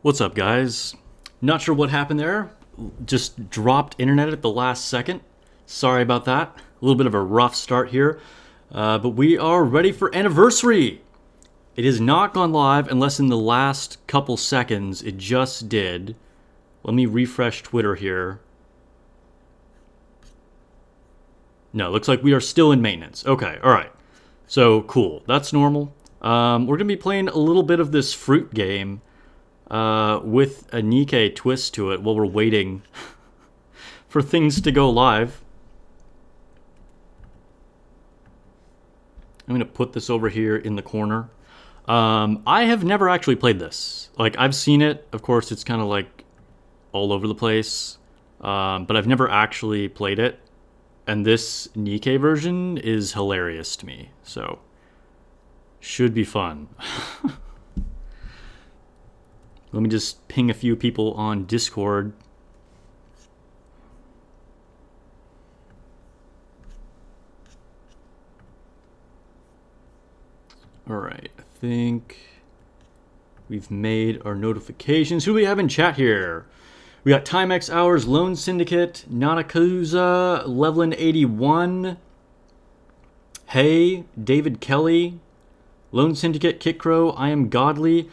What's up, guys? Not sure what happened there. Just dropped internet at the last second. Sorry about that. A little bit of a rough start here. But we are ready for anniversary. It has not gone live unless in the last couple seconds it just did. Let me refresh Twitter here. No, looks like we are still in maintenance. Okay, all right. So cool. That's normal. We're going to be playing a little bit of this fruit game with a Nikke twist to it while we're waiting for things to go live. I'm going to put this over here in the corner. I have never actually played this. Like, I've seen it. Of course, it's kind of like all over the place. But I've never actually played it. And this Nikke version is hilarious to me. So, should be fun. Let me just ping a few people on Discord. Alright, I think we've made our notifications. Who do we have in chat here? We got Timex Hours, Lone Syndicate, Nanakuza, Levlin81, Hey, David Kelly, Lone Syndicate, Kickcrow, I Am Godly.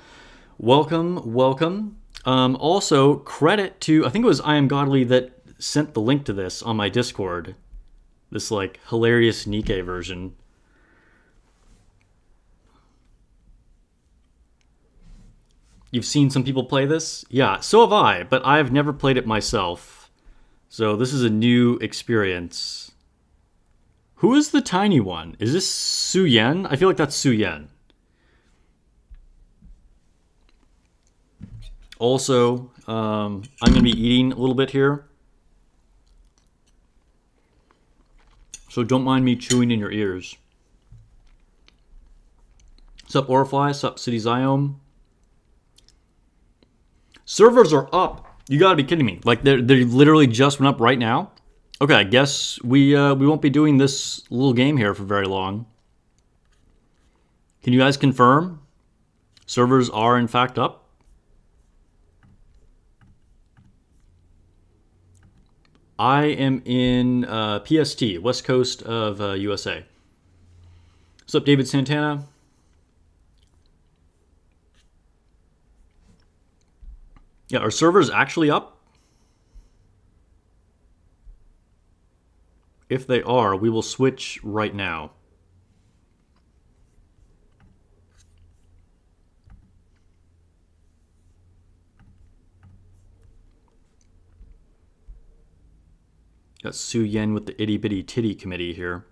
Welcome, welcome. Also, credit to, I think it was I Am Godly that sent the link to this on my Discord. This, like, hilarious Nikke version. You've seen some people play this? Yeah, so have I, but I've never played it myself. So this is a new experience. Who is the tiny one? Is this Su Yen? I feel like that's Su Yen. Also, I'm going to be eating a little bit here. so don't mind me chewing in your ears. Sup, Orifly? Sup, City Ziome? Servers are up. You gotta be kidding me. Like, they literally just went up right now? Okay, I guess we won't be doing this little game here for very long. Can you guys confirm? Servers are in fact up? I am in PST, West Coast of USA. What's up, David Santana? Yeah, are servers actually up? If they are, we will switch right now. Got Su Yen with the itty bitty titty committee here.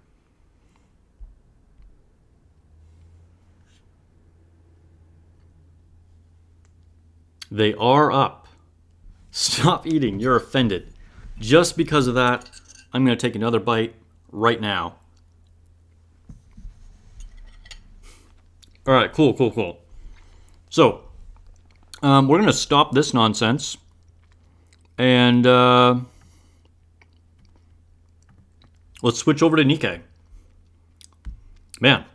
They are up. Stop eating, you're offended. Just because of that, I'm going to take another bite right now. All right, cool. So, we're going to stop this nonsense. And let's switch over to Nikke. Man,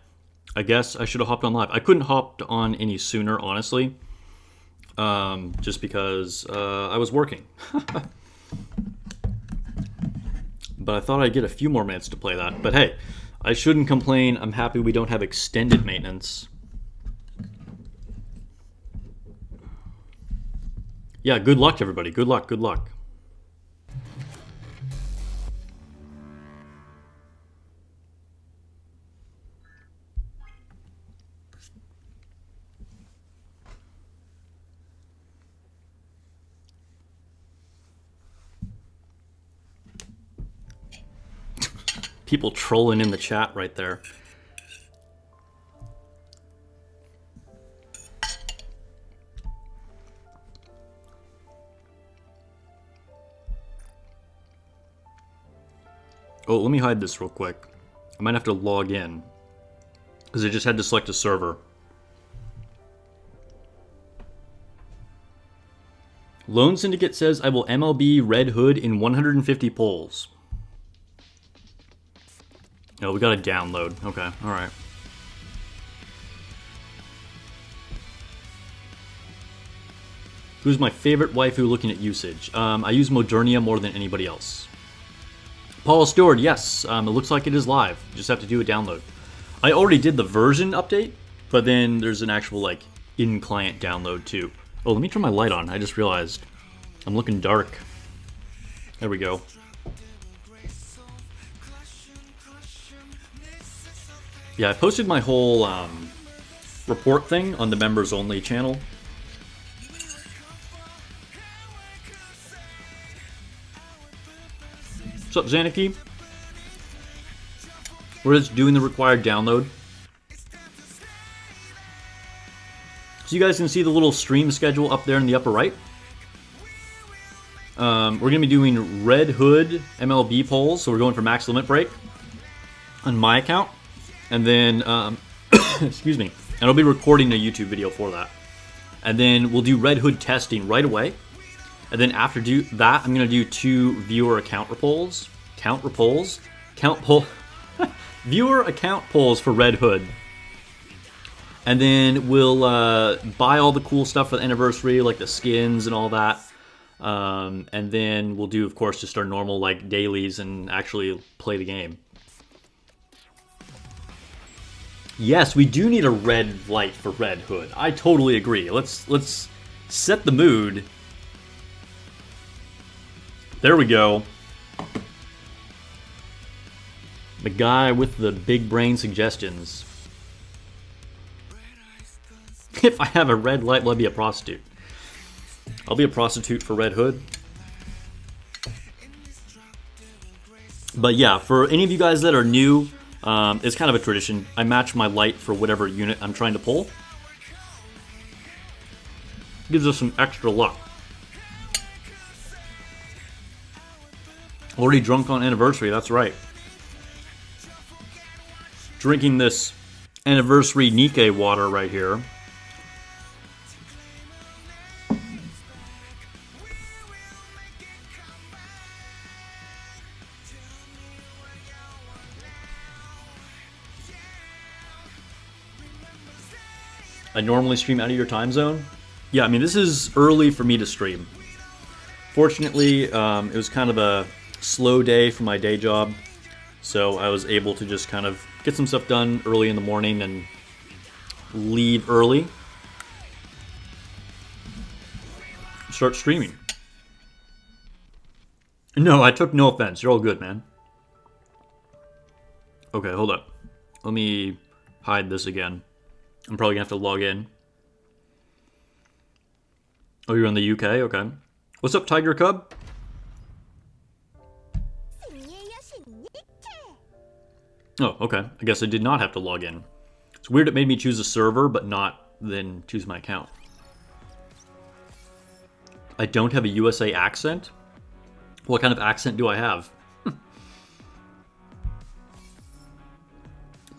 I guess I should have hopped on live. I couldn't hop on any sooner, honestly. Just because I was working. But I thought I'd get a few more minutes to play that. But hey, I shouldn't complain. I'm happy we don't have extended maintenance. Yeah, good luck, everybody. Good luck. People trolling in the chat right there. Oh, let me hide this real quick. I might have to log in, because I just had to select a server. Lone Syndicate says, I will MLB Redhood in 150 polls. No, we got to download. Okay, alright. Who's my favorite waifu looking at usage? I use Modernia more than anybody else. Paul Stewart, yes. It looks like it is live. You just have to do a download. I already did the version update, but then there's an actual, like, in-client download, too. Oh, let me turn my light on. I just realized I'm looking dark. There we go. Yeah, I posted my whole report thing on the members only channel. What's up, Zanicki? We're just doing the required download. So you guys can see the little stream schedule up there in the upper right. We're going to be doing Redhood MLB polls, so we're going for max limit break on my account. And then, excuse me, and I'll be recording a YouTube video for that. And then we'll do Redhood testing right away. And then after that, I'm going to do 2 viewer account polls. Viewer account polls for Redhood. And then we'll buy all the cool stuff for the anniversary, like the skins and all that. And then we'll do, of course, just our normal like dailies and actually play the game. Yes, we do need a red light for Redhood. I totally agree. Let's set the mood. There we go. The guy with the big brain suggestions. If I have a red light, will I be a prostitute? I'll be a prostitute for Redhood. But yeah, for any of you guys that are new, it's kind of a tradition. I match my light for whatever unit I'm trying to pull. Gives us some extra luck. Already drunk on anniversary, that's right. Drinking this anniversary Nikke water right here. I normally stream out of your time zone. Yeah, I mean, this is early for me to stream. Fortunately, it was kind of a slow day for my day job, so I was able to just kind of get some stuff done early in the morning and leave early. Start streaming. No, I took no offense. You're all good, man. Okay, hold up. Let me hide this again. I'm probably gonna have to log in. Oh, you're in the UK? Okay. What's up, Tiger Cub? Oh, okay. I guess I did not have to log in. It's weird it made me choose a server, but not then choose my account. I don't have a USA accent? What kind of accent do I have?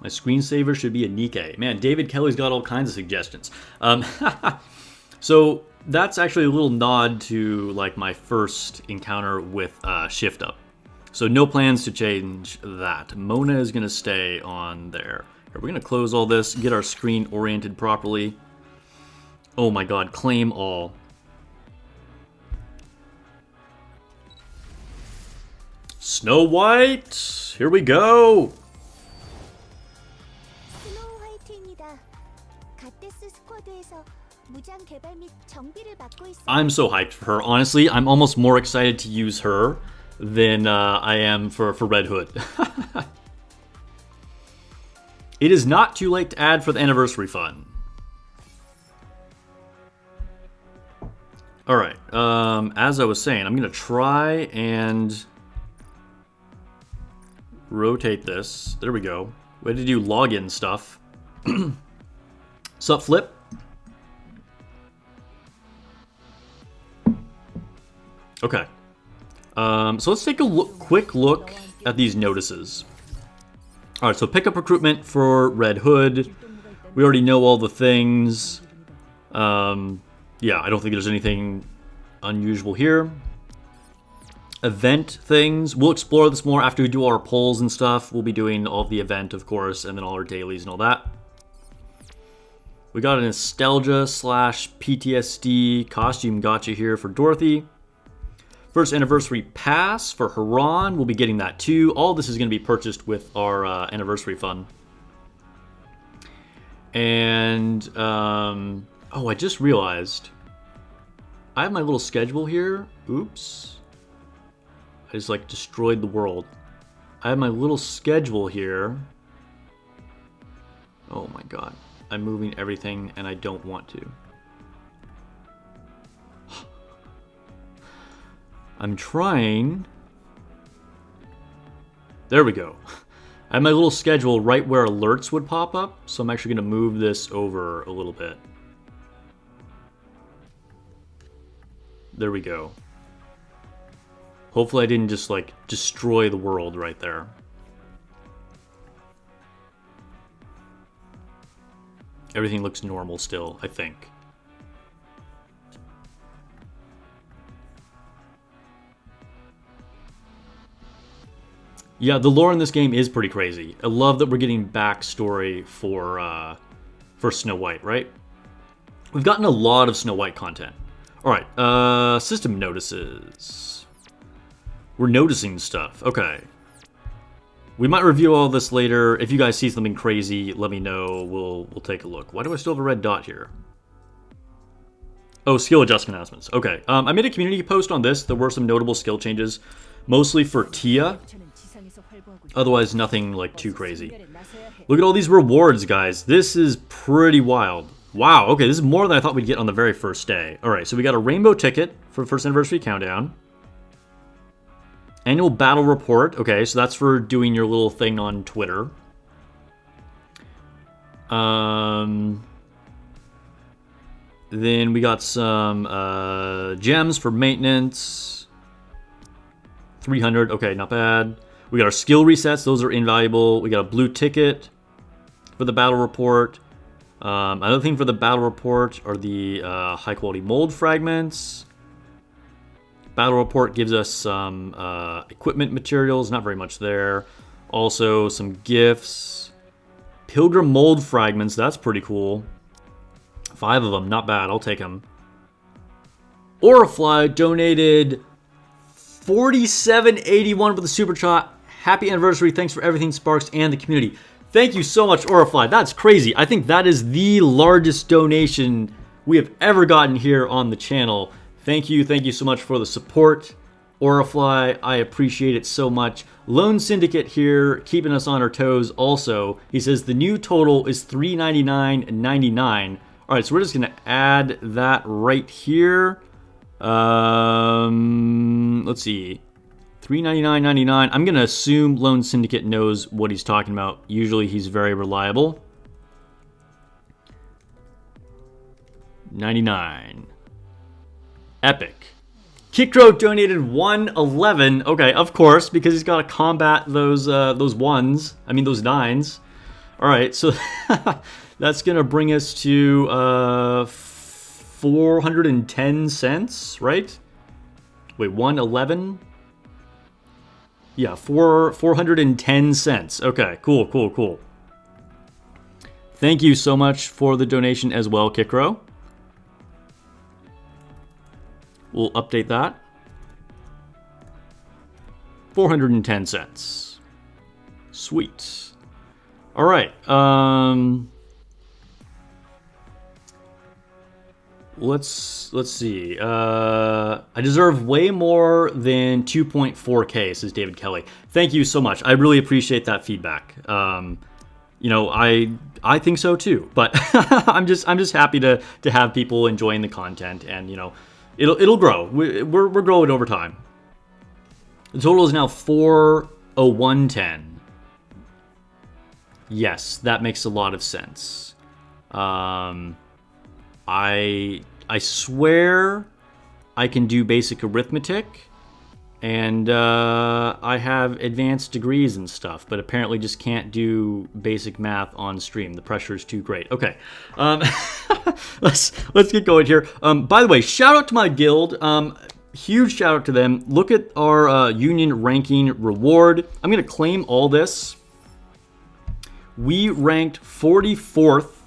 My screensaver should be a Nikke. Man, David Kelly's got all kinds of suggestions. So that's actually a little nod to like my first encounter with Shift Up. So no plans to change that. Mona is gonna stay on there. We're gonna close all this, get our screen oriented properly. Oh my god, claim all. Snow White, here we go. I'm so hyped for her. Honestly, I'm almost more excited to use her than I am for Red Hood. It is not too late to add for the anniversary fund. Alright, as I was saying, I'm going to try and rotate this. There we go. We had to do login stuff. Sup, Flip? Okay. So let's take a quick look at these notices. Alright, so pick up recruitment for Red Hood. We already know all the things. Yeah, I don't think there's anything unusual here. Event things. We'll explore this more after we do our polls and stuff. We'll be doing all the event, of course, and then all our dailies and all that. We got a nostalgia / PTSD costume gotcha here for Dorothy. First anniversary pass for Haran. We'll be getting that too. All this is going to be purchased with our anniversary fund. And, oh, I just realized I have my little schedule here. Oops. I just like destroyed the world. I have my little schedule here. Oh my god. I'm moving everything and I don't want to. I'm trying. There we go. I have my little schedule right where alerts would pop up, so I'm actually going to move this over a little bit. There we go. Hopefully I didn't just like destroy the world right there. Everything looks normal still, I think. Yeah, the lore in this game is pretty crazy. I love that we're getting backstory for Snow White, right? We've gotten a lot of Snow White content. Alright, system notices. We're noticing stuff. Okay. We might review all this later. If you guys see something crazy, let me know. We'll take a look. Why do I still have a red dot here? Oh, skill adjustment announcements. Okay. I made a community post on this. There were some notable skill changes, mostly for Tia. Otherwise, nothing like too crazy. Look at all these rewards, guys. This is pretty wild. Wow, okay, this is more than I thought we'd get on the very first day. Alright, so we got a rainbow ticket for first anniversary countdown. Annual battle report. Okay, so that's for doing your little thing on Twitter. Then we got some gems for maintenance. 300. Okay, not bad. We got our skill resets. Those are invaluable. We got a blue ticket. for the battle report. Another thing for the battle report are the high quality mold fragments. Battle report gives us some equipment materials, not very much there. Also some gifts. Pilgrim mold fragments, that's pretty cool. 5 of them, not bad, I'll take them. Orifly donated $47.81 for the super chat. Happy anniversary, thanks for everything, Sparks, and the community. Thank you so much, Orifly. That's crazy. I think that is the largest donation we have ever gotten here on the channel. Thank you so much for the support, Orifly. I appreciate it so much. Lone Syndicate here, keeping us on our toes also. He says the new total is $399.99. All right, so we're just gonna add that right here. Let's see. $399.99. I'm gonna assume Lone Syndicate knows what he's talking about. Usually he's very reliable. 99. Epic. Kikro donated 111. Okay, of course, because he's got to combat those ones. I mean those 9s. All right, so that's gonna bring us to 410 cents, right? Wait, 111. Yeah, 410 cents. Okay, cool. Thank you so much for the donation as well, Kikro. We'll update that. 410 cents. Sweet. All right. Let's see. I deserve way more than 2.4K, says David Kelly. Thank you so much. I really appreciate that feedback. You know, I think so too. But I'm just happy to have people enjoying the content, and you know, it'll grow. We're growing over time. The total is now 40110. Yes, that makes a lot of sense. I swear I can do basic arithmetic, and I have advanced degrees and stuff, but apparently just can't do basic math on stream. The pressure is too great. Okay, let's get going here. By the way, shout out to my guild. Huge shout out to them. Look at our union ranking reward. I'm gonna claim all this. We ranked 44th.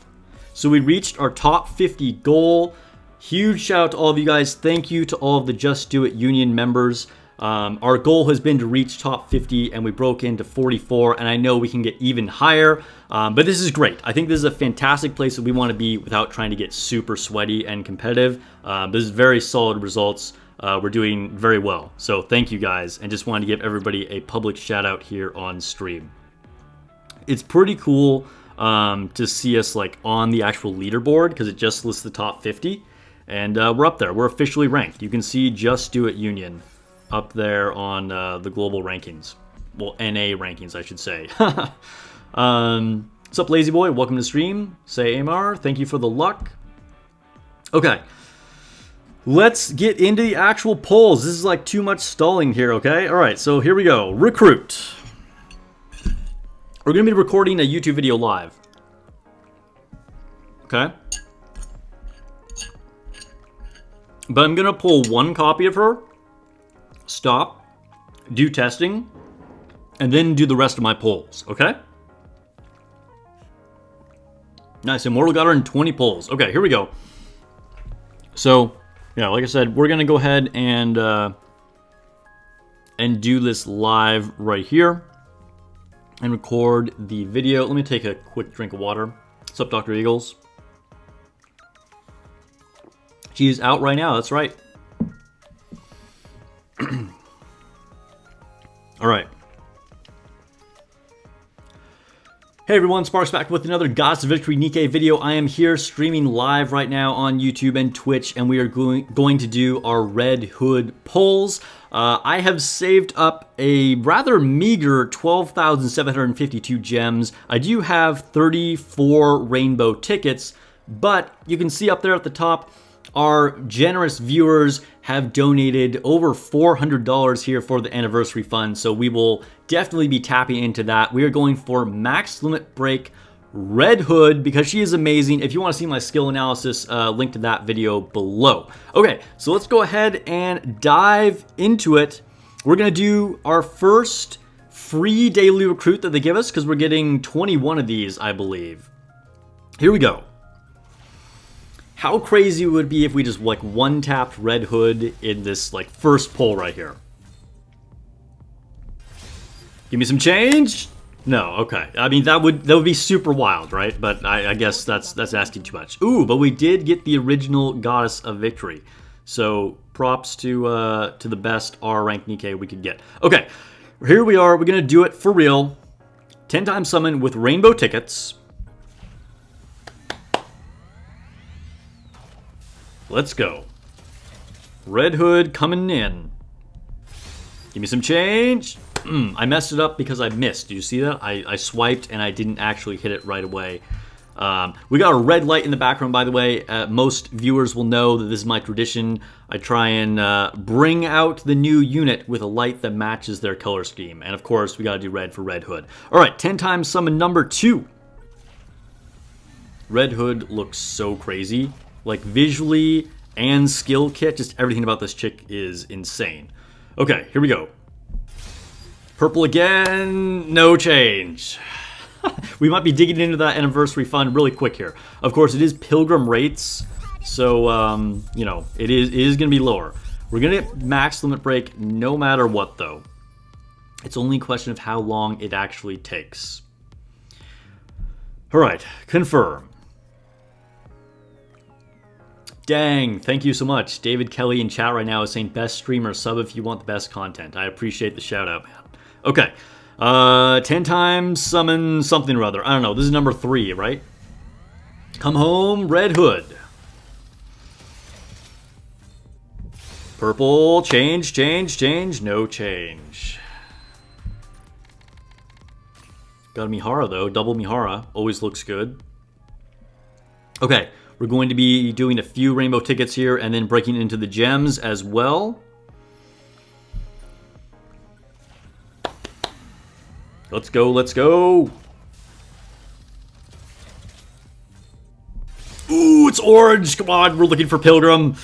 So we reached our top 50 goal. Huge shout out to all of you guys. Thank you to all of the Just Do It Union members. Our goal has been to reach top 50, and we broke into 44, and I know we can get even higher, but this is great. I think this is a fantastic place that we want to be without trying to get super sweaty and competitive. This is very solid results. We're doing very well. So thank you guys, and just wanted to give everybody a public shout out here on stream. It's pretty cool to see us like on the actual leaderboard, because it just lists the top 50, and we're up there. We're officially ranked. You can see Just Do It Union up there on the global rankings. Well, NA rankings, I should say. What's up, Lazy Boy? Welcome to stream. Say Amar, thank you for the luck. Okay, let's get into the actual polls. This is like too much stalling here, okay? All right, so here we go. Recruit. We're going to be recording a YouTube video live. Okay? But I'm going to pull one copy of her, stop, do testing, and then do the rest of my polls, okay? Nice, Immortal got her in 20 polls. Okay, here we go. So, yeah, like I said, we're going to go ahead and do this live right here. And record the video. Let me take a quick drink of water. What's up, Dr. Eagles? She's out right now, that's right. All right. Hey everyone, Sparks back with another Gods of Victory Nikke video. I am here streaming live right now on YouTube and Twitch, and we are going to do our Red Hood polls. I have saved up a rather meager 12,752 gems. I do have 34 rainbow tickets, but you can see up there at the top, our generous viewers have donated over $400 here for the anniversary fund, so we will definitely be tapping into that. We are going for max limit break Redhood, because she is amazing. If you want to see my skill analysis, link to that video below. Okay, so let's go ahead and dive into it. We're going to do our first free daily recruit that they give us, because we're getting 21 of these, I believe. Here we go. How crazy would it be if we just like one-tapped Redhood in this like first pull right here? Give me some change? No, okay. I mean, that would be super wild, right? But I guess that's asking too much. Ooh, but we did get the original Goddess of Victory. So props to the best R-rank Nikke we could get. Okay, here we are. We're going to do it for real. 10 times summon with rainbow tickets. Let's go. Redhood coming in. Give me some change. I messed it up because I missed. Do you see that? I swiped and I didn't actually hit it right away. We got a red light in the background, by the way. Most viewers will know that this is my tradition. I try and bring out the new unit with a light that matches their color scheme. And of course, we got to do red for Redhood. All right, 10 times summon number 2. Redhood looks so crazy. Like visually and skill kit, just everything about this chick is insane. Okay, here we go. Purple again, no change. We might be digging into that anniversary fund really quick here. Of course, it is Pilgrim rates, so, you know, it is going to be lower. We're going to get max limit break no matter what, though. It's only a question of how long it actually takes. All right, confirm. Dang, thank you so much. David Kelly in chat right now is saying best streamer, sub if you want the best content. I appreciate the shout out, man. Okay, 10 times summon something or other. I don't know, this is number 3, right? Come home, Redhood. Purple, change, change, change, no change. Got a Mihara though, double Mihara, always looks good. Okay, we're going to be doing a few rainbow tickets here and then breaking into the gems as well. Let's go, let's go. Ooh, it's orange. Come on, we're looking for Pilgrim.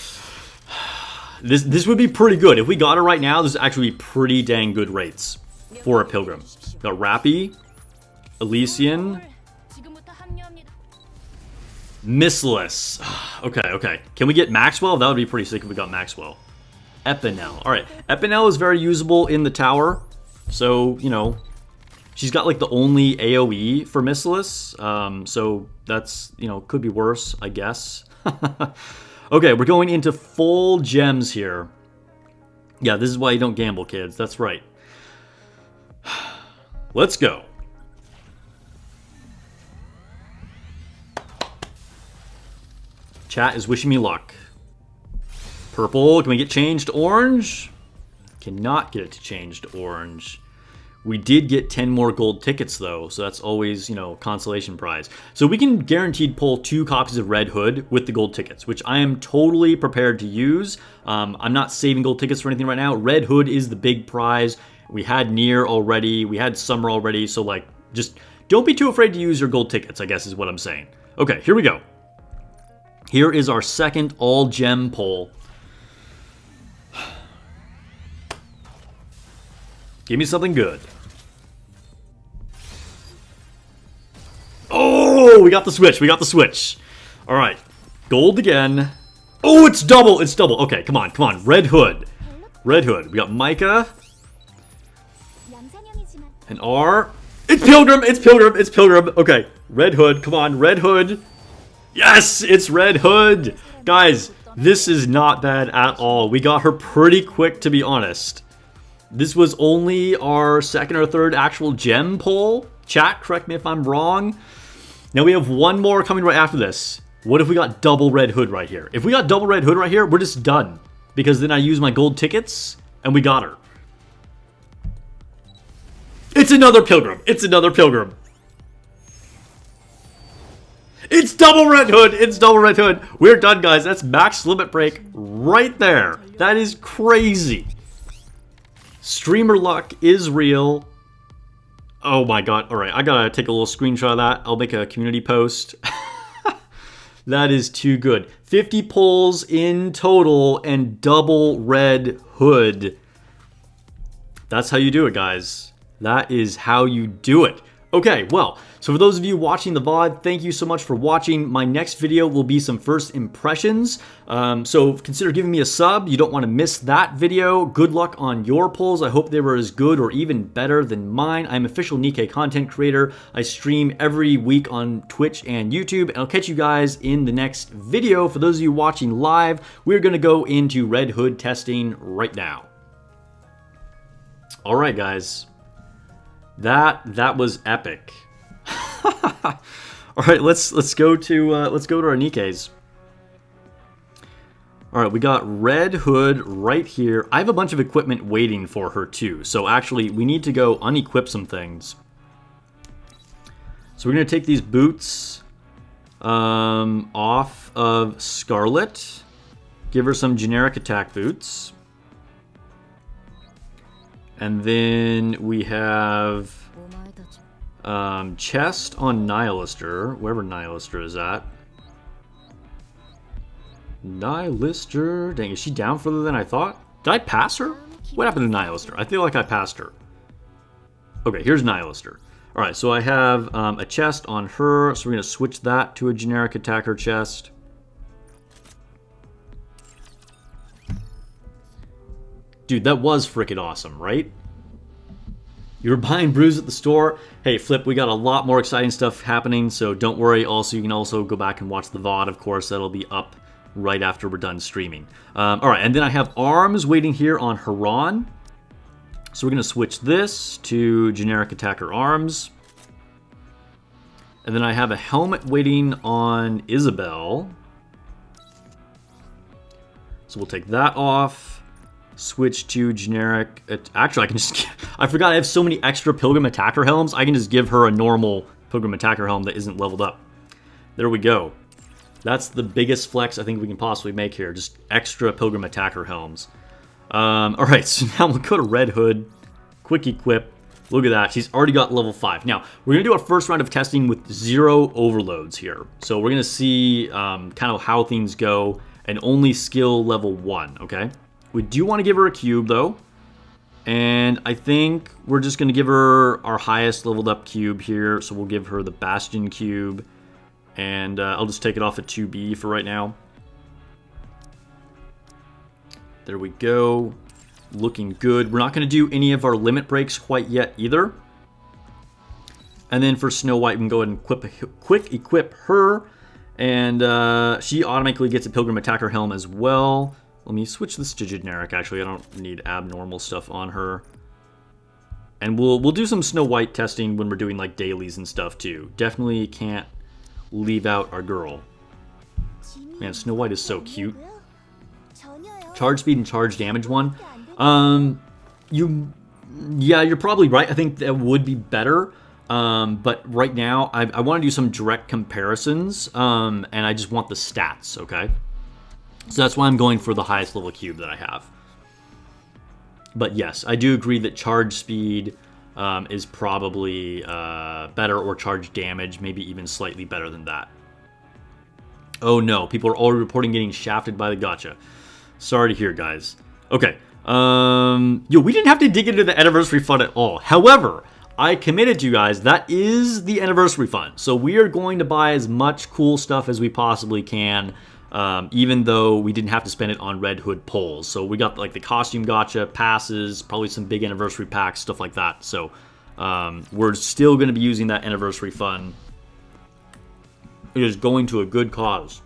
This would be pretty good. If we got it right now, this would actually be pretty dang good rates for a Pilgrim. Got Rappy, Elysian, Missless. Okay, okay. Can we get Maxwell? That would be pretty sick if we got Maxwell. Epinel. Alright, Epinel is very usable in the tower. So, you know, she's got like the only AoE for Missless. So that's, you know, could be worse, I guess. Okay, we're going into full gems here. Yeah, this is why you don't gamble, kids. That's right. Let's go. Chat is wishing me luck. Purple, can we get changed to orange? Cannot get it to change to orange. We did get 10 more gold tickets though, so that's always, you know, consolation prize. So we can guaranteed pull 2 copies of Redhood with the gold tickets, which I am totally prepared to use. I'm not saving gold tickets for anything right now. Redhood is the big prize. We had Nier already, we had Summer already, so like, just don't be too afraid to use your gold tickets, I guess is what I'm saying. Okay, here we go. Here is our second all-gem pull. Give me something good. Oh, we got the switch. We got the switch. All right. Gold again. Oh, it's double. It's double. Okay, come on. Come on. Redhood. Redhood. We got Micah. And R. It's Pilgrim. It's Pilgrim. It's Pilgrim. Okay. Redhood. Come on. Redhood. Yes, it's Redhood. Guys, this is not bad at all. We got her pretty quick, to be honest. This was only our second or third actual gem pull. Chat, correct me if I'm wrong. Now we have one more coming right after this. What if we got double Redhood right here? If we got double Redhood right here, we're just done. Because then I use my gold tickets, and we got her. It's another Pilgrim. It's another Pilgrim. It's double Redhood! It's double Redhood! We're done, guys. That's max limit break right there. That is crazy. Streamer luck is real. Oh my god. Alright, I gotta take a little screenshot of that. I'll make a community post. That is too good. 50 pulls in total and double Red Hood. That's how you do it, guys. That is how you do it. Okay, well, so for those of you watching the VOD, thank you so much for watching. My next video will be some first impressions. So consider giving me a sub. You don't want to miss that video. Good luck on your pulls. I hope they were as good or even better than mine. I'm official Nikke content creator. I stream every week on Twitch and YouTube, and I'll catch you guys in the next video. For those of you watching live, we're going to go into Red Hood testing right now. All right, guys. That was epic. All right, let's go to our Nikkes. All right, we got Red Hood right here. I have a bunch of equipment waiting for her too. So actually, we need to go unequip some things. So we're gonna take these boots off of Scarlet. Give her some generic attack boots. And then we have chest on Nihilister, wherever Nihilister is at. Nihilister, dang, is she down further than I thought? Did I pass her? What happened to Nihilister? I feel like I passed her. Okay, here's Nihilister. Alright, so I have a chest on her, so we're going to switch that to a generic attacker chest. Dude, that was freaking awesome, right? You were buying brews at the store. Hey, Flip, we got a lot more exciting stuff happening, so don't worry. Also, you can also go back and watch the VOD, of course. That'll be up right after we're done streaming. All right, and then I have arms waiting here on Haran. So we're going to switch this to generic attacker arms. And then I have a helmet waiting on Isabel. So we'll take that off. Switch to generic. Actually, I can just. I forgot I have so many extra Pilgrim Attacker helms. I can just give her a normal Pilgrim Attacker helm that isn't leveled up. There we go. That's the biggest flex I think we can possibly make here. Just extra Pilgrim Attacker helms. Alright, so now we'll go to Red Hood. Quick equip. Look at that. She's already got level 5. Now, we're going to do our first round of testing with 0 overloads here. So we're going to see kind of how things go and only skill level 1, okay? We do want to give her a cube, though. And I think we're just going to give her our highest leveled up cube here. So we'll give her the Bastion cube. And I'll just take it off at 2B for right now. There we go. Looking good. We're not going to do any of our limit breaks quite yet either. And then for Snow White, we can go ahead and quick equip her. And she automatically gets a Pilgrim Attacker helm as well. Let me switch this to generic, actually. I don't need abnormal stuff on her. And we'll do some Snow White testing when we're doing like dailies and stuff too. Definitely can't leave out our girl. Man, Snow White is so cute. Charge speed and charge damage one. Yeah, you're probably right. I think that would be better. But right now, I want to do some direct comparisons. And I just want the stats, okay? So that's why I'm going for the highest level cube that I have. But yes, I do agree that charge speed is probably better, or charge damage, maybe even slightly better than that. Oh no, people are already reporting getting shafted by the gacha. Sorry to hear, guys. Okay, yo, we didn't have to dig into the anniversary fund at all. However, I committed to you guys, that is the anniversary fund. So we are going to buy as much cool stuff as we possibly can. Even though we didn't have to spend it on Red Hood polls. So we got like the costume gacha, passes, probably some big anniversary packs, stuff like that. So we're still going to be using that anniversary fund. It is going to a good cause.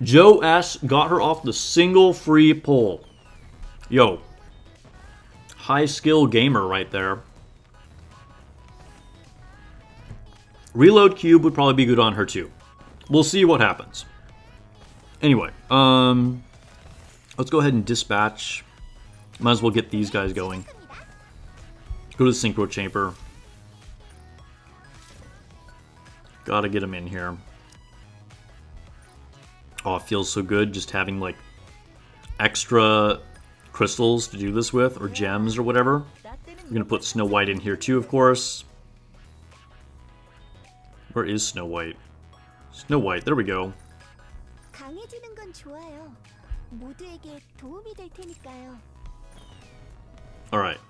Joe S. got her off the single free poll. Yo. High skill gamer right there. Reload cube would probably be good on her too. We'll see what happens. Anyway, let's go ahead and dispatch. Might as well get these guys going. Go to the synchro chamber. Gotta get them in here. Oh, it feels so good just having like extra crystals to do this with, or gems or whatever. We're gonna put Snow White in here too, of course. Where is Snow White? Snow White, there we go. 강해지는 건 좋아요. 모두에게 도움이 될 테니까요. Alright.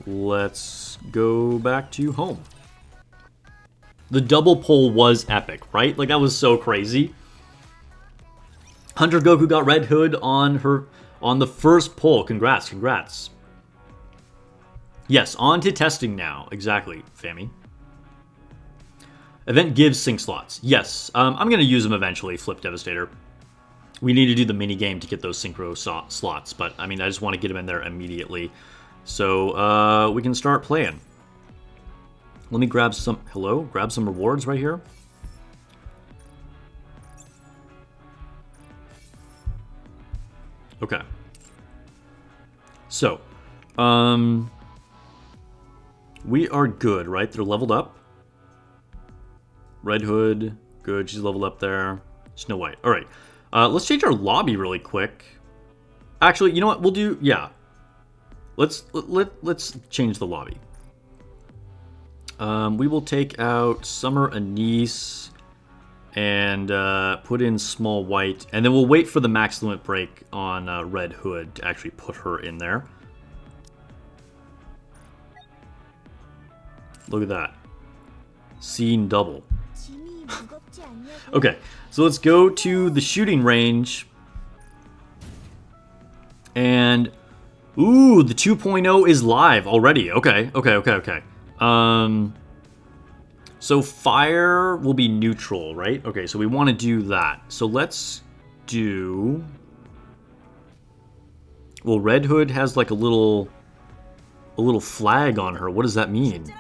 Let's go back to home. The double pull was epic, right? Like, that was so crazy. Hunter Goku got Red Hood on the first pull. Congrats, congrats. Yes, on to testing now. Exactly, Fami. Event gives sync slots. Yes, I'm going to use them eventually, Flip Devastator. We need to do the mini game to get those synchro slots, but I mean, I just want to get them in there immediately. So we can start playing. Let me grab some, grab some rewards right here. Okay. So, we are good, right? They're leveled up. Red Hood, good, she's leveled up there. Snow White, all right. Let's change our lobby really quick. Actually, you know what? We'll do, yeah. Let's change the lobby. We will take out Summer Anise and put in Small White, and then we'll wait for the max limit break on Red Hood to actually put her in there. Look at that. Scene double. Okay, so let's go to the shooting range. And, ooh, the 2.0 is live already. Okay. So fire will be neutral, right? Okay, so we want to do that. So let's do... Well, Red Hood has like a little flag on her. What does that mean?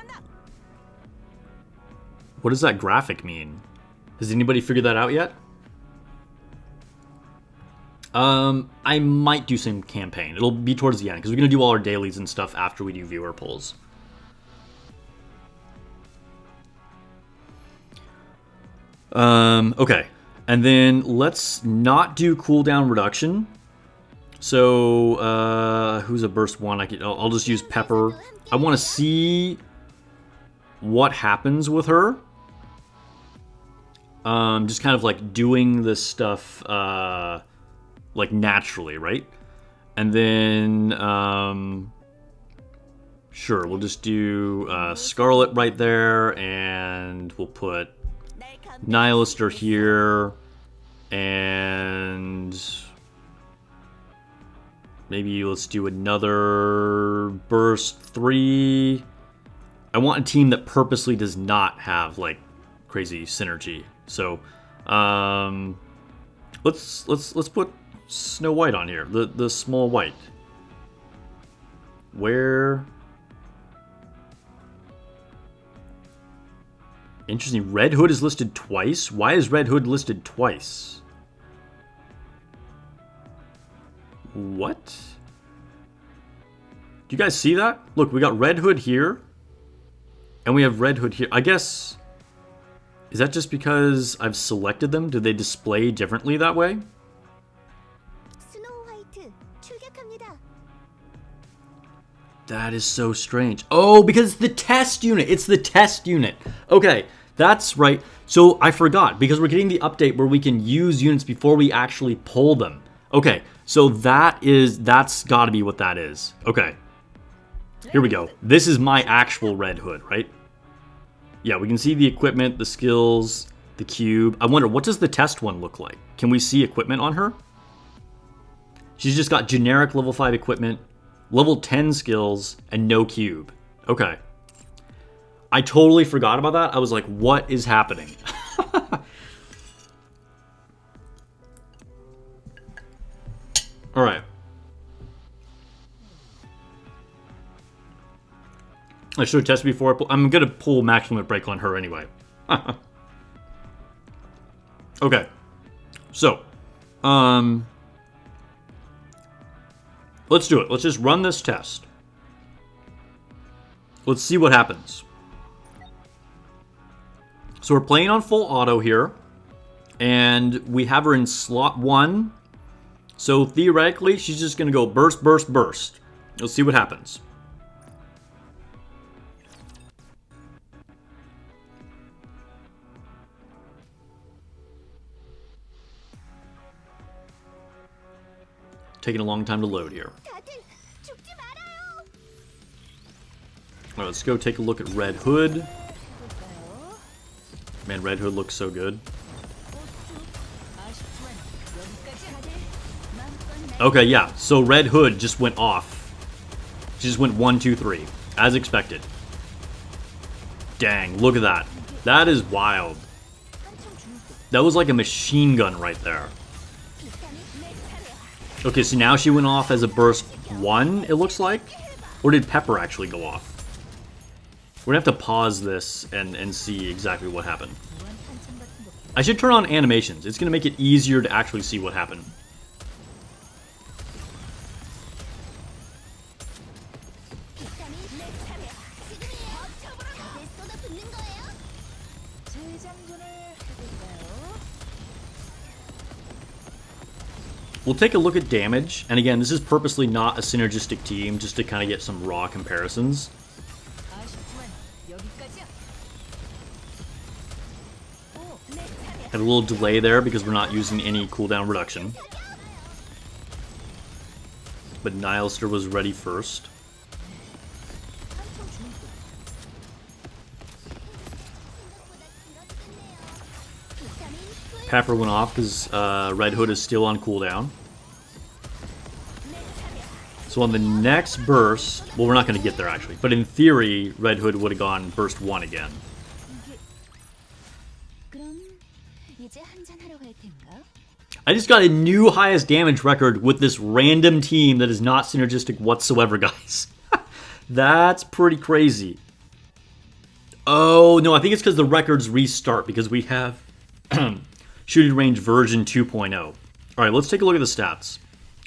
What does that graphic mean? Has anybody figured that out yet? I might do some campaign. It'll be towards the end, because we're going to do all our dailies and stuff after we do viewer polls. Okay. And then let's not do cooldown reduction. So, who's a burst one? I'll just use Pepper. I want to see what happens with her. Just kind of like doing this stuff, like naturally, right? And then, sure, we'll just do Scarlet right there, and we'll put Nihilister here, and maybe let's do another Burst 3. I want a team that purposely does not have, like, crazy synergy. So, let's put Snow White on here, the Small White. Where? Interesting. Red Hood is listed twice. Why is Red Hood listed twice? What? Do you guys see that? Look, we got Red Hood here, and we have Red Hood here. I guess, is that just because I've selected them? Do they display differently that way? That is so strange. Oh, because it's the test unit. It's the test unit. Okay, that's right. So I forgot, because we're getting the update where we can use units before we actually pull them. Okay, so that's got to be what that is. Okay, here we go. This is my actual Red Hood, right? Yeah, we can see the equipment, the skills, the cube. I wonder, what does the test one look like? Can we see equipment on her? She's just got generic level 5 equipment, level 10 skills, and no cube. Okay. I totally forgot about that. I was like, what is happening? Alright. I should have tested before. I'm going to pull maximum break on her anyway. Okay. So. Let's do it. Let's just run this test. Let's see what happens. So we're playing on full auto here, and we have her in slot 1. So theoretically, she's just going to go burst, burst, burst. Let's see what happens. Taking a long time to load here. 다들 죽지 말아요. Alright, let's go take a look at Redhood. Man, Redhood looks so good. Okay, yeah, so Redhood just went off. She just went 1, 2, 3, as expected. Dang, look at that. That is wild. That was like a machine gun right there. Okay, so now she went off as a burst 1, it looks like? Or did Pepper actually go off? We're gonna have to pause this and see exactly what happened. I should turn on animations. It's gonna make it easier to actually see what happened. We'll take a look at damage, and again, this is purposely not a synergistic team, just to kind of get some raw comparisons. Had a little delay there because we're not using any cooldown reduction. But Nihilister was ready first. Pepper went off because Redhood is still on cooldown. So on the next burst, well, we're not going to get there actually, but in theory, Redhood would have gone burst 1 again. I just got a new highest damage record with this random team that is not synergistic whatsoever, guys. That's pretty crazy. Oh, no, I think it's because the records restart because we have shooting range version 2.0. All right, let's take a look at the stats.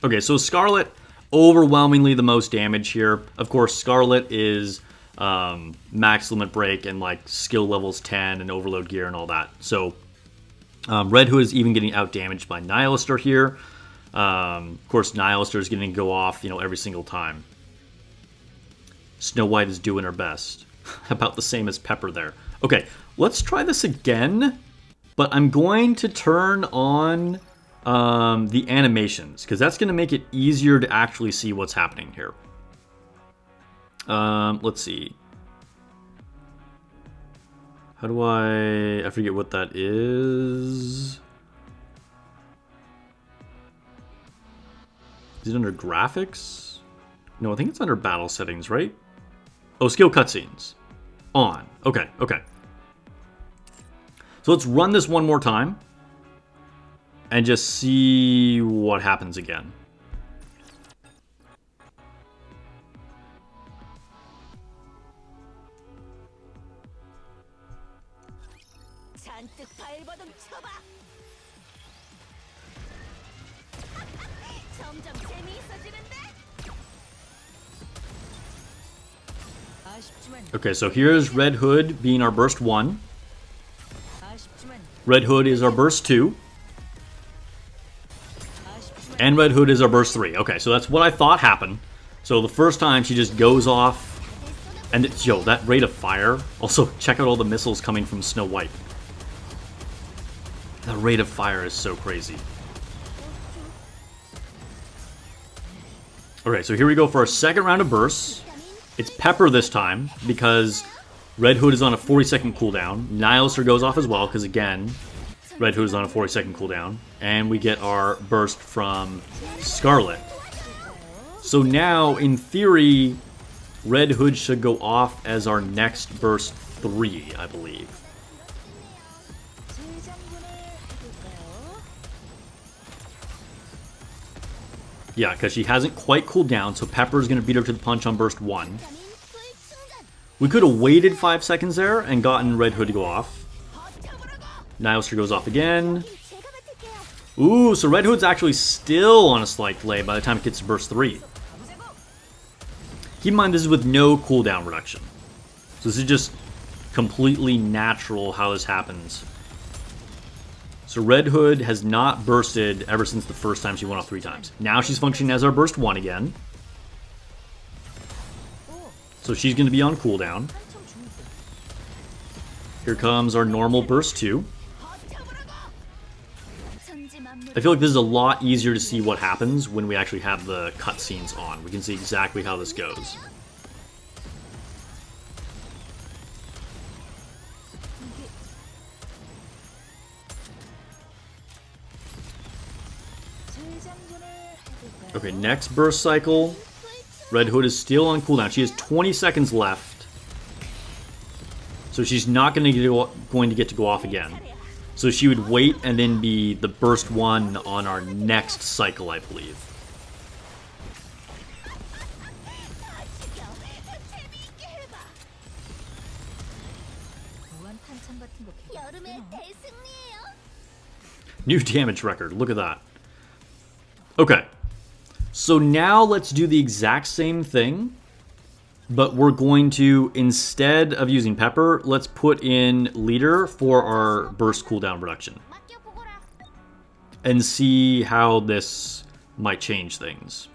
Okay, so Scarlet, overwhelmingly the most damage here. Of course, Scarlet is max limit break and like skill levels 10 and overload gear and all that. So Redhood is even getting out damaged by Nihilister here. Of course, Nihilister is going to go off, you know, every single time. Snow White is doing her best. About the same as Pepper there. Okay, let's try this again. But I'm going to turn on the animations, because that's going to make it easier to actually see what's happening here. Let's see. How do I forget what that is. Is it under graphics? No, I think it's under battle settings, right? Oh, skill cutscenes. On. Okay, okay. So let's run this one more time and just see what happens again. Okay, so here's Redhood being our burst 1. Redhood is our burst 2. And Redhood is our burst 3. Okay, so that's what I thought happened. So the first time she just goes off. And yo, that rate of fire. Also, check out all the missiles coming from Snow White. The rate of fire is so crazy. Okay, so here we go for our second round of bursts. It's Pepper this time, because Redhood is on a 40-second cooldown. Nihilister goes off as well, because again, Redhood is on a 40-second cooldown. And we get our burst from Scarlet. So now, in theory, Redhood should go off as our next burst 3, I believe. Yeah, because she hasn't quite cooled down, so Pepper's going to beat her to the punch on burst 1. We could have waited 5 seconds there and gotten Redhood to go off. Nihilister goes off again. Ooh, so Redhood's actually still on a slight delay by the time it gets to burst 3. Keep in mind, this is with no cooldown reduction. So this is just completely natural how this happens. So Redhood has not bursted ever since the first time she went off 3 times. Now she's functioning as our burst 1 again. So she's going to be on cooldown. Here comes our normal burst 2. I feel like this is a lot easier to see what happens when we actually have the cutscenes on. We can see exactly how this goes. Okay, next burst cycle. Red Hood is still on cooldown. She has 20 seconds left. So she's not going to get to go off again. So she would wait and then be the burst 1 on our next cycle, I believe. New damage record. Look at that. Okay. So now let's do the exact same thing. But we're going to, instead of using Pepper, let's put in Leader for our burst cooldown reduction. And see how this might change things.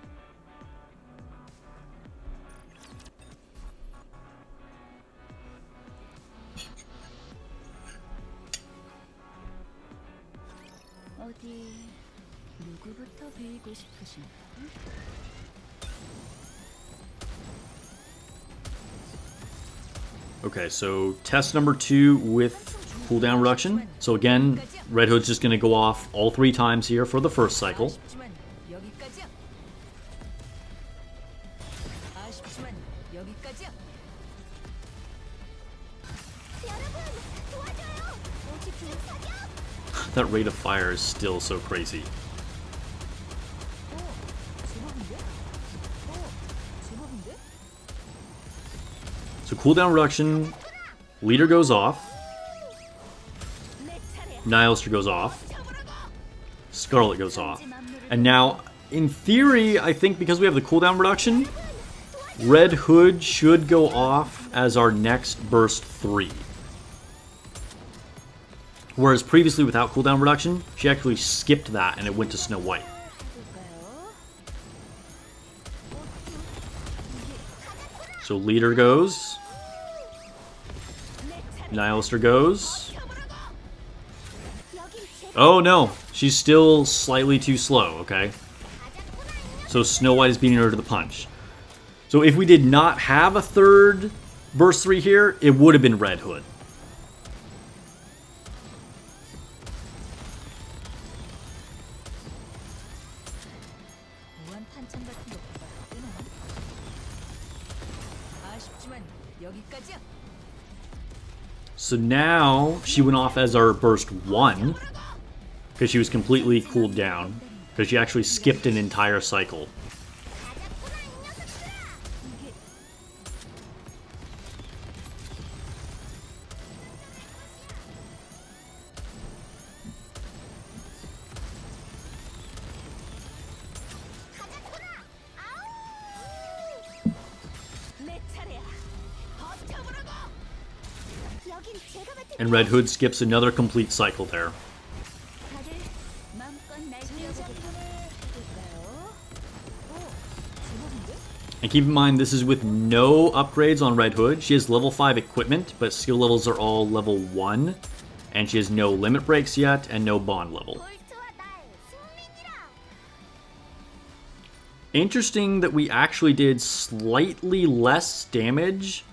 Okay, so test number 2 with cooldown reduction. So again, Red Hood's just going to go off all 3 times here for the first cycle. That rate of fire is still so crazy. So cooldown reduction, Leader goes off, Nihilister goes off, Scarlet goes off. And now, in theory, I think because we have the cooldown reduction, Red Hood should go off as our next burst 3. Whereas previously without cooldown reduction, she actually skipped that and it went to Snow White. So Leader goes. Nihilister goes. Oh no, she's still slightly too slow, okay? So Snow White is beating her to the punch. So if we did not have a third burst 3 here, it would have been Red Hood. So now she went off as our burst 1 because she was completely cooled down because she actually skipped an entire cycle. And Red Hood skips another complete cycle there. And keep in mind, this is with no upgrades on Red Hood. She has level 5 equipment, but skill levels are all level 1. And she has no limit breaks yet, and no bond level. Interesting that we actually did slightly less damage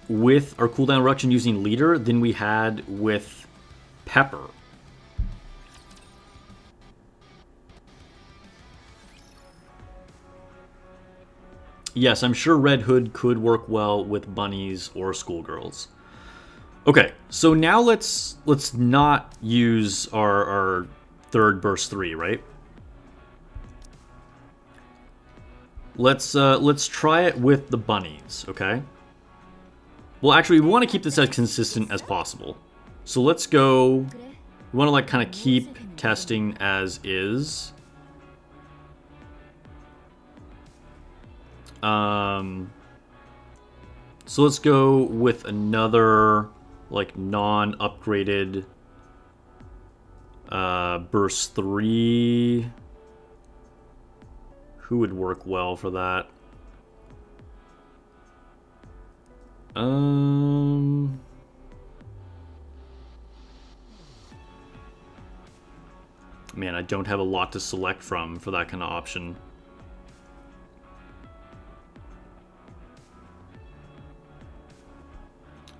with our cooldown reduction using Leader than we had with Pepper. Yes, I'm sure Red Hood could work well with bunnies or schoolgirls. Okay, so now let's not use our third burst 3, right? Let's try it with the bunnies, okay? Well, actually, we want to keep this as consistent as possible. So let's go. We want to like kind of keep testing as is. So let's go with another like non-upgraded burst 3. Who would work well for that? Man, I don't have a lot to select from for that kind of option.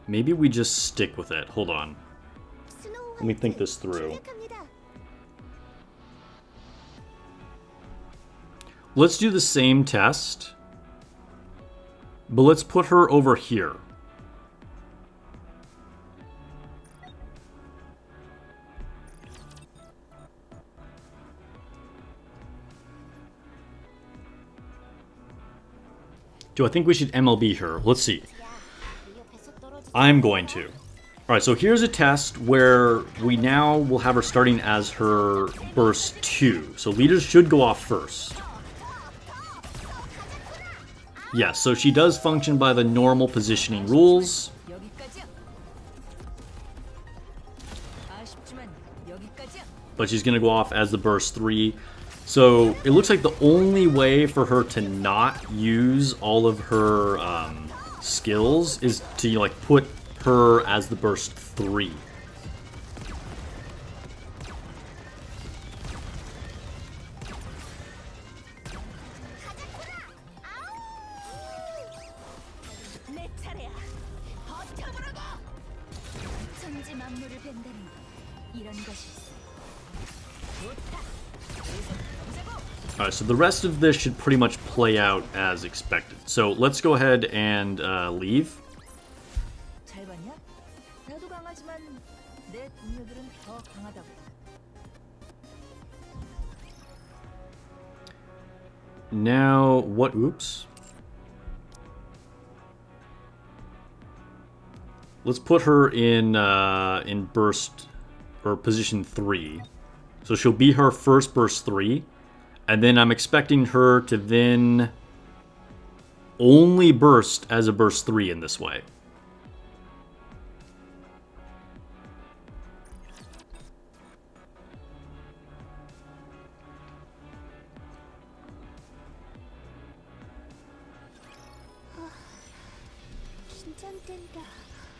Maybe we just stick with it. Hold on. Let me think this through. Let's do the same test, but let's put her over here. Do I think we should MLB her? Let's see. I'm going to. Alright, so here's a test where we now will have her starting as her burst 2. So leaders should go off first. Yes, so she does function by the normal positioning rules. But she's going to go off as the burst 3. So it looks like the only way for her to not use all of her skills is to like put her as the burst 3. Alright, so the rest of this should pretty much play out as expected. So let's go ahead and leave. Now, what? Oops. Let's put her in burst or position 3. So she'll be her first burst 3. And then I'm expecting her to then only burst as a burst 3 in this way.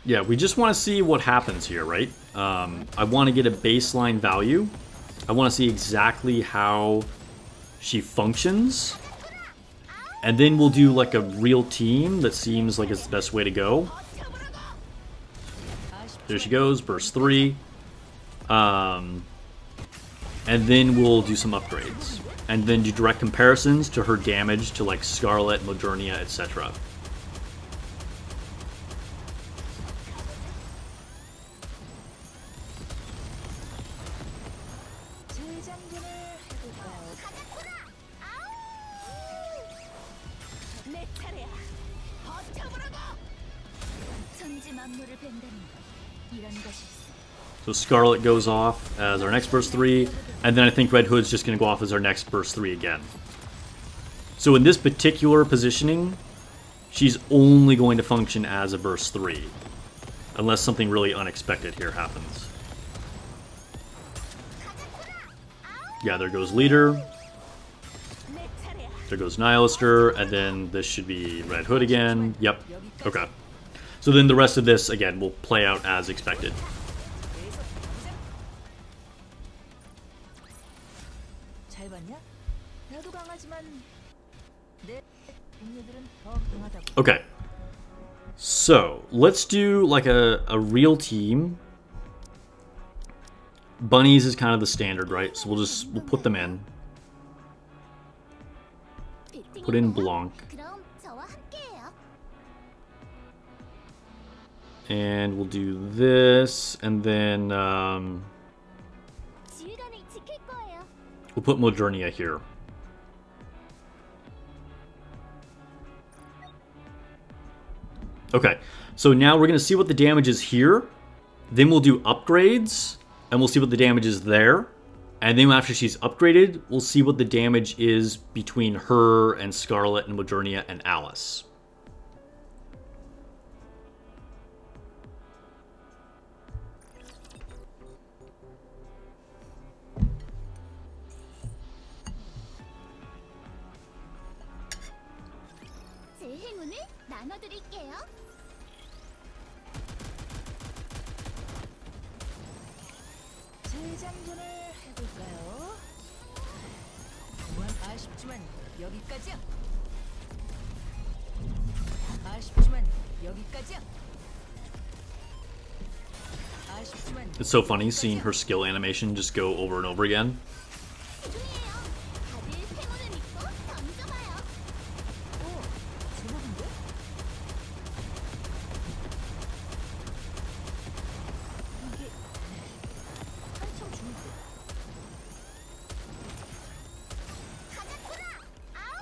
Yeah, we just want to see what happens here, right? I want to get a baseline value. I want to see exactly how she functions. And then we'll do like a real team that seems like it's the best way to go. There she goes, burst 3. And then we'll do some upgrades. And then do direct comparisons to her damage to like Scarlet, Modernia, etc. So Scarlet goes off as our next burst 3, and then I think Red Hood's just going to go off as our next burst 3 again. So in this particular positioning, she's only going to function as a burst 3, unless something really unexpected here happens. Yeah, there goes Leader. There goes Nihilister, and then this should be Red Hood again. Yep. Okay. So then the rest of this, again, will play out as expected. Okay. So, let's do like a real team. Bunnies is kind of the standard, right? So we'll put them in. Put in Blanc. And we'll do this, and then we'll put Modernia here. Okay, so now we're going to see what the damage is here. Then we'll do upgrades, and we'll see what the damage is there. And then after she's upgraded, we'll see what the damage is between her and Scarlet and Modernia and Alice. 대장전을 해볼까요? 아쉽지만 여기까지야. 아쉽지만 여기까지야. 아쉽지만 It's so funny seeing her skill animation just go over and over again. 중이에요. 다들 행운을 믿고 던져봐요. 오, 제법인데? 이게 한참 중일 때. 가자꾸라! 아우!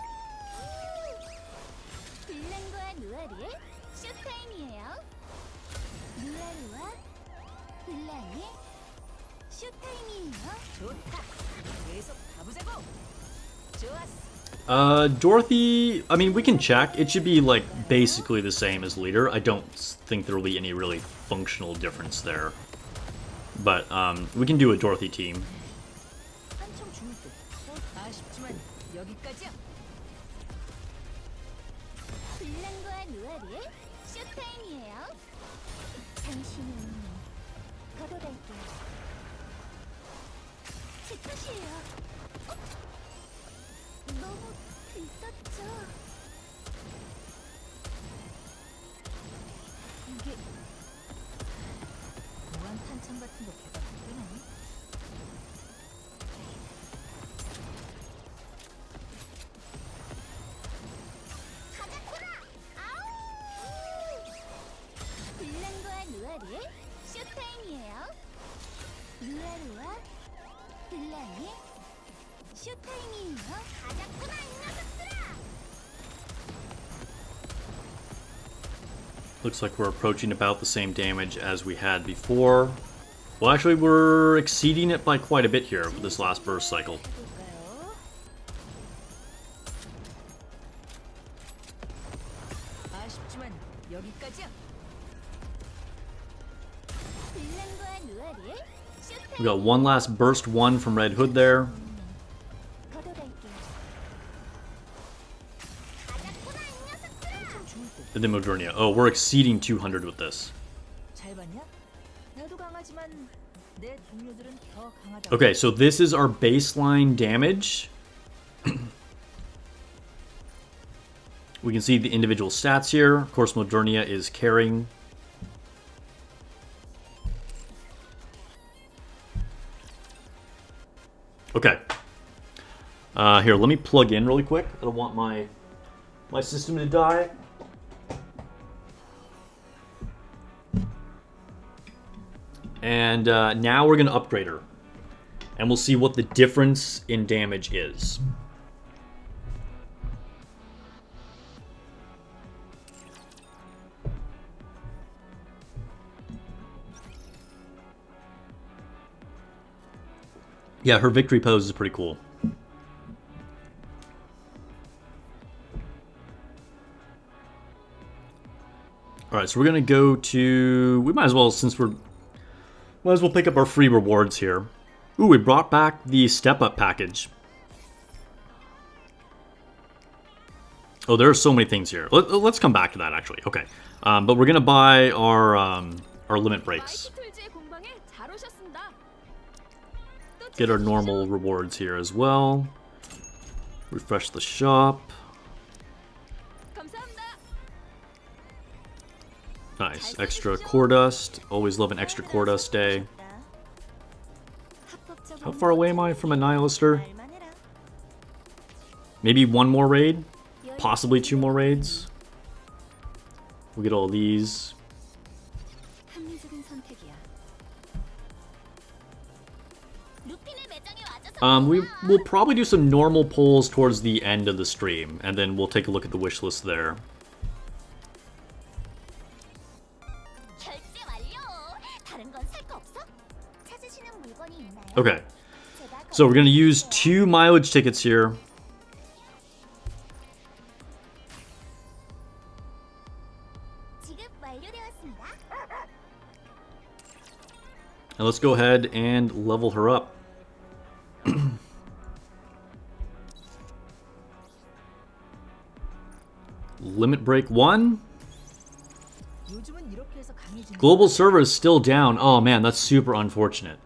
블랭과 누아르의 쇼타임이에요. 누아르와 블랑의 쇼타임이에요. 좋다. 계속 가보자고. 좋았어. Dorothy, I mean, we can check. It should be, like, basically the same as leader. I don't think there will be any really functional difference there. But, we can do a Dorothy team. 한참 중일 때. 아쉽지만 여기까지야. 블랑과 누아르의 쇼타임이에요. 당신은 걷어갈게요. 제 탓이에요. 어? 너무 들떴죠? 이게 무한 탄창 같은 거 개가 뜨네. 가자꾸라! 아우! 블랑과 누아르의 쇼타임이에요. 누아르와 블랑의 쇼타임이에요. 가자꾸라 이 녀석들아! Looks like we're approaching about the same damage as we had before. Well, actually, we're exceeding it by quite a bit here with this last burst cycle. 해볼까요? 아쉽지만 여기까지야. 블랑과 누아르의 쇼타임 We got one last burst one from Red Hood there. 걷어갈게요. 가자꾸라 이 녀석들아! 한참 중일 때. And then Modernia. Oh, we're exceeding 200 with this. 잘 봤냐? 나도 강하지만 내 동료들은 더 강하다. Okay, so this is our baseline damage. We can see the individual stats here. Of course, Modernia is carrying. Okay. Here, let me plug in really quick. I don't want my system to die. And now we're going to upgrade her. And we'll see what the difference in damage is. Yeah, her victory pose is pretty cool. Alright, so we're going to go to... We might as well, since we're... Might as well pick up our free rewards here. Ooh, we brought back the step-up package. Oh, there are so many things here. Let's come back to that, actually. Okay. But we're going to buy our limit breaks. 마이키툴즈의 공방에 잘 오셨습니다. 또 Get our normal rewards here as well. Refresh the shop. 감사합니다. Nice. Extra core dust. Always love an extra core dust day. How far away am I from a Nihilister? Maybe one more raid? Possibly two more raids? We'll get all these. 합리적인 선택이야. 루핀의 매장에 와줘서 We'll probably do some normal polls towards the end of the stream, and then we'll take a look at the wish list there. 결제 완료. 다른 건 살 거 없어? 찾으시는 물건이 있나요? Okay, 제가 so we're going to use 2 mileage tickets here. 지급 완료되었습니다. And let's go ahead and level her up. Limit break 1. 요즘은 이렇게 해서 강해지는 Global server is still down. Oh man, that's super unfortunate.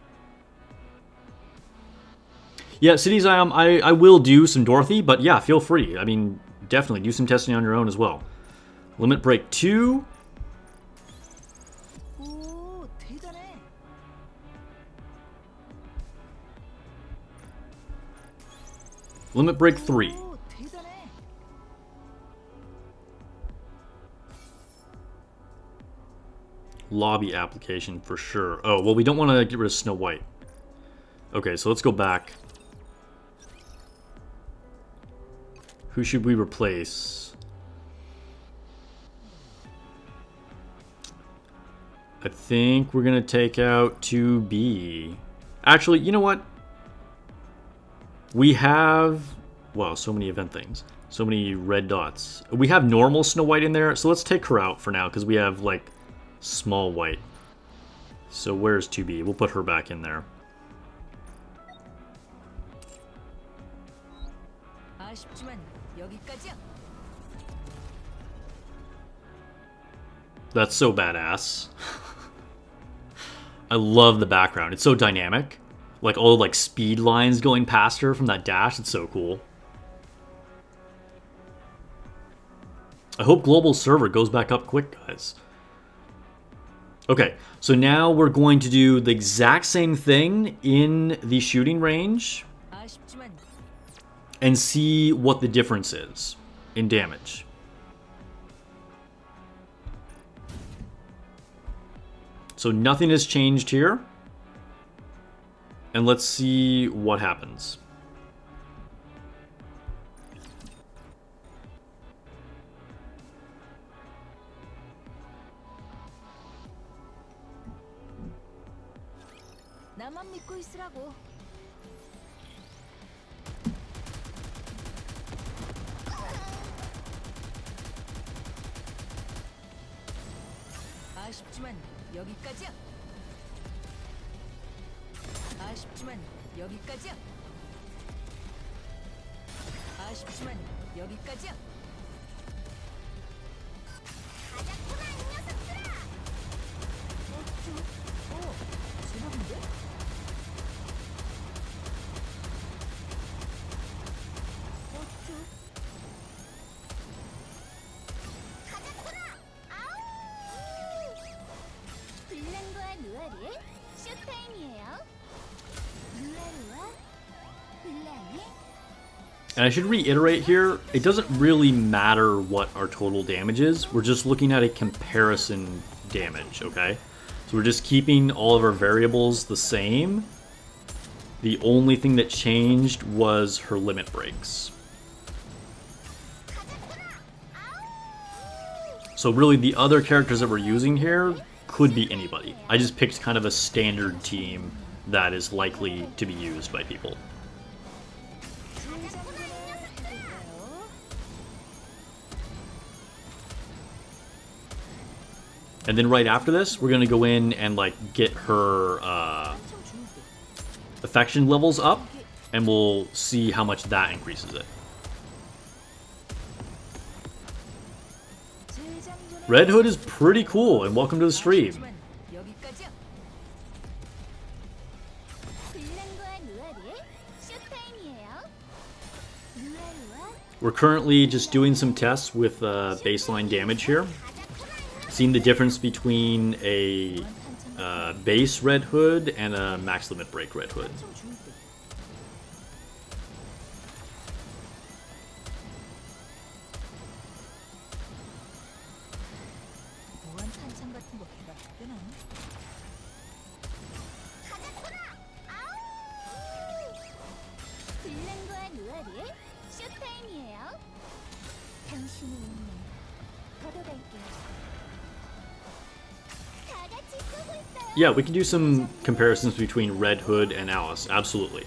Yeah, Cities, I will do some Dorothy, but yeah, feel free. I mean, definitely do some testing on your own as well. Limit Break 2. 오, 대단해. Limit Break 3. 오, 대단해. Lobby application for sure. Oh, well, we don't want to get rid of Snow White. Okay, so let's go back. Who should we replace? I think we're going to take out 2B. Actually, you know what? We have... Wow, so many event things. So many red dots. We have normal Snow White in there, so let's take her out for now, because we have, like, small white. So where's 2B? We'll put her back in there. 아쉽지만 여기까지야. That's so badass. I love the background. It's so dynamic. Like all the like speed lines going past her from that dash. It's so cool. I hope global server goes back up quick, guys. Okay, so now we're going to do the exact same thing in the shooting range 아쉽지만 and see what the difference is in damage. So nothing has changed here. And let's see what happens. 나만 믿고 있으라고. 아쉽지만 여기까지야. 아쉽지만 여기까지야. 아쉽지만 여기까지야. 가자꾸나 이 녀석들아. 제법인데? 가자꾸나. 아우. 블랑과 누아르의 쇼타임이에요. 누아르와 블랑의 And I should reiterate here, it doesn't really matter what our total damage is. We're just looking at a comparison damage, okay? So we're just keeping all of our variables the same. The only thing that changed was her limit breaks. So really the other characters that we're using here could be anybody. I just picked kind of a standard team that is likely to be used by people. And then right after this, we're gonna go in and like get her affection levels up, and we'll see how much that increases it. Redhood is pretty cool, and welcome to the stream. 여기까지야. 블랑과 누아르의 쇼타임이에요. 누아르와 We're currently just doing some tests with baseline damage here, seeing the difference between a base Red Hood and a max limit break Red Hood. 보안 탄창 같은 거 개발했대나? 가자꾸나. 아우. 블랑과 누아르의 쇼타임이에요. 당신이 있는 걷어갈게요. 다 같이 쏘고 있어요. Yeah, we can do some comparisons between Red Hood and Alice, absolutely.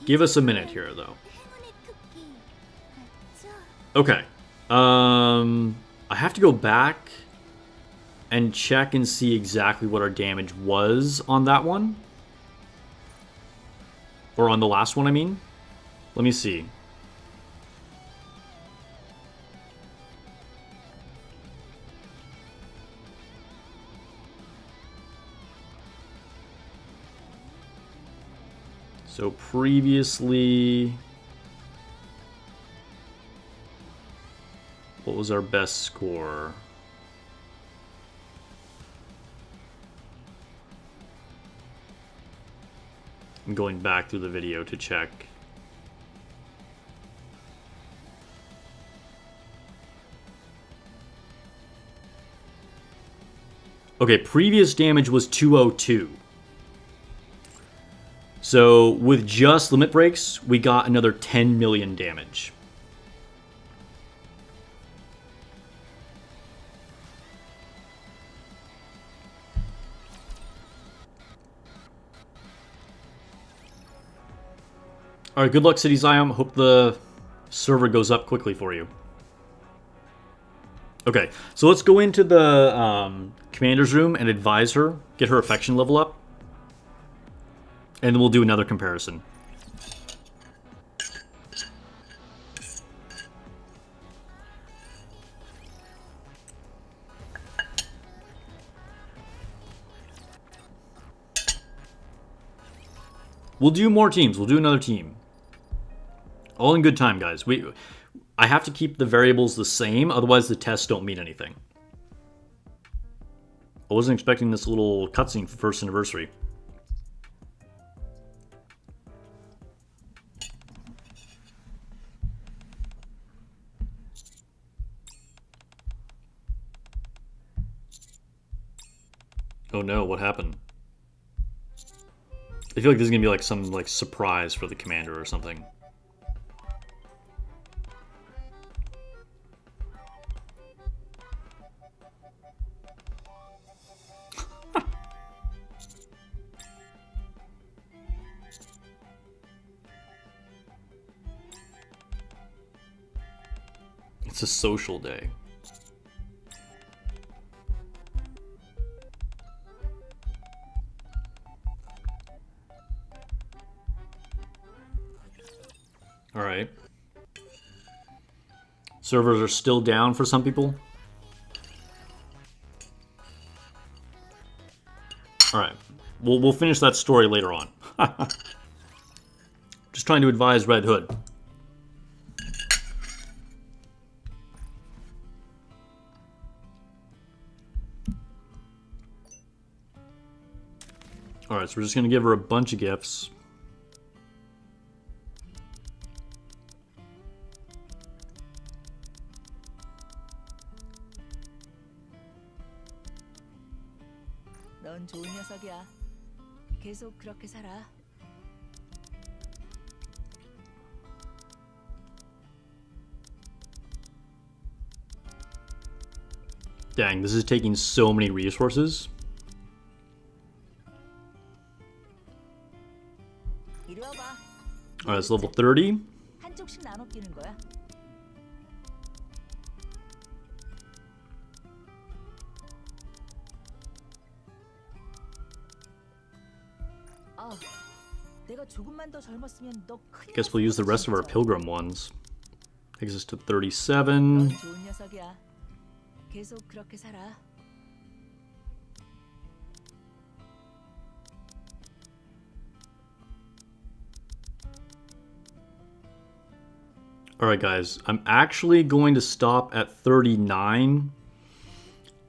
Give us a minute here, though. 행운의 토끼 맞죠? Okay. I have to go back and check and see exactly what our damage was on that one. Or on the last one, I mean. Let me see. So previously, what was our best score? I'm going back through the video to check. Okay, previous damage was 202. So with just limit breaks, we got another 10 million damage. Alright, good luck, City Zion. Hope the server goes up quickly for you. Okay, so let's go into the commander's room and advise her, get her affection level up. And then we'll do another comparison. We'll do more teams. We'll do another team. All in good time, guys. I have to keep the variables the same, otherwise the tests don't mean anything. I wasn't expecting this little cutscene for first anniversary. Oh no, what happened? I feel like this is gonna be like some surprise for the commander or something. It's a social day. Alright. Servers are still down for some people. Alright. We'll finish that story later on. Just trying to advise Red Hood. Alright, so we're just going to give her a bunch of gifts. 넌 좋은 녀석이야. 계속 그렇게 살아. Dang, this is taking so many resources. 이리 와봐. Alright, it's level 30. 한쪽씩 나눠 끼는 거야. 내가 조금만 더 젊었으면 너 큰일 Guess we'll use the rest of our 났어, pilgrim ones. Takes us to 37. 넌 좋은 녀석이야. 계속 그렇게 살아. Alright guys, I'm actually going to stop at 39.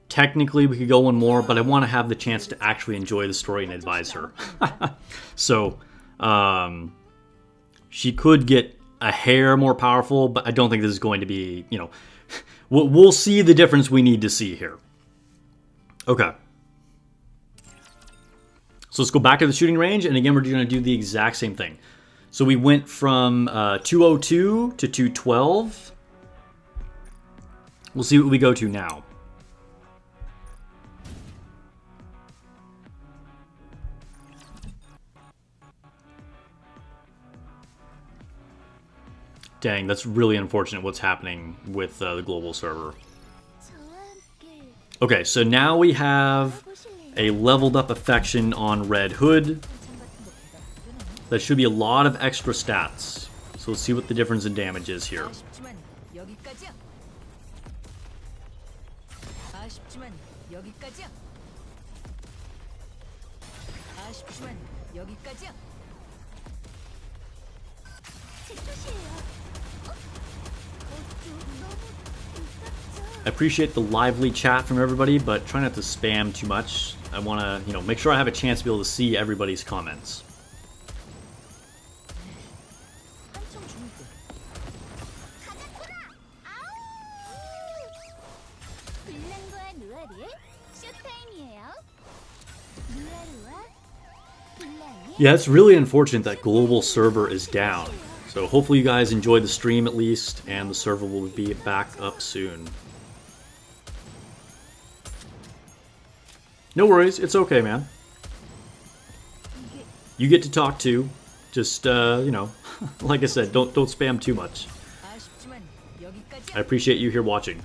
Technically we could go one more, but I want to have the chance to actually enjoy the story and advise her. So, she could get a hair more powerful, but I don't think this is going to be, you know, we'll see the difference we need to see here. Okay. So let's go back to the shooting range, and again we're going to do the exact same thing. So we went from 202 to 212. We'll see what we go to now. Dang, that's really unfortunate what's happening with the global server. Okay, so now we have a leveled up affection on Red Hood. That should be a lot of extra stats. So let's see what the difference in damage is here. 아쉽지만 여기까지야. 아쉽지만 여기까지야. 아쉽지만 여기까지야. 제 뜻이에요. 너무 불같죠? I appreciate the lively chat from everybody, but try not to spam too much. I want to, make sure I have a chance to be able to see everybody's comments. 한참 죽을 때. 블랑과 누아르의 쇼타임이에요. 누아르와 블랑이 Yeah, it's really unfortunate that global server is down. So hopefully you guys enjoyed the stream at least, and the server will be back up soon. No worries, it's okay, man. You get to talk too. Just, like I said, don't spam too much. 아쉽지만 여기까지야. I appreciate you here watching.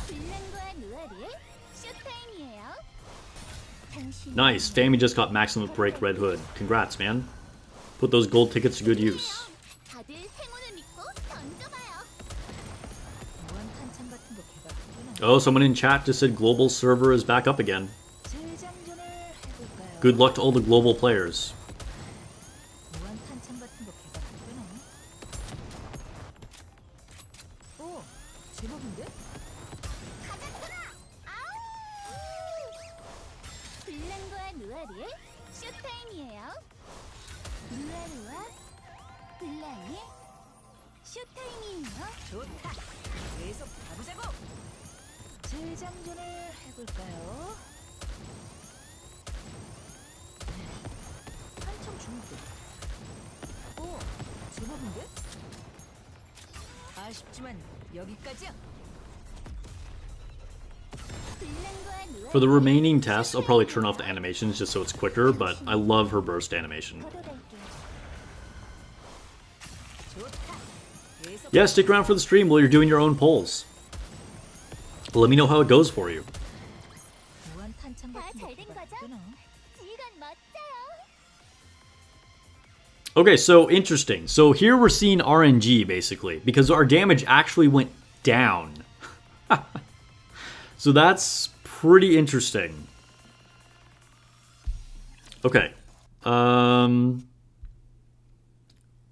블랑과 누아르의 쇼타임이에요. 당신 Nice, Fami just got maximum break Red Hood. Congrats, man. Put those gold tickets to good use. 다들 행운을 믿고 던져봐요. 무한 탄창 같은 거 개발했구나. Oh, someone in chat just said global server is back up again. 재장전을 해볼까요? Good luck to all the global players. 무한 탄창 같은 거 개발했구나. 오, 제법인데? 블랑과 누아르의 쇼타임이에요. 누아르와 블랑의 쇼타임이에요. 좋다. 계속 가보자고. 재장전을 해볼까요? 한참 죽을 때. 오, 제법인데? 아쉽지만 여기까지야. 블랑과 누아르의 For the remaining tests, I'll probably turn off the animations just so it's quicker, but I love her burst animation. 걷어갈게요. 좋다. 계속 Yeah, stick around for the stream while you're doing your own polls. Let me know how it goes for you. 무한 탄창 같은 거 잘된 거죠? 개발했구나. 이건 멋져요. Okay, so interesting. So here we're seeing RNG basically, because our damage actually went down. So that's pretty interesting. Okay.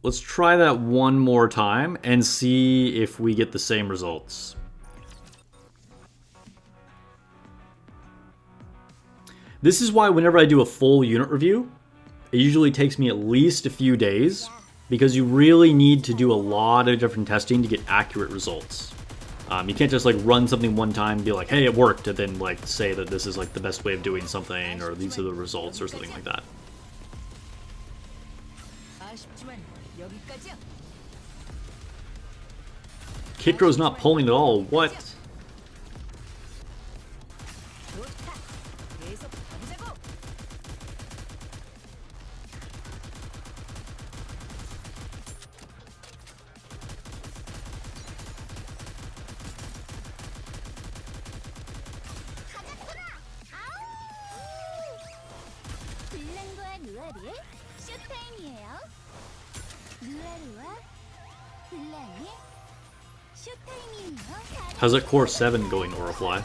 Let's try that one more time and see if we get the same results. This is why whenever I do a full unit review, it usually takes me at least a few days, because you really need to do a lot of different testing to get accurate results. You can't just like run something one time and be like, hey, it worked, and then like say that this is like the best way of doing something, or these are the results, or something like that. 아쉽지만 여기까지야. Kikro's not pulling at all. What? 좋다. 계속 가보자고. 블랑과 누아르의 쇼타임이에요. 누아르와 블랑의 쇼타임이에요. How's that core 7 going, Orifly?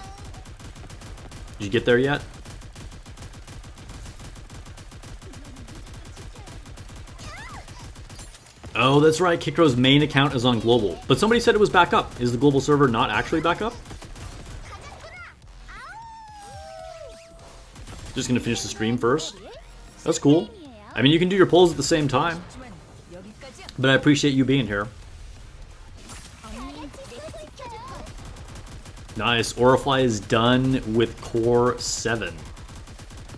Did you get there yet? Oh, that's right. Kikro's main account is on global, but somebody said it was back up. Is the global server not actually back up? Just gonna finish the stream first. That's cool. I mean, you can do your polls at the same time, 하지만 여기까지야. but I appreciate you being here. Nice. Orifly is done with core 7.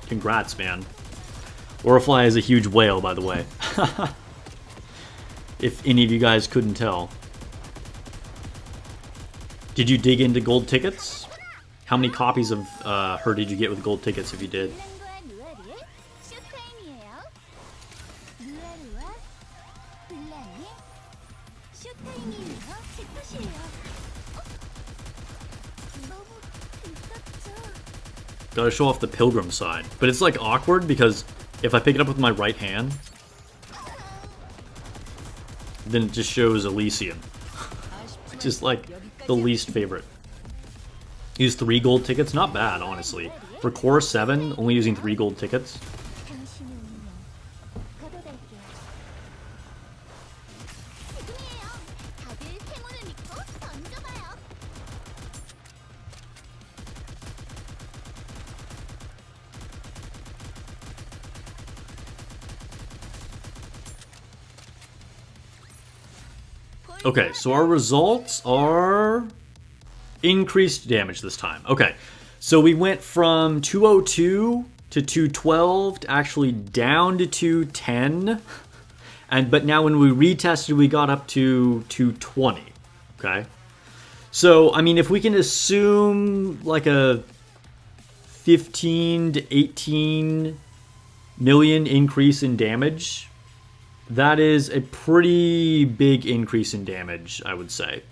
Congrats, man. Orifly is a huge whale, by the way. If any of you guys couldn't tell. Did you dig into gold tickets? How many copies of her did you get with gold tickets if you did? 블랑과 누아르의 쇼타임이에요. 누아르와 블랑의 쇼타임이에요. 제 뜻이에요. 너무 불같죠? Gotta show off the pilgrim side. But it's like awkward because if I pick it up with my right hand, then it just shows Elysian. Which is like the least favorite. Use 3 gold tickets, not bad, honestly. For core 7, only using 3 gold tickets. 당신의 운명 걷어갈게요. Okay, so our results are increased damage this time. Okay, so we went from 202 to 212 to actually down to 210. But now when we retested, we got up to 220. Okay. So, I mean, if we can assume like a 15 to 18 million increase in damage, that is a pretty big increase in damage, I would say.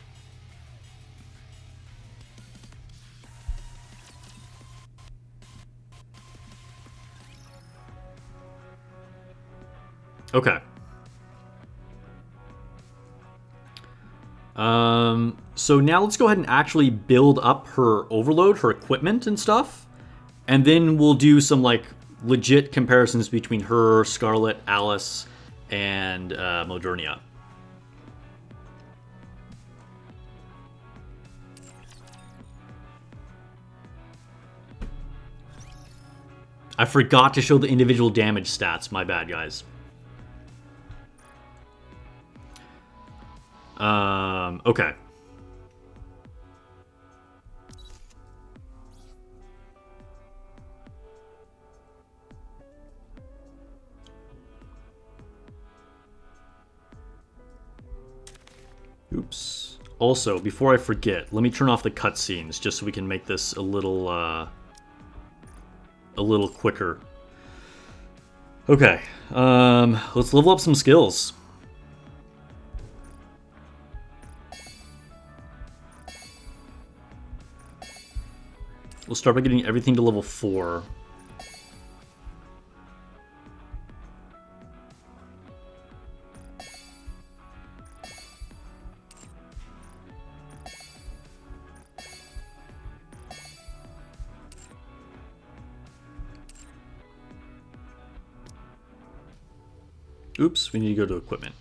Okay. So now let's go ahead and actually build up her overload, her equipment and stuff. And then we'll do some like legit comparisons between her, Scarlet, Alice, and Modernia. I forgot to show the individual damage stats. My bad, guys. Okay. Oops. Also, before I forget, let me turn off the cutscenes just so we can make this a little quicker. Okay. Let's level up some skills. We'll start by getting everything to level 4. Oops, we need to go to equipment.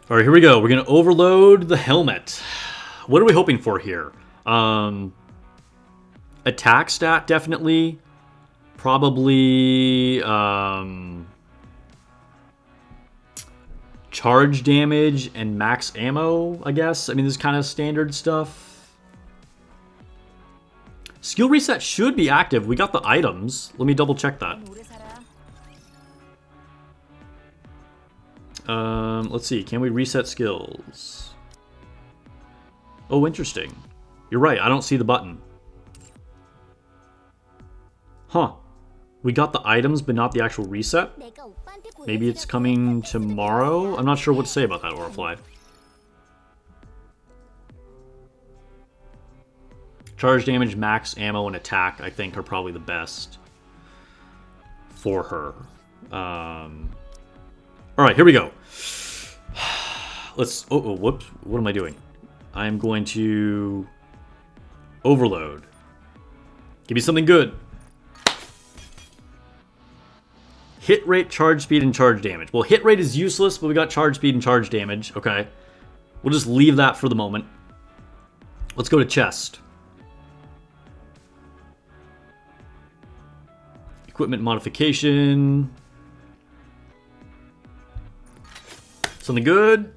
All right, here we go. We're going to overload the helmet. What are we hoping for here? Attack stat, definitely. Probably charge damage and max ammo, I guess. I mean, this is kind of standard stuff. Skill reset should be active. We got the items. Let me double check that. Let's see. Can we reset skills? Oh, interesting. You're right. I don't see the button. Huh. We got the items, but not the actual reset? Maybe it's coming tomorrow? I'm not sure what to say about that, Orifly. Charge damage, max ammo, and attack, I think, are probably the best for her. Alright, here we go. Let's... Oh, whoops. What am I doing? I'm going to... overload. Give me something good. Hit rate, charge speed, and charge damage. Well, hit rate is useless, but we got charge speed and charge damage. Okay. We'll just leave that for the moment. Let's go to chest. Equipment modification. Something good.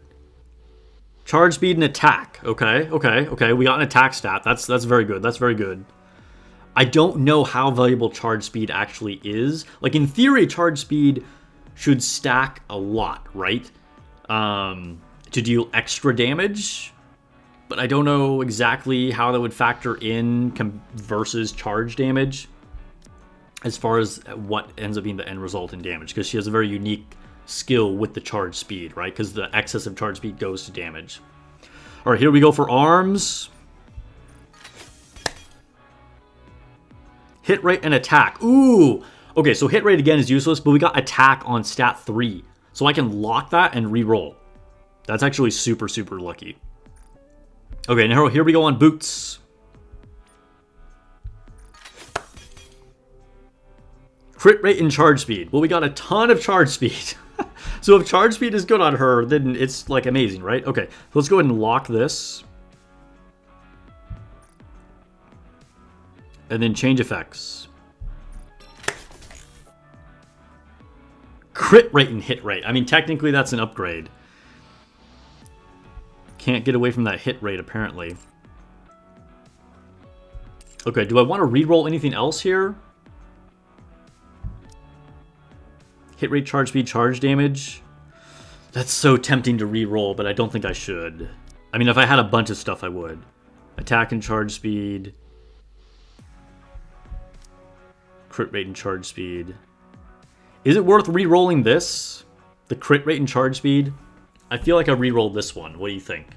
Charge speed and attack. Okay. We got an attack stat. That's very good. That's very good. I don't know how valuable charge speed actually is. Like, in theory, charge speed should stack a lot, right? To deal extra damage. But I don't know exactly how that would factor in versus charge damage as far as what ends up being the end result in damage. Because she has a very unique skill with the charge speed, right? Because the excess of charge speed goes to damage. All right, here we go for arms. Hit rate and attack. Ooh. Okay, so hit rate again is useless, but we got attack on stat 3. So I can lock that and re-roll. That's actually super, super lucky. Okay, now here we go on boots. Crit rate and charge speed. Well, we got a ton of charge speed. So if charge speed is good on her, then it's like amazing, right? Okay, let's go ahead and lock this. And then change effects. crit rate and hit rate. I mean, technically that's an upgrade. Can't get away from that hit rate, apparently. Okay, do I want to reroll anything else here? Hit rate, charge speed, charge damage. That's so tempting to reroll, but I don't think I should. I mean, if I had a bunch of stuff, I would. Attack and charge speed. Crit rate and charge speed. Is it worth re-rolling this? The crit rate and charge speed? I feel like I re-rolled this one. What do you think?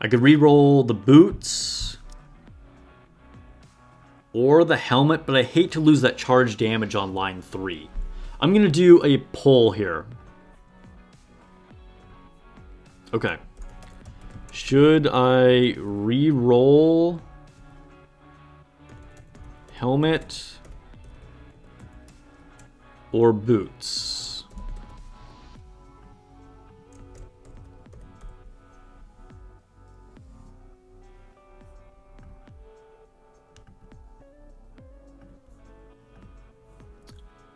I could re-roll the boots. Or the helmet, but I hate to lose that charge damage on line 3. I'm going to do a poll here. Okay. Should I re-roll helmet or boots?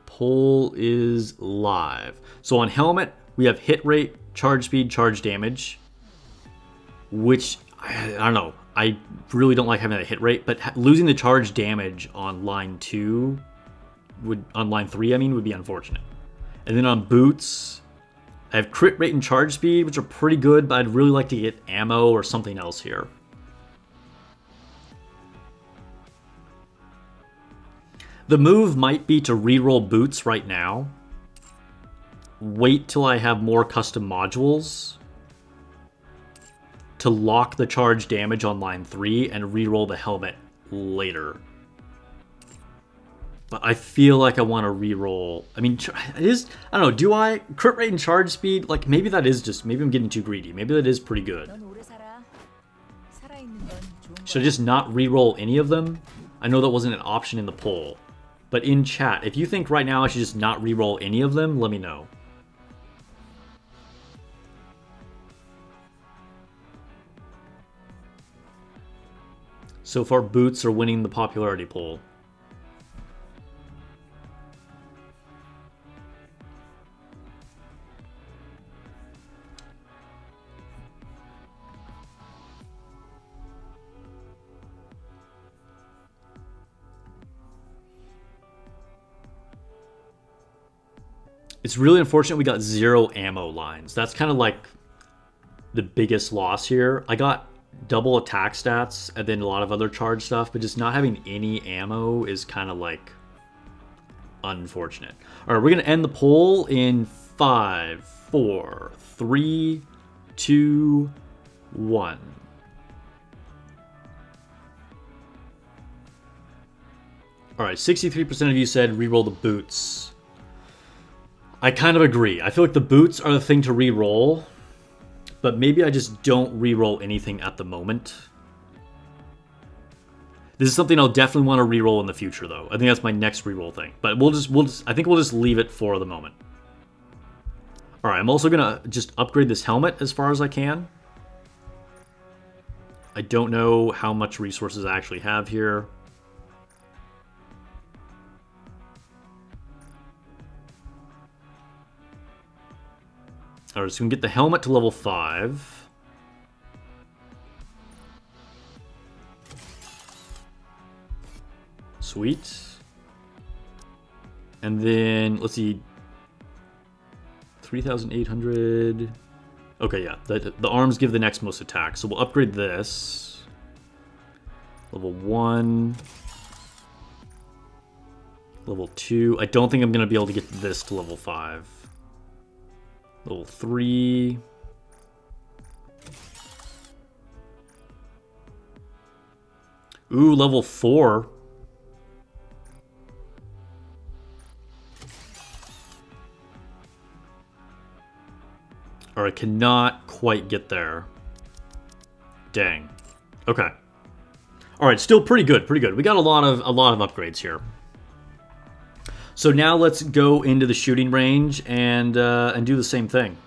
Poll is live. So on helmet, we have hit rate, charge speed, charge damage, which I don't know. I really don't like having that hit rate, but losing the charge damage on line 2 on line 3, I mean, would be unfortunate. And then on boots, I have crit rate and charge speed, which are pretty good, but I'd really like to get ammo or something else here. The move might be to reroll boots right now. Wait till I have more custom modules to lock the charge damage on line 3 and reroll the helmet later. But I feel like I want to reroll. I mean, it is, I don't know, do I? Crit rate and charge speed, like maybe that is just, maybe I'm getting too greedy. Maybe that is pretty good. Should I just not reroll any of them? I know that wasn't an option in the poll. But in chat, if you think right now I should just not reroll any of them, let me know. So far, boots are winning the popularity poll. It's really unfortunate we got 0 ammo lines. That's kind of like the biggest loss here. I got double attack stats and then a lot of other charge stuff, but just not having any ammo is kind of like unfortunate. All right, we're going to end the poll in 5, 4, 3, 2, 1. All right, 63% of you said reroll the boots. I kind of agree. I feel like the boots are the thing to re-roll, but maybe I just don't re-roll anything at the moment. This is something I'll definitely want to re-roll in the future, though. I think that's my next re-roll thing. But I think we'll just leave it for the moment. All right, I'm also gonna just upgrade this helmet as far as I can. I don't know how much resources I actually have here. Alright, so we can get the helmet to level 5. Sweet. And then, let's see. 3,800. Okay, yeah. The arms give the next most attack. So we'll upgrade this. Level 1. Level 2. I don't think I'm going to be able to get this to level 5. Level 3. Ooh, level 4. Or I cannot quite get there. Dang. Okay. All right, still pretty good, pretty good. We got a lot of upgrades here. So now let's go into the shooting range and do the same thing.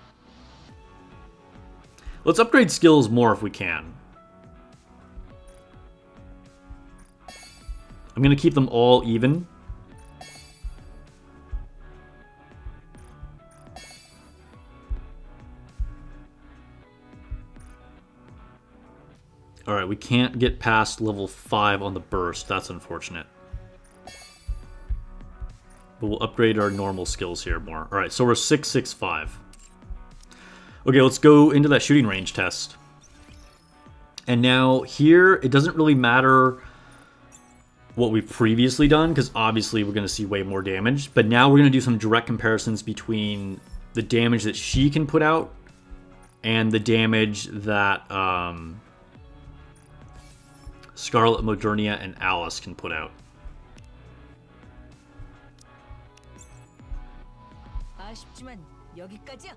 Let's upgrade skills more if we can. I'm going to keep them all even. Alright, we can't get past level 5 on the burst. That's unfortunate. But we'll upgrade our normal skills here more. Alright, so we're 665. Okay, let's go into that shooting range test. And now here, it doesn't really matter what we've previously done, because obviously we're going to see way more damage. But now we're going to do some direct comparisons between the damage that she can put out and the damage that Scarlet, Modernia, and Alice can put out. 아쉽지만 여기까지야.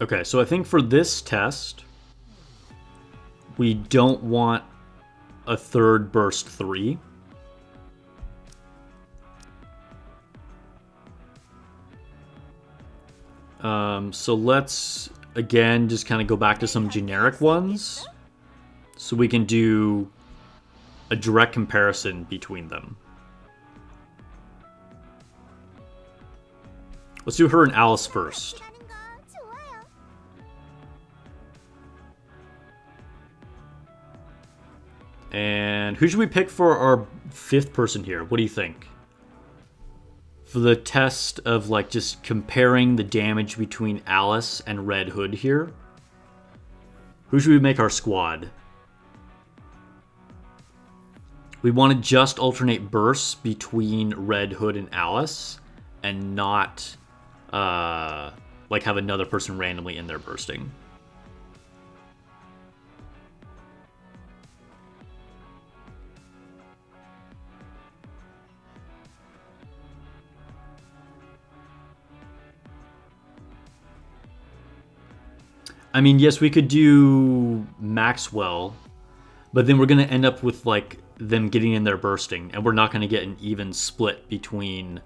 Okay, so I think for this test, we don't want a third burst 3. So let's, again, just kind of go back to some generic ones. So we can do a direct comparison between them. Let's do her and Alice first. And who should we pick for our 5th person here? What do you think? For the test of like just comparing the damage between Alice and Red Hood here. Who should we make our squad? We want to just alternate bursts between Red Hood and Alice and not like have another person randomly in there bursting. I mean, yes, we could do Maxwell, but then we're going to end up with, like, them getting in there bursting, and we're not going to get an even split between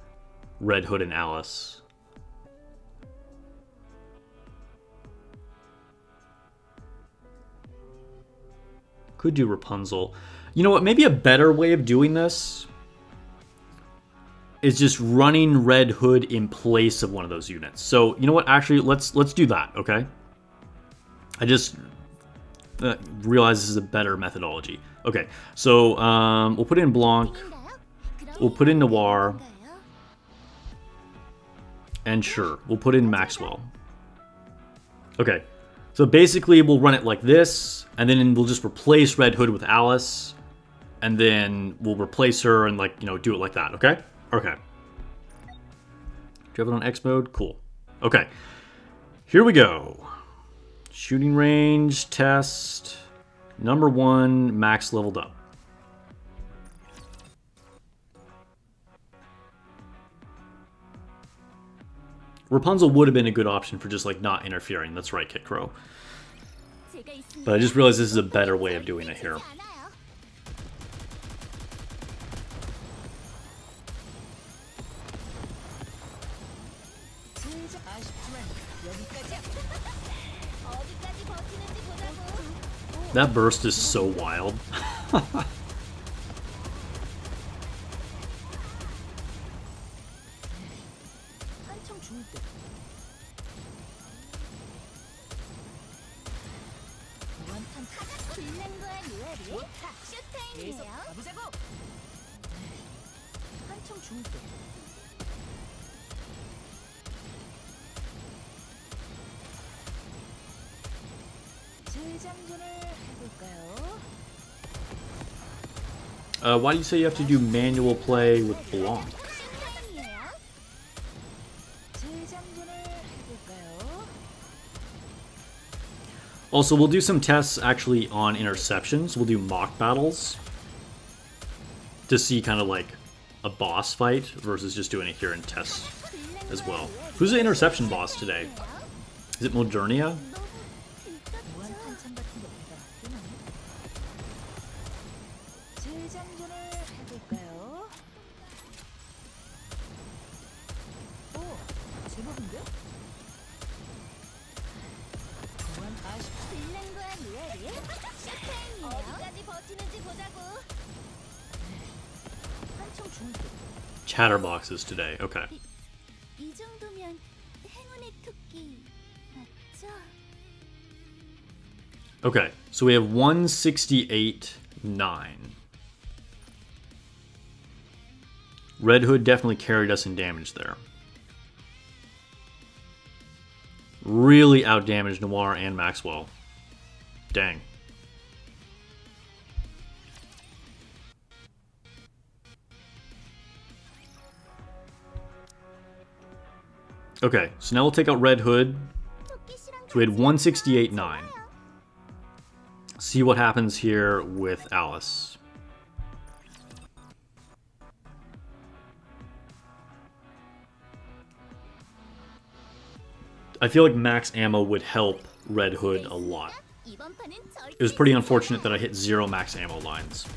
Red Hood and Alice. Could do Rapunzel. You know what? Maybe a better way of doing this is just running Red Hood in place of one of those units. So, you know what? Actually, let's do that, okay? I just realized this is a better methodology. Okay, so we'll put in Blanc, we'll put in Noir, and sure, we'll put in Maxwell. Okay, so basically we'll run it like this, and then we'll just replace Red Hood with Alice, and then we'll replace her and, like, you know, do it like that, okay? Okay. Do you have it on X mode? Cool. Okay, here we go. Shooting range, test, number 1, max leveled up. Rapunzel would have been a good option for just, like, not interfering. That's right, Kit Crow. But I just realized this is a better way of doing it here. That burst is so wild. Why do you say you have to do manual play with Blanc? Also, we'll do some tests actually on interceptions. We'll do mock battles to see kind of like a boss fight versus just doing it here in tests as well. Who's the interception boss today? Is it Modernia? 어디까지 버티는지 보자고. Chatterboxes today. Okay. 이 정도면 행운의 토끼 맞죠? Okay, so we have 168.9. Red Hood definitely carried us in damage there. Really outdamaged Noir and Maxwell. Dang. Okay, so now we'll take out Red Hood. So we had 168.9. See what happens here with Alice. I feel like max ammo would help Red Hood a lot. It was pretty unfortunate that I hit 0 max ammo lines.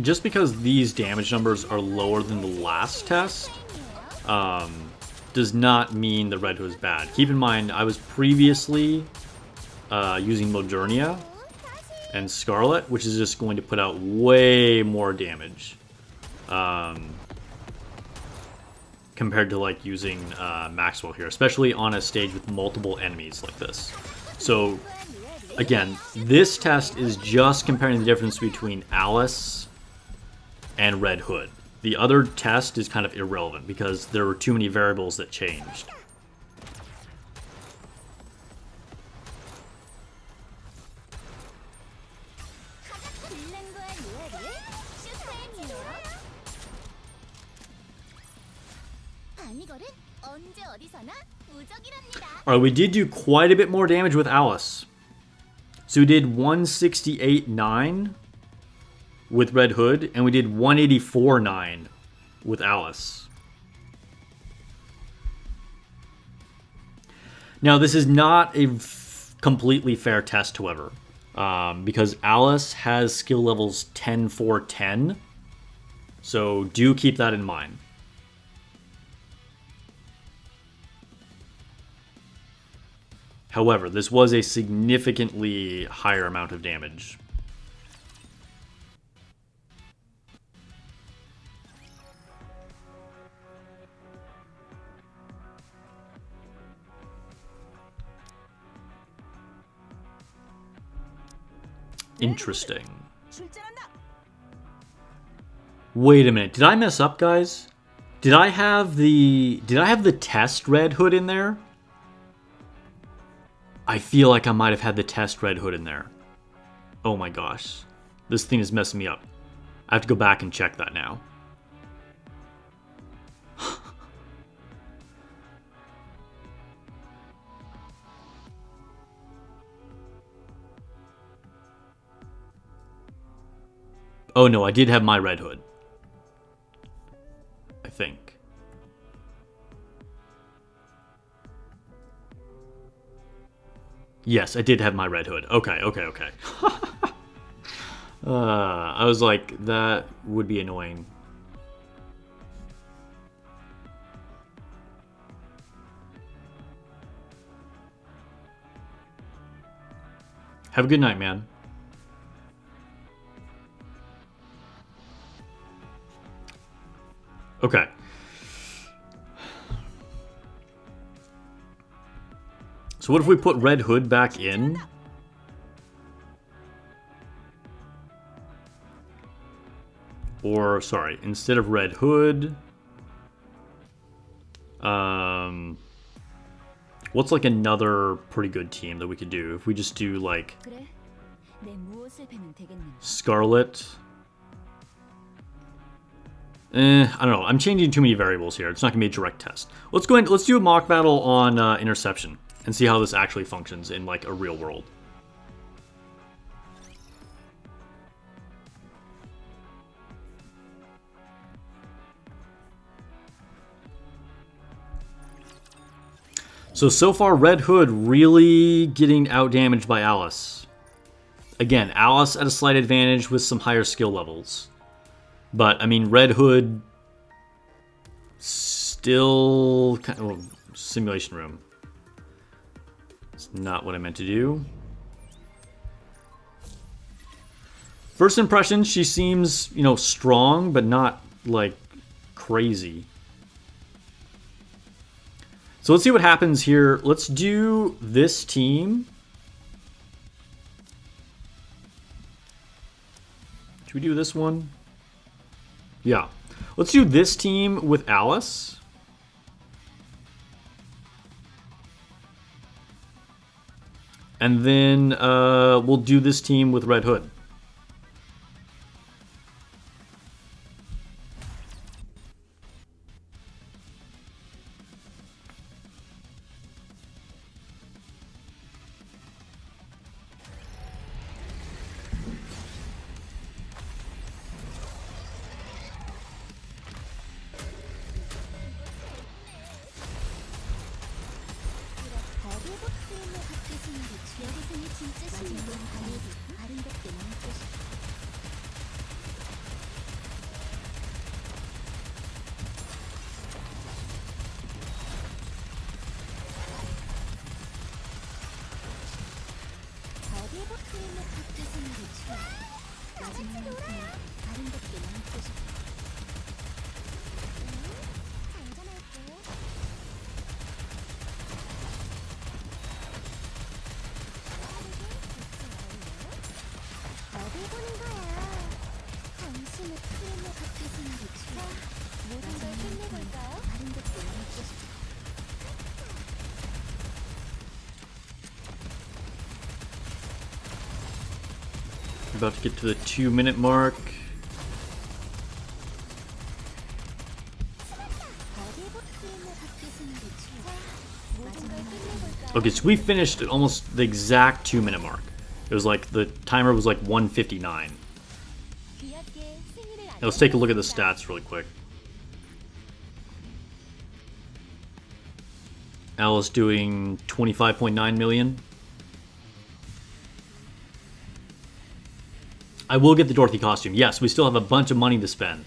Just because these damage numbers are lower than the last test, does not mean the Red Hood is bad. Keep in mind, I was previously using Modernia and Scarlet, which is just going to put out way more damage compared to like using Maxwell here, especially on a stage with multiple enemies like this. So again, this test is just comparing the difference between Alice and Red Hood. The other test is kind of irrelevant because there were too many variables that changed. Alright, we did do quite a bit more damage with Alice. So we did 168.9 with Red Hood, and we did 184.9 with Alice. Now, this is not a completely fair test, however, because Alice has skill levels 10 for 10, so do keep that in mind. However, this was a significantly higher amount of damage. Interesting. Wait a minute. Did I mess up, guys? Did I have the test Red Hood in there? I feel like I might have had the test Red Hood in there. Oh my gosh. This thing is messing me up. I have to go back and check that now. Oh no, I did have my Red Hood. I think. Yes, I did have my Red Hood. Okay. I was like, that would be annoying. Have a good night, man. Okay. So what if we put Red Hood back in? Or, sorry, instead of Red Hood... what's like another pretty good team that we could do? If we just do like... Scarlet... I don't know. I'm changing too many variables here. It's not gonna be a direct test. Let's go in. Let's do a mock battle on interception and see how this actually functions in like a real world. So far, Red Hood really getting outdamaged by Alice. Again, Alice at a slight advantage with some higher skill levels. But, I mean, Red Hood still... simulation room. It's not what I meant to do. First impression, she seems, you know, strong, but not, like, crazy. So let's see what happens here. Let's do this team. Should we do this one? Yeah. Let's do this team with Alice. And then we'll do this team with Red Hood. About to get to the 2-minute mark. Okay, so we finished at almost the exact 2-minute mark. It was like the timer was like 1:59. Now let's take a look at the stats really quick. Alice doing 25.9 million. I will get the Dorothy costume. Yes, we still have a bunch of money to spend.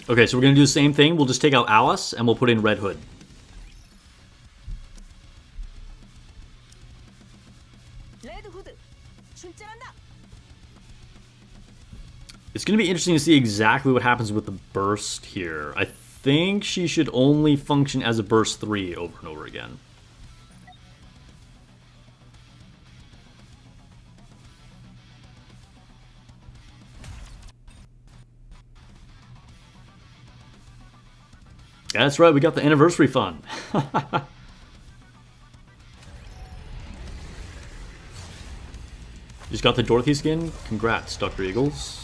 Okay, so we're going to do the same thing. We'll just take out Alice and we'll put in Red Hood. It's going to be interesting to see exactly what happens with the burst here. I think she should only function as a burst 3 over and over again. That's right, we got the anniversary fund. Just got the Dorothy skin? Congrats, Dr. Eagles.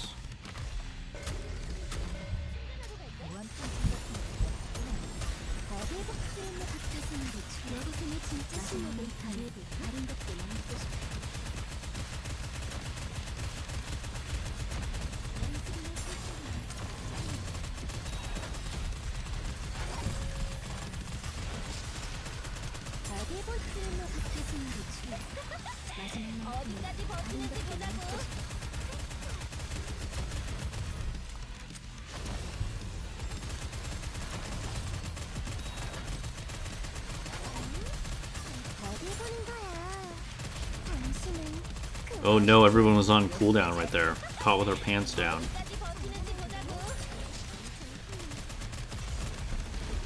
Oh no, everyone was on cooldown right there. Caught with her pants down.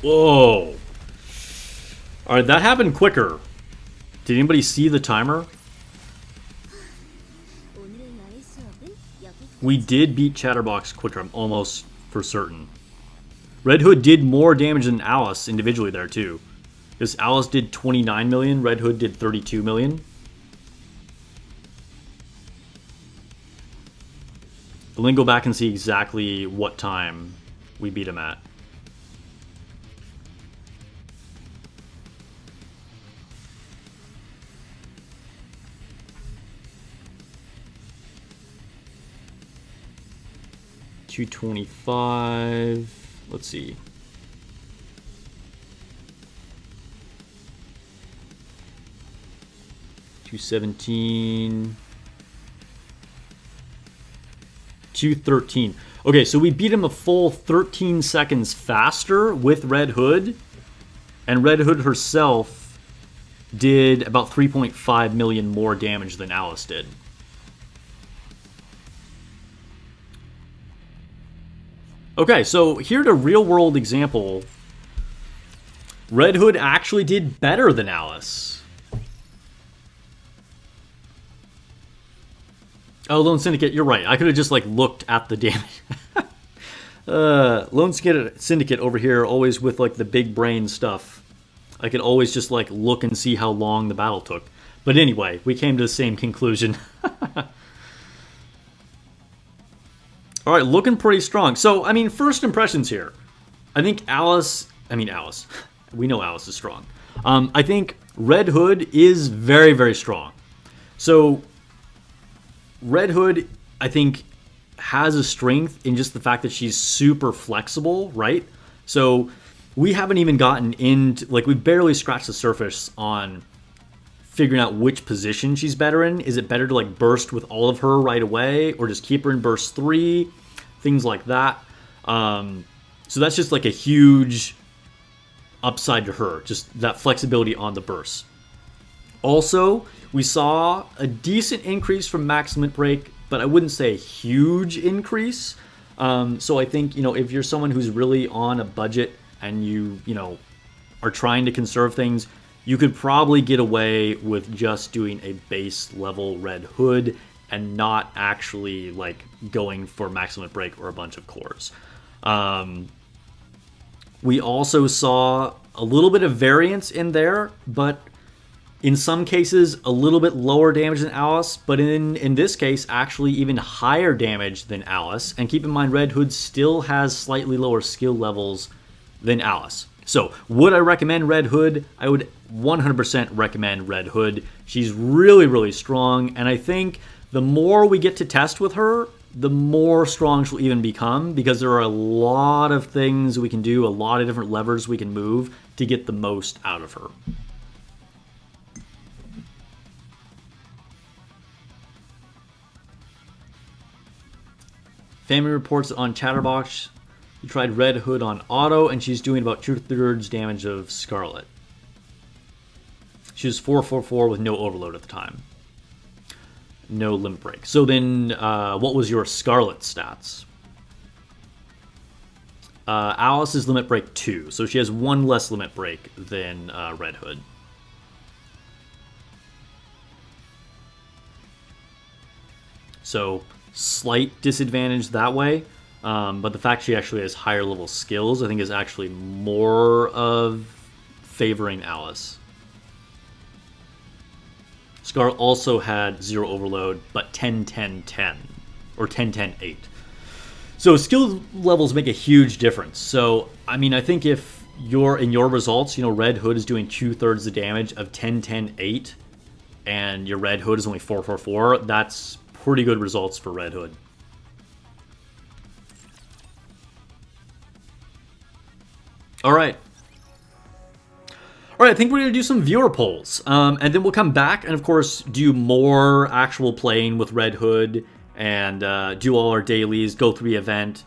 Whoa! Alright, that happened quicker. Did anybody see the timer? We did beat Chatterbox quicker, I'm almost for certain. Red Hood did more damage than Alice individually there too. Because Alice did 29 million, Red Hood did 32 million. Let me go back and see exactly what time we beat him at. $225. Let's see. $217. $213. Okay, so we beat him a full 13 seconds faster with Red Hood, and Red Hood herself did about 3.5 million more damage than Alice did. Okay, so here's a real-world example. Red Hood actually did better than Alice. Oh, Lone Syndicate, you're right. I could have just, like, looked at the damage. Lone Syndicate over here, always with, like, the big brain stuff. I could always just, like, look and see how long the battle took. But anyway, we came to the same conclusion. All right, looking pretty strong. So, I mean, first impressions here. I think Alice. We know Alice is strong. I think Red Hood is very, very strong. So, Red Hood, I think, has a strength in just the fact that she's super flexible, right? So, we haven't even gotten into, like, we've barely scratched the surface on figuring out which position she's better in. Is it better to, like, burst with all of her right away, or just keep her in burst 3? Things like that. So that's just like a huge upside to her, just that flexibility on the burst. Also, we saw a decent increase from max limit break, but I wouldn't say a huge increase. So I think, you know, if you're someone who's really on a budget and you know, are trying to conserve things, you could probably get away with just doing a base level Red Hood and not actually, like, going for max limit break or a bunch of cores. We also saw a little bit of variance in there, but in some cases a little bit lower damage than Alice, but in this case actually even higher damage than Alice. And keep in mind, Red Hood still has slightly lower skill levels than Alice. So would I recommend Red Hood? I would 100% recommend Red Hood. She's really, really strong, and I think the more we get to test with her, the more strong she'll even become, because there are a lot of things we can do, a lot of different levers we can move to get the most out of her. Family reports on Chatterbox. You tried Red Hood on auto, and she's doing about 2/3 damage of Scarlet. She was 444 with no overload at the time. No limit break. So then, what was your Scarlet stats? Alice's limit break 2, so she has 1 less limit break than Red Hood. So slight disadvantage that way, but the fact she actually has higher level skills, I think, is actually more of favoring Alice. Scar also had 0 overload, but 10-10-10, or 10-10-8. So skill levels make a huge difference. So, I mean, I think if you're in your results, you know, Red Hood is doing 2/3 the damage of 10-10-8, and your Red Hood is only 444, that's pretty good results for Red Hood. All right. All right, I think we're going to do some viewer polls, and then we'll come back and, of course, do more actual playing with Red Hood and do all our dailies, go through the event,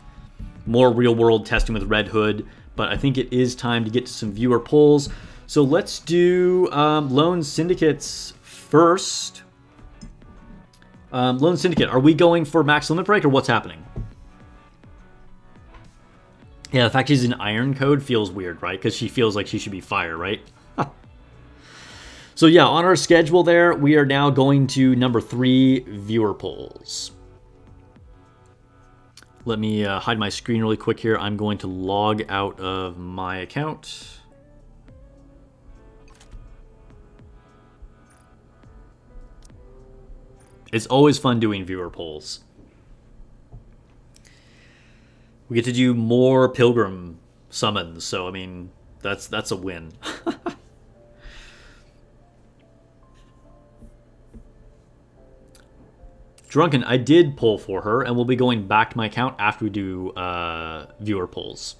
more real-world testing with Red Hood. But I think it is time to get to some viewer polls. So let's do Lone Syndicates first. Lone Syndicate, are we going for max limit break or what's happening? Yeah, the fact she's in Iron Code feels weird, right? Because she feels like she should be fire, right? So yeah, on our schedule there, we are now going to number 3, viewer polls. Let me hide my screen really quick here. I'm going to log out of my account. It's always fun doing viewer polls. We get to do more pilgrim summons, so I mean, that's a win. Drunken, I did pull for her, and we'll be going back to my account after we do viewer polls.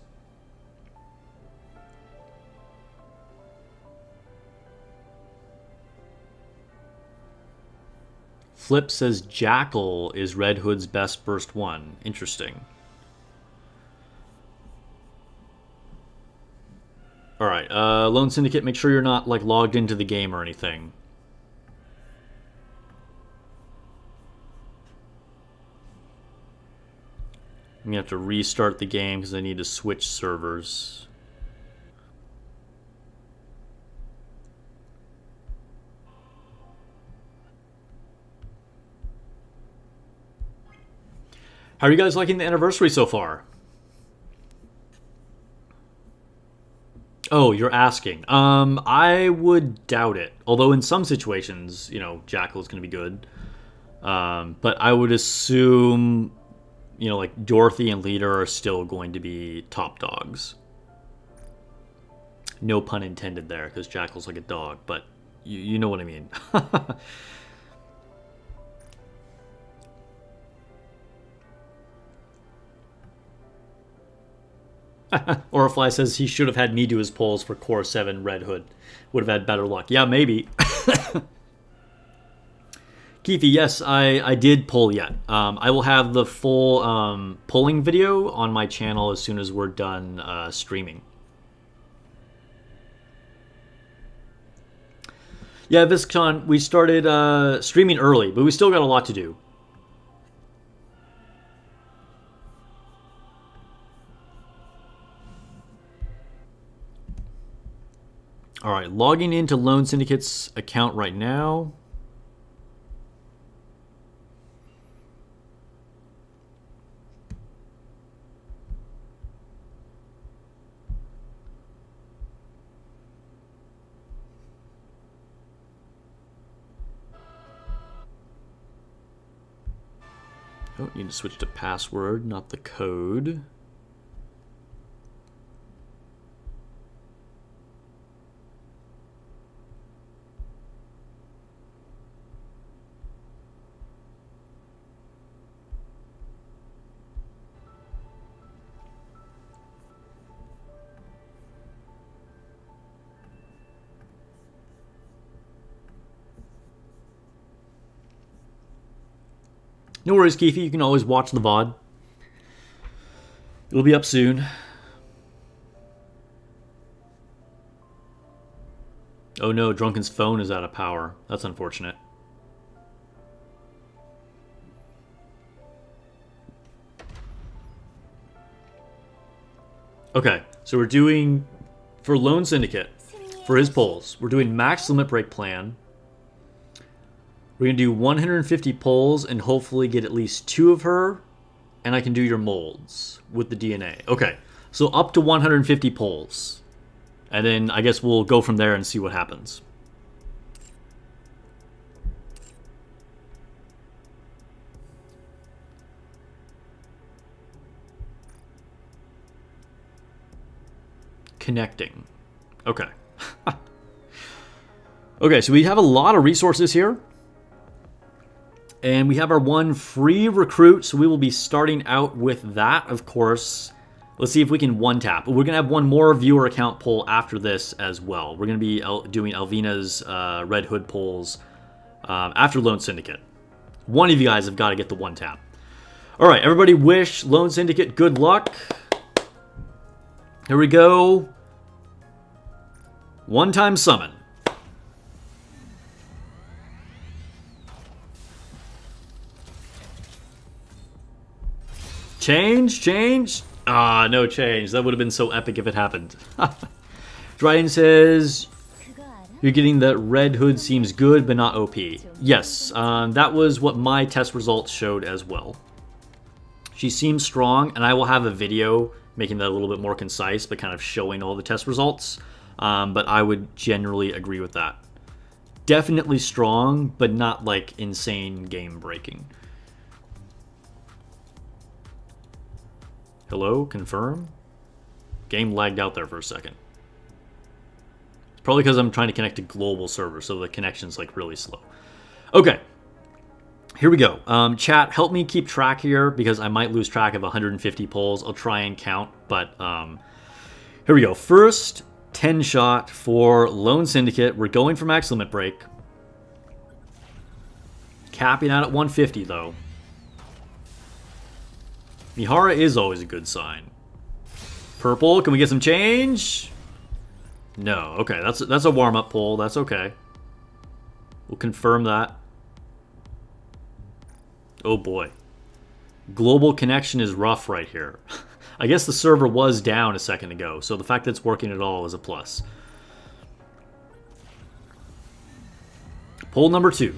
Flip says Jackal is Red Hood's best first one. Interesting. Alright, Lone Syndicate, make sure you're not like logged into the game or anything. I'm gonna have to restart the game because I need to switch servers. How are you guys liking the anniversary so far? Oh, you're asking. I would doubt it. Although in some situations, you know, Jackal is going to be good. But I would assume, you know, like Dorothy and Leader are still going to be top dogs. No pun intended there, because Jackal's like a dog, but you know what I mean. Orifly says he should have had me do his polls for Core 7 Red Hood. Would have had better luck. Yeah, maybe. Keefe, yes, I did poll yet. I will have the full polling video on my channel as soon as we're done streaming. Yeah, VisCon, we started streaming early, but we still got a lot to do. All right, logging into Lone Syndicate's account right now. Oh, need to switch to password, not the code. No worries, Keefe. You can always watch the VOD. It'll be up soon. Oh no, Drunken's phone is out of power. That's unfortunate. Okay, so we're doing, for Lone Syndicate, for his polls, we're doing max limit break plan. We're going to do 150 polls and hopefully get at least 2 of her, and I can do your molds with the DNA. Okay, so up to 150 polls. And then I guess we'll go from there and see what happens. Connecting. Okay. Okay, so we have a lot of resources here. And we have our one free recruit, so we will be starting out with that, of course. Let's see if we can one-tap. We're going to have one more viewer account poll after this as well. We're going to be doing Alvina's Red Hood polls after Lone Syndicate. One of you guys have got to get the one-tap. All right, everybody wish Lone Syndicate good luck. Here we go. One-time summon. Change? Ah, no change. That would have been so epic if it happened. Dryden says, you're getting that Red Hood seems good, but not OP. Yes, that was what my test results showed as well. She seems strong, and I will have a video making that a little bit more concise, but kind of showing all the test results. But I would generally agree with that. Definitely strong, but not like insane game breaking. Hello, confirm. Game lagged out there for a second. It's probably because I'm trying to connect to global server, so the connection's like really slow. Okay. Here we go. Chat, help me keep track here because I might lose track of 150 polls. I'll try and count, but here we go. First 10 shot for Lone Syndicate. We're going for max limit break. Capping out at 150 though. Mihara is always a good sign. Purple, can we get some change? No, okay, that's a warm-up poll. That's okay. We'll confirm that. Oh boy. Global connection is rough right here. I guess the server was down a second ago, so the fact that it's working at all is a plus. Poll number 2.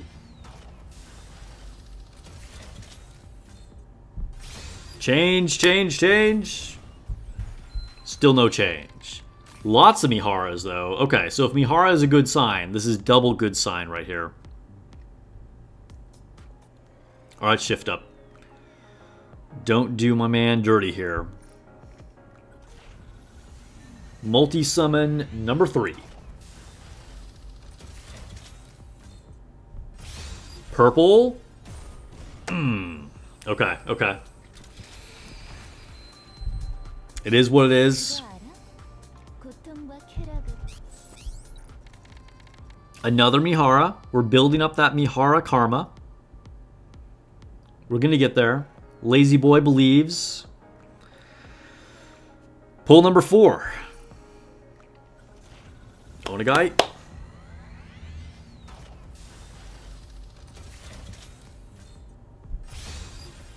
Change, change, change. Still no change. Lots of Miharas, though. Okay, so if Mihara is a good sign, this is double good sign right here. Alright, shift up. Don't do my man dirty here. Multi-summon number 3. Purple. Okay, okay. It is what it is. Another Mihara. We're building up that Mihara karma. We're gonna get there. Lazy boy believes. Pull number 4. Own a guy.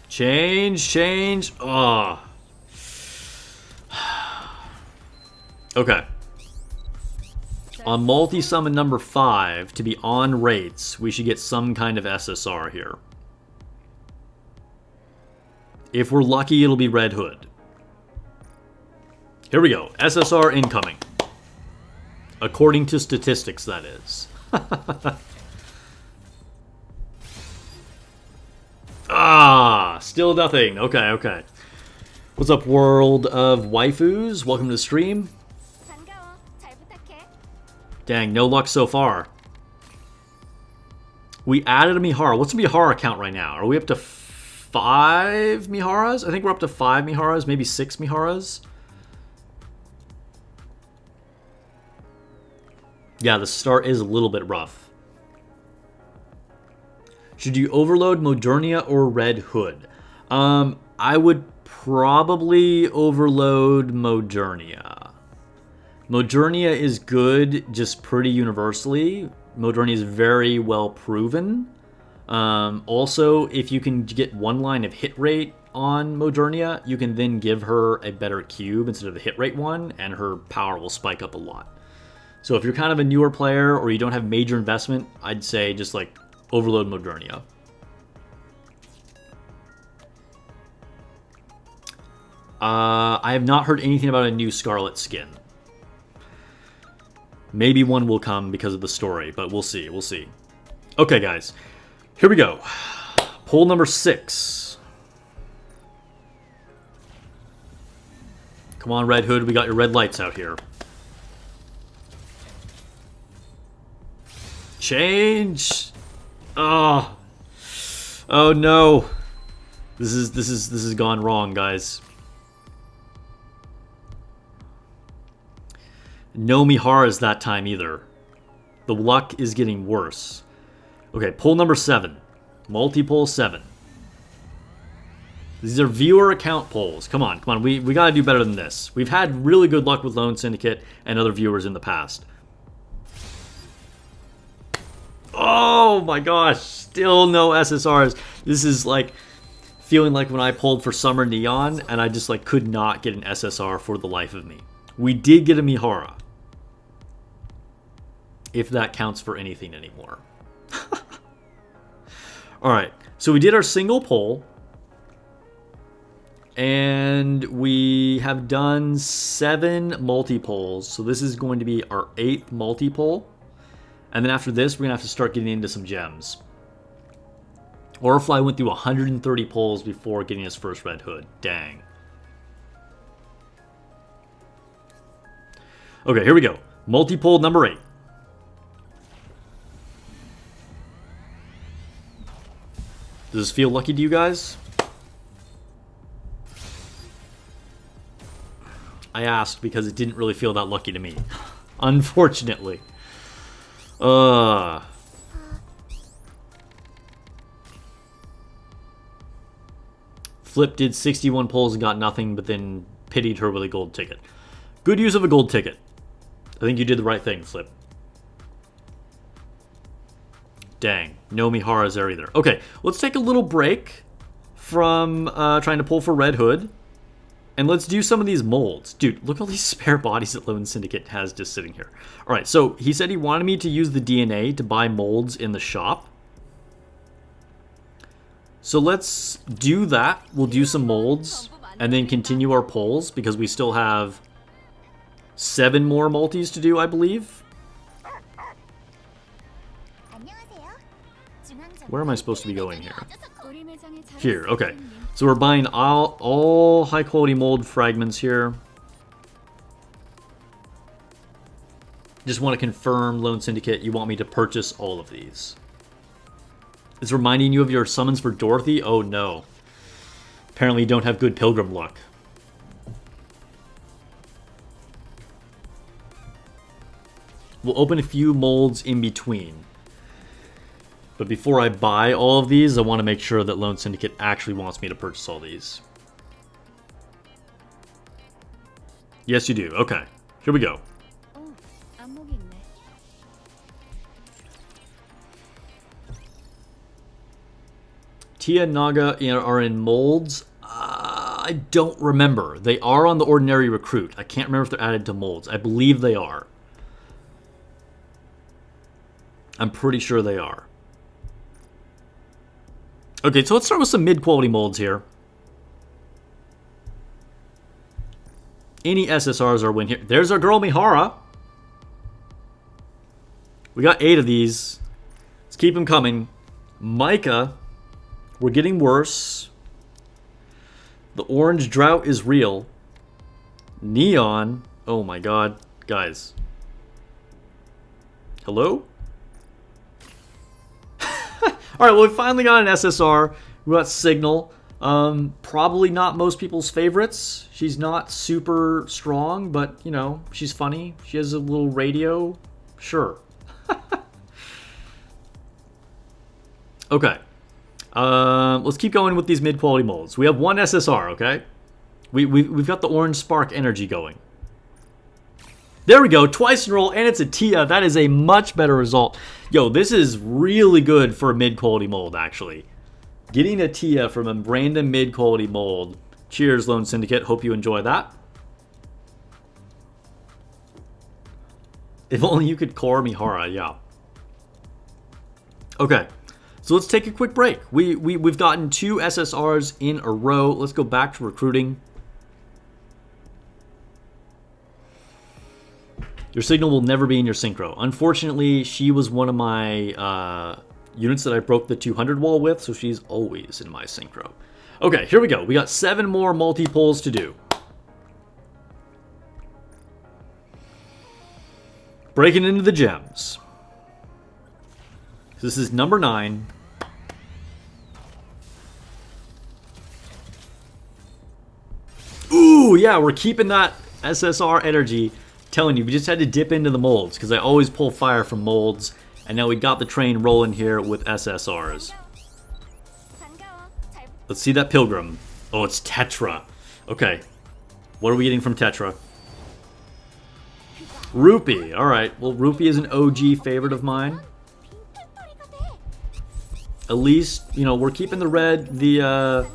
Change, change. Ah. Okay. On multi-summon number 5, to be on rates, we should get some kind of SSR here. If we're lucky, it'll be Redhood. Here we go. SSR incoming. According to statistics, that is. Ah, still nothing. Okay, okay. What's up, world of waifus? Welcome to the stream. Dang, no luck so far. We added a Mihara. What's the Mihara count right now? Are we up to 5 Miharas? I think we're up to 5 Miharas, maybe 6 Miharas. Yeah, the start is a little bit rough. Should you overload Modernia or Redhood? I would probably overload Modernia. Modernia is good just pretty universally. Modernia is very well proven. Also, if you can get one line of hit rate on Modernia, you can then give her a better cube instead of the hit rate one, and her power will spike up a lot. So if you're kind of a newer player or you don't have major investment, I'd say just like overload Modernia. I have not heard anything about a new Scarlet skin. Maybe one will come because of the story, but we'll see, we'll see. Okay, guys. Here we go. Poll number 6. Come on, Red Hood, we got your red lights out here. Change. Oh. Oh no. This is gone wrong, guys. No Miharas that time either. The luck is getting worse. Okay, poll number 7. Multi-poll 7. These are viewer account polls. Come on, come on. We gotta do better than this. We've had really good luck with Lone Syndicate and other viewers in the past. Oh my gosh, still no SSRs. This is like feeling like when I pulled for Summer Neon and I just like could not get an SSR for the life of me. We did get a Mihara. If that counts for anything anymore. Alright, so we did our single poll. And we have done 7 multi-polls. So this is going to be our 8th multi-poll. And then after this, we're going to have to start getting into some gems. Orifly went through 130 polls before getting his first Red Hood. Dang. Okay, here we go. Multi-pole number 8. Does this feel lucky to you guys? I asked because it didn't really feel that lucky to me. Unfortunately. Flip did 61 pulls and got nothing, but then pitied her with a gold ticket. Good use of a gold ticket. I think you did the right thing, Flip. Dang, no Mihara's there either. Okay, let's take a little break from trying to pull for Red Hood. And let's do some of these molds. Dude, look at all these spare bodies that Lone Syndicate has just sitting here. Alright, so he said he wanted me to use the DNA to buy molds in the shop. So let's do that. We'll do some molds and then continue our polls because we still have 7 more multis to do, I believe. Where am I supposed to be going here? Here, okay. So we're buying all high quality mold fragments here. Just want to confirm, Lone Syndicate, you want me to purchase all of these. It's reminding you of your summons for Dorothy? Oh no. Apparently you don't have good pilgrim luck. We'll open a few molds in between. But before I buy all of these, I want to make sure that Lone Syndicate actually wants me to purchase all these. Yes, you do. Okay. Here we go. Tia and Naga are in molds. I don't remember. They are on the ordinary recruit. I can't remember if they're added to molds. I believe they are. I'm pretty sure they are. Okay, so let's start with some mid-quality molds here. Any SSRs are a win here. There's our girl Mihara. We got 8 of these. Let's keep them coming. Micah. We're getting worse. The orange drought is real. Neon. Oh my god. Guys. Hello? Alright, well we finally got an SSR. We got Signal. Probably not most people's favorites. She's not super strong, but, you know, she's funny. She has a little radio. Sure. Okay. Let's keep going with these mid-quality molds. We have 1 SSR, okay? We've got the orange spark energy going. There we go, twice in a row, and it's a Tia. That is a much better result. Yo, this is really good for a mid-quality mold, actually. Getting a Tia from a random mid-quality mold. Cheers, Lone Syndicate. Hope you enjoy that. If only you could core Mihara, yeah. Okay, so let's take a quick break. We've gotten 2 SSRs in a row. Let's go back to recruiting. Your Signal will never be in your synchro. Unfortunately, she was one of my units that I broke the 200 wall with, so she's always in my synchro. Okay, here we go. We got 7 more multi-pulls to do. Breaking into the gems. This is number 9. Ooh, yeah, we're keeping that SSR energy. Telling you, we just had to dip into the molds because I always pull fire from molds, and now we got the train rolling here with SSRs. Let's see that pilgrim. Oh, it's Tetra. Okay, what are we getting from Tetra? Rupee. All right. Well, Rupee is an OG favorite of mine. At least, you know, we're keeping the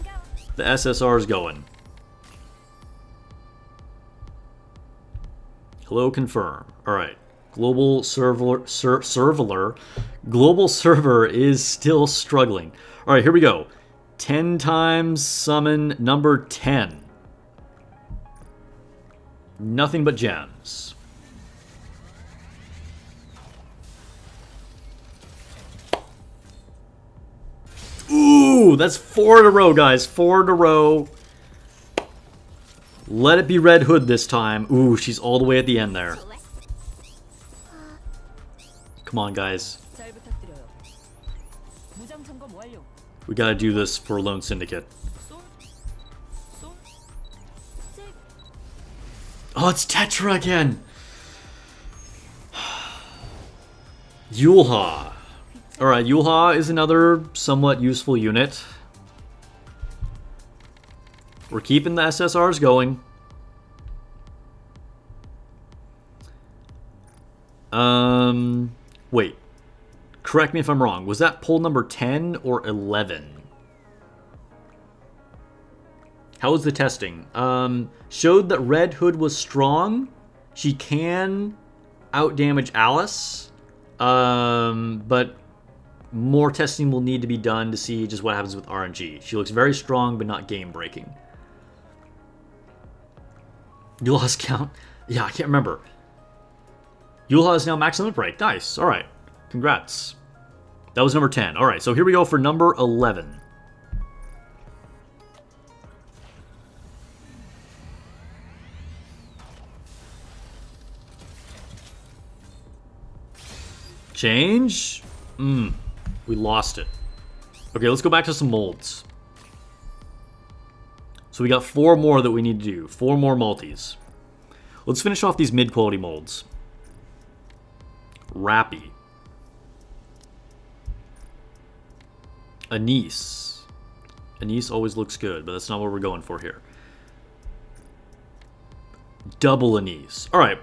SSRs going. Hello, confirm. All right. Global global server is still struggling. All right, here we go. 10 times summon number 10. Nothing but gems. Ooh, that's 4 in a row, guys. 4 in a row. Let it be Red Hood this time. Ooh, she's all the way at the end there. Come on, guys. 잘 부탁드려요. 무장 점검 완료. We gotta do this for Lone Syndicate. 쏠. 쏠. 찔. Oh, it's Tetra again! Yulha. Alright, Yulha is another somewhat useful unit. We're keeping the SSRs going. Wait. Correct me if I'm wrong. Was that poll number 10 or 11? How was the testing? Showed that Redhood was strong. She can outdamage Alice. But more testing will need to be done to see just what happens with RNG. She looks very strong, but not game-breaking. Yulha's count? Yeah, I can't remember. Yulha is now max limit break. Nice. All right. Congrats. That was number 10. All right, so here we go for number 11. Change? We lost it. Okay, let's go back to some molds. So we got 4 more that we need to do. 4 more multis. Let's finish off these mid-quality molds. Rappy. Anise. Anise always looks good, but that's not what we're going for here. Double Anise. Alright.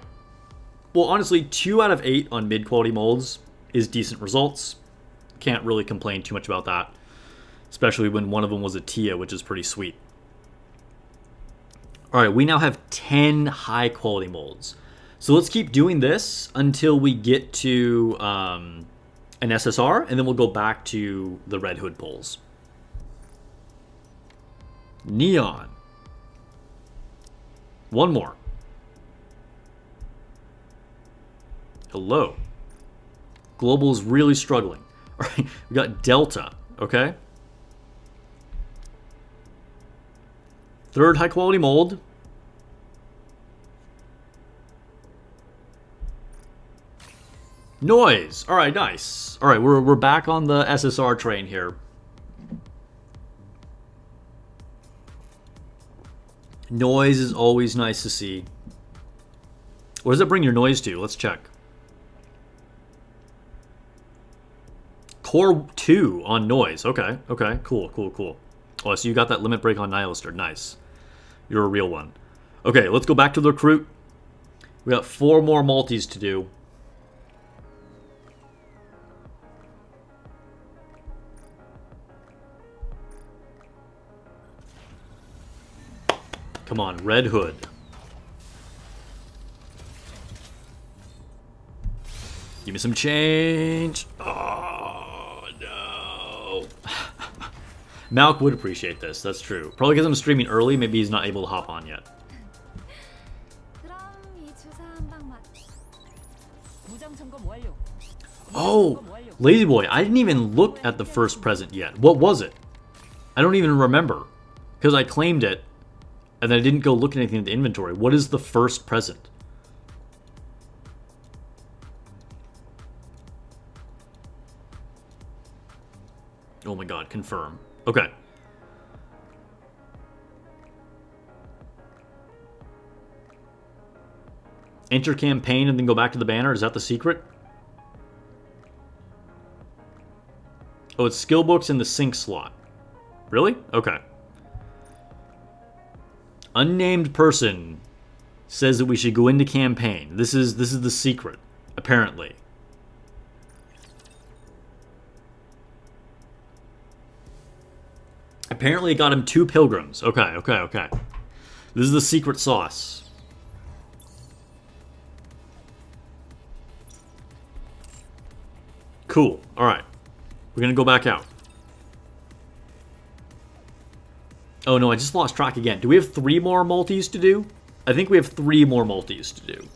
Well, honestly, 2 out of 8 on mid-quality molds is decent results. Can't really complain too much about that. Especially when one of them was a Tia, which is pretty sweet. Alright, we now have 10 high-quality molds. So let's keep doing this until we get to an SSR, and then we'll go back to the Red Hood polls. Neon. 1 more. Hello. Global is really struggling. All right, we got Delta, okay? 3rd high quality mold. Noise. All right, nice. All right, we're back on the SSR train here. Noise is always nice to see. What does it bring your noise to? Let's check. Core 2 on noise. Okay, okay, cool, cool, cool. Oh, so you got that limit break on Nihilister. Nice. You're a real one. Okay, let's go back to the recruit. We got 4 more multis to do. Come on, Red Hood. Give me some change. Oh, no. Malk would appreciate this. That's true. Probably because I'm streaming early. Maybe he's not able to hop on yet. Oh, Lazy Boy. I didn't even look at the first present yet. What was it? I don't even remember. Because I claimed it. And then I didn't go look at anything in the inventory. What is the first present? Oh my god, confirm. Okay. Enter campaign and then go back to the banner. Is that the secret? Oh, it's skill books in the sync slot. Really? Okay. Unnamed person says that we should go into campaign. This is the secret, apparently. Apparently it got him 2 pilgrims. Okay, okay, okay. This is the secret sauce. Cool. Alright. We're gonna go back out. Oh no, I just lost track again. Do we have 3 more multis to do? I think we have 3 more multis to do.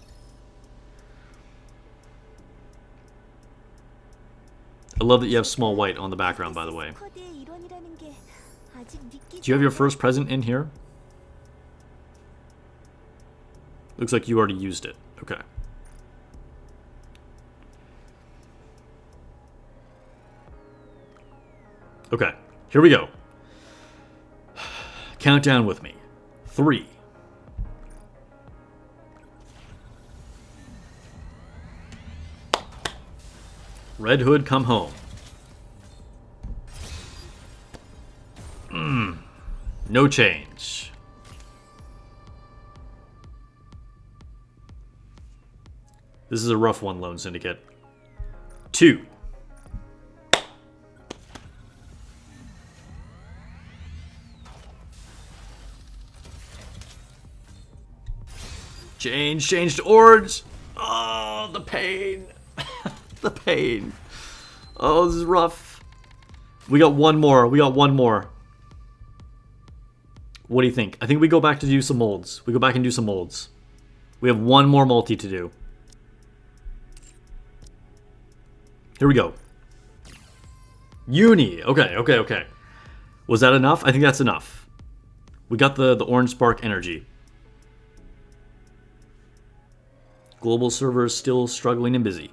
I love that you have small white on the background, by the way. Do you have your first present in here? Looks like you already used it. Okay. Okay, here we go. Count down with me. 3. Red Hood, come home. No change. This is a rough one, Lone Syndicate. 2. Change to orange. Oh, the pain. The pain. Oh, this is rough. We got one more. What do you think? I think we go back to do some molds. We have one more multi to do. Here we go. Uni. Okay. Was that enough? I think that's enough. We got the orange spark energy. Global server is still struggling and busy.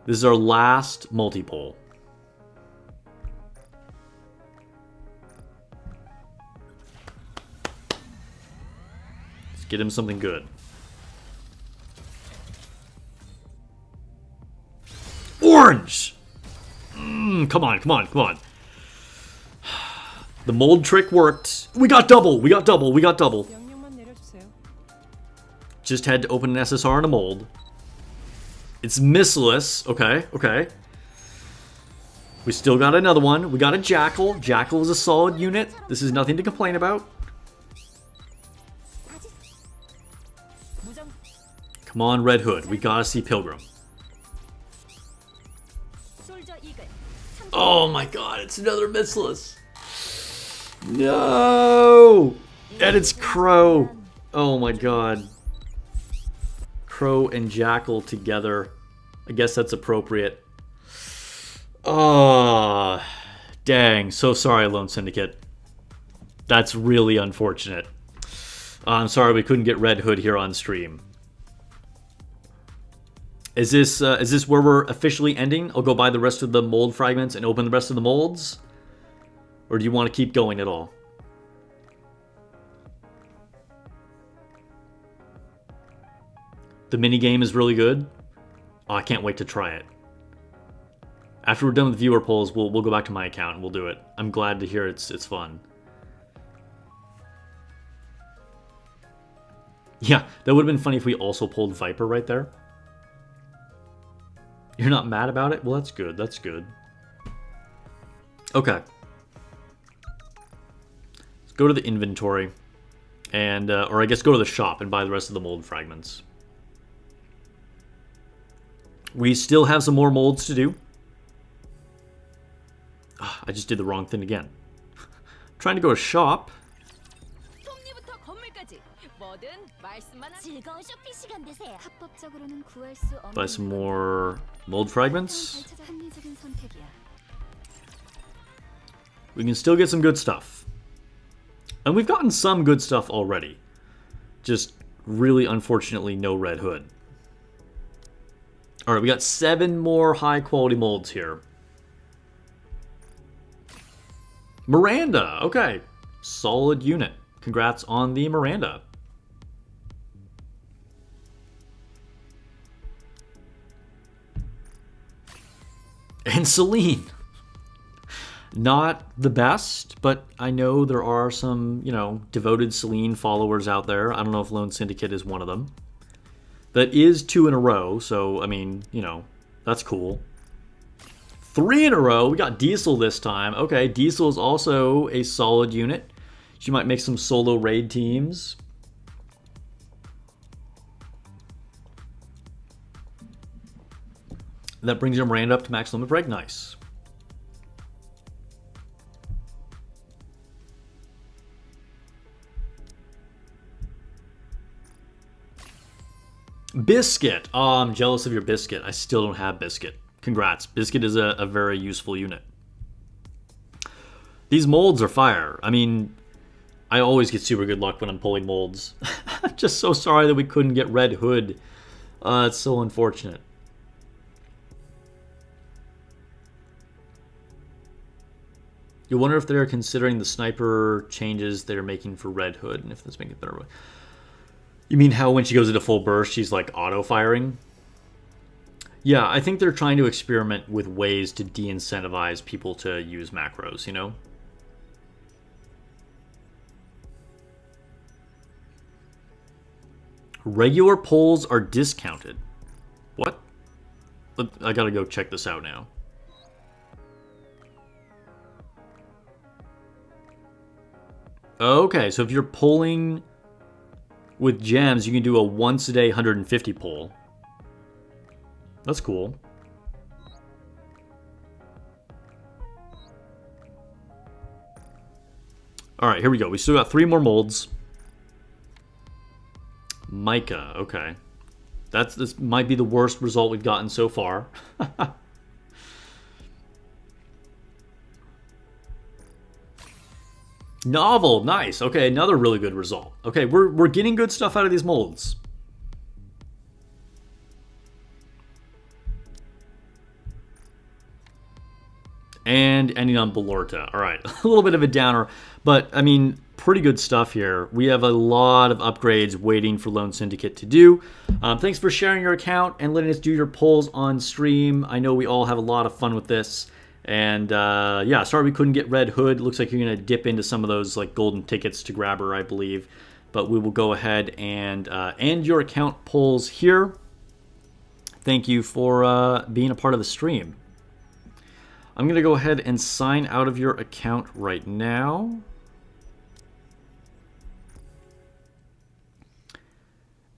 This is our last multi-poll. Let's get him something good. Orange! Come on. The mold trick worked. We got double. Just had to open an SSR and a mold. It's missless. Okay. We still got another one. We got a Jackal. Jackal is a solid unit. This is nothing to complain about. Come on, Red Hood. We gotta see Pilgrim. Oh my god, it's another missless. No! And it's Crow. Oh my god. Crow and Jackal together. I guess that's appropriate. Oh, dang. So sorry, Lone Syndicate. That's really unfortunate. I'm sorry we couldn't get Red Hood here on stream. Is this where we're officially ending? I'll go buy the rest of the mold fragments and open the rest of the molds? Or do you want to keep going at all? The minigame is really good. Oh, I can't wait to try it. After we're done with viewer polls, we'll go back to my account and we'll do it. I'm glad to hear it's fun. Yeah, that would have been funny if we also pulled Viper right there. You're not mad about it? Well, that's good. Okay. Let's go to the inventory. And, or I guess go to the shop and buy the rest of the mold fragments. We still have some more molds to do. Oh, I just did the wrong thing again. Trying to go to shop. Buy some more mold fragments. We can still get some good stuff. And we've gotten some good stuff already. Just really unfortunately no Red Hood. Alright, we got 7 more high quality molds here. Miranda, okay. Solid unit. Congrats on the Miranda. And Celine. Not the best, but I know there are some, devoted Celine followers out there. I don't know if Lone Syndicate is one of them. That is 2 in a row, so, I mean, that's cool. 3 in a row. We got Diesel this time. Okay, Diesel is also a solid unit. She might make some solo raid teams. That brings your Miranda up to max limit break. Nice. Biscuit. Oh, I'm jealous of your Biscuit. I still don't have Biscuit. Congrats. Biscuit is a very useful unit. These molds are fire. I mean, I always get super good luck when I'm pulling molds. I'm just so sorry that we couldn't get Red Hood. It's so unfortunate. You wonder if they're considering the sniper changes they're making for Red Hood, and if that's making it better. You mean how when she goes into full burst, she's like auto-firing? Yeah, I think they're trying to experiment with ways to de-incentivize people to use macros, you know? Regular polls are discounted. What? I gotta go check this out now. Okay, so if you're polling with gems, you can do a once a day 150 poll. That's cool. Alright, here we go. We still got 3 more molds. Micah, okay. This might be the worst result we've gotten so far. Novel, nice. Okay, another really good result. Okay, we're getting good stuff out of these molds. And ending on Belorta. All right, a little bit of a downer, but I mean, pretty good stuff here. We have a lot of upgrades waiting for Lone Syndicate to do. Thanks for sharing your account and letting us do your polls on stream. I know we all have a lot of fun with this. And yeah, sorry we couldn't get Red Hood. Looks like you're going to dip into some of those like golden tickets to grab her, I believe. But we will go ahead and end your account polls here. Thank you for being a part of the stream. I'm going to go ahead and sign out of your account right now.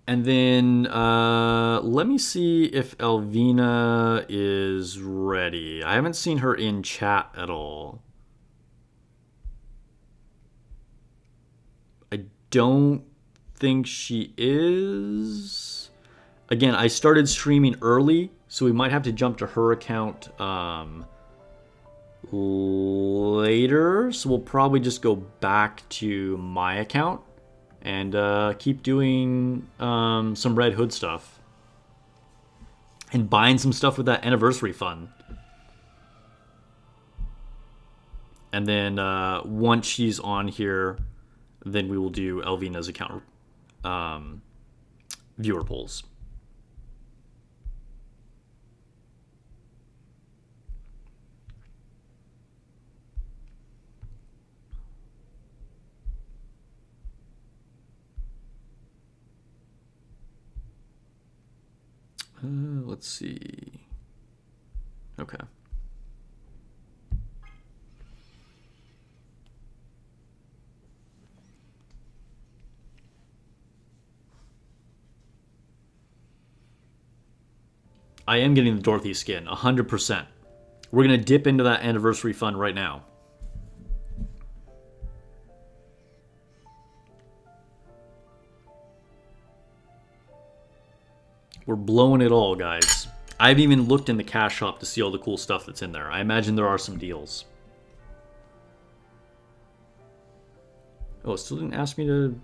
And then let me see if Alvina is ready. I haven't seen her in chat at all. I don't think she is. Again, I started streaming early, so we might have to jump to her account later. So we'll probably just go back to my account and keep doing some Red Hood stuff. And buying some stuff with that anniversary fund. And then once she's on here, then we will do Alvina's account viewer polls. Let's see. Okay. I am getting the Dorothy skin, 100%. We're going to dip into that anniversary fund right now. We're blowing it all, guys. I haven't even looked in the cash shop to see all the cool stuff that's in there. I imagine there are some deals. Oh, it still didn't ask me to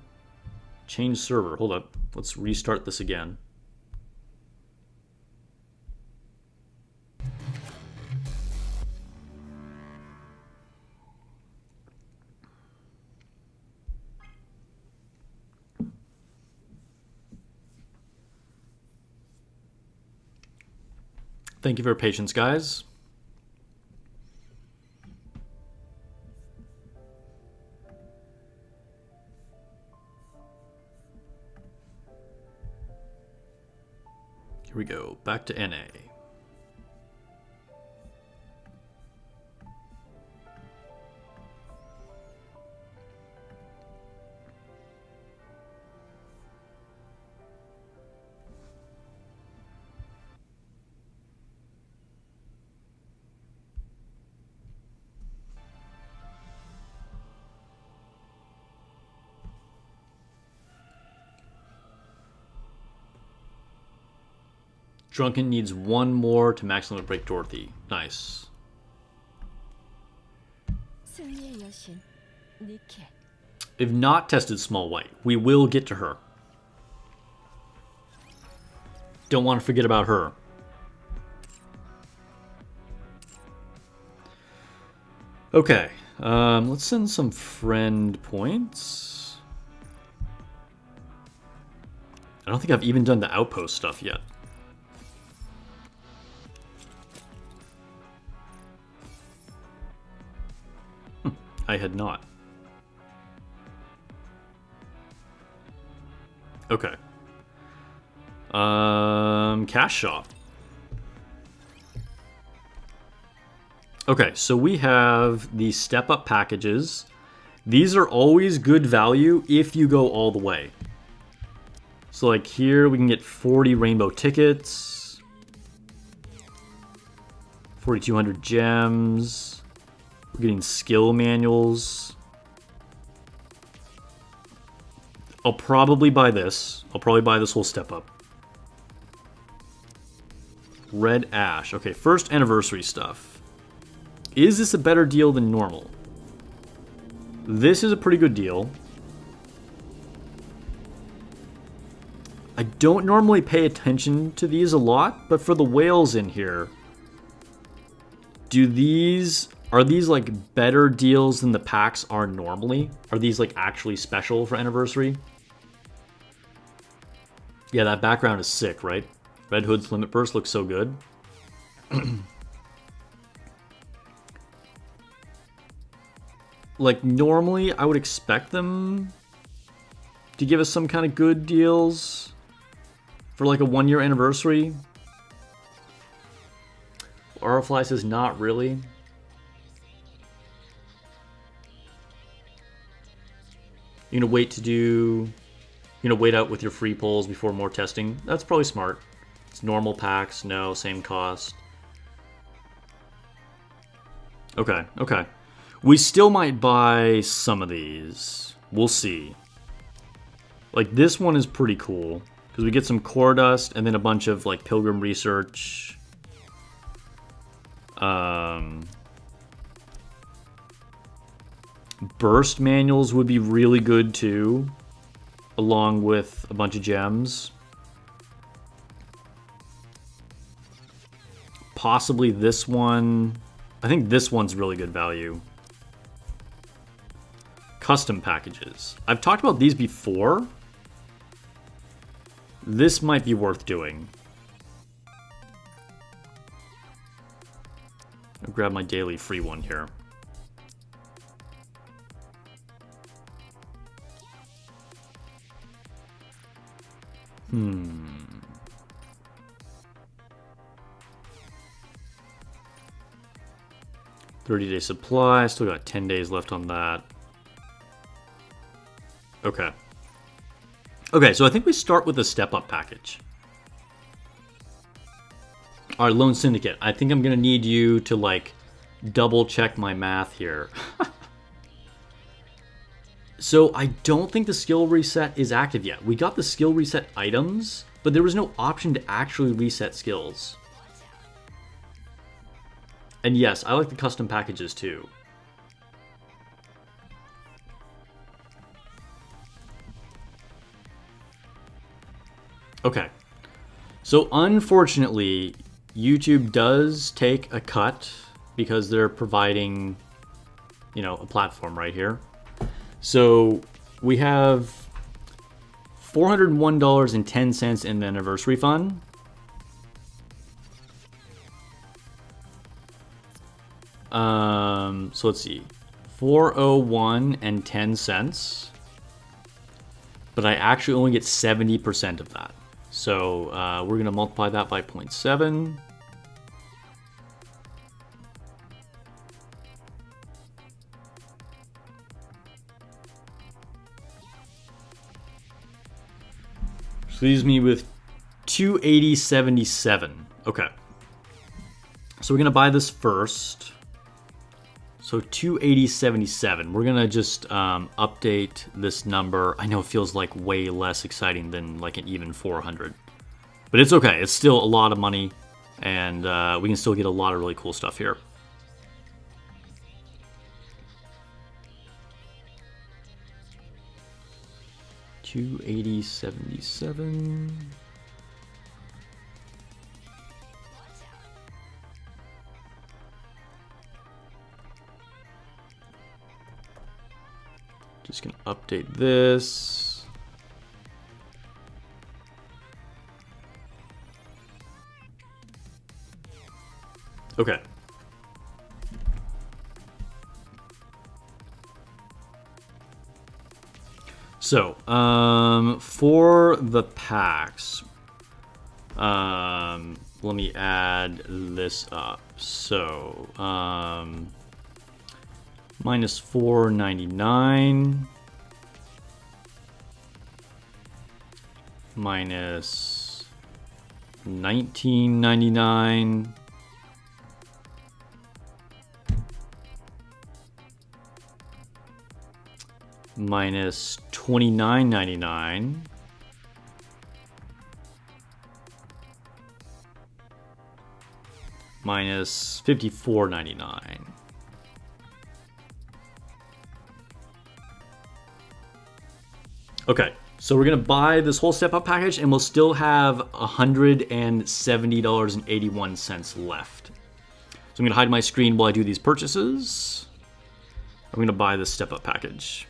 change server. Hold up. Let's restart this again. Thank you for your patience, guys. Here we go. Back to NA. Drunken needs one more to max limit break Dorothy. Nice. 승리의 여신 니케. If not tested Small White, we will get to her. Don't want to forget about her. Okay, Let's send some friend points. I don't think I've even done the Outpost stuff yet. I had not. Okay. Cash shop. Okay, so we have the step up packages. These are always good value if you go all the way. So like here we can get 40 rainbow tickets, 4,200 gems. We're getting skill manuals. I'll probably buy this. I'll probably buy this whole step up. Red Ash. Okay, first anniversary stuff. Is this a better deal than normal? This is a pretty good deal. I don't normally pay attention to these a lot, but for the whales in here, are these like better deals than the packs are normally? Are these like actually special for anniversary? Yeah, that background is sick, right? Redhood's Limit Burst looks so good. Like, normally I would expect them to give us some kind of good deals for like a 1-year anniversary. Aurafly says not really. You're gonna wait to do... You're gonna wait out with your free polls before more testing. That's probably smart. It's normal packs, no, same cost. Okay, okay. We still might buy some of these. We'll see. Like, this one is pretty cool. Because we get some core dust and then a bunch of, like, pilgrim research. Burst manuals would be really good, too. Along with a bunch of gems. Possibly this one. I think this one's really good value. Custom packages. I've talked about these before. This might be worth doing. I'll grab my daily free one here. Hmm. 30-day supply. Still got 10 days left on that. Okay. Okay, so I think we start with a step-up package. All right, Lone Syndicate. I think I'm going to need you to, like, double-check my math here. So I don't think the skill reset is active yet. We got the skill reset items, but there was no option to actually reset skills. And yes, I like the custom packages too. Okay. So unfortunately, YouTube does take a cut because they're providing, you know, a platform right here. So we have $401.10 in the anniversary fund. So let's see, 401 and 10 cents. But I actually only get 70% of that. So we're gonna multiply that by 0.7. So leaves me with 280.77. Okay. So we're gonna buy this first. So 280.77. We're gonna just update this number. I know it feels like way less exciting than like an even 400, but it's okay. It's still a lot of money, and we can still get a lot of really cool stuff here. $280.77. Just gonna update this. Okay. So, for the packs, let me add this up. So, minus $4.99, minus $19.99. Minus $29.99. Minus $54.99. Okay, so we're gonna buy this whole step up package and we'll still have $170.81 left. So I'm gonna hide my screen while I do these purchases. I'm gonna buy this step up package.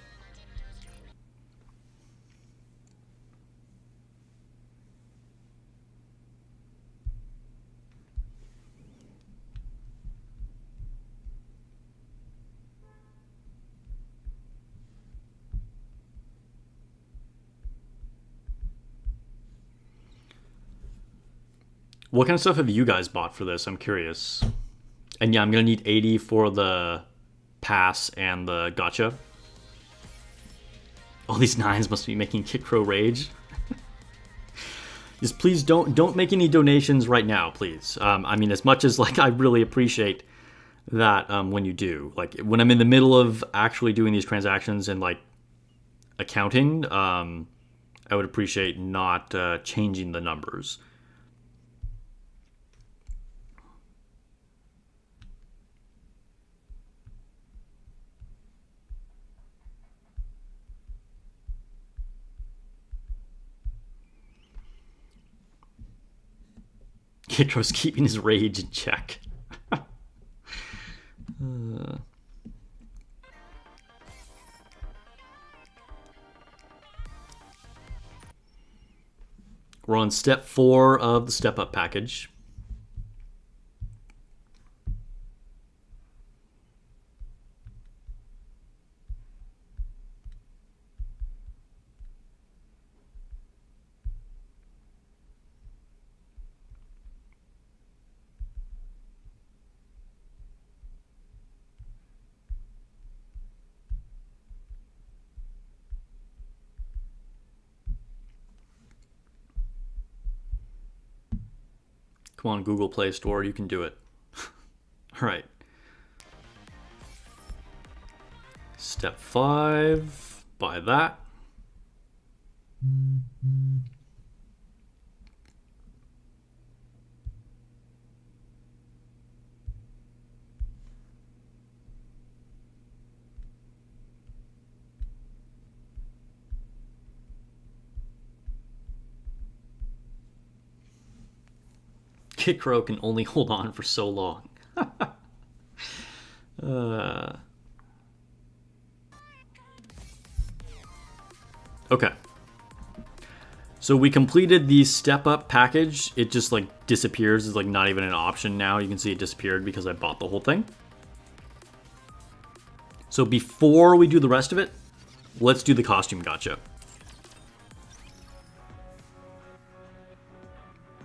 What kind of stuff have you guys bought for this? I'm curious. And yeah, I'm gonna need 80 for the pass and the gacha. All these 9s must be making Kikro rage. Just please don't make any donations right now, please. I mean, as much as like I really appreciate that when you do. Like when I'm in the middle of actually doing these transactions and like accounting, I would appreciate not changing the numbers. Kikro's keeping his rage in check. We're on step 4 of the step up package. Come on, Google Play Store, you can do it. All right. Step 5, buy that. Kikro can only hold on for so long. Okay. So we completed the step up package. It just like disappears. It's like not even an option now. You can see it disappeared because I bought the whole thing. So before we do the rest of it, let's do the costume gacha.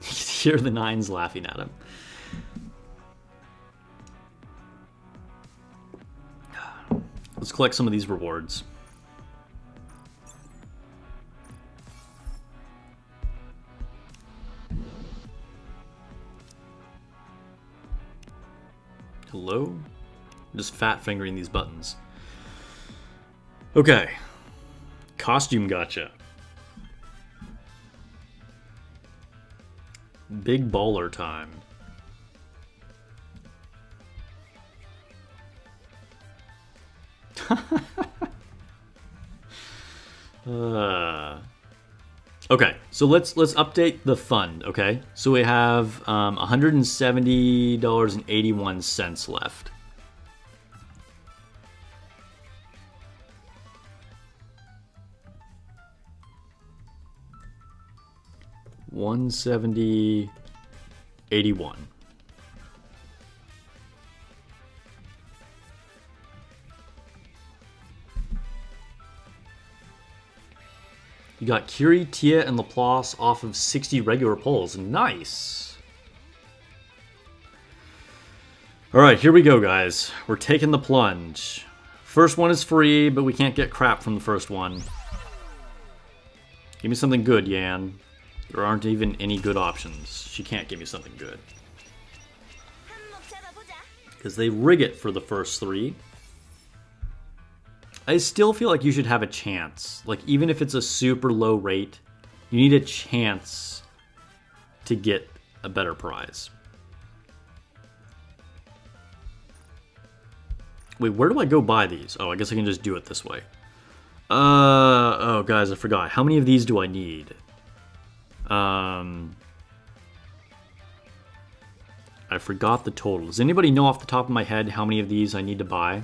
Hear the 9s laughing at him. Let's collect some of these rewards. Hello? I'm just fat fingering these buttons. Okay. Costume gacha. Big baller time. Okay, so let's update the fund. Okay, so we have $170.81 left. 170, 81. You got Curie, Tia, and Laplace off of 60 regular polls. Nice. Alright, here we go, guys. We're taking the plunge. First one is free, but we can't get crap from the first one. Give me something good, Yan. There aren't even any good options. She can't give me something good. Because they rig it for the first three. I still feel like you should have a chance. Like, even if it's a super low rate, you need a chance to get a better prize. Wait, where do I go buy these? Oh, I guess I can just do it this way. Oh, guys, I forgot. How many of these do I need? I forgot the total. Does anybody know off the top of my head how many of these I need to buy?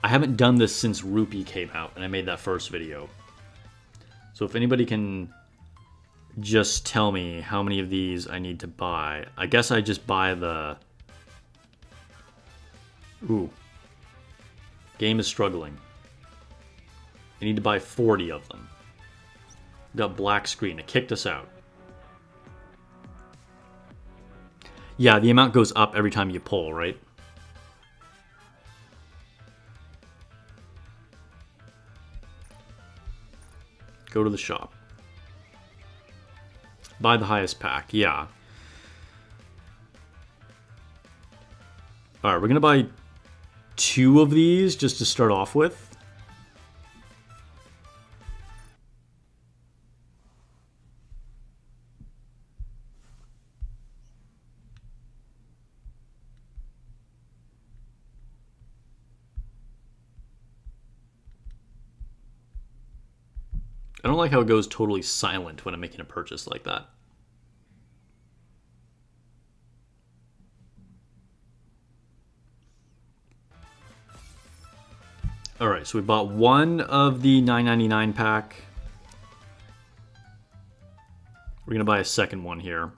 I haven't done this since Rupee came out, and I made that first video. So if anybody can just tell me how many of these I need to buy. I guess I just buy the... Ooh. Game is struggling. I need to buy 40 of them. Got black screen. It kicked us out. Yeah, the amount goes up every time you pull, right? Go to the shop. Buy the highest pack, yeah. Alright, we're gonna buy 2 of these just to start off with. I don't like how it goes totally silent when I'm making a purchase like that. Alright, so we bought 1 of the $9.99 pack. We're going to buy a second one here.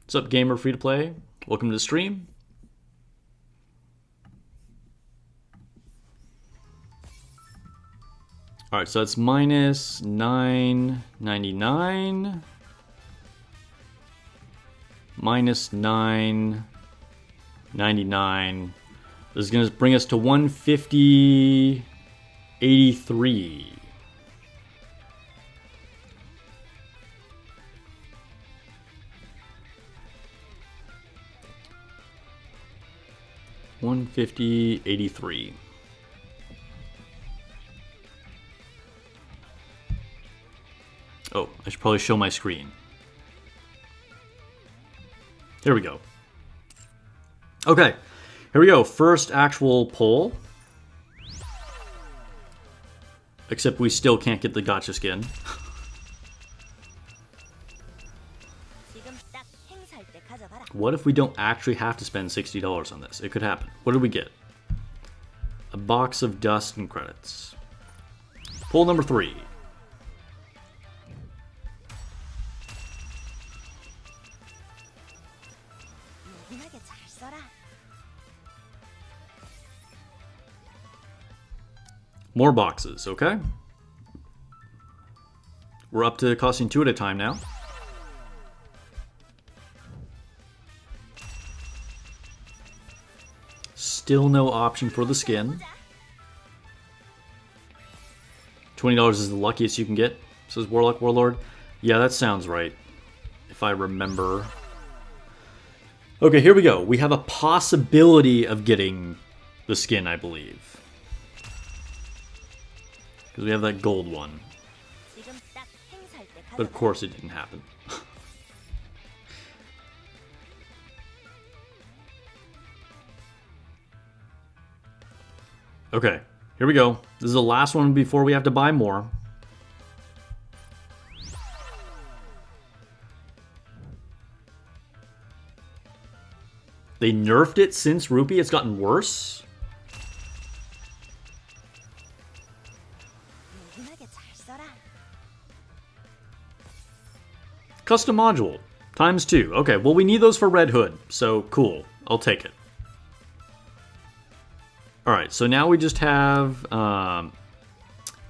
What's up, gamer free to play? Welcome to the stream. All right, so that's minus $9.99, minus $9.99. This is gonna bring us to $150.83. $150.83. Oh, I should probably show my screen. Here we go. Okay, here we go. First actual poll. Except we still can't get the gotcha skin. What if we don't actually have to spend $60 on this? It could happen. What did we get? A box of dust and credits. Poll number 3. More boxes, okay? We're up to costing 2 at a time now. Still no option for the skin. $20 is the luckiest you can get, says Warlock Warlord. Yeah, that sounds right, if I remember. Okay, here we go. We have a possibility of getting the skin, I believe. Because we have that gold one. But of course it didn't happen. Okay, here we go. This is the last one before we have to buy more. They nerfed it since Rupee. It's gotten worse. 예민하게 잘 써라. Custom module. ×2. Okay, well, we need those for Red Hood. So, cool. I'll take it. Alright, so now we just have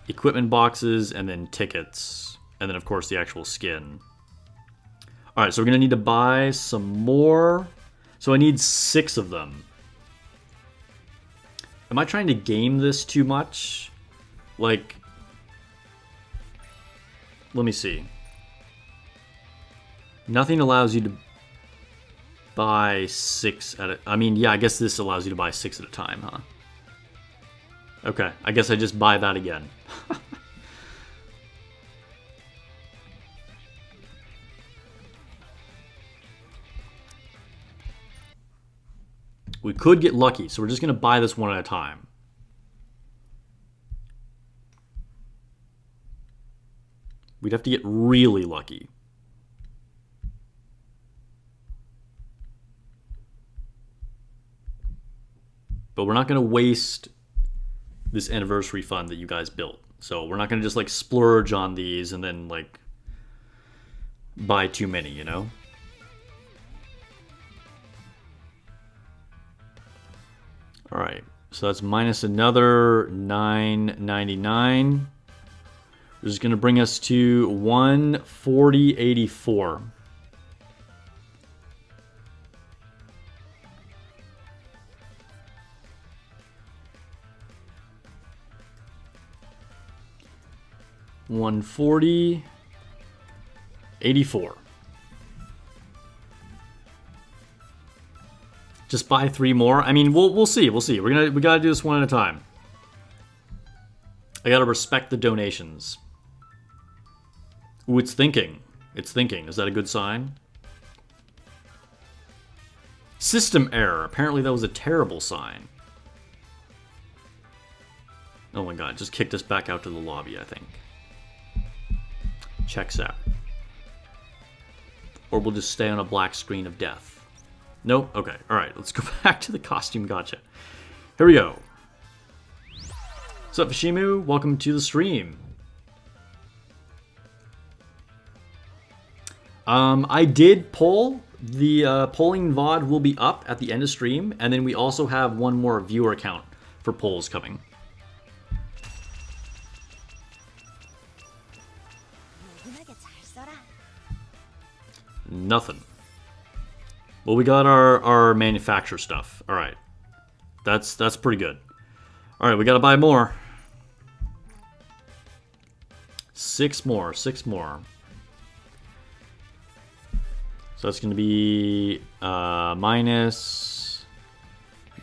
equipment boxes and then tickets. And then, of course, the actual skin. Alright, so we're going to need to buy some more. So I need 6 of them. Am I trying to game this too much? Like, let me see. Nothing allows you to buy 6 at a... I mean, yeah, I guess this allows you to buy 6 at a time, huh? Okay, I guess I just buy that again. We could get lucky, so we're just going to buy this one at a time. We'd have to get really lucky. But we're not going to waste this anniversary fund that you guys built. So we're not going to just like splurge on these and then like buy too many, you know? All right, so that's minus another $9.99. This is going to bring us to $140.84. $140.84. Just buy 3 more. I mean, we'll see. We'll see. We gotta do this one at a time. I gotta respect the donations. Ooh, it's thinking. It's thinking. Is that a good sign? System error. Apparently that was a terrible sign. Oh my god, just kicked us back out to the lobby, I think. Checks out. Or we'll just stay on a black screen of death. Nope. Okay. Alright, let's go back to the costume gotcha. Here we go. What's up, Fishimu? Welcome to the stream. I did poll. The polling VOD will be up at the end of stream, and then we also have one more viewer account for polls coming. 예민하게 잘 써라. Nothing. Well, we got our manufacturer stuff. All right, that's pretty good. All right, we gotta buy more. 6 more. 6 more. So that's gonna be minus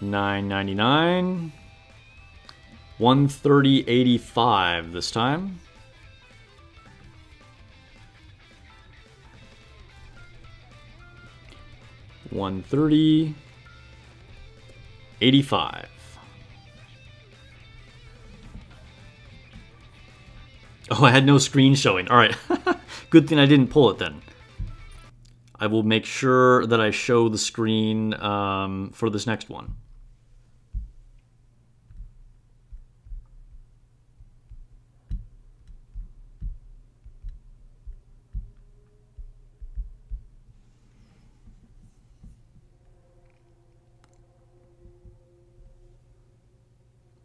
$9.99. 130.85 this time. $130.85. Oh, I had no screen showing. All right. Good thing I didn't pull it then. I will make sure that I show the screen for this next one.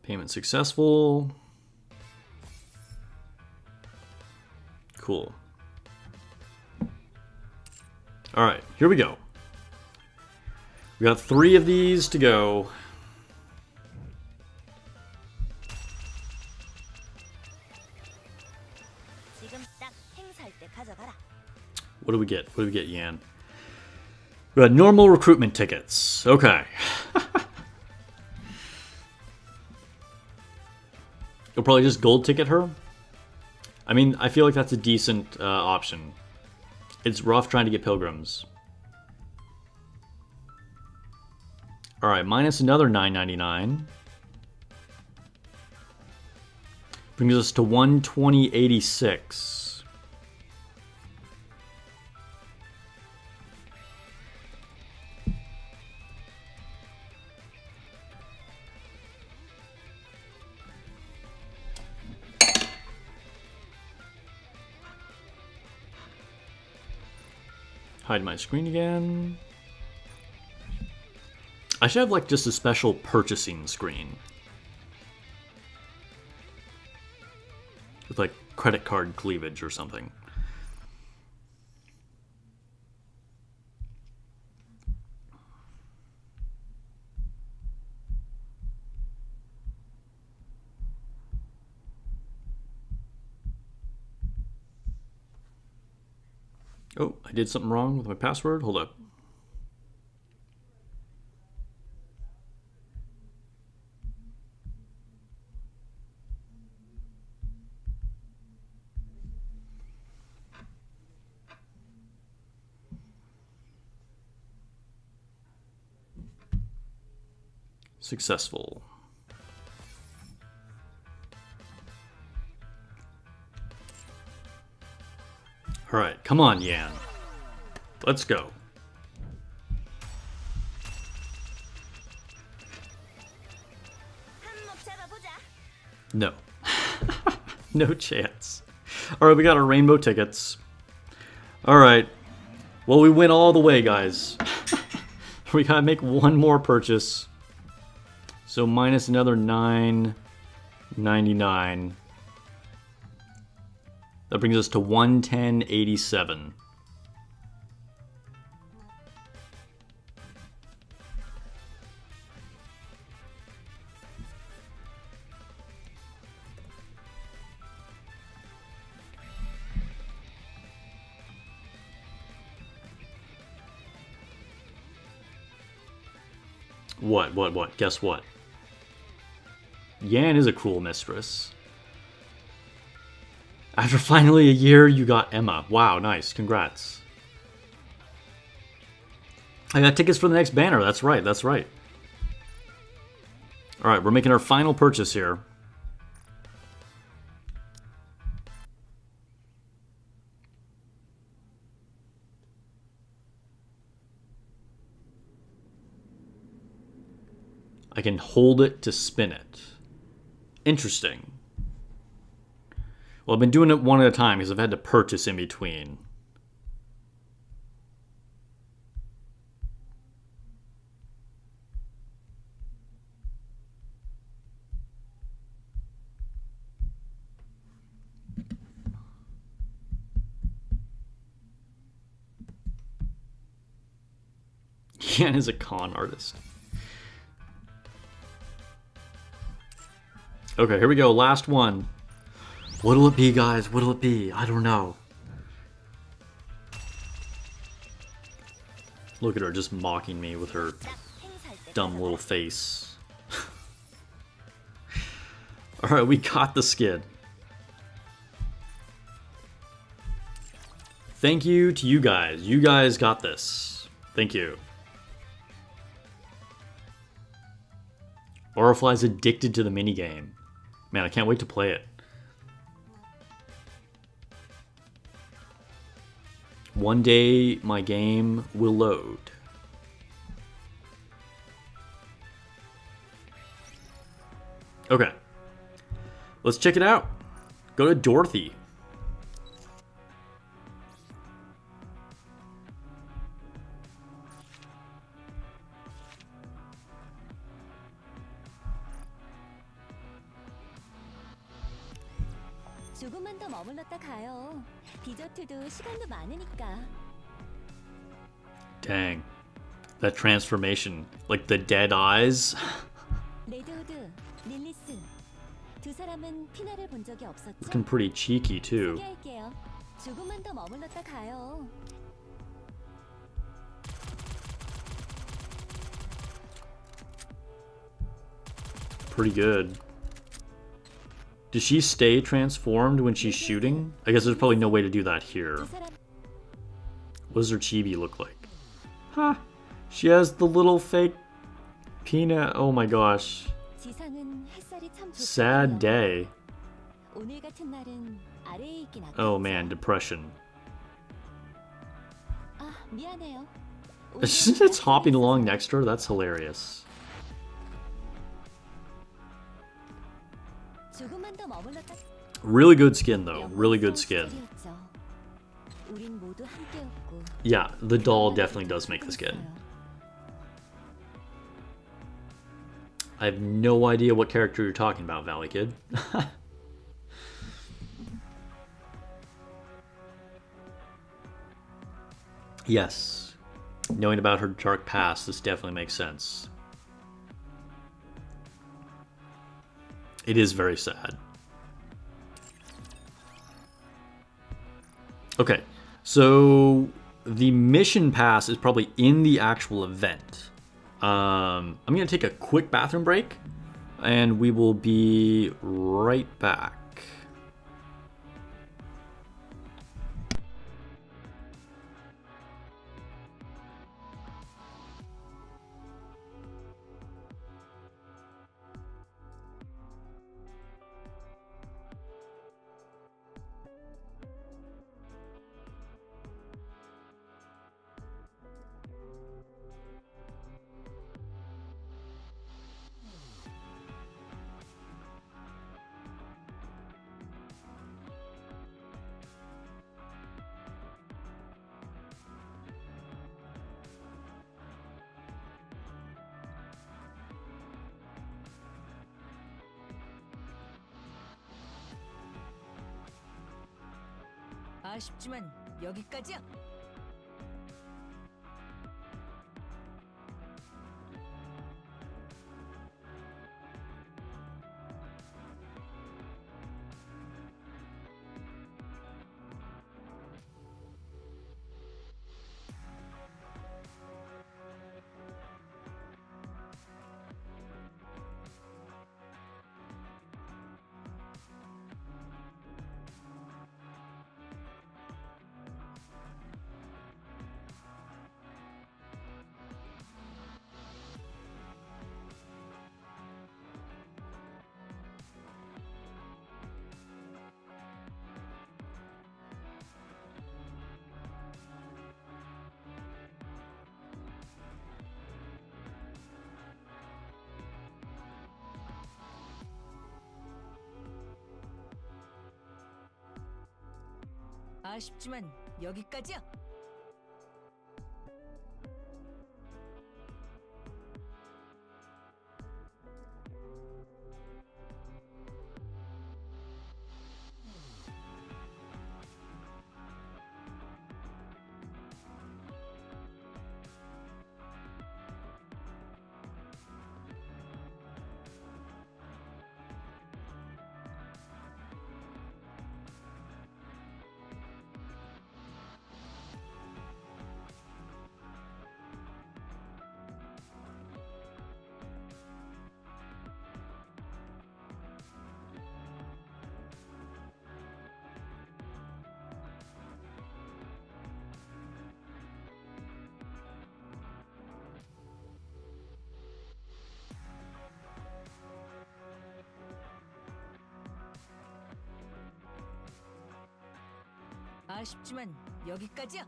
Payment successful. Cool. All right, here we go. We got 3 of these to go. 지금 딱 행사할 때 가져가라. What do we get? What do we get, Yan? We got normal recruitment tickets. Okay. You'll probably just gold ticket her. I mean, I feel like that's a decent option. It's rough trying to get pilgrims. Alright, minus another $9.99. Brings us to $120.86. Hide my screen again. I should have like just a special purchasing screen. With like credit card cleavage or something. Oh, I did something wrong with my password. Hold up. Successful. All right, come on, Yan. Let's go. No. No chance. All right, we got our rainbow tickets. All right. Well, we went all the way, guys. We gotta make one more purchase. So minus another $9.99. That brings us to $110.87. What? Guess what? Yan is a cruel mistress. After finally a year, you got Emma. Wow, nice. Congrats. I got tickets for the next banner. That's right, that's right. Alright, we're making our final purchase here. I can hold it to spin it. Interesting. Well, I've been doing it one at a time because I've had to purchase in between. Yan is a con artist. Okay, here we go. Last one. What'll it be, guys? What'll it be? I don't know. Look at her just mocking me with her dumb little face. Alright, we got the skid. Thank you to you guys. You guys got this. Thank you. Orifly's addicted to the minigame. Man, I can't wait to play it. One day, my game will load. Okay. Let's check it out. Go to Dorothy. 조금만 더 머물렀다 가요. 디저트도 시간도 많으니까. Dang. That transformation. Like the dead eyes. 레드후드, 릴리스. 두 사람은 피나를 본 적이 없었죠? Looking pretty cheeky too. 소개할게요. 조금만 더 머물렀다 가요. Pretty good. Does she stay transformed when she's shooting? I guess there's probably no way to do that here. What does her chibi look like? Huh. She has the little fake peanut. Oh my gosh. 지상은 햇살이 참 Sad day. 오늘 같은 날은 아래에 있긴 Oh man, depression. 아, 미안해요. It's hopping along next to her? That's hilarious. 조금만 더 머물렀다. Really good skin though. Really good skin. 우린 모두 함께였고. Yeah, the doll 그런 definitely 말도 does make this good. 했어요. I have no idea what character you're talking about, Valley Kid. Yes. Knowing about her dark past, this definitely makes sense. It is very sad. Okay, so the mission pass is probably in the actual event. I'm gonna take a quick bathroom break, and we will be right back. 아쉽지만 여기까지야. 아쉽지만 여기까지야. 아쉽지만 여기까지야.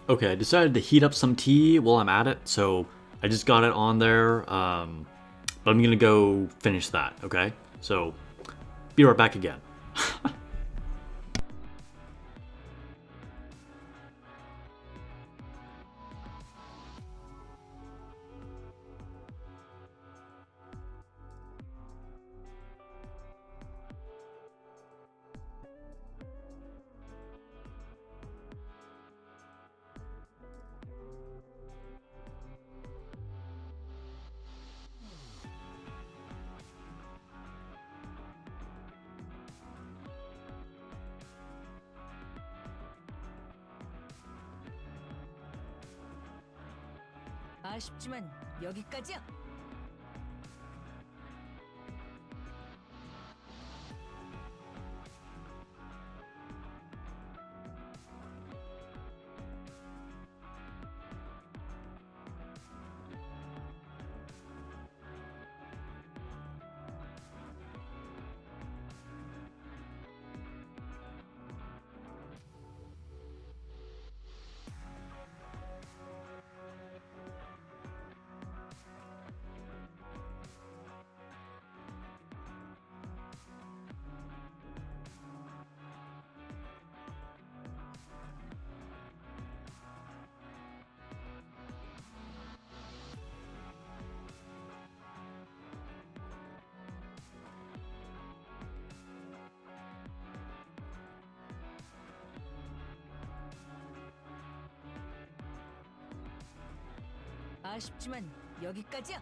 Okay, I decided to heat up some tea while I'm at it, so I just got it on there. But I'm gonna go finish that, okay? So, be right back again. 아쉽지만 여기까지야. 아쉽지만 여기까지야.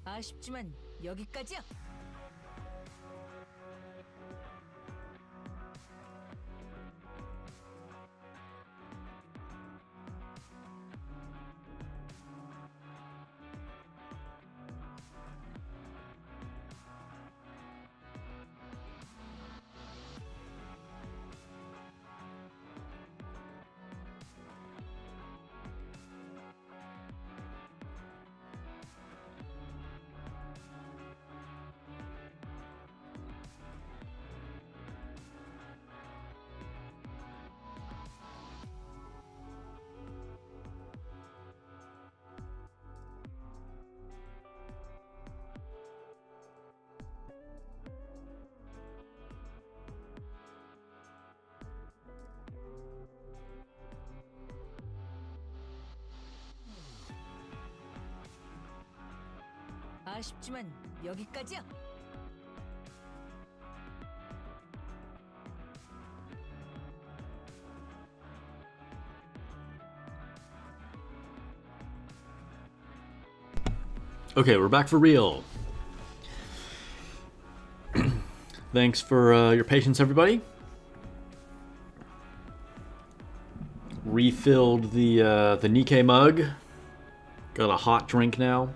아쉽지만 여기까지야. 아쉽지만 여기까지야. Okay, we're back for real. Thanks for your patience, everybody. Refilled the Nikke mug. Got a hot drink now.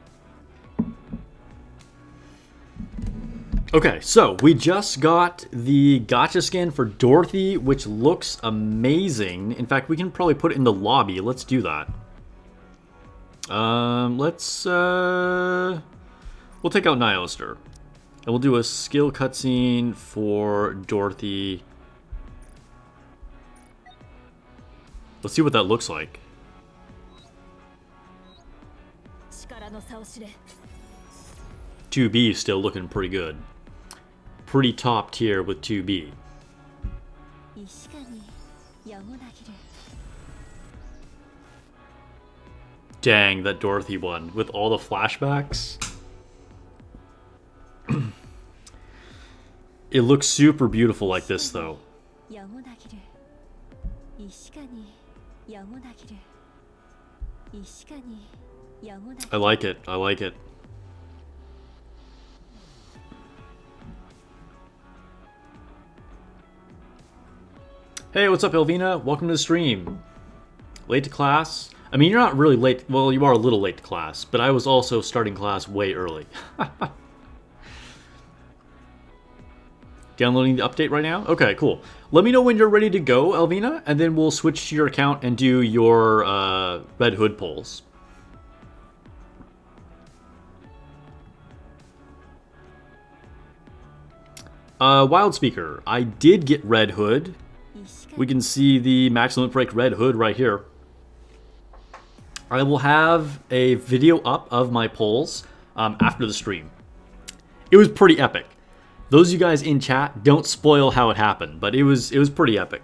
Okay, so we just got the gacha skin for Dorothy, which looks amazing. In fact, we can probably put it in the lobby. Let's do that. We'll take out Nihilister. And we'll do a skill cutscene for Dorothy. Let's see what that looks like. 力の差を知れ。 2B is still looking pretty good. Pretty top tier with 2B. いしかにやもなぎる Dang, that Dorothy one with all the flashbacks. It looks super beautiful like this though. やもなぎるいしかにやもなぎるいしかにやもなぎる I like it. I like it. Hey, what's up, Alvina? Welcome to the stream. Late to class? I mean, you're not really late. Well, you are a little late to class, but I was also starting class way early. Downloading the update right now? Okay, cool. Let me know when you're ready to go, Alvina, and then we'll switch to your account and do your Red Hood polls. Wild Speaker, I did get Red Hood. We can see the maximum break Red Hood right here. I will have a video up of my polls after the stream. It was pretty epic. Those of you guys in chat, don't spoil how it happened, but it was pretty epic.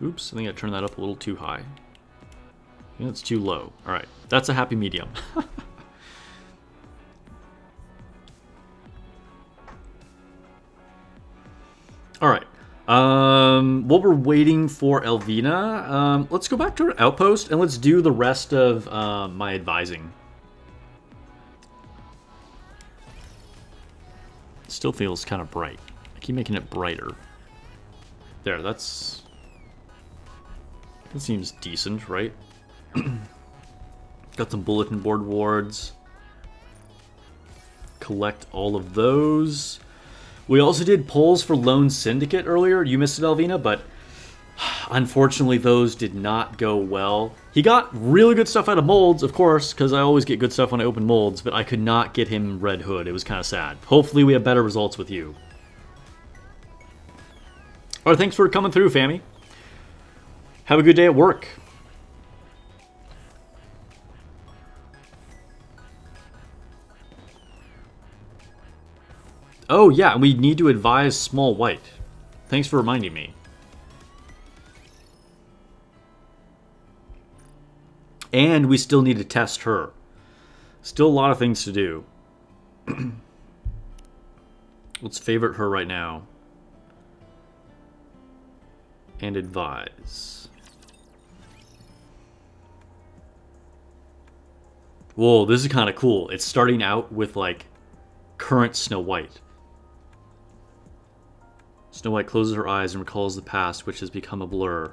Oops, I think I turned that up a little too high. I think that's too low. All right, that's a happy medium. All right. While we're waiting for Alvina, let's go back to our Outpost and let's do the rest of my advising. Still feels kind of bright. I keep making it brighter. There, that seems decent, right? Got some bulletin board wards. Collect all of those. We also did polls for Lone Syndicate earlier. You missed it, Alvina, but unfortunately those did not go well. He got really good stuff out of molds, of course, because I always get good stuff when I open molds, but I could not get him Red Hood. It was kind of sad. Hopefully we have better results with you. Alright, thanks for coming through, Fammy. Have a good day at work. Oh yeah, we need to advise Small White. Thanks for reminding me. And we still need to test her. Still a lot of things to do. Let's favorite her right now. And advise. Whoa, this is kind of cool. It's starting out with, like, current Snow White. Snow White closes her eyes and recalls the past, which has become a blur.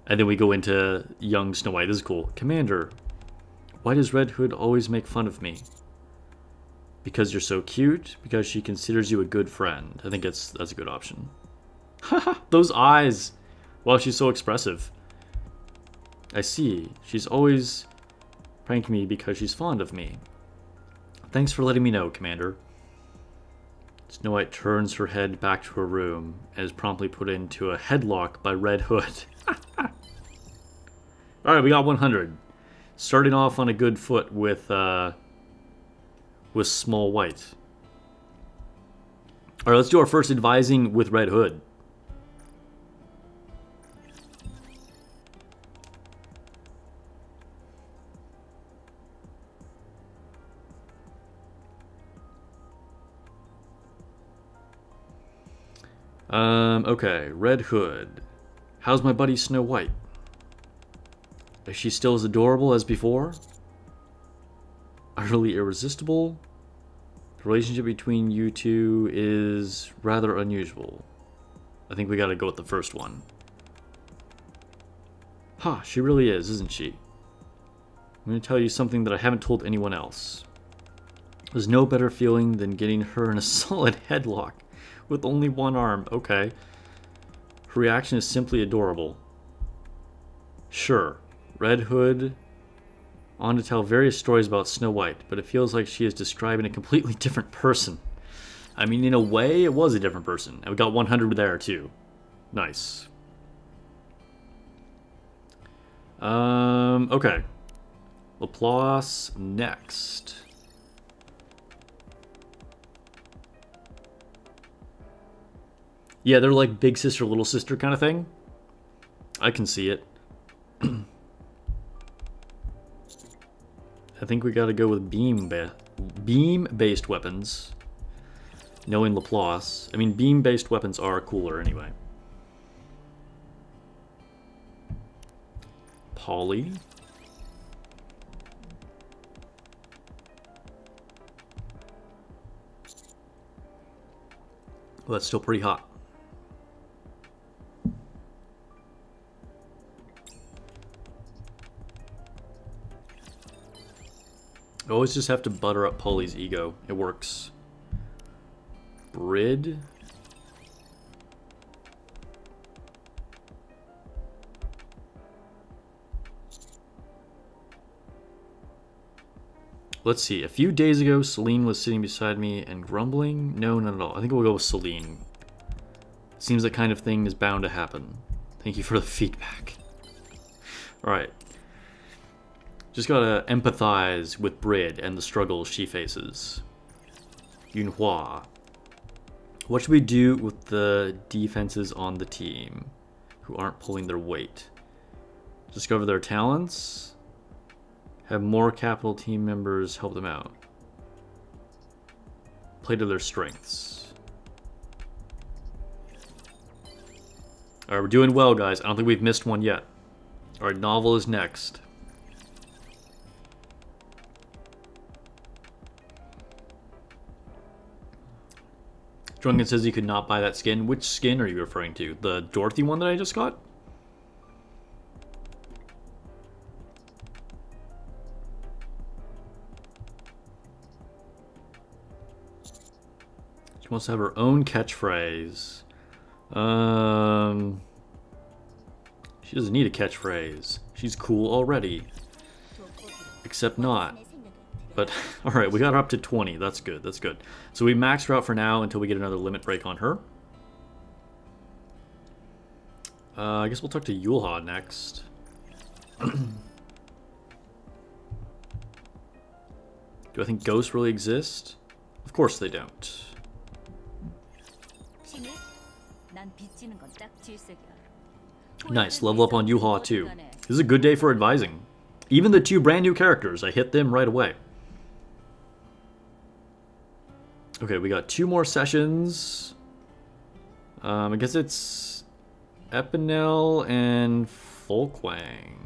And then we go into young Snow White. This is cool. Commander, why does Red Hood always make fun of me? Because you're so cute? Because she considers you a good friend. I think that's a good option. Haha, those eyes! Wow, she's so expressive. I see. She's always pranking me because she's fond of me. Thanks for letting me know, Commander. Snow White turns her head back to her room and is promptly put into a headlock by Red Hood. Alright, we got 100. Starting off on a good foot with Small White. Alright, let's do our first advising with Red Hood. Okay, Red Hood. How's my buddy Snow White? Is she still as adorable as before? Utterly irresistible? The relationship between you two is rather unusual. I think we gotta go with the first one. Ha, she really is, isn't she? I'm gonna tell you something that I haven't told anyone else. There's no better feeling than getting her in a solid headlock with only one arm. Okay. Her reaction is simply adorable. Sure, Red Hood on to tell various stories about Snow White, but it feels like she is describing a completely different person. I mean, in a way, it was a different person. And we got 100 there, too. Nice. Okay. Laplace next. Yeah, they're like big sister, little sister kind of thing. I can see it. I think we gotta go with beam-based weapons. Knowing Laplace. I mean, beam-based weapons are cooler anyway. Polly. Well, that's still pretty hot. I always just have to butter up Polly's ego. It works. Brid. Let's see. A few days ago, Celine was sitting beside me and grumbling. No, not at all. I think we'll go with Celine. Seems that kind of thing is bound to happen. Thank you for the feedback. Alright. Just gotta empathize with Brid and the struggles she faces. Yunhua. What should we do with the defenses on the team who aren't pulling their weight? Discover their talents? Have more capital team members help them out? Play to their strengths. Alright, we're doing well, guys. I don't think we've missed one yet. Alright, novel is next. Drunken says he could not buy that skin. Which skin are you referring to? The Dorothy one that I just got? must have her own catchphrase. She doesn't need a catchphrase. She's cool already. Except not. But, alright, we got her up to 20. That's good, that's good. So we maxed her out for now until we get another limit break on her. I guess we'll talk to Yulha next. Do I think ghosts really exist? Of course they don't. Nice, level up on Yulha too. This is a good day for advising. Even the 2 brand new characters, I hit them right away. Okay, we got 2 more sessions. I guess it's Epinel and Folkwang.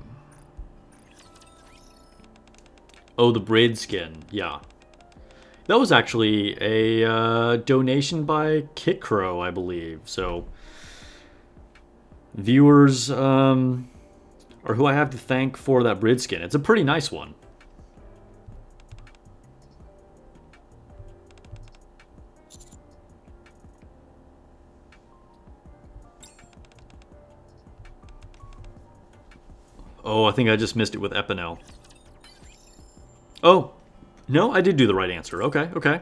Oh, the braid skin, yeah. That was actually a donation by Kikro, I believe. So, viewers are who I have to thank for that braid skin. It's a pretty nice one. Oh, I think I just missed it with Epinel. Oh, no, I did do the right answer. Okay, okay.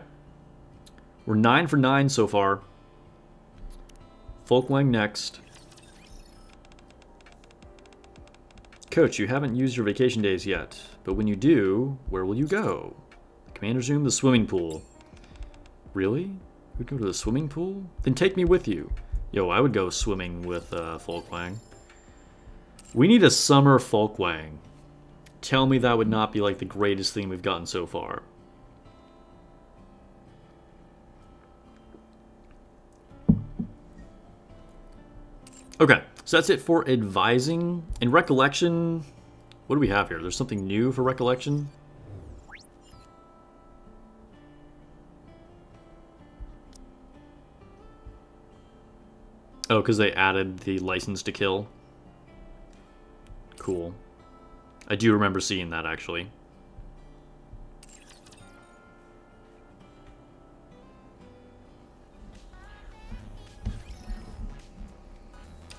We're 9 for 9 so far. Folkwang next. Coach, you haven't used your vacation days yet, but when you do, where will you go? Commander's room, the swimming pool. Really? You'd go to the swimming pool? Then take me with you. Yo, I would go swimming with Folkwang. We need a summer Folkwang. Tell me that would not be like the greatest thing we've gotten so far. Okay, so that's it for advising. In recollection, what do we have here? There's something new for recollection? Oh, because they added the license to kill. Cool. I do remember seeing that, actually.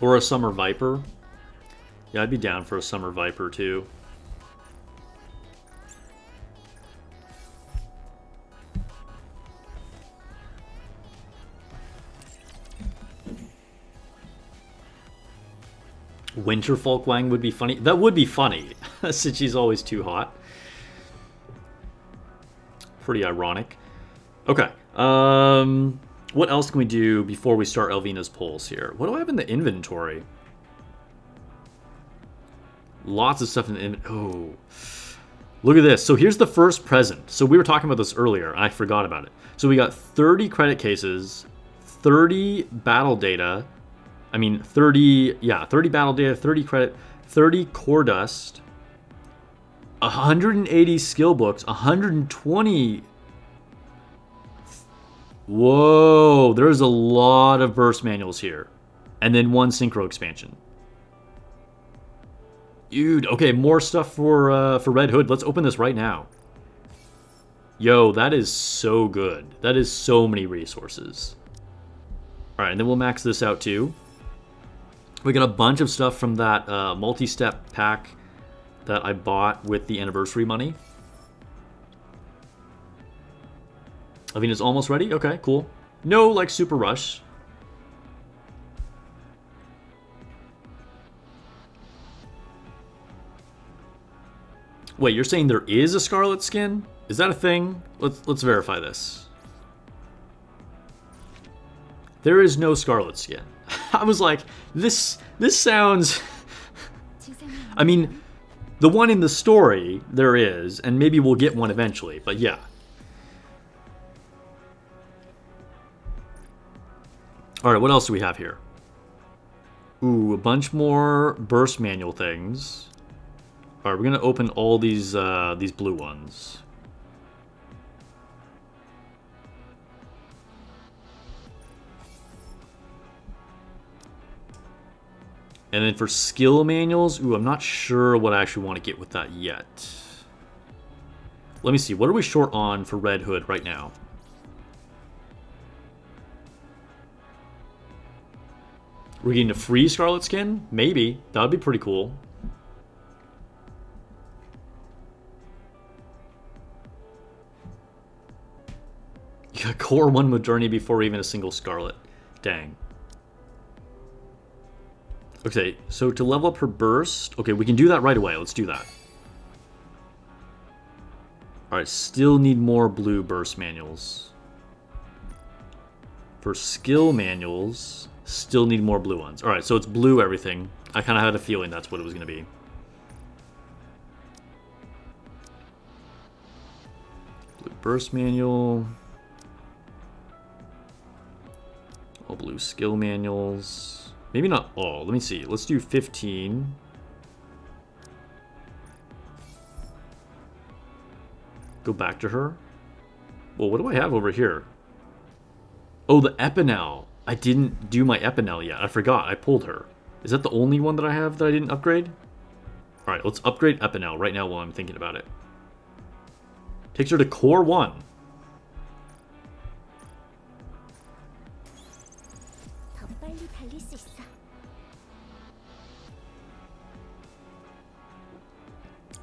Or a Summer Viper. Yeah, I'd be down for a Summer Viper, too. Winter Folkwang would be funny. That would be funny, since she's always too hot. Pretty ironic. Okay. What else can we do before we start Alvina's polls here? What do I have in the inventory? Lots of stuff in the inventory. Oh. Look at this. So here's the first present. So we were talking about this earlier. I forgot about it. So we got 30 credit cases, 30 battle data. I mean, 30 battle data, 30 credit, 30 core dust, 180 skill books, 120. Whoa, there's a lot of burst manuals here. And then 1 synchro expansion. Dude, okay, more stuff for Redhood. Let's open this right now. Yo, that is so good. That is so many resources. Alright, and then we'll max this out too. We got a bunch of stuff from that multi-step pack that I bought with the anniversary money. Alvina's almost ready? Okay, cool. No, like, super rush. Wait, you're saying there is a Scarlet skin? Is that a thing? Let's verify this. There is no Scarlet skin. I was like, this sounds... I mean, the one in the story, there is, and maybe we'll get one eventually, but yeah. Alright, what else do we have here? Ooh, a bunch more burst manual things. Alright, we're gonna open all these blue ones. And then for skill manuals, ooh, I'm not sure what I actually want to get with that yet. Let me see, what are we short on for Redhood right now? We're getting a free Scarlet skin? Maybe. That would be pretty cool. You got core 1 Modernity before even a single Scarlet. Dang. Okay, so to level up her burst... Okay, we can do that right away. Let's do that. Alright, still need more blue burst manuals. For skill manuals, still need more blue ones. Alright, so it's blue everything. I kind of had a feeling that's what it was going to be. Blue burst manual. All blue skill manuals. Maybe not all. Let me see. Let's do 15. Go back to her. Well, what do I have over here? Oh, the Epinel. I didn't do my Epinel yet. I forgot. I pulled her. Is that the only one that I have that I didn't upgrade? Alright, let's upgrade Epinel right now while I'm thinking about it. Takes her to core 1.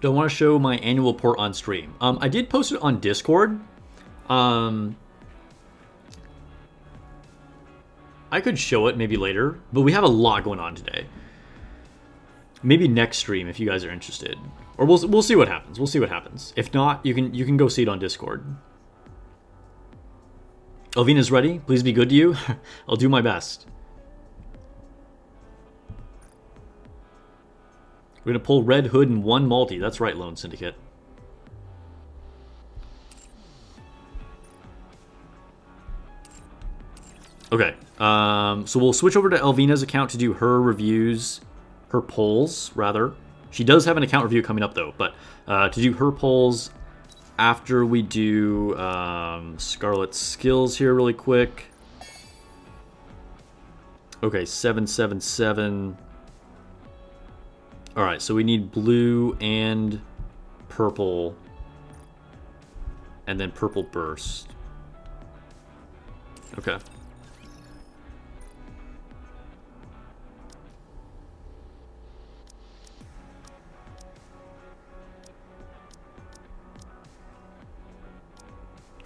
Don't want to show my annual report on stream. I did post it on Discord. I could show it maybe later, but we have a lot going on today. Maybe next stream if you guys are interested, or we'll see what happens. We'll see what happens. If not, you can go see it on Discord. Alvina's ready. Please be good to you. I'll do my best. We're going to pull Red Hood and 1 multi. That's right, Lone Syndicate. Okay. So we'll switch over to Alvina's account to do her reviews. Her polls, rather. She does have an account review coming up, though. But to do her polls after we do Scarlet skills here really quick. Okay, 777... Alright, so we need blue and purple. And then purple burst. Okay.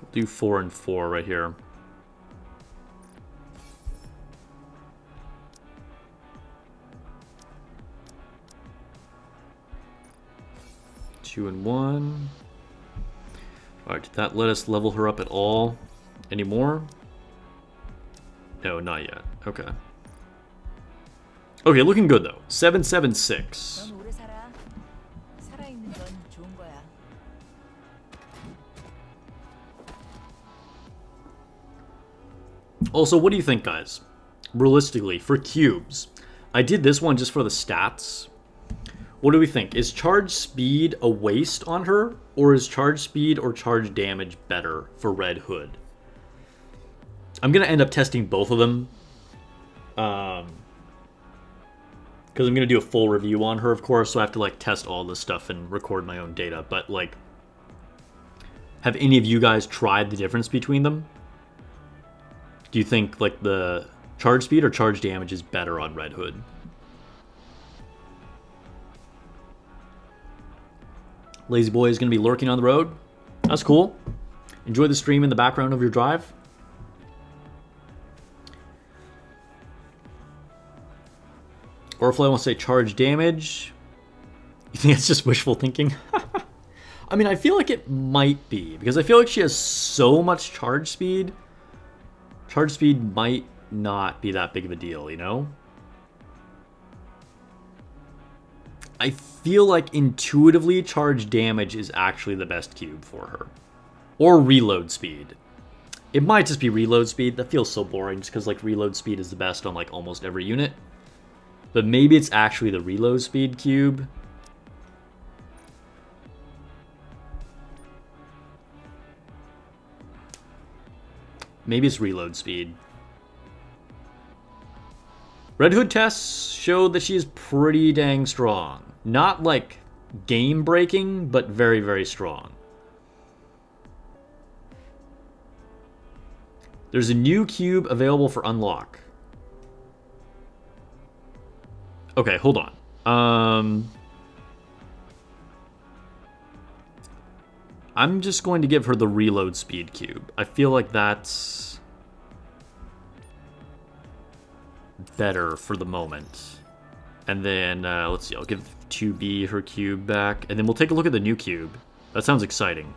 We'll do 4 and 4 right here. And 1. Alright, did that let us level her up at all anymore? No, not yet. Okay. Okay, looking good though. 776. Also, what do you think, guys? Realistically, for cubes. I did this one just for the stats. What do we think? Is charge speed a waste on her? Or is charge speed or charge damage better for Red Hood? I'm going to end up testing both of them. Because I'm going to do a full review on her, of course. So I have to like test all this stuff and record my own data. But like, have any of you guys tried the difference between them? Do you think like the charge speed or charge damage is better on Red Hood? Lazy Boy is going to be lurking on the road. That's cool. Enjoy the stream in the background of your drive. Orflow wants to say charge damage. You think it's just wishful thinking? I mean, I feel like it might be. Because I feel like she has so much charge speed. Charge speed might not be that big of a deal, you know? I feel like intuitively charge damage is actually the best cube for her. Or reload speed. It might just be reload speed. That feels so boring just because like reload speed is the best on like almost every unit. But maybe it's actually the reload speed cube. Maybe it's reload speed. Red Hood tests showed that she is pretty dang strong. Not like game breaking, but very, very strong. There's a new cube available for unlock. Okay, hold on. I'm just going to give her the reload speed cube. I feel like that's better for the moment. And then, let's see, I'll give 2B her cube back. And then we'll take a look at the new cube. That sounds exciting.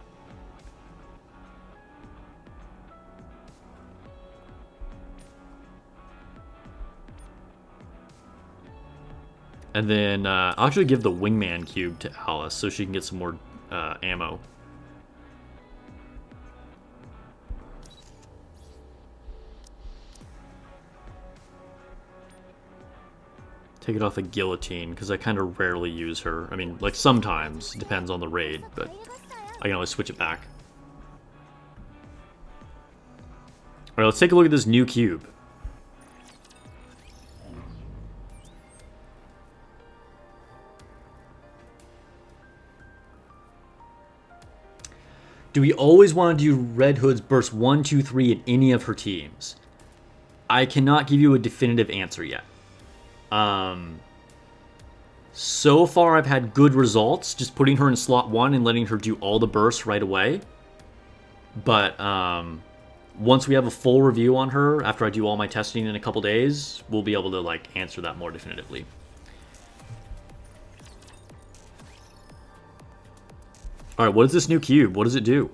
And then I'll actually give the wingman cube to Alice so she can get some more ammo. Take it off the guillotine, because I kind of rarely use her. I mean, like, sometimes. Depends on the raid, but I can always switch it back. Alright, let's take a look at this new cube. Do we always want to do Red Hood's burst 1, 2, 3 in any of her teams? I cannot give you a definitive answer yet. So far I've had good results just putting her in slot 1 and letting her do all the bursts right away. But once we have a full review on her, after I do all my testing in a couple days, we'll be able to like answer that more definitively. Alright, what is this new cube? What does it do?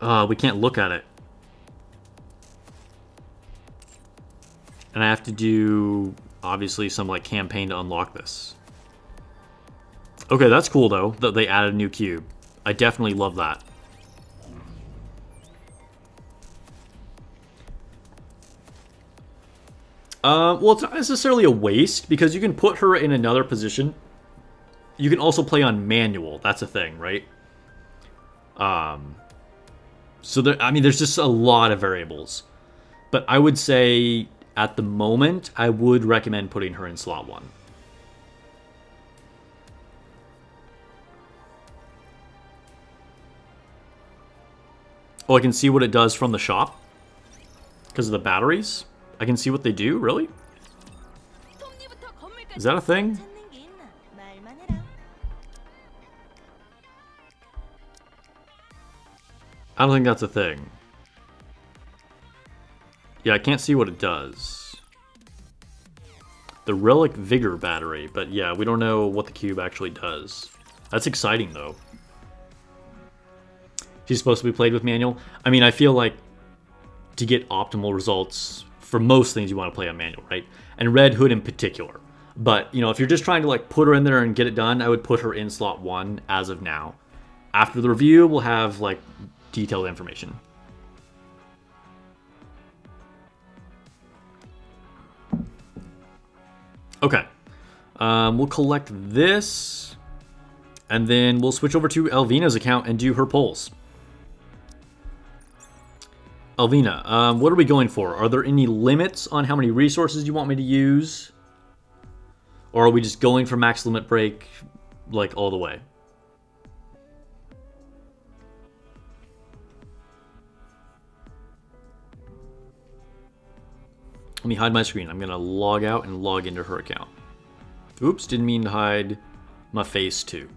We can't look at it. And I have to do, obviously, some like campaign to unlock this. Okay, that's cool though, that they added a new cube. I definitely love that. Well, it's not necessarily a waste, because you can put her in another position. You can also play on manual, that's a thing, right? So there, I mean, there's just a lot of variables. But I would say, at the moment, I would recommend putting her in slot 1. Oh, I can see what it does from the shop? Because of the batteries? I can see what they do? Really? Is that a thing? I don't think that's a thing. Yeah, I can't see what it does. The Relic Vigor battery, but yeah, we don't know what the cube actually does. That's exciting, though. She's supposed to be played with manual. I mean, I feel like to get optimal results for most things, you want to play on manual, right? And Red Hood in particular. But, you know, if you're just trying to like put her in there and get it done, I would put her in slot 1 as of now. After the review, we'll have like detailed information. Okay. We'll collect this, and then we'll switch over to Alvina's account and do her polls. Alvina, what are we going for? Are there any limits on how many resources you want me to use? Or are we just going for max limit break, like, all the way? Let me hide my screen. I'm going to log out and log into her account. Oops, didn't mean to hide my face too.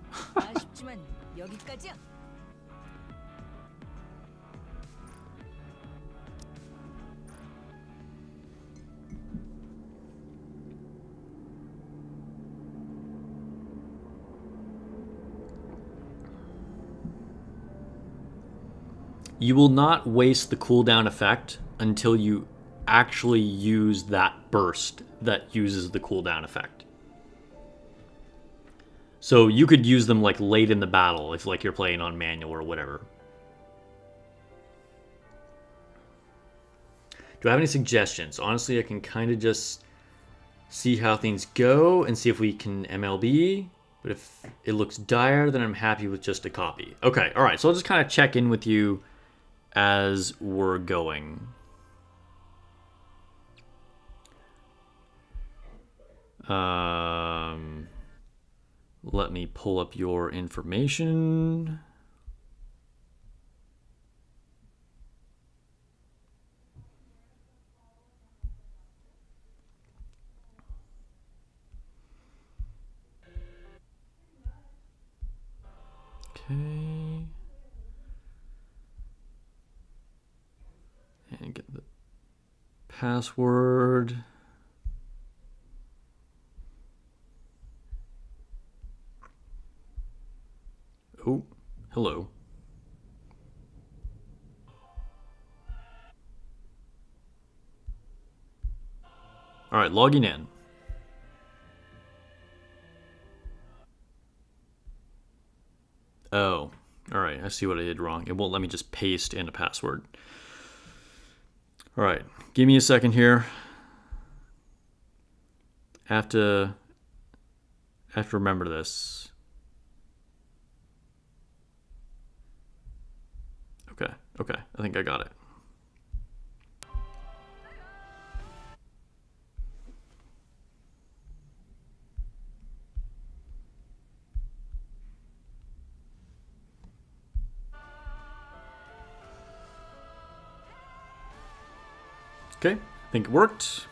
You will not waste the cooldown effect until you actually use that burst that uses the cooldown effect. So you could use them like late in the battle if like you're playing on manual or whatever. Do I have any suggestions? Honestly, I can kind of just see how things go and see if we can MLB. But if it looks dire, then I'm happy with just a copy. Okay, all right. So I'll just kind of check in with you as we're going. Let me pull up your information. Okay. And get the password. Oh, hello. All right, logging in. Oh, all right. I see what I did wrong. It won't let me just paste in a password. All right, give me a second here. I have to remember this. Okay. I think I got it. Okay, I think it worked.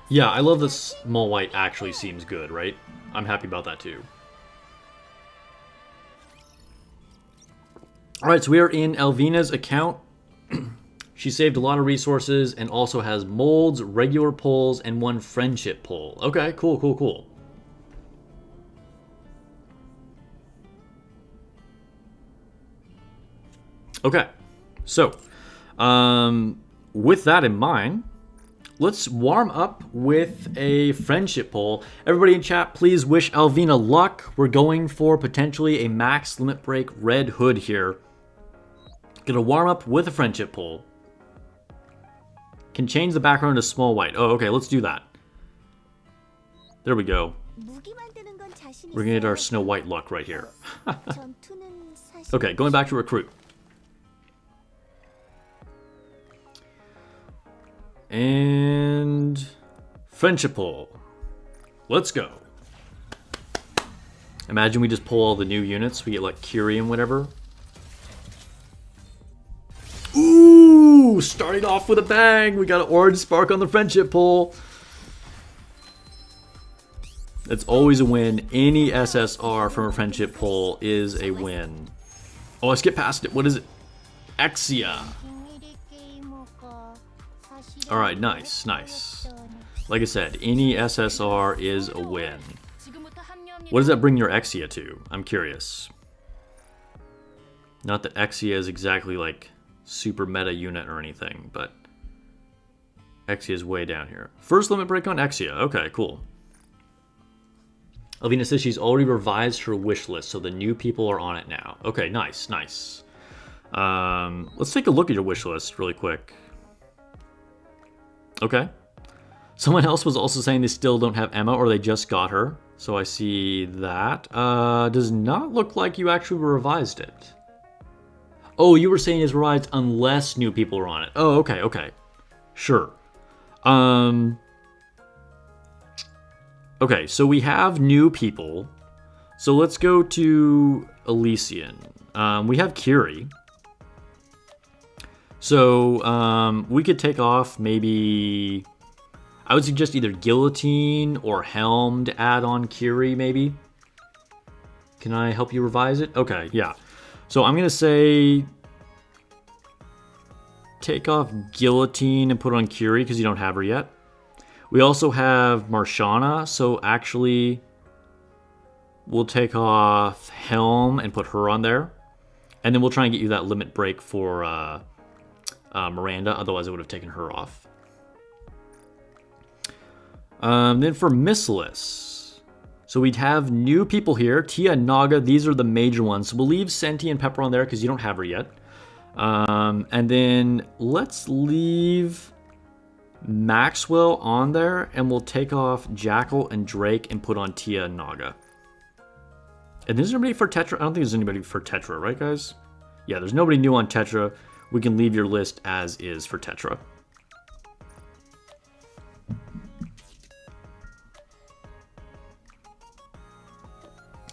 Yeah, I love this small white actually seems good, right? I'm happy about that too. Alright, so we are in Alvina's account. She saved a lot of resources and also has molds, regular pulls, and one friendship pull. Okay, cool. Okay, so with that in mind, let's warm up with a friendship poll. Everybody in chat, please wish Alvina luck. We're going for potentially a max limit break Red Hood here. Gonna warm up with a friendship poll. Can change the background to small white. Oh, okay, let's do that. There we go. We're gonna get our Snow White luck right here. Okay, going back to recruit. And friendship poll. Let's go. Imagine we just pull all the new units. We get like Curie and whatever. Ooh, starting off with a bang. We got an orange spark on the friendship poll. It's always a win. Any SSR from a friendship poll is a win. Oh, I skipped past it. What is it? Exia. Alright, nice. Like I said, any SSR is a win. What does that bring your Exia to? I'm curious. Not that Exia is exactly like super meta unit or anything, but Exia is way down here. First limit break on Exia. Okay, cool. Alvina says she's already revised her wish list, so the new people are on it now. Okay, nice. Let's take a look at your wish list really quick. Okay. Someone else was also saying they still don't have Emma or they just got her. So I see that. Does not look like you actually revised it. Oh, you were saying it's revised unless new people are on it. Oh, okay. Sure. Okay, so we have new people. So let's go to Elysian. We have Curie. So we could take off maybe... I would suggest either Guillotine or Helm to add on Curie, maybe. Can I help you revise it? Okay, yeah. So I'm going to say... take off Guillotine and put on Curie because you don't have her yet. We also have Marshana, so actually... we'll take off Helm and put her on there. And then we'll try and get you that limit break for... Miranda, otherwise I would have taken her off. Then for Missless, so we'd have new people here. Tia and Naga, these are the major ones. So we'll leave Senti and Pepper on there because you don't have her yet. And then let's leave Maxwell on there and we'll take off Jackal and Drake and put on Tia and Naga. And is there anybody for Tetra? I don't think there's anybody for Tetra, right guys? Yeah, there's nobody new on Tetra. We can leave your list as is for Tetra.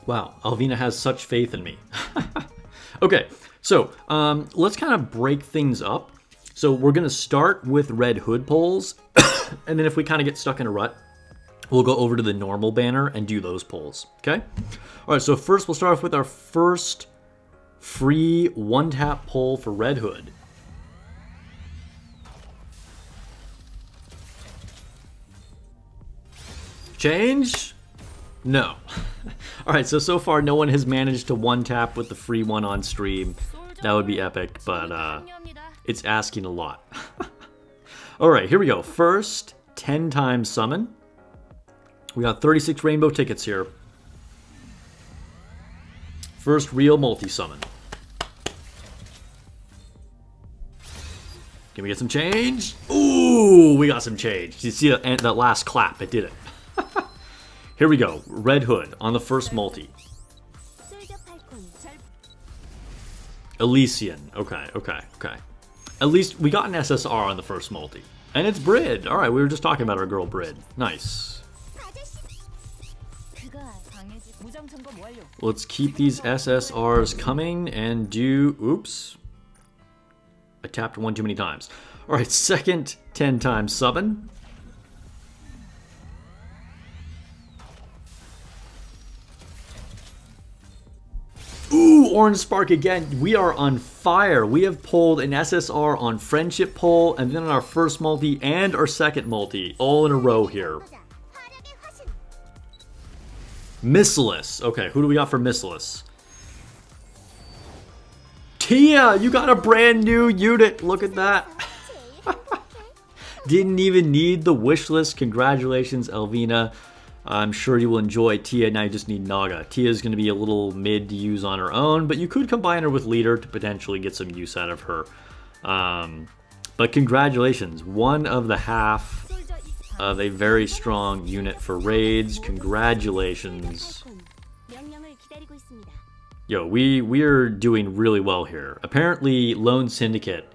Wow, Alvina has such faith in me. Okay, so let's kind of break things up. So we're going to start with Red Hood polls, And then if we kind of get stuck in a rut, we'll go over to the normal banner and do those polls, okay? All right, so first we'll start off with our first free one-tap poll for Redhood. Change? No. All right, so far no one has managed to one-tap with the free one on stream. That would be epic, but it's asking a lot. All right, here we go. First, 10 times summon. We got 36 rainbow tickets here. First real multi-summon. Can we get some change? Ooh, we got some change. You see that last clap? It did it. Here we go. Redhood on the first multi. Elysian. Okay. At least we got an SSR on the first multi. And it's Brid. Alright, we were just talking about our girl Brid. Nice. Let's keep these SSRs coming and do... Oops. I tapped one too many times. Alright, second 10 times summon. Ooh, Orange Spark again. We are on fire. We have pulled an SSR on Friendship Poll, and then on our first multi and our second multi, all in a row here. Missilus. Okay, who do we got for Missilus? Tia, you got a brand new unit. Look at that. Didn't even need the wish list. Congratulations, Alvina. I'm sure you will enjoy Tia. Now you just need Naga. Tia is going to be a little mid to use on her own, but you could combine her with Leader to potentially get some use out of her. But congratulations. One of the half of a very strong unit for raids. Congratulations. Yo, we're doing really well here. Apparently, Lone Syndicate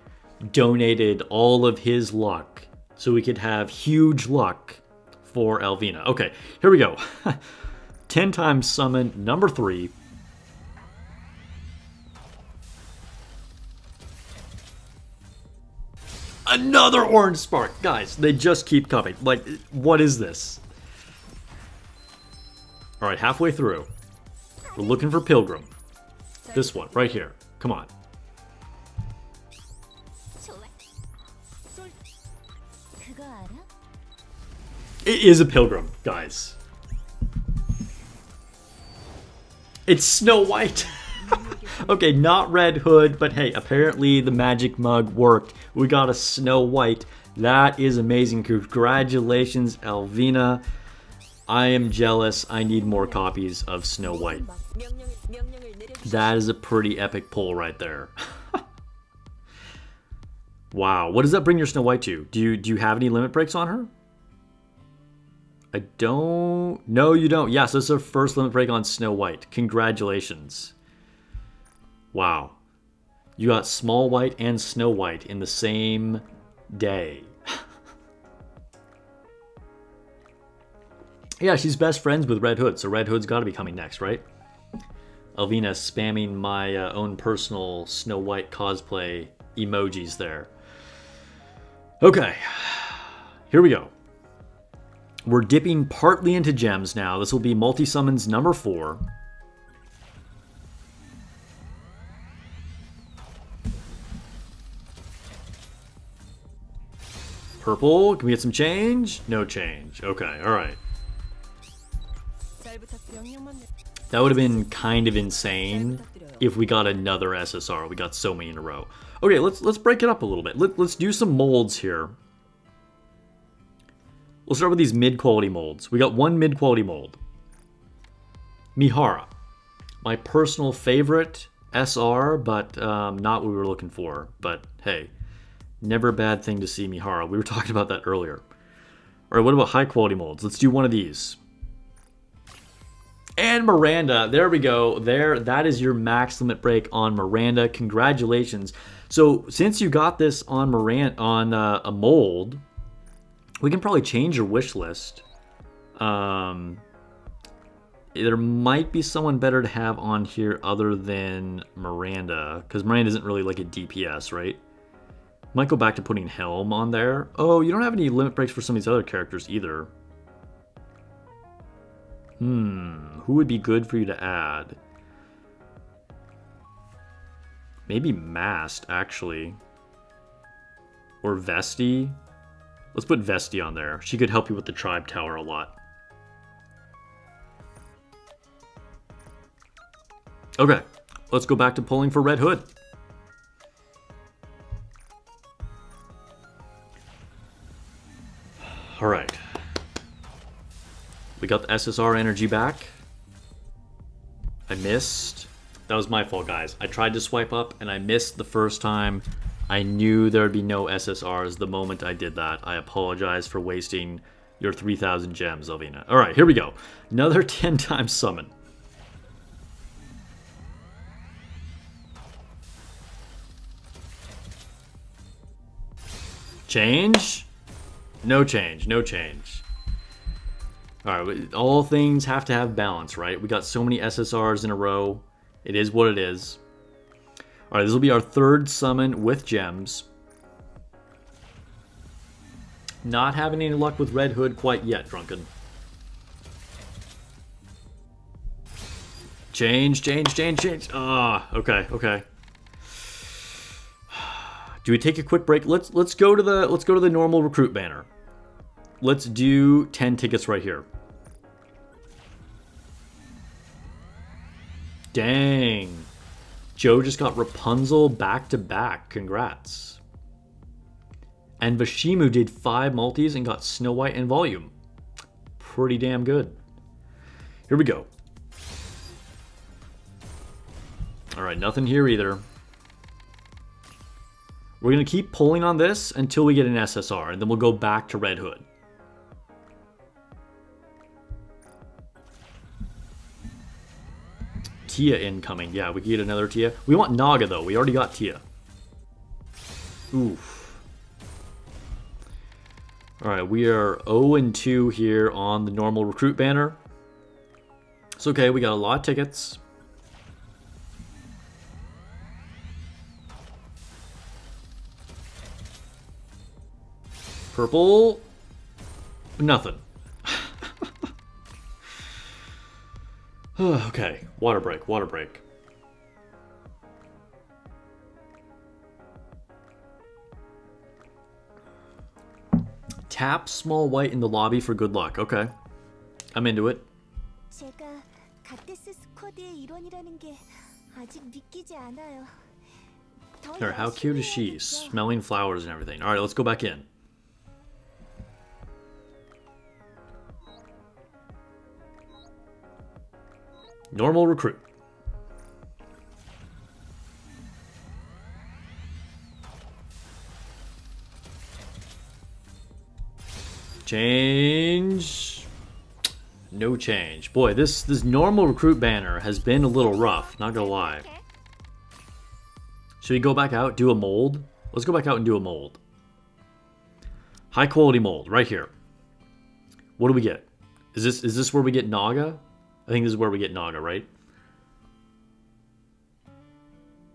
donated all of his luck so we could have huge luck for Alvina. Okay, here we go. 10 times summon, number 3. Another Orange Spark. Guys, they just keep coming. Like, what is this? Alright, halfway through. We're looking for Pilgrim. This one, right here. Come on. It is a Pilgrim, guys. It's Snow White. Okay, not Red Hood, but hey, apparently the magic mug worked. We got a Snow White. That is amazing. Congratulations, Alvina. I am jealous. I need more copies of Snow White. That is a pretty epic pull right there. Wow, what does that bring your Snow White to? Do you have any limit breaks on her? I don't... No, you don't. Yeah, so this is our first limit break on Snow White. Congratulations. Wow. You got Small White and Snow White in the same day. Yeah, she's best friends with Red Hood, so Red Hood's got to be coming next, right? Alvina spamming my own personal Snow White cosplay emojis there. Okay. Here we go. We're dipping partly into gems now. This will be multi-summons number 4. Purple. Can we get some change? No change. Okay, alright. That would have been kind of insane if we got another SSR. We got so many in a row. Okay, let's break it up a little bit. Let's do some molds here. We'll start with these mid-quality molds. We got one mid-quality mold. Mihara. My personal favorite SR, but not what we were looking for. But hey, never a bad thing to see Mihara. We were talking about that earlier. Alright, what about high-quality molds? Let's do one of these. And Miranda. There we go. That is your max limit break on Miranda. Congratulations. So since you got this on Miranda on a mold, we can probably change your wish list. There might be someone better to have on here other than Miranda, because Miranda isn't really like a DPS, right? Might go back to putting Helm on there. Oh, you don't have any limit breaks for some of these other characters either. Who would be good for you to add? Maybe Mast, actually. Or Vesti. Let's put Vesti on there. She could help you with the Tribe Tower a lot. Okay, let's go back to pulling for Red Hood. All right. We got the SSR energy back. I missed. That was my fault, guys. I tried to swipe up and I missed the first time. I knew there would be no SSRs the moment I did that. I apologize for wasting your 3,000 gems, Alvina. All right, here we go. Another 10 times summon. Change? No change, no change. All right, all things have to have balance, right? We got so many SSRs in a row. It is what it is. All right, this will be our third summon with gems. Not having any luck with Red Hood quite yet, Drunken. Change, change, change, change. Ah, okay, okay. Do we take a quick break? Let's go to the normal recruit banner. Let's do 10 tickets right here. Dang. Joe just got Rapunzel back to back. Congrats. And Vashimu did 5 multis and got Snow White and Volume. Pretty damn good. Here we go. Alright, nothing here either. We're going to keep pulling on this until we get an SSR, and then we'll go back to Red Hood. Tia incoming. Yeah, we can get another Tia. We want Naga, though. We already got Tia. Oof. Alright, we are 0-2 here on the normal recruit banner. It's okay, we got a lot of tickets. Purple. Nothing. Okay, water break, water break. Tap small white in the lobby for good luck. Okay, I'm into it. 제가 가테스 스쿼드의 일원이라는 게 아직 믿기지 않아요. Alright, how cute is she? Smelling flowers and everything. Alright, let's go back in. Normal recruit. Change. No change. Boy, this normal recruit banner has been a little rough, not gonna lie. Should we go back out, do a mold? Let's go back out and do a mold. High quality mold, right here. What do we get? Is this where we get Naga? I think this is where we get Naga, right?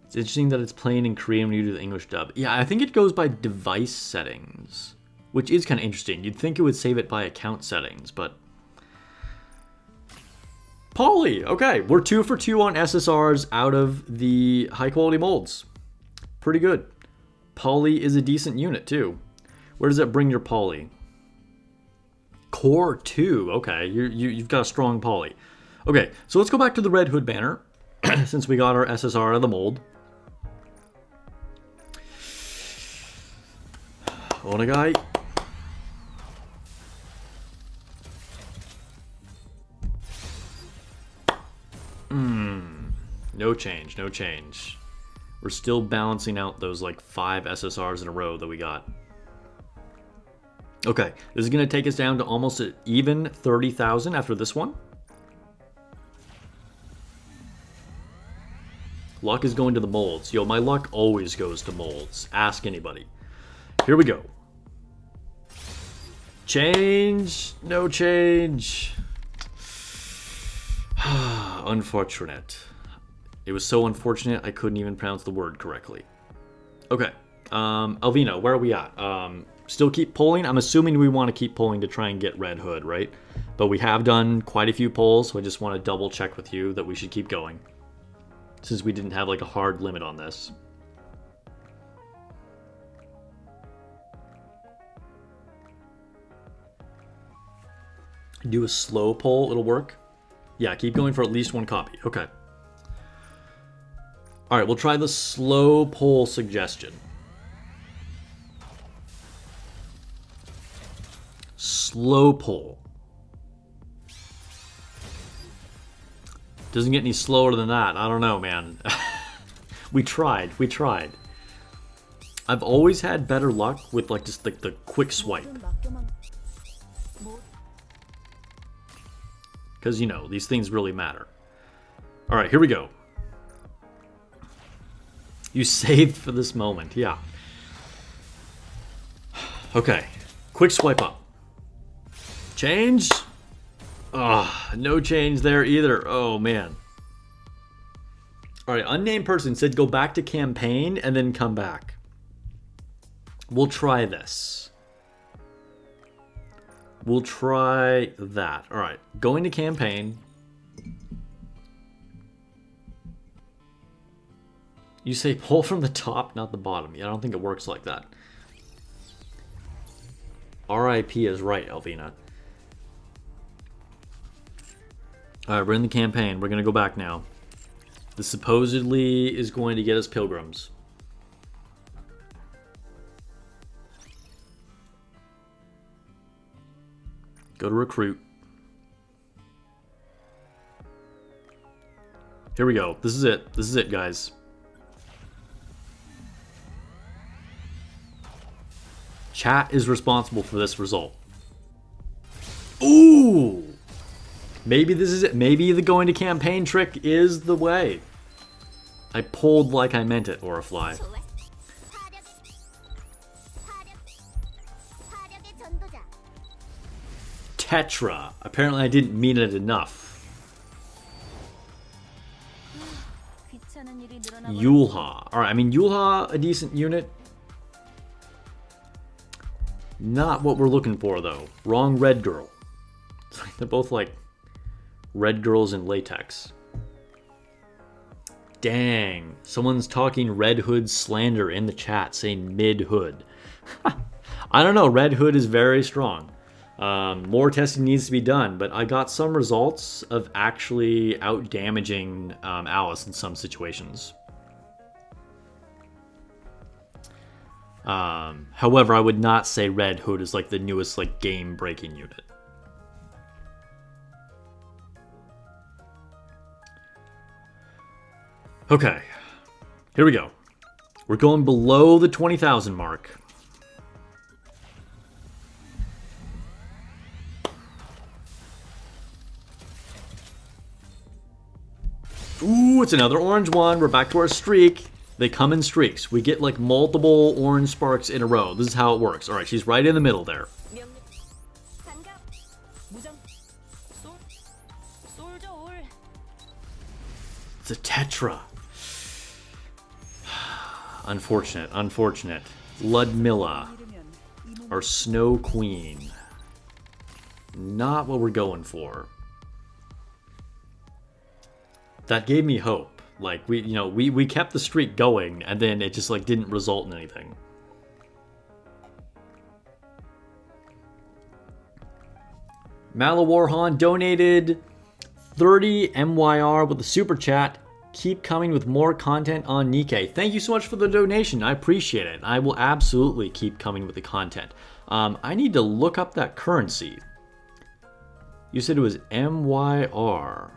It's interesting that it's playing in Korean when you do the English dub. Yeah, I think it goes by device settings, which is kind of interesting. You'd think it would save it by account settings, but... Polly! Okay, we're 2 for 2 on SSRs out of the high-quality molds. Pretty good. Polly is a decent unit, too. Where does that bring your Polly? Core 2. Okay, you've got a strong Polly. Okay, so let's go back to the Red Hood banner, since we got our SSR out of the mold. Onagai. No change, no change. We're still balancing out those like 5 SSRs in a row that we got. Okay, this is going to take us down to almost an even 30,000 after this one. Luck is going to the molds. Yo, my luck always goes to molds. Ask anybody. Here we go. Change. No change. Unfortunate. It was so unfortunate I couldn't even pronounce the word correctly. Okay. Alvina, where are we at? Still keep polling? I'm assuming we want to keep polling to try and get Red Hood, right? But we have done quite a few polls, so I just want to double check with you that we should keep going. Since we didn't have like a hard limit on this. Do a slow poll, it'll work. Yeah, keep going for at least one copy. Okay. Alright, we'll try the slow poll suggestion. Slow poll. Doesn't get any slower than that. I don't know, man. We tried. I've always had better luck with like just like the quick swipe. Because, you know, these things really matter. Alright, here we go. You saved for this moment, yeah. Okay, quick swipe up. Change? Ah, no change there either. Oh, man. Alright, unnamed person said go back to campaign and then come back. We'll try this. We'll try that. Alright, going to campaign. You say pull from the top, not the bottom. Yeah, I don't think it works like that. RIP is right, Alvina. Alright, we're in the campaign. We're going to go back now. This supposedly is going to get us pilgrims. Go to recruit. Here we go. This is it. This is it, guys. Chat is responsible for this result. Ooh! Maybe this is it. Maybe the going to campaign trick is the way. I pulled like I meant it, Orifly. Tetra. Apparently I didn't mean it enough. Yulha. Alright, I mean, Yulha, a decent unit. Not what we're looking for, though. Wrong red girl. They're both like red girls in latex. Dang. Someone's talking Red Hood slander in the chat, saying mid hood. I don't know. Red Hood is very strong. More testing needs to be done, but I got some results of actually out-damaging Alice in some situations. However, I would not say Red Hood is like the newest like game-breaking unit. Okay, here we go. We're going below the 20,000 mark. Ooh, it's another orange one. We're back to our streak. They come in streaks. We get like multiple orange sparks in a row. This is how it works. All right, she's right in the middle there. It's a Tetra. Unfortunate, unfortunate. Ludmilla, our Snow Queen. Not what we're going for. That gave me hope. Like, we kept the streak going, and then it just, like, didn't result in anything. Malawarhan donated 30 MYR with the super chat. Keep coming with more content on Nikke. Thank you so much for the donation. I appreciate it. I will absolutely keep coming with the content. I need to look up that currency. You said it was MYR.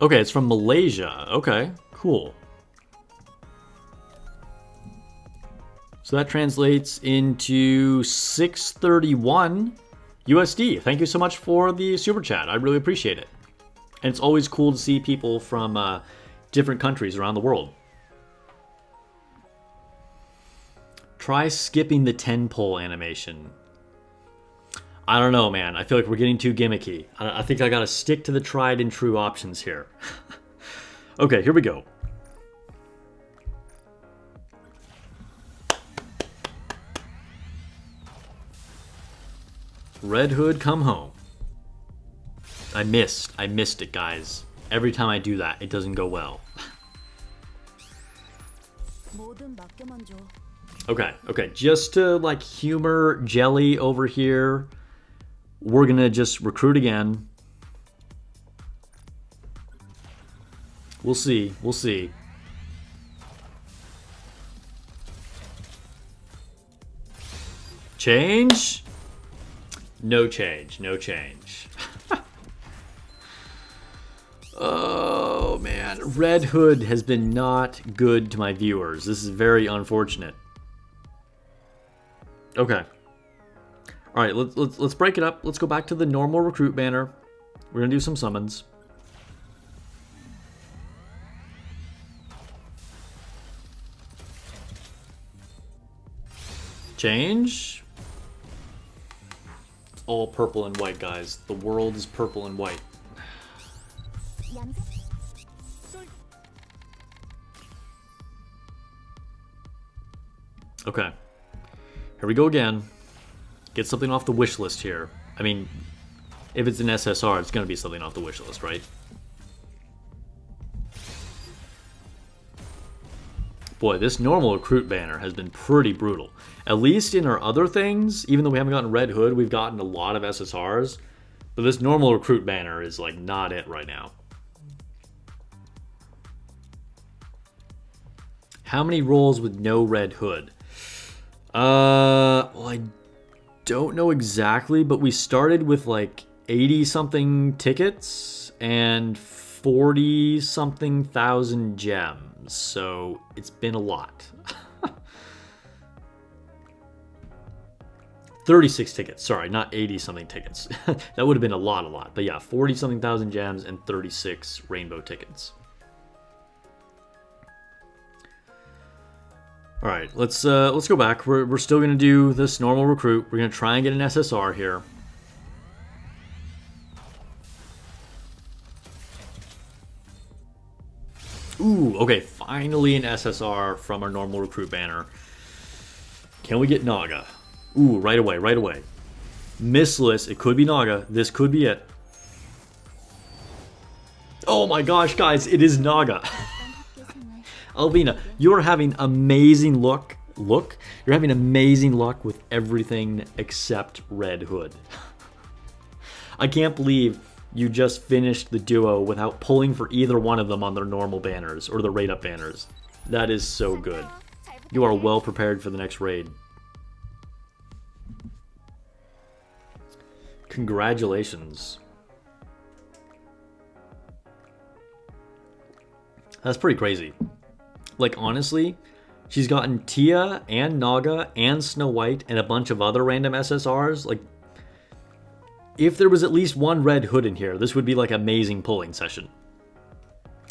Okay, it's from Malaysia. Okay, cool. So that translates into 631 USD. Thank you so much for the super chat. I really appreciate it. And it's always cool to see people from different countries around the world. Try skipping the 10 pole animation. I don't know, man. I feel like we're getting too gimmicky. I think I gotta stick to the tried and true options here. Okay, here we go. Red Hood, come home. I missed it, guys. Every time I do that, it doesn't go well. Okay, just to like humor Jelly over here, we're gonna just recruit again. We'll see. Change? No change. Oh man, Red Hood has been not good to my viewers. This is very unfortunate. Okay. All right, let's break it up. Let's go back to the normal recruit banner. We're gonna do some summons. Change. All purple and white, guys. The world is purple and white. Okay. Here we go again. Get something off the wish list here. I mean, if it's an SSR, it's going to be something off the wish list, right? Boy, this normal recruit banner has been pretty brutal. At least in our other things, even though we haven't gotten Red Hood, we've gotten a lot of SSRs. But this normal recruit banner is like not it right now. How many rolls with no Red Hood? Well, I don't know exactly, but we started with like 80-something tickets and 40-something thousand gems, so it's been a lot. 36 tickets, sorry, not 80-something tickets. That would have been a lot. But yeah, 40-something thousand gems and 36 rainbow tickets. All right, let's go back. We're still gonna do this normal recruit. We're gonna try and get an SSR here. Ooh, okay, finally an SSR from our normal recruit banner. Can we get Naga? Ooh, right away. Missless, it could be Naga. This could be it. Oh my gosh, guys, it is Naga. Alvina, you're having amazing luck. You're having amazing luck with everything except Red Hood. I can't believe you just finished the duo without pulling for either one of them on their normal banners or the raid up banners. That is so good. You are well prepared for the next raid. Congratulations. That's pretty crazy. Like, honestly, she's gotten Tia and Naga and Snow White and a bunch of other random SSRs. Like, if there was at least one Red Hood in here, this would be like amazing pulling session.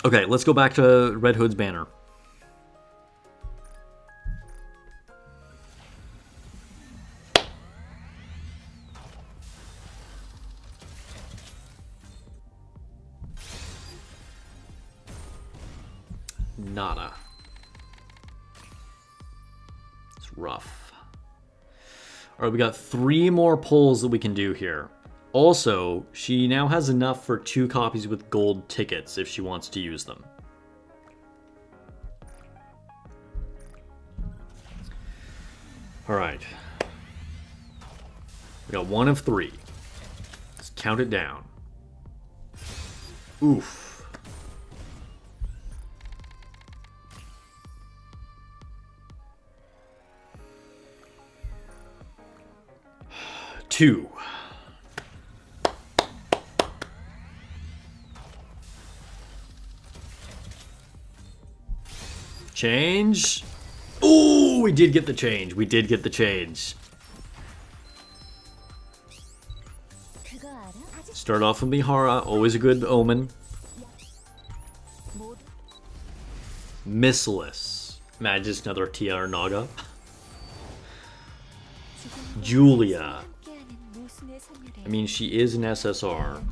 Okay, let's go back to Red Hood's banner. Nada. It's rough. All right, we got 3 more pulls that we can do here. Also, she now has enough for 2 copies with gold tickets if she wants to use them. All right. We got 1 of 3. Let's count it down. Oof. 2. Change. Ooh, we did get the change. Start off with Mihara, always a good omen. Missless. Imagine just another Tia or Naga. Julia. I mean, she is an SSR.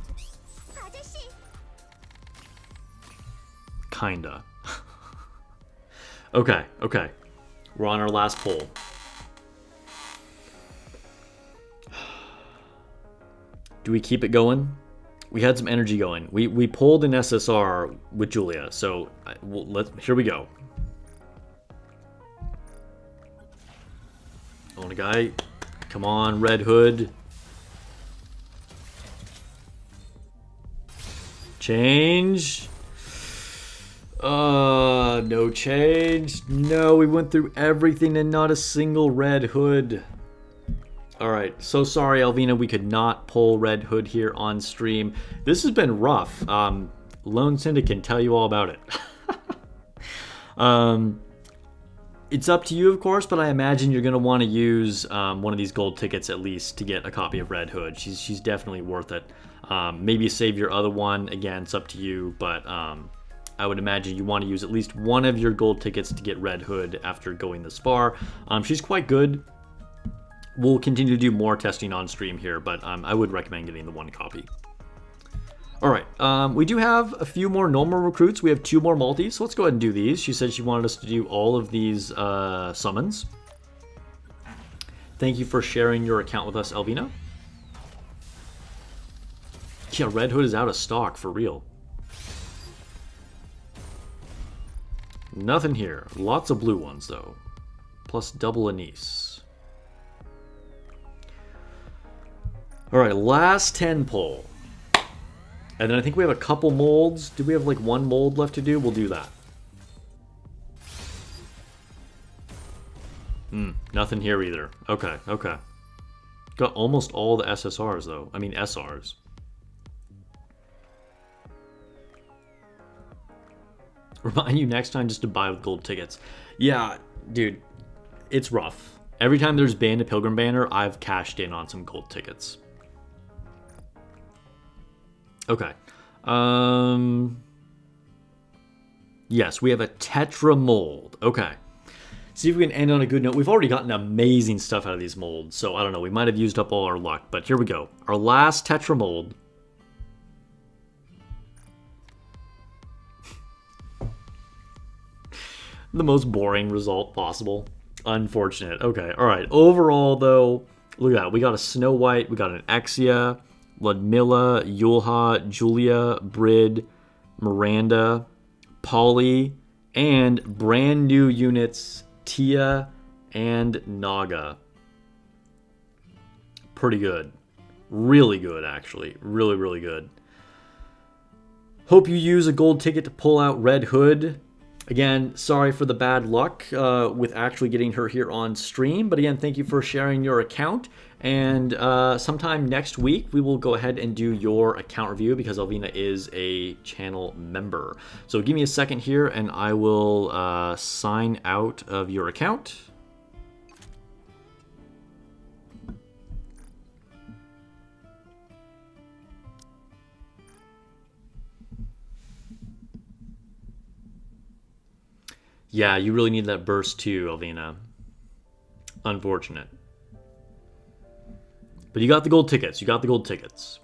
Kinda. Okay, okay. We're on our last poll. Do we keep it going? We had some energy going. We pulled an SSR with Julia, so here we go. Own a guy. Come on, Red Hood. Change. No change. No, we went through everything and not a single Red Hood. Alright, so sorry, Alvina, we could not pull Red Hood here on stream. This has been rough. Lone Syndicate can tell you all about it. It's up to you, of course, but I imagine you're going to want to use one of these gold tickets at least to get a copy of Red Hood. She's definitely worth it. Maybe save your other one. Again, it's up to you, but I would imagine you want to use at least one of your gold tickets to get Red Hood after going this far. She's quite good. We'll continue to do more testing on stream here, but I would recommend getting the one copy. Alright, we do have a few more normal recruits. We have 2 more multis, so let's go ahead and do these. She said she wanted us to do all of these summons. Thank you for sharing your account with us, Alvina. Yeah, Red Hood is out of stock, for real. Nothing here. Lots of blue ones, though. Plus double anise. Alright, last 10 pull. And then I think we have a couple molds. Do we have like one mold left to do? We'll do that. Nothing here either. Okay, okay. Got almost all the SSRs though. I mean SRs. Remind you next time just to buy with gold tickets. Yeah, dude, it's rough. Every time there's been a Pilgrim banner, I've cashed in on some gold tickets. Okay. Yes, we have a Tetra mold. Okay. See if we can end on a good note. We've already gotten amazing stuff out of these molds, so I don't know. We might have used up all our luck, but here we go. Our last Tetra mold. The most boring result possible. Unfortunate. Okay, alright. Overall, though, look at that. We got a Snow White, we got an Exia, Ludmilla, Yulha, Julia, Brid, Miranda, Polly, and brand new units, Tia and Naga. Pretty good. Really good, actually. Really, really good. Hope you use a gold ticket to pull out Red Hood. Again, sorry for the bad luck with actually getting her here on stream. But again, thank you for sharing your account. And sometime next week, we will go ahead and do your account review because Alvina is a channel member. So give me a second here and I will sign out of your account. Yeah, you really need that burst too, Alvina. Unfortunate. But you got the gold tickets. You got the gold tickets.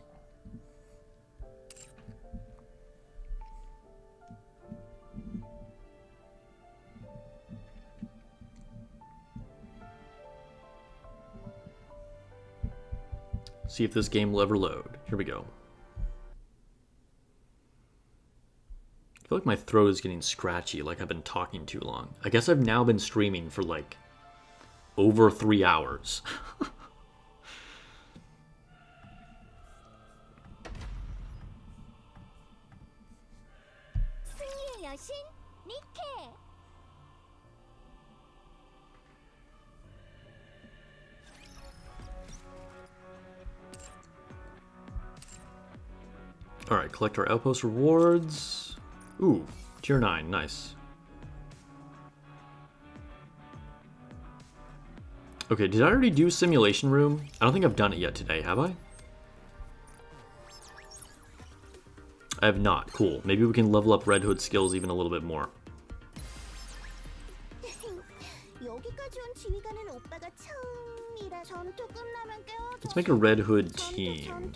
See if this game will ever load. Here we go. I feel like my throat is getting scratchy, like I've been talking too long. I guess I've now been streaming for like over 3 hours. Nikke. Alright, collect our Outpost rewards. Ooh, tier 9, nice. Okay, did I already do Simulation Room? I don't think I've done it yet today, have I? I have not. Cool. Maybe we can level up Red Hood skills even a little bit more. Let's Let's make a Red Hood team.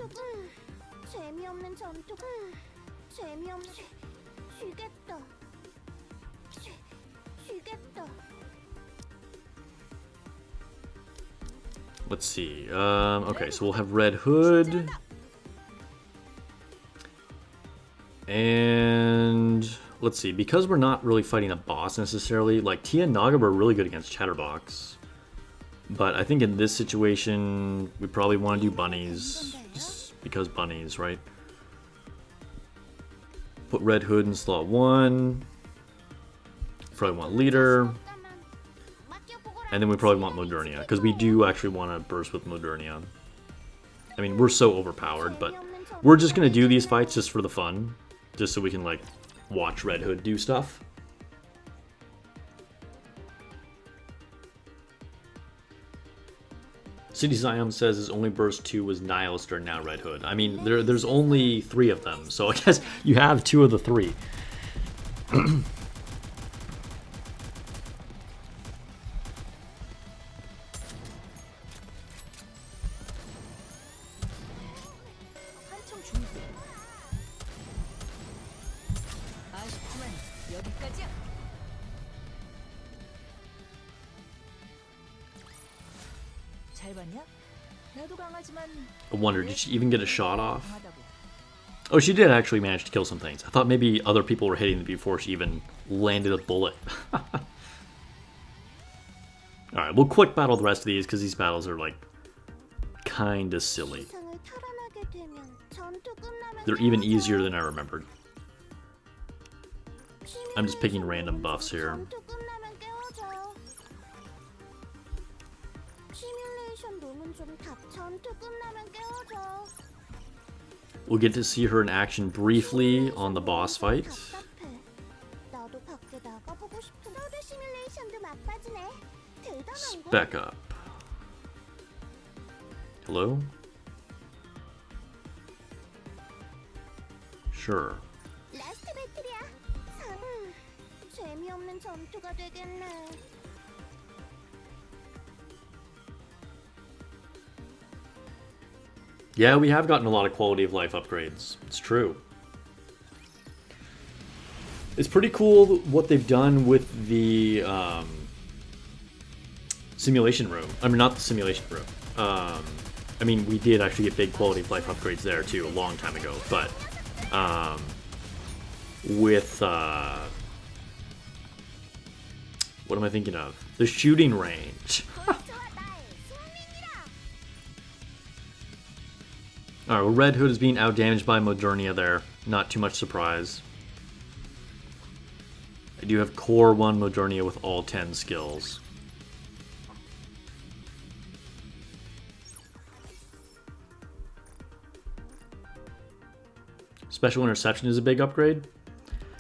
재미없는 전투. 재미없는. 쉬겠다. 쉬겠다. Let's see. Okay, so we'll have Red Hood. And let's see, because we're not really fighting a boss necessarily, like Tia and Naga were really good against Chatterbox. But I think in this situation, we probably want to do bunnies, just because bunnies, right? Put Red Hood in slot 1. Probably want leader. And then we probably want Modernia, because we do actually want to burst with Modernia. I mean, we're so overpowered, but we're just going to do these fights just for the fun. Just so we can, like, watch Red Hood do stuff. City Zion says his only burst 2 was Nihilist or now Red Hood. I mean, there's only 3 of them, so I guess you have 2 of the 3. 한참 중세. 아쉽지만 여기까지야. 잘 봤냐? 나도 강하지만 I wonder, did she even get a shot off? 강하다고. Oh, she did actually manage to kill some things. I thought maybe other people were hitting before she even landed a bullet. Alright, we'll quick battle the rest of these because these battles are like kinda silly. 세상을 탈환하게 되면 전투 끝나면 They're even easier than I remembered. I'm just picking random buffs here. 전투 끝나면 깨워줘. 시뮬레이션 놈은 좀 전투 끝나면 깨워줘. We'll get to see her in action briefly on the boss fight. 답답해. 나도 밖에 나가보고 싶은. 서드 시뮬레이션도 막바지네. 대단한 걸. Spec up. Hello? Sure. 라스트 배틀이야. 재미없는 전투가 되겠네. Yeah, we have gotten a lot of quality of life upgrades. It's true. It's pretty cool what they've done with the simulation room. I mean, not the simulation room. I mean, we did actually get big quality of life upgrades there too a long time ago. But with what am I thinking of? The shooting range. Alright, well, Red Hood is being outdamaged by Modernia there. Not too much surprise. I do have Core 1 Modernia with all 10 skills. Special Interception is a big upgrade.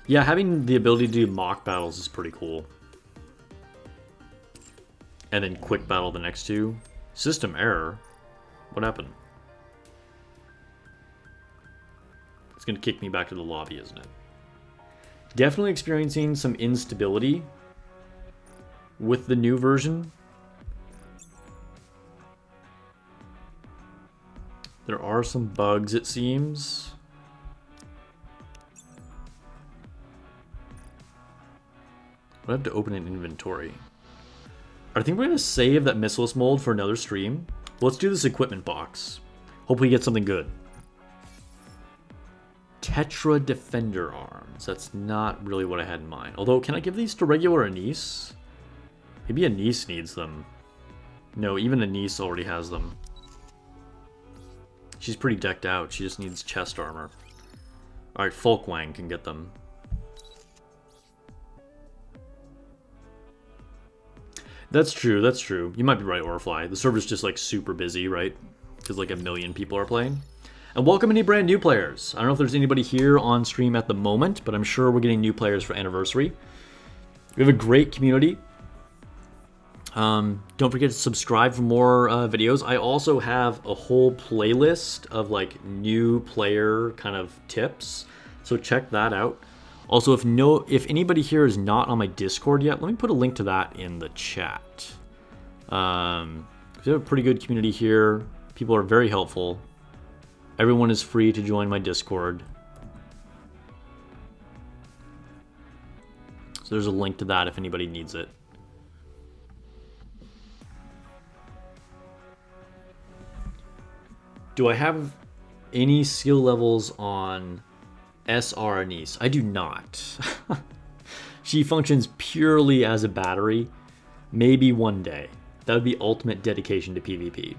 Yeah, having the ability to do mock battles is pretty cool. And then quick battle the next 2. System error? What happened? It's going to kick me back to the lobby, isn't it? Definitely experiencing some instability with the new version. There are some bugs, it seems. I have to open an inventory. I think we're going to save that Missilus mold for another stream. Let's do this equipment box. Hope we get something good. Tetra Defender arms. That's not really what I had in mind. Although, can I give these to regular Anise? Maybe Anise needs them. No, even Anise already has them. She's pretty decked out. She just needs chest armor. Alright, Folkwang can get them. That's true, that's true. You might be right, Orfly. The server's just like super busy, right? Because like 1 million people are playing. And welcome any brand new players. I don't know if there's anybody here on stream at the moment, but I'm sure we're getting new players for Anniversary. We have a great community. Don't forget to subscribe for more videos. I also have a whole playlist of like new player kind of tips, so check that out. Also, if anybody here is not on my Discord yet, let me put a link to that in the chat. We have a pretty good community here. People are very helpful. Everyone is free to join my Discord. So there's a link to that if anybody needs it. Do I have any skill levels on SR Anise? I do not. She functions purely as a battery. Maybe one day. That would be ultimate dedication to PvP.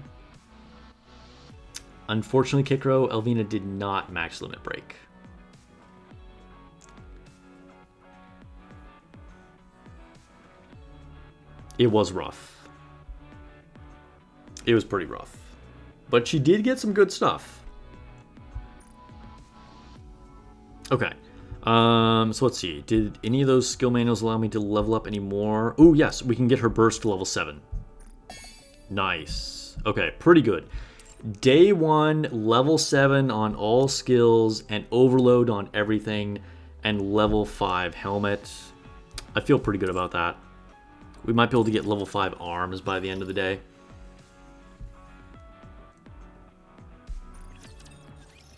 Unfortunately, Kikro, Alvina did not max limit break. It was rough. It was pretty rough. But she did get some good stuff. Okay. So let's see. Did any of those skill manuals allow me to level up any more? Oh, yes. We can get her burst to level 7. Nice. Okay, pretty good. Day 1, level 7 on all skills and overload on everything, and level 5 helmet. I feel pretty good about that. We might be able to get level 5 arms by the end of the day.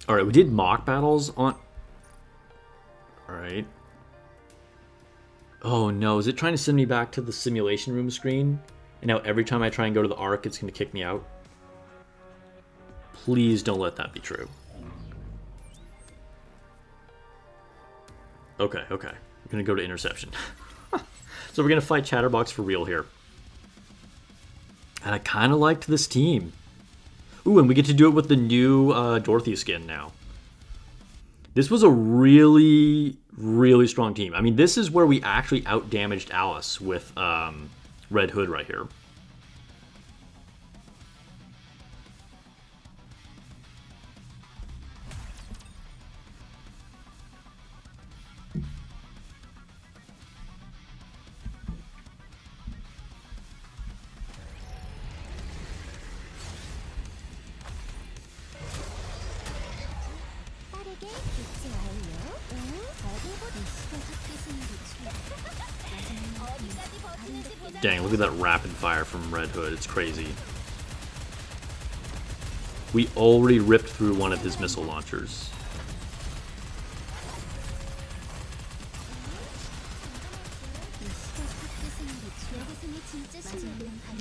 Alright, we did mock battles on... Alright. Oh no, is it trying to send me back to the simulation room screen? And now every time I try and go to the Ark, it's going to kick me out? Please don't let that be true. Okay, okay. We're going to go to interception. So we're going to fight Chatterbox for real here. And I kind of liked this team. Ooh, and we get to do it with the new Dorothy skin now. This was a really, really strong team. I mean, this is where we actually out-damaged Alice with Red Hood right here. Dang, look at that rapid fire from Red Hood. It's crazy. We already ripped through one of his missile launchers.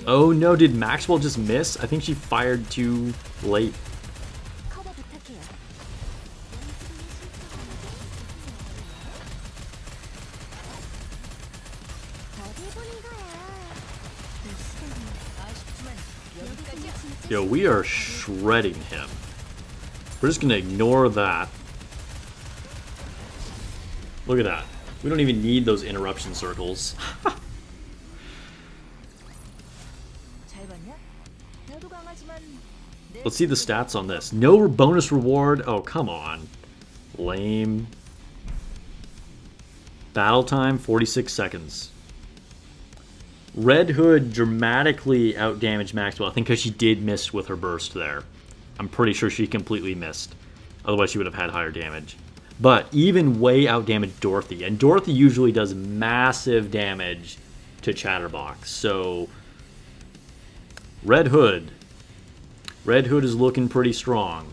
Oh no, did Maxwell just miss? I think she fired too late. Yo, we are shredding him. We're just gonna ignore that. Look at that. We don't even need those interruption circles. Let's see the stats on this. No bonus reward. Oh, come on. Lame. Battle time, 46 seconds. Red Hood dramatically outdamaged Maxwell. I think because she did miss with her burst there. I'm pretty sure she completely missed. Otherwise, she would have had higher damage. But even way outdamaged Dorothy. And Dorothy usually does massive damage to Chatterbox. So, Red Hood. Red Hood is looking pretty strong.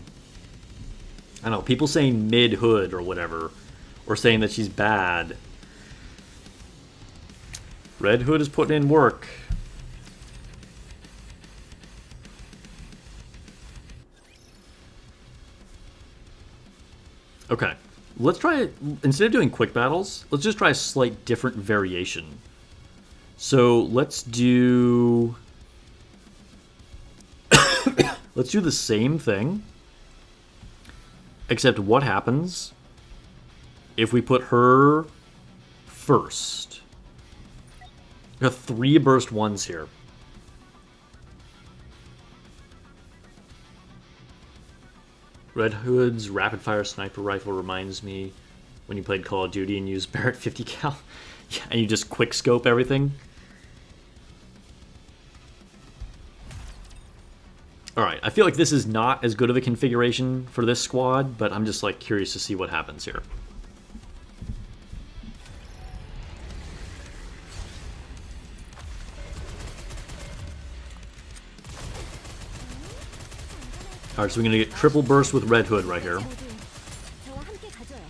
I know, people saying mid-hood or whatever. Or saying that she's bad. Red Hood is putting in work. Okay, let's try, instead of doing quick battles, let's just try a slight different variation. So let's do... let's do the same thing, except what happens if we put her first? We have 3 burst 1s here. Red Hood's rapid fire sniper rifle reminds me when you played Call of Duty and used Barrett 50 cal. Yeah, and you just quick scope everything. Alright, I feel like this is not as good of a configuration for this squad, but I'm just like curious to see what happens here. Alright, so we're gonna get triple burst with Red Hood right here. 저와 함께 가져요.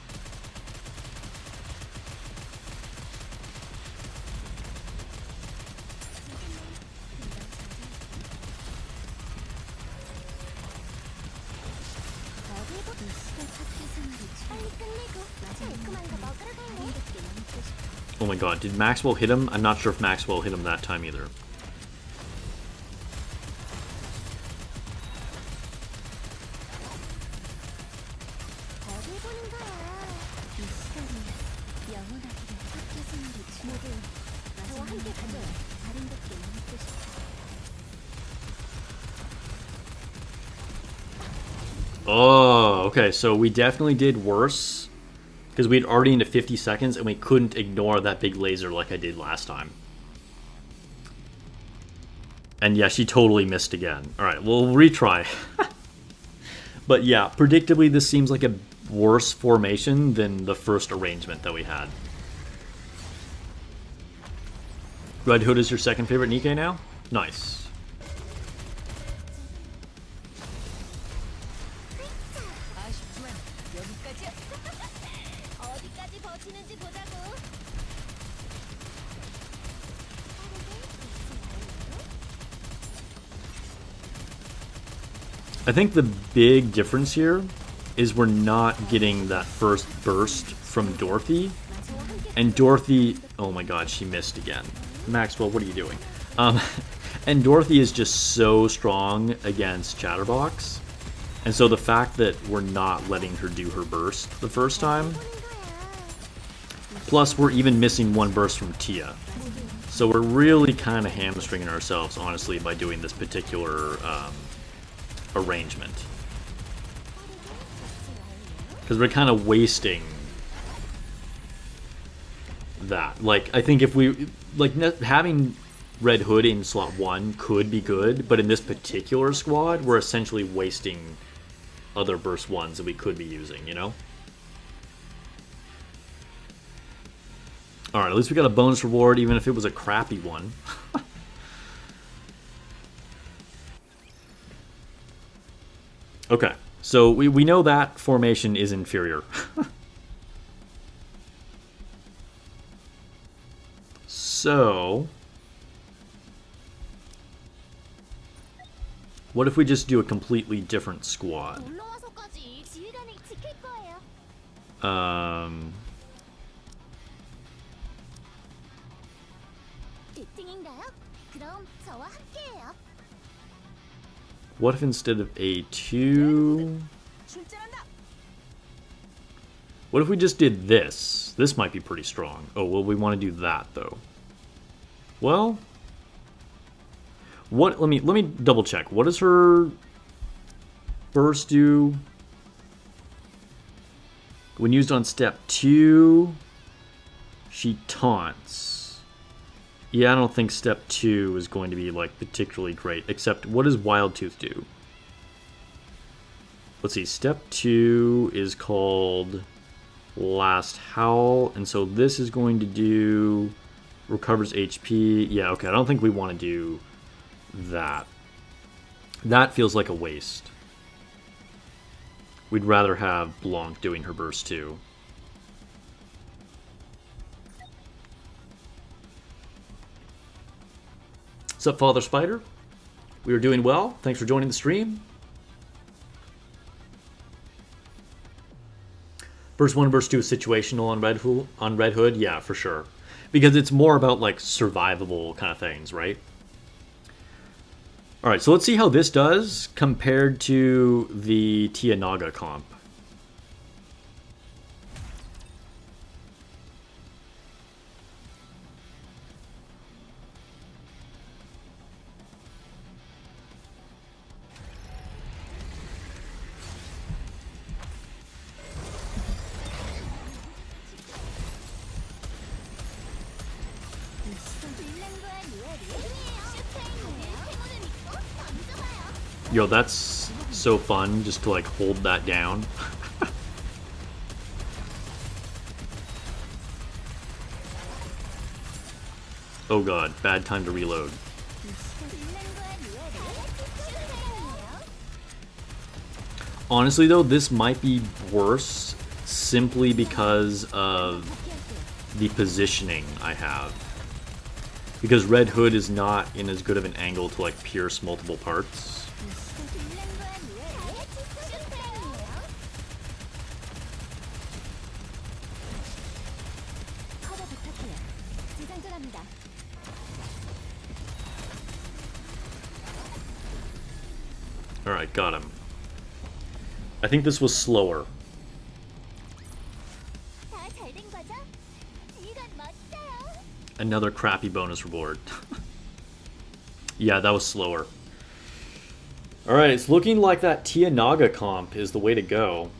Oh my god, did Maxwell hit him? I'm not sure if Maxwell hit him that time either. Oh, okay, so we definitely did worse because we'd already into 50 seconds and we couldn't ignore that big laser like I did last time. And yeah, she totally missed again. Alright, we'll retry. But yeah, predictably this seems like a worse formation than the first arrangement that we had. Red Hood is your second favorite Nikke now? Nice. 아쉽지만 여기까지야. 어디까지 버티는지 보자고. I think the big difference here is we're not getting that first burst from Dorothy. And Dorothy, oh my god, she missed again. Maxwell, what are you doing? And Dorothy is just so strong against Chatterbox. And so the fact that we're not letting her do her burst the first time, plus we're even missing one burst from Tia. So we're really kind of hamstringing ourselves, honestly, by doing this particular arrangement. Because we're kind of wasting that. Like, I think if we... Like, having Red Hood in slot 1 could be good, but in this particular squad, we're essentially wasting other burst 1s that we could be using, you know? Alright, at least we got a bonus reward, even if it was a crappy one. Okay, so we know that formation is inferior. So, what if we just do a completely different squad? 올라와서까지 지휘관을 지킬 거예요. 미팅인가요? 그럼 저와 함께해요. What if instead of A2... 출전한다. What if we just did this? This might be pretty strong. Oh, well, we want to do that, though. Well... What? Let me double check. What does her burst do? When used on step 2, she taunts. Yeah, I don't think step 2 is going to be like particularly great. Except, what does Wild Tooth do? Let's see. Step 2 is called Last Howl, and so this is going to do recovers HP. Yeah, okay. I don't think we want to do that. That feels like a waste. We'd rather have Blanc doing her burst too. What's up, Father Spider? We are doing well. Thanks for joining the stream. Burst 1 and Burst 2 is situational on Red Hood. Yeah, for sure. Because it's more about like survivable kind of things, right? Alright, so let's see how this does compared to the Tia Naga comp. Yo, that's so fun just to like hold that down. Oh god, bad time to reload. Honestly though, this might be worse simply because of the positioning I have. Because Red Hood is not in as good of an angle to like pierce multiple parts. Alright, got him. I think this was slower. Another crappy bonus reward. Yeah, that was slower. Alright, it's looking like that Tia Naga comp is the way to go.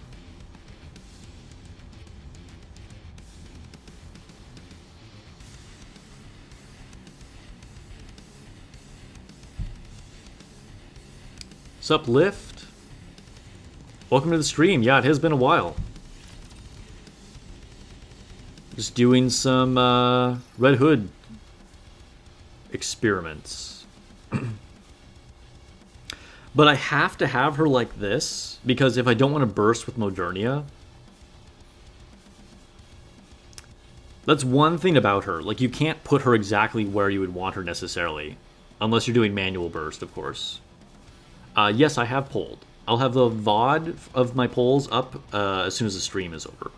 Sup, Lift? Welcome to the stream. Yeah, it has been a while. Just doing some Red Hood experiments. But I have to have her like this, because if I don't want to burst with Modernia... That's one thing about her. Like, you can't put her exactly where you would want her necessarily. Unless you're doing manual burst, of course. Yes, I have polled. I'll have the VOD of my polls up as soon as the stream is over.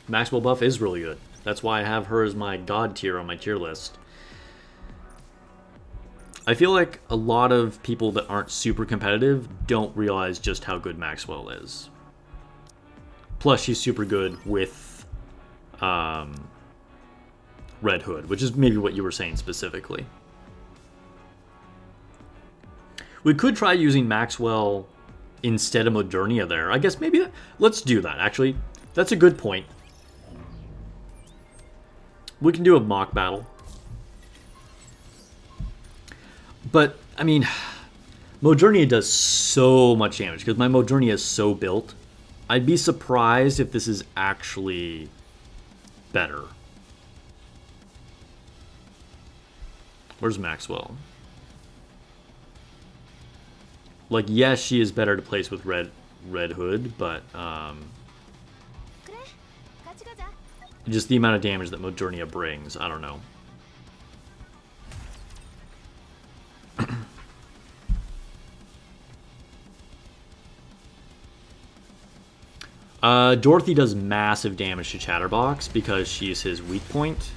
Maxwell buff is really good. That's why I have her as my god tier on my tier list. I feel like a lot of people that aren't super competitive don't realize just how good Maxwell is. Plus, she's super good with Red Hood, which is maybe what you were saying specifically. We could try using Maxwell instead of Modernia there. I guess maybe let's do that, actually. That's a good point. We can do a mock battle. But, I mean, Modernia does so much damage because my Modernia is so built. I'd be surprised if this is actually better. Where's Maxwell? Like, yes, she is better to place with Red Hood, but just the amount of damage that Modernia brings, I don't know. Dorothy does massive damage to Chatterbox because she's his weak point.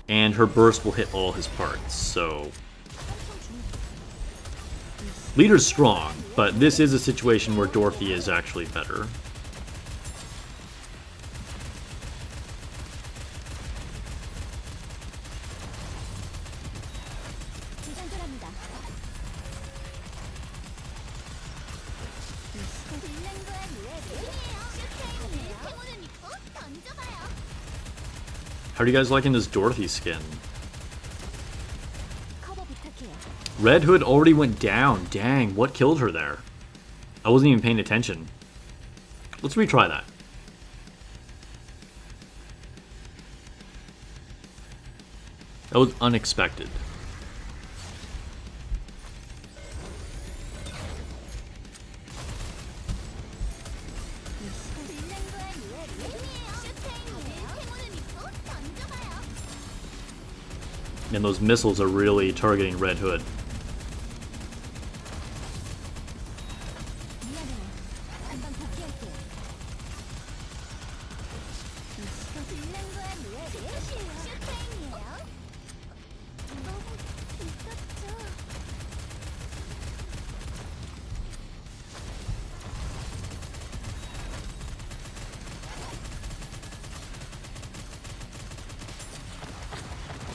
And her burst will hit all his parts, so... Leader's strong, but this is a situation where Dorothy is actually better. How are you guys liking this Dorothy skin? Red Hood already went down. Dang, what killed her there? I wasn't even paying attention. Let's retry that. That was unexpected. And those missiles are really targeting Red Hood.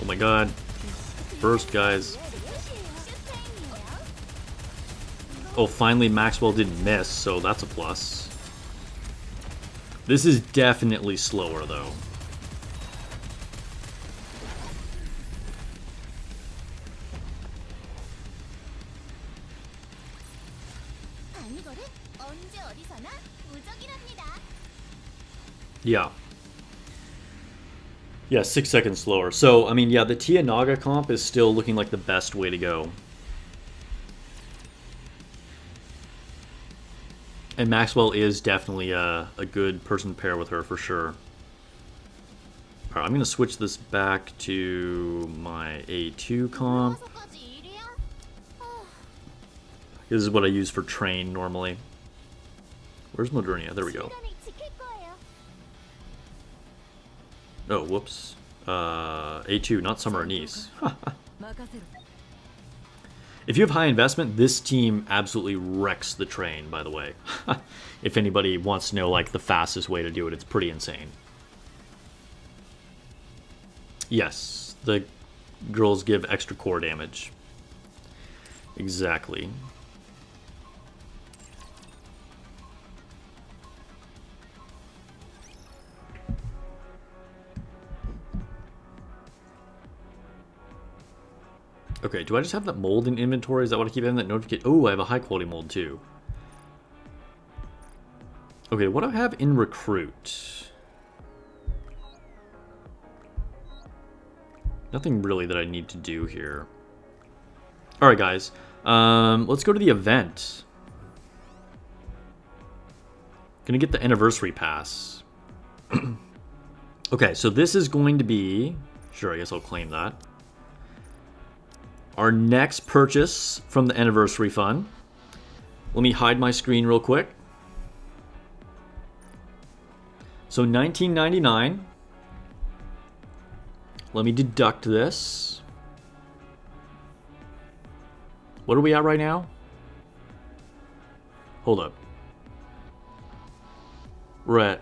Oh my god. Burst, guys. Oh, finally Maxwell didn't miss, so that's a plus. This is definitely slower, though. Yeah. Yeah, 6 seconds slower. So, I mean, yeah, the Tia Naga comp is still looking like the best way to go. And Maxwell is definitely a good person to pair with her for sure. Alright, I'm going to switch this back to my A2 comp. This is what I use for train normally. Where's Modernia? There we go. Oh, whoops. A2, not summer anise. If you have high investment, this team absolutely wrecks the train, by the way. If anybody wants to know, like, the fastest way to do it, it's pretty insane. Yes, the girls give extra core damage. Exactly. Okay, do I just have that mold in inventory? Is that what I keep having that notification? Oh, I have a high quality mold too. Okay, what do I have in recruit? Nothing really that I need to do here. Alright guys, let's go to the event. Gonna get the anniversary pass. Okay, so this is going to be... Sure, I guess I'll claim that. Our next purchase from the anniversary fund. Let me hide my screen real quick. So $19.99. Let me deduct this. What are we at right now? Hold up. We're at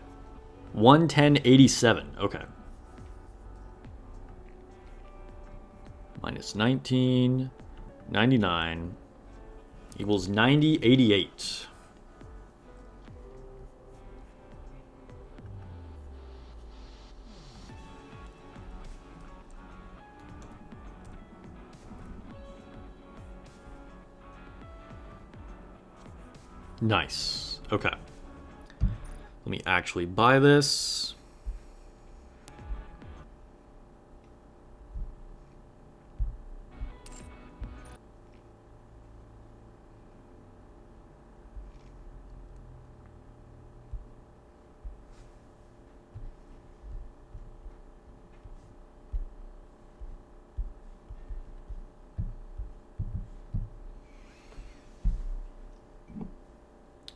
110.87. Okay. Minus 19.99 equals 90.88. Nice. Okay. Let me actually buy this.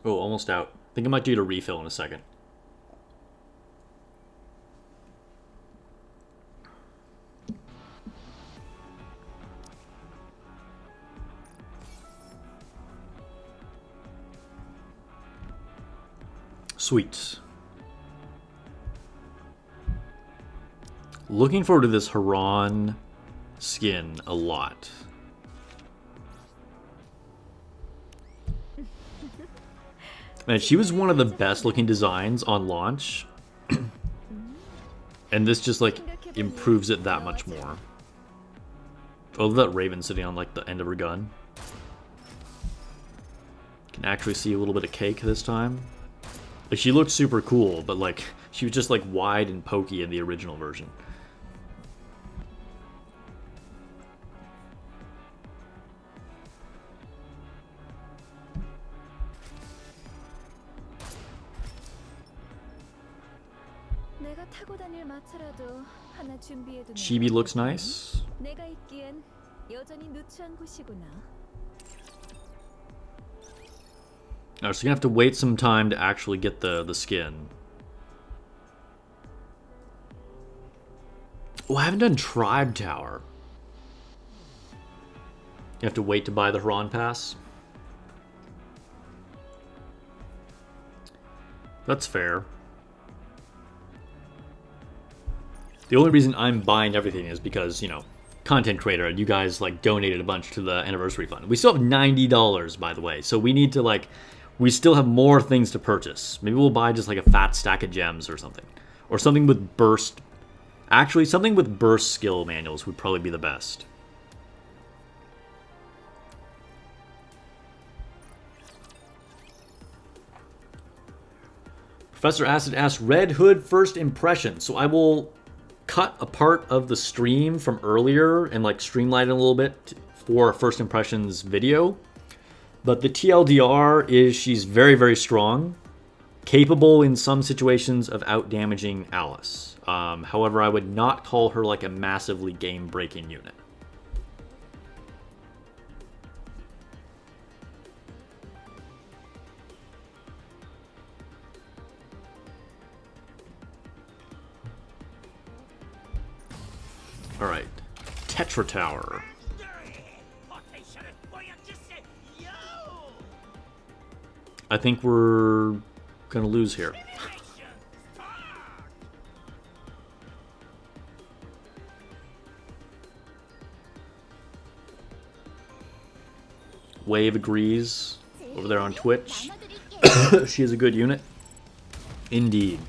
Oh, almost out. I think I might do a refill in a second. Sweet. Looking forward to this Haran skin a lot. Man, she was one of the best looking designs on launch. And this just like improves it that much more. Oh, that Raven sitting on like the end of her gun. Can actually see a little bit of cake this time. Like she looked super cool, but like she was just like wide and pokey in the original version. Chibi looks nice. Alright, so you're gonna have to wait some time to actually get the skin. Oh, I haven't done Tribe Tower. You have to wait to buy the Haran Pass. That's fair. The only reason I'm buying everything is because, you know, content creator, and you guys, like, donated a bunch to the anniversary fund. We still have $90, by the way, so we need to, like, we still have more things to purchase. Maybe we'll buy just, like, a fat stack of gems or something. Or something with burst. Actually, something with burst skill manuals would probably be the best. Professor Acid asks, Red Hood first impression. So I will cut a part of the stream from earlier and like streamlined it a little bit for a first impressions video. But the TLDR is she's very, very strong, capable in some situations of out-damaging Alice. However, I would not call her like a massively game-breaking unit. Alright, Tetra Tower. I think we're gonna lose here. Wave agrees over there on Twitch. She is a good unit. Indeed.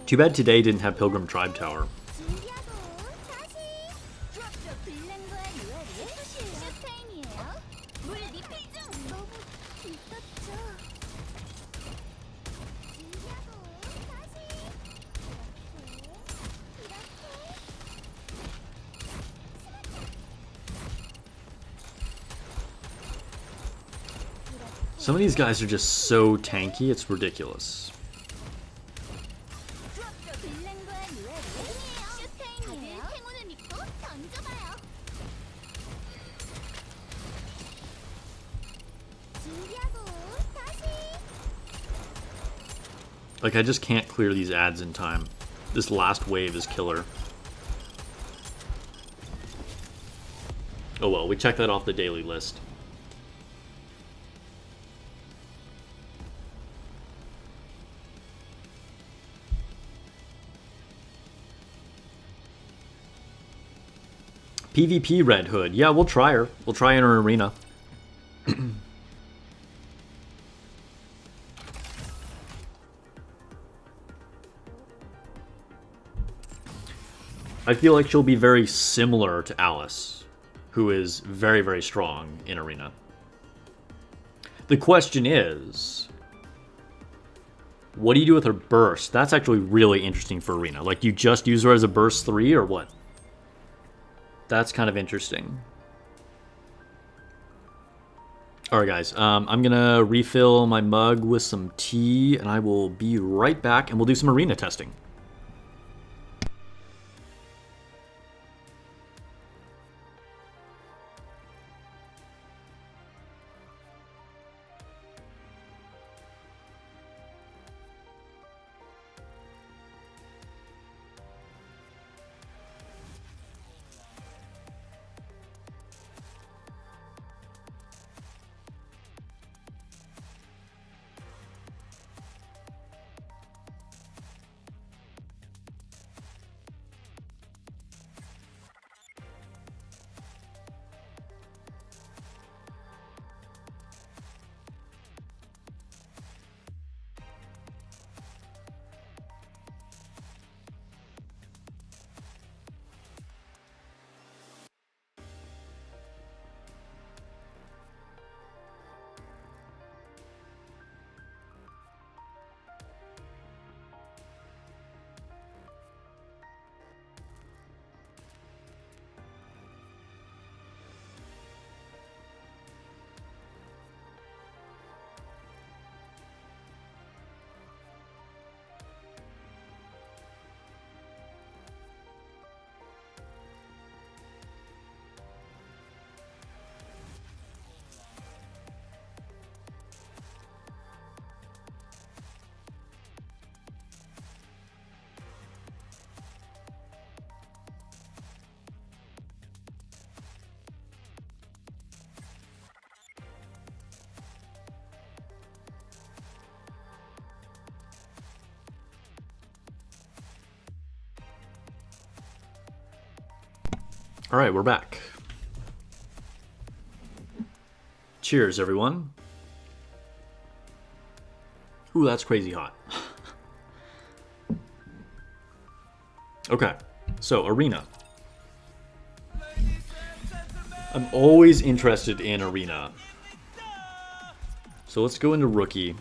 Too bad today didn't have Pilgrim Tribe Tower. Some of these guys are just so tanky, it's ridiculous. Like, I just can't clear these ads in time. This last wave is killer. Oh well, we checked that off the daily list. PvP Red Hood. Yeah, we'll try her. We'll try in her arena. I feel like she'll be very similar to Alice, who is very, very strong in arena. The question is, what do you do with her burst? That's actually really interesting for arena. Like, you just use her as a burst 3 or what? That's kind of interesting. Alright guys, I'm gonna refill my mug with some tea and I will be right back and we'll do some arena testing. Alright, we're back. Cheers, everyone. Ooh, that's crazy hot. Okay, so arena. I'm always interested in arena. So let's go into rookie.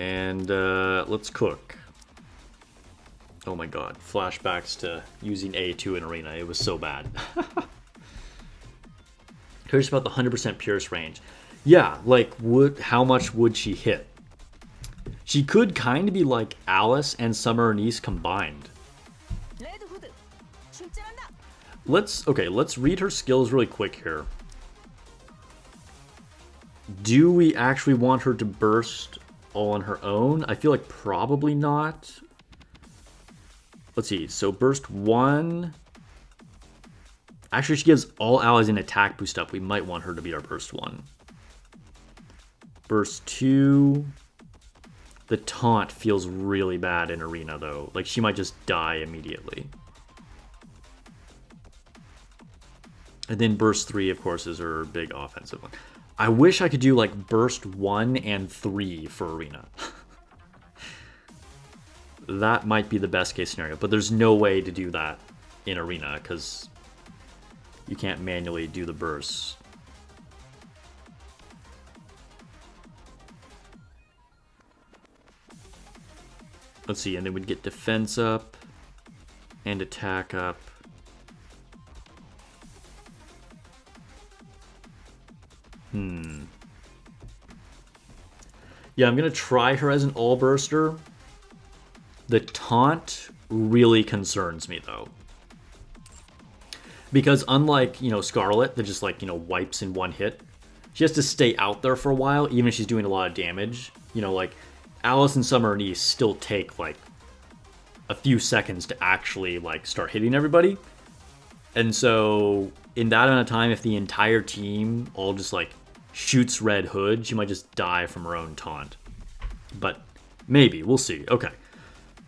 And let's cook. Oh my god, flashbacks to using A2 in Arena. It was so bad. Curious about the 100% Pierce range. Yeah, like, how much would she hit? She could kind of be like Alice and Summer and East combined. Redhood, 출전한다. Let's read her skills really quick here. Do we actually want her to burst all on her own? I feel like probably not. Let's see. So burst 1. Actually, she gives all allies an attack boost up. We might want her to be our burst 1. Burst 2. The taunt feels really bad in Arena, though. Like, she might just die immediately. And then burst 3, of course, is her big offensive one. I wish I could do, like, burst 1 and 3 for Arena. That might be the best case scenario, but there's no way to do that in Arena, because you can't manually do the bursts. Let's see, and then we'd get defense up and attack up. Yeah, I'm gonna try her as an all burster. The taunt really concerns me though. Because unlike, you know, Scarlet that just like, you know, wipes in one hit, she has to stay out there for a while, even if she's doing a lot of damage. You know, like Alice and Summer and East still take like a few seconds to actually like start hitting everybody. And so in that amount of time, if the entire team all just like shoots Red Hood, she might just die from her own taunt. But maybe, we'll see. Okay.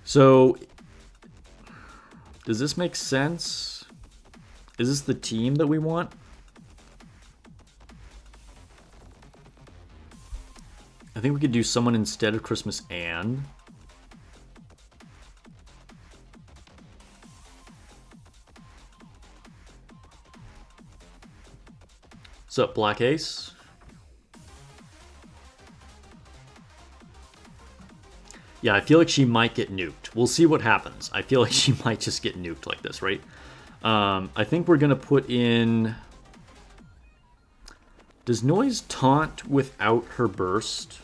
So does this make sense? Is this the team that we want? I think we could do someone instead of Christmas Ann. What's up, Black Ace? Yeah, I feel like she might get nuked. We'll see what happens. I feel like she might just get nuked like this, right? I think we're going to put in... Does Noise taunt without her burst?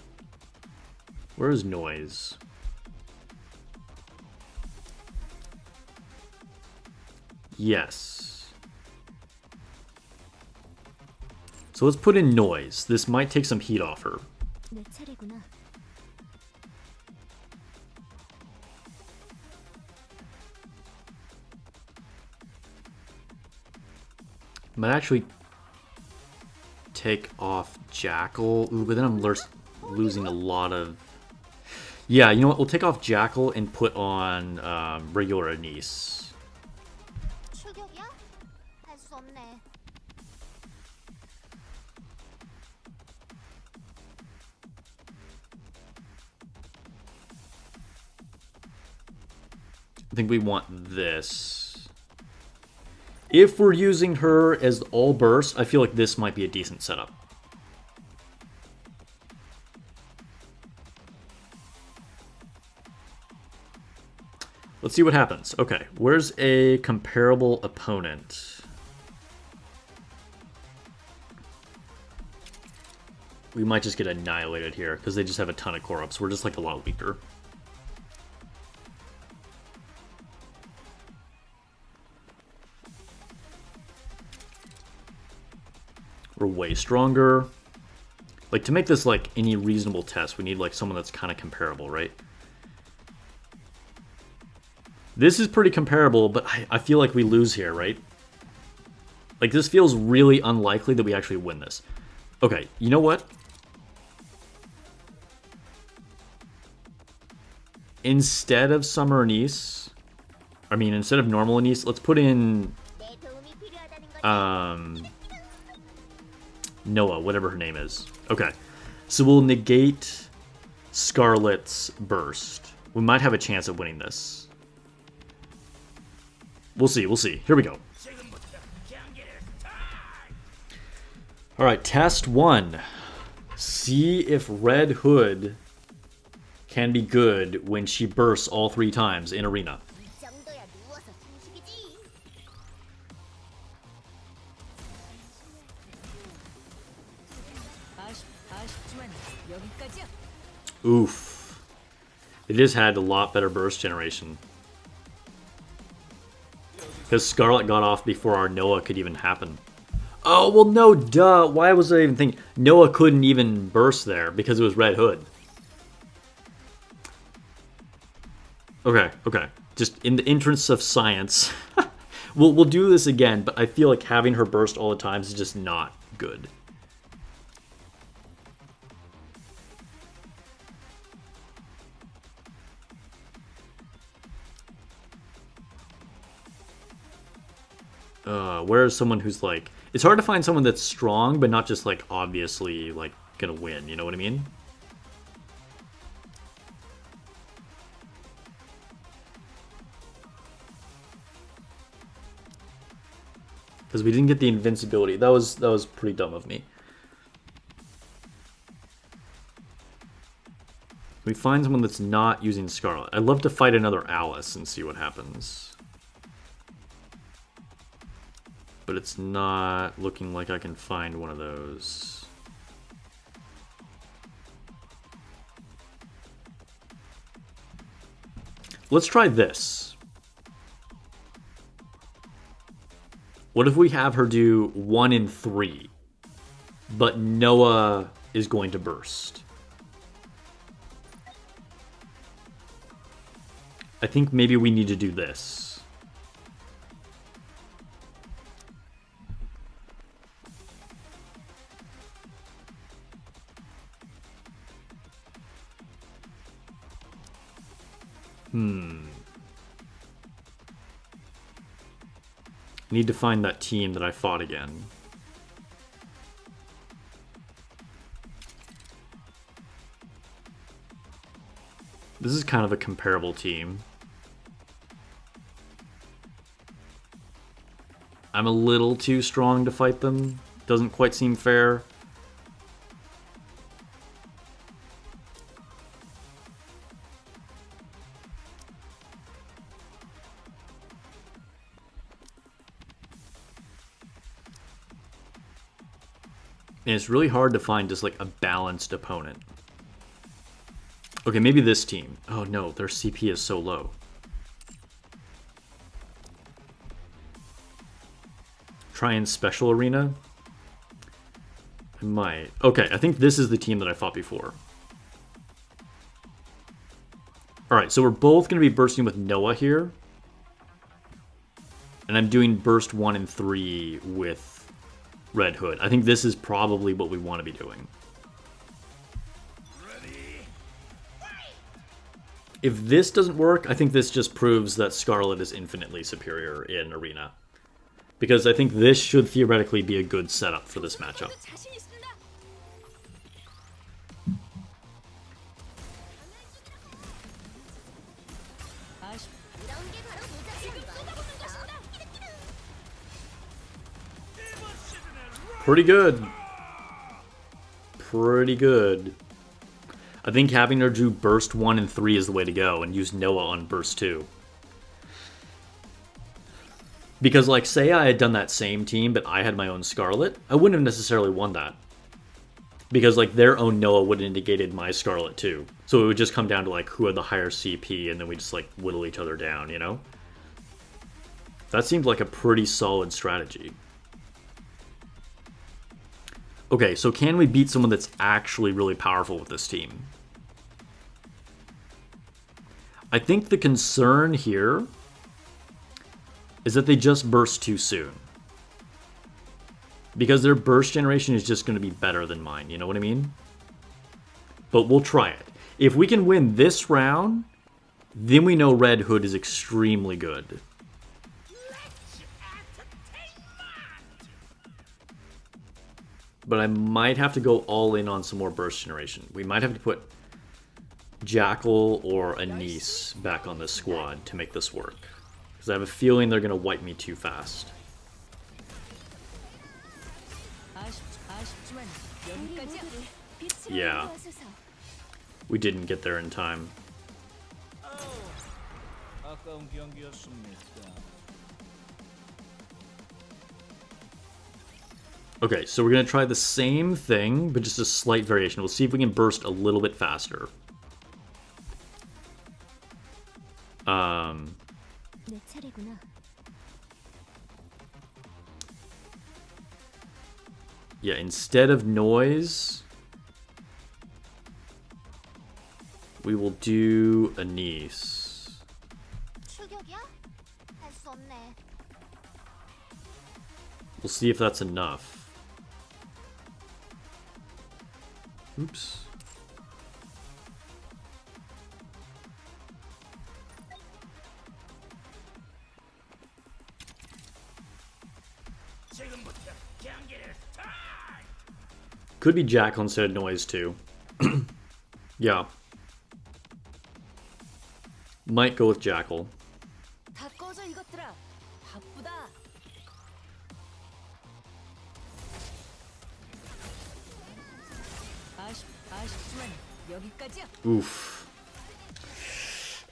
Where is Noise? Yes. So let's put in Noise. This might take some heat off her. 내 차례구나. Might actually take off Jackal. Ooh, but then I'm losing a lot of... Yeah, you know what? We'll take off Jackal and put on regular Anise. 출격이야? 할 수 없네. I think we want this. If we're using her as all burst, I feel like this might be a decent setup. Let's see what happens. Okay, where's a comparable opponent? We might just get annihilated here because they just have a ton of core ups. We're just like a lot weaker. We're way stronger. Like, to make this like any reasonable test, we need like someone that's kind of comparable, right? This is pretty comparable, but I feel like we lose here, right? Like, this feels really unlikely that we actually win this. Okay, you know what? Instead of Summer Anise, I mean, instead of normal Anise, let's put in Noah, whatever her name is. Okay, so we'll negate Scarlet's burst. We might have a chance of winning this. We'll see, we'll see. Here we go. Alright, test 1. See if Red Hood can be good when she bursts all 3 times in arena. 이 정도야 누워서 숨쉬기지. 아쉽지만 여기까지야. Oof. They just had a lot better burst generation. Because Scarlet got off before our Noah could even happen. Oh, well, no, duh. Why was I even thinking? Noah couldn't even burst there because it was Red Hood. Okay, okay. Just in the interest of science. we'll do this again, but I feel like having her burst all the time is just not good. Where is someone who's like... It's hard to find someone that's strong, but not just like obviously like gonna win, you know what I mean? Because we didn't get the invincibility. That was pretty dumb of me. We find someone that's not using Scarlet. I'd love to fight another Alice and see what happens. But it's not looking like I can find one of those. Let's try this. What if we have her do 1 in 3, but Noah is going to burst? I think maybe we need to do this. Need to find that team that I fought again. This is kind of a comparable team. I'm a little too strong to fight them. Doesn't quite seem fair. And it's really hard to find just like a balanced opponent. Okay, maybe this team. Oh no, their CP is so low. Try in special arena? I might. Okay, I think this is the team that I fought before. Alright, so we're both going to be bursting with Noah here. And I'm doing burst 1 and 3 with Red Hood. I think this is probably what we want to be doing. If this doesn't work, I think this just proves that Scarlet is infinitely superior in Arena. Because I think this should theoretically be a good setup for this matchup. 자신 있습니다. 이런 게 바로 무작정. Pretty good. Pretty good. I think having her do burst 1 and 3 is the way to go, and use Noah on burst 2. Because, like, say I had done that same team, but I had my own Scarlet, I wouldn't have necessarily won that. Because, like, their own Noah would have indicated my Scarlet, too. So it would just come down to, like, who had the higher CP, and then we just, like, whittle each other down, you know? That seemed like a pretty solid strategy. Okay, so can we beat someone that's actually really powerful with this team? I think the concern here is that they just burst too soon. Because their burst generation is just going to be better than mine, you know what I mean? But we'll try it. If we can win this round, then we know Red Hood is extremely good. But I might have to go all in on some more burst generation. We might have to put Jackal or Anise back on this squad to make this work. Because I have a feeling they're going to wipe me too fast. 아쉽지만 여기까지야. Yeah. we didn't get there in time. 아까운 경기였습니다. Okay, so we're going to try the same thing, but just a slight variation. We'll see if we can burst a little bit faster. 내 차례구나. Yeah, instead of noise, we will do a niece. 출격이야? 할 수 없네. We'll see if that's enough. Oops. Could be Jackal instead of noise too. Yeah. Might go with Jackal. 다 꺼져 이것들아. 바쁘다. 아쉽지만 여기까지야. Oof.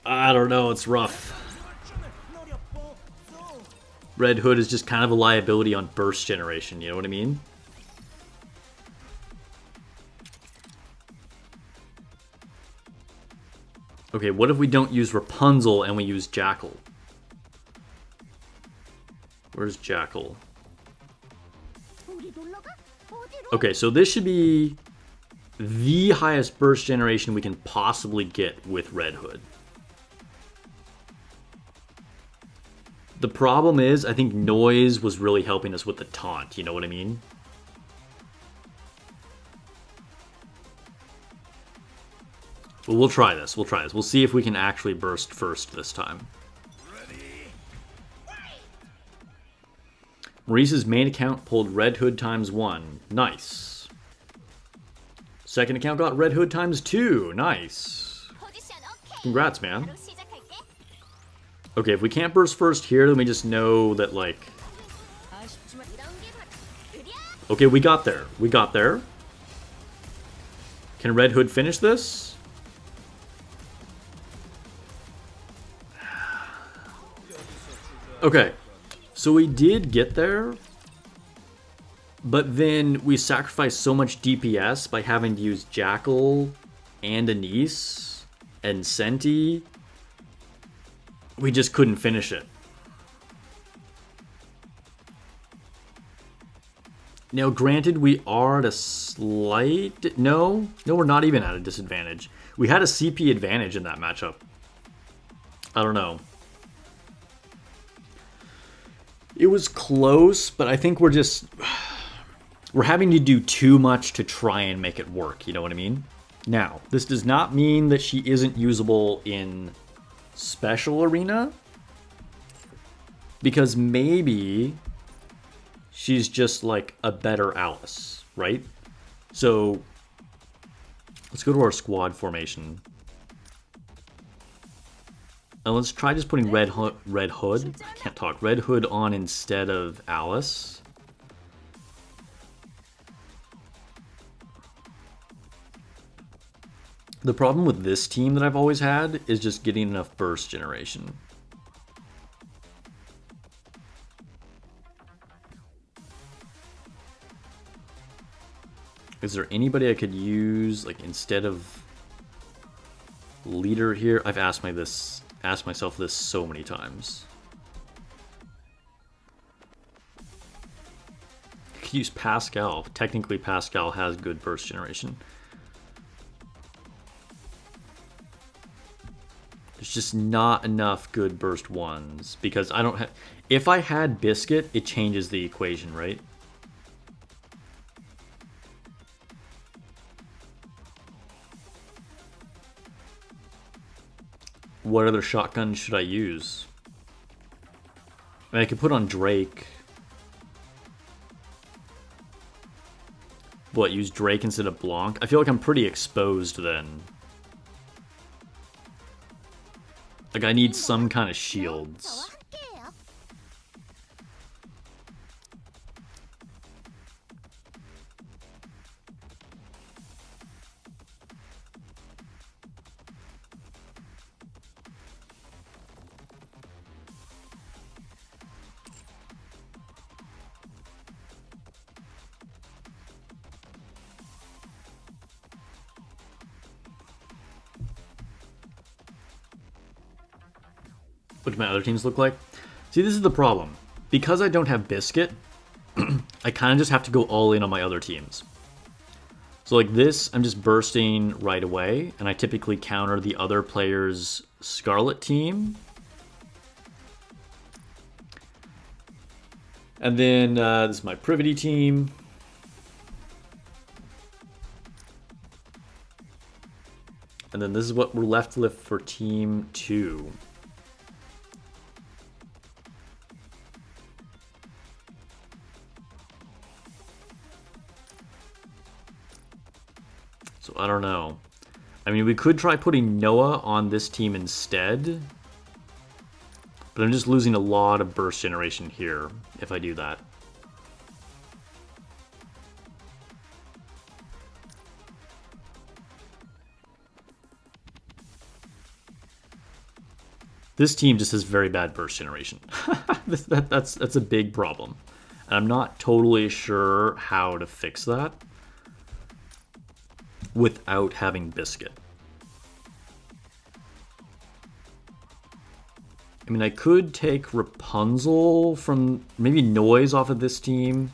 I don't know, it's rough. Red Hood is just kind of a liability on burst generation, you know what I mean? Okay, what if we don't use Rapunzel and we use Jackal? Where's Jackal? 우리 놀러 가? 어디로? Okay, so this should be the highest burst generation we can possibly get with Red Hood. The problem is, I think noise was really helping us with the taunt, you know what I mean? But we'll try this, We'll see if we can actually burst first this time. Maurice's main account pulled Red Hood ×1. Nice. Second account got Red Hood ×2. Nice. 포지션 오케이. Congrats, man. 바로 시작할게. Okay, if we can't burst first here, then we just know that, like... 아쉽지만 이런 게 바로 으랴! Okay, we got there. We got there. Can Red Hood finish this? Okay, so we did get there, but then we sacrificed so much DPS by having to use Jackal and Anise and Senti. We just couldn't finish it. Now, granted, we are at a slight... No, we're not even at a disadvantage. We had a CP advantage in that matchup. I don't know. It was close, but I think we're just... We're having to do too much to try and make it work, you know what I mean? Now, this does not mean that she isn't usable in Special Arena, because maybe she's just like a better Alice, right? So let's go to our squad formation. And let's try just putting Red Hood, I can't talk, Red Hood on instead of Alice. The problem with this team that I've always had is just getting enough burst generation. Is there anybody I could use, like, instead of leader here? I've asked myself this so many times. I could use Pascal. Technically, Pascal has good burst generation. There's just not enough good burst ones because I don't have... If I had Biscuit, it changes the equation, right? What other shotguns should I use? I mean, I could put on Drake. What, use Drake instead of Blanc? I feel like I'm pretty exposed then. Like, I need some kind of shields. 저와 함께해요. what do my other teams look like? See, this is the problem. Because I don't have Biscuit, I kind of just have to go all in on my other teams. So like this, I'm just bursting right away, and I typically counter the other player's Scarlet team. And then this is my Privity team. And then this is what we're left with for team 2. So I don't know. I mean, we could try putting Noah on this team instead. But I'm just losing a lot of burst generation here if I do that. This team just has very bad burst generation. That's a big problem. And I'm not totally sure how to fix that without having Biscuit. I mean, I could take Rapunzel from maybe Noise off of this team.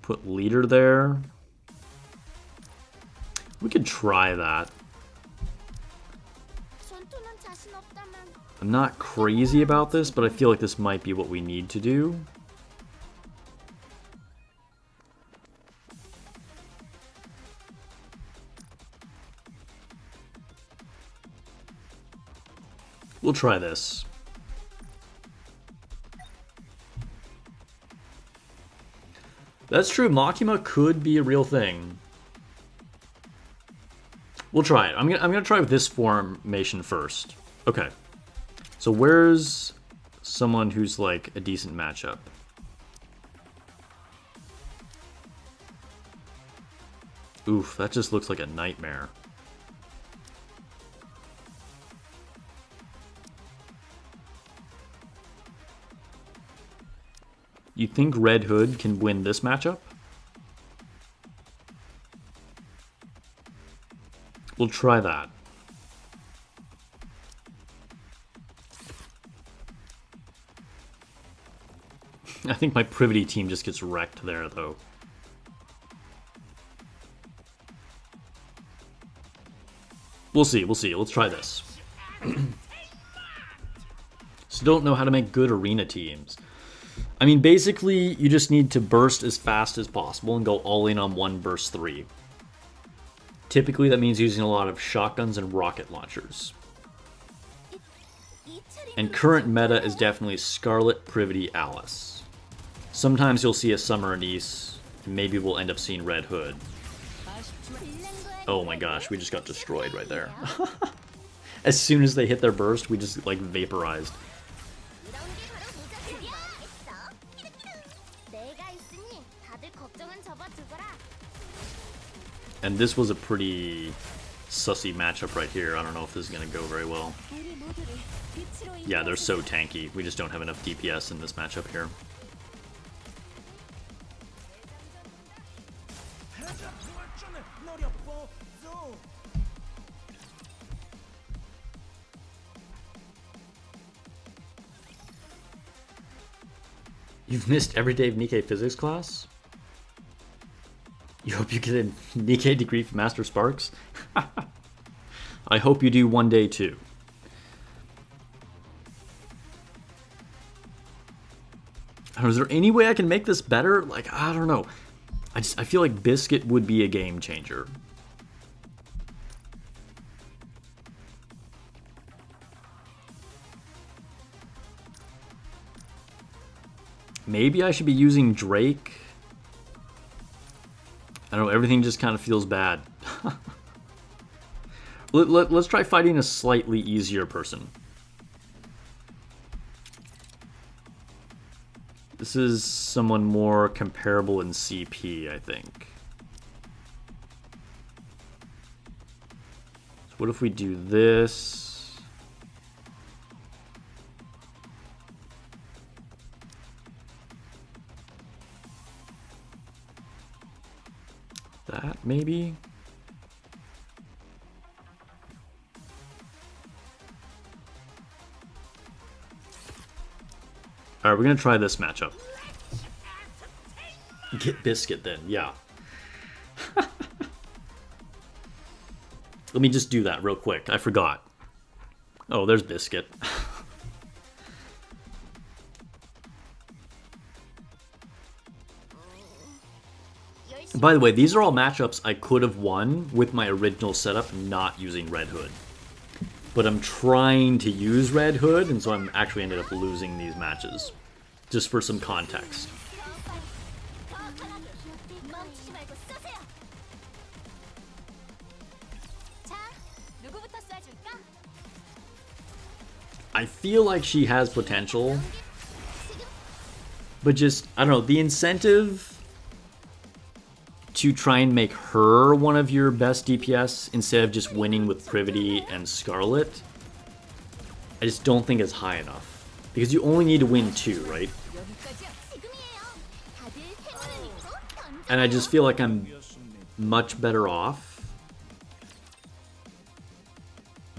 Put Leader there. We could try that. I'm not crazy about this, but I feel like this might be what we need to do. We'll try this. That's true, Makima could be a real thing. We'll try it. I'm gonna try with this formation first. Okay. So where's someone who's like a decent matchup? Oof, that just looks like a nightmare. You think Redhood can win this matchup? We'll try that. I think my Privity team just gets wrecked there, though. We'll see, we'll see. Let's try this. Still don't know how to make good arena teams. I mean, basically, you just need to burst as fast as possible and go all in on one burst 3. Typically, that means using a lot of shotguns and rocket launchers. And current meta is definitely Scarlet, Privity, Alice. Sometimes you'll see a Summer Anise, and maybe we'll end up seeing Red Hood. Oh my gosh, we just got destroyed right there. As soon as they hit their burst, we just, like, vaporized. And this was a pretty sussy matchup right here. I don't know if this is going to go very well. Yeah, they're so tanky. We just don't have enough DPS in this matchup here. You've missed every day of Nikke physics class? You hope you get a Nikke degree from Master Sparks? I hope you do one day too. I don't know, is there any way I can make this better? Like, I don't know. I feel like Biscuit would be a game changer. Maybe I should be using Drake. I don't know, everything just kind of feels bad. Let's try fighting a slightly easier person. This is someone more comparable in CP, I think. So what if we do this? That, maybe? Alright, we're gonna try this matchup. Get Biscuit then, yeah. Let me just do that real quick. I forgot. Oh, there's Biscuit. By the way, these are all matchups I could have won with my original setup not using Redhood. But I'm trying to use Redhood, and so I'm actually ended up losing these matches. Just for some context. I feel like she has potential. But just, I don't know, the incentive to try and make her one of your best DPS instead of just winning with Privity and Scarlet, I just don't think it's high enough. Because you only need to win 2, right? And I just feel like I'm much better off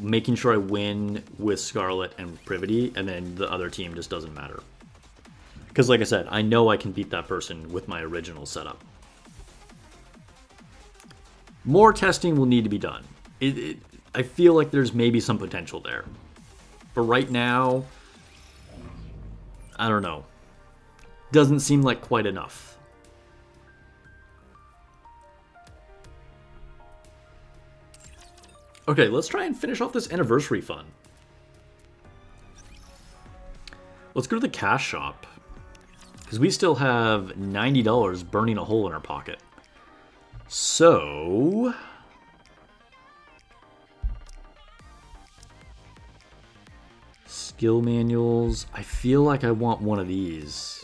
making sure I win with Scarlet and Privity, and then the other team just doesn't matter. Because like I said, I know I can beat that person with my original setup. More testing will need to be done. I feel like there's maybe some potential there. But right now, I don't know. Doesn't seem like quite enough. Okay, let's try and finish off this anniversary fun. Let's go to the cash shop. Because we still have $90 burning a hole in our pocket. So... skill manuals. I feel like I want one of these.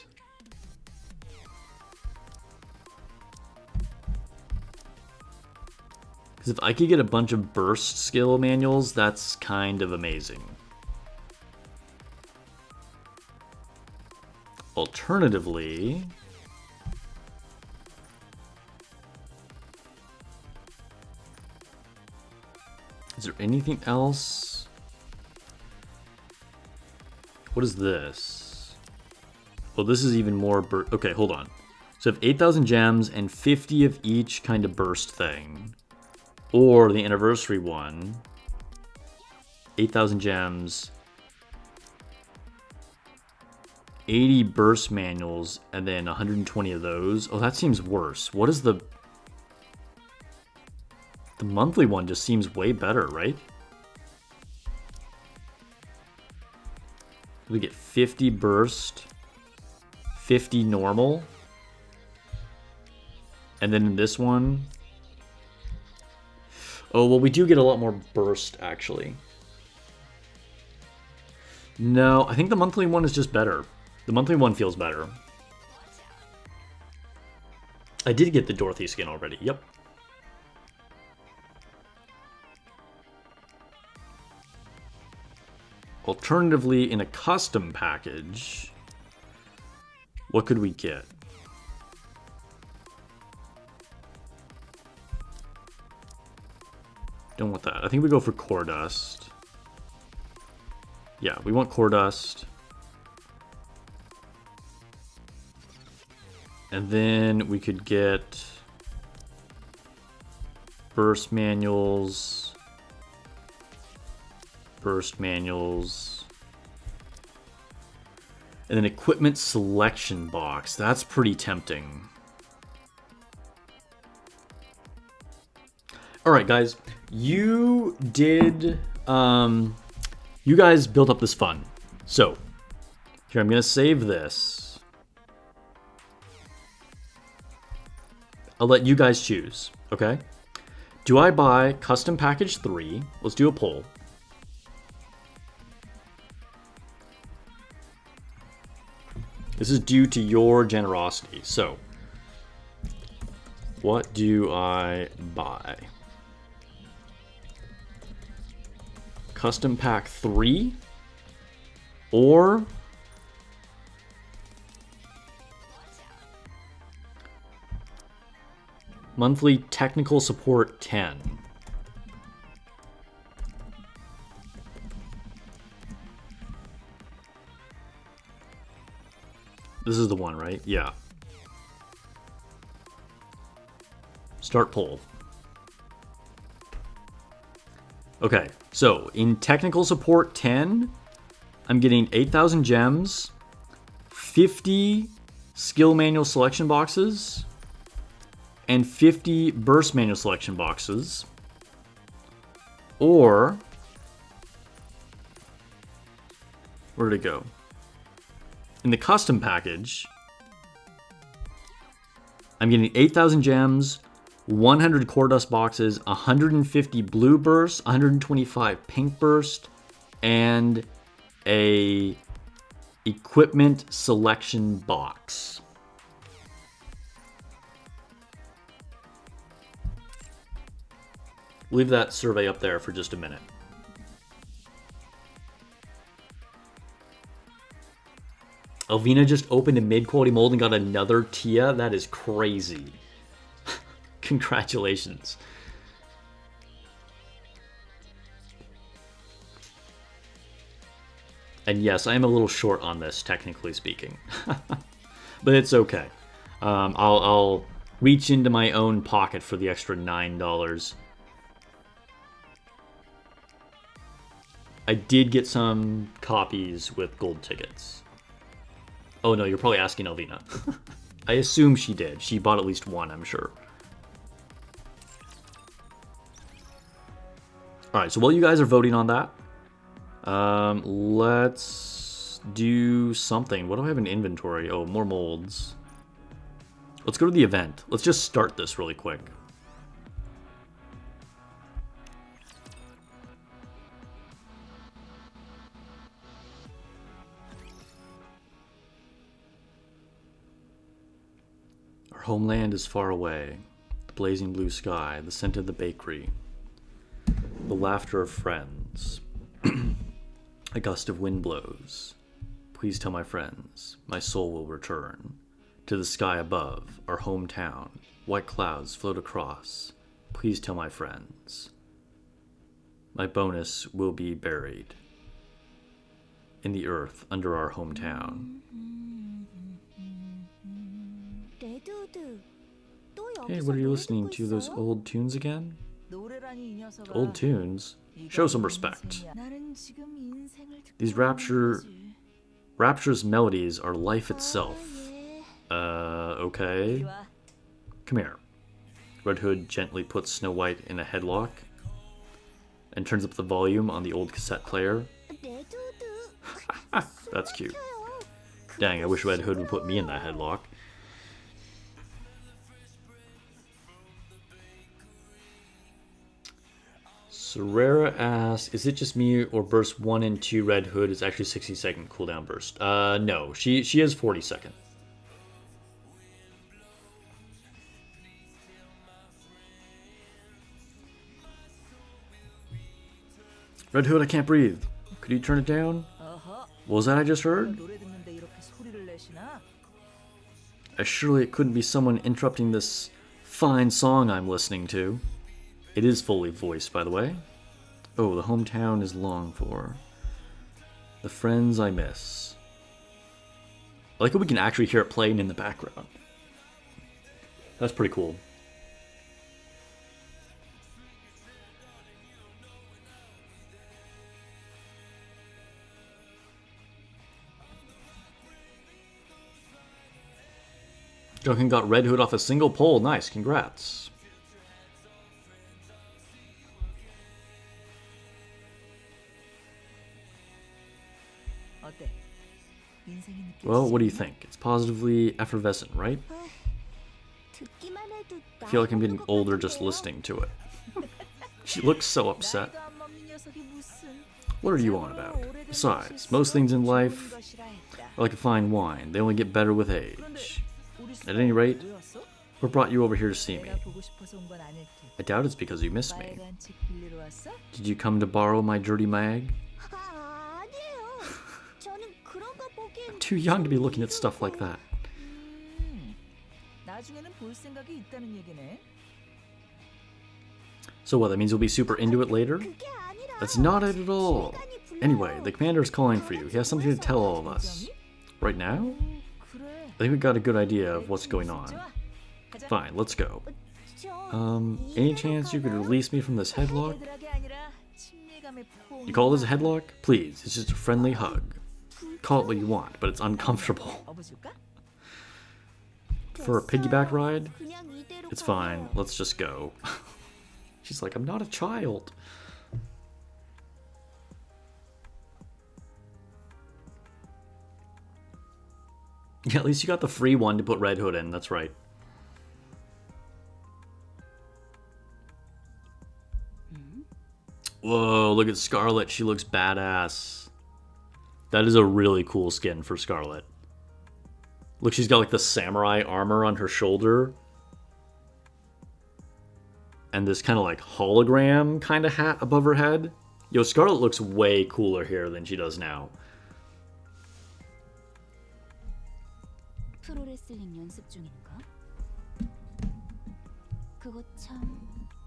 Because if I could get a bunch of burst skill manuals, that's kind of amazing. Alternatively... is there anything else? What is this? Well, this is even more okay, hold on. So I have 8,000 gems and 50 of each kind of burst thing. Or the anniversary one. 8,000 gems. 80 burst manuals and then 120 of those. Oh, that seems worse. What is the... the monthly one just seems way better, right? We get 50 burst, 50 normal. And then in this one... oh, well, we do get a lot more burst, actually. No, I think the monthly one is just better. The monthly one feels better. I did get the Dorothy skin already, yep. Alternatively, in a custom package, what could we get? Don't want that. I think we go for core dust. Yeah, we want core dust. And then we could get burst manuals. Burst manuals. And then equipment selection box. That's pretty tempting. Alright guys, you did, you guys built up this fun. So, here I'm going to save this. I'll let you guys choose, okay? Do I buy custom package 3? Let's do a poll. This is due to your generosity. So, what do I buy? Custom pack 3 or monthly technical support 10? This is the one, right? Yeah. Start poll. Okay, so in technical support 10, I'm getting 8,000 gems, 50 skill manual selection boxes, and 50 burst manual selection boxes. Or, where did it go? In the custom package, I'm getting 8,000 gems, 100 core dust boxes, 150 blue burst, 125 pink burst, and a equipment selection box. Leave that survey up there for just a minute. Alvina just opened a mid-quality mold and got another Tia? That is crazy. Congratulations. And yes, I am a little short on this, technically speaking. But it's okay. I'll reach into my own pocket for the extra $9. I did get some copies with gold tickets. Oh no, you're probably asking Alvina. I assume she did. She bought at least one, I'm sure. Alright, so while you guys are voting on that, let's do something. What do I have in inventory? Oh, more molds. Let's go to the event. Let's just start this really quick. Our homeland is far away. The blazing blue sky, the scent of the bakery, the laughter of friends. A gust of wind blows. Please tell my friends, my soul will return. To the sky above, our hometown, white clouds float across. Please tell my friends. My bonus will be buried in the earth under our hometown. Hey, what are you listening to? Those old tunes again? Old tunes? Show some respect. These rapturous melodies are life itself. Okay. Come here. Redhood gently puts Snow White in a headlock and turns up the volume on the old cassette player. That's cute. Dang, I wish Redhood would put me in that headlock. Serrera asks, is it just me or burst 1 and 2 Red Hood is actually 60-second cooldown burst? No, she is 40-second. Red Hood, I can't breathe. Could you turn it down? What was that I just heard? Surely it couldn't be someone interrupting this fine song I'm listening to. It is fully voiced, by the way. Oh, the hometown is longed for. The friends I miss. I like how we can actually hear it playing in the background. That's pretty cool. Duncan got Red Hood off a single poll. Nice, congrats. Well, what do you think? It's positively effervescent, right? I feel like I'm getting older just listening to it. She looks so upset. What are you on about? Besides, most things in life are like a fine wine. They only get better with age. At any rate, what brought you over here to see me? I doubt it's because you missed me. Did you come to borrow my dirty mag? I'm too young to be looking at stuff like that. So what, that means you'll be super into it later? That's not it at all. Anyway, the commander is calling for you. He has something to tell all of us. Right now? think we got a good idea of what's going on. Fine, let's go. Any chance you could release me from this headlock? You call this a headlock? Please, it's just a friendly hug. Call it what you want, but it's uncomfortable. For a piggyback ride? It's fine, let's just go. She's like, I'm not a child. Yeah, at least you got the free one to put Red Hood in, that's right. Whoa, look at Scarlet, she looks badass. That is a really cool skin for Scarlet. Look, she's got like the samurai armor on her shoulder. And this kind of like hologram kind of hat above her head. Yo, Scarlet looks way cooler here than she does now. 프로레슬링 연습 중인가? 그거 참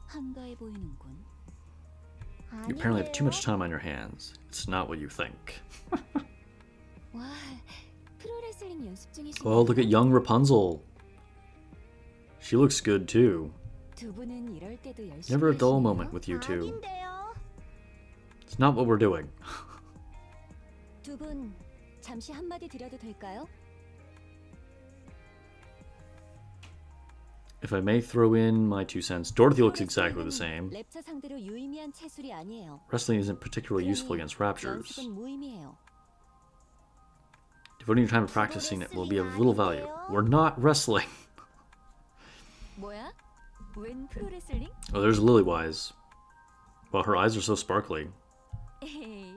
한가해 보이는군. You apparently have too much time on your hands. It's not what you think. 와, 프로레슬링 연습 중이신. Oh, look at young Rapunzel. She looks good too. 두 분은 이럴 때도 열심히. Never a dull moment with you two. It's not what we're doing. 두 분 잠시 한마디 드려도 될까요? If I may throw in my 2 cents, Dorothy looks exactly the same. 랩차 상대로 유의미한 채술이 아니에요. Wrestling isn't particularly useful against raptures. 연습은 무의미해요. Devoting your time to practicing it will be of little value. We're not wrestling. 뭐야? 웬 프로레슬링? Oh, there's Lilywise. Wow, her eyes are so sparkly. 에이,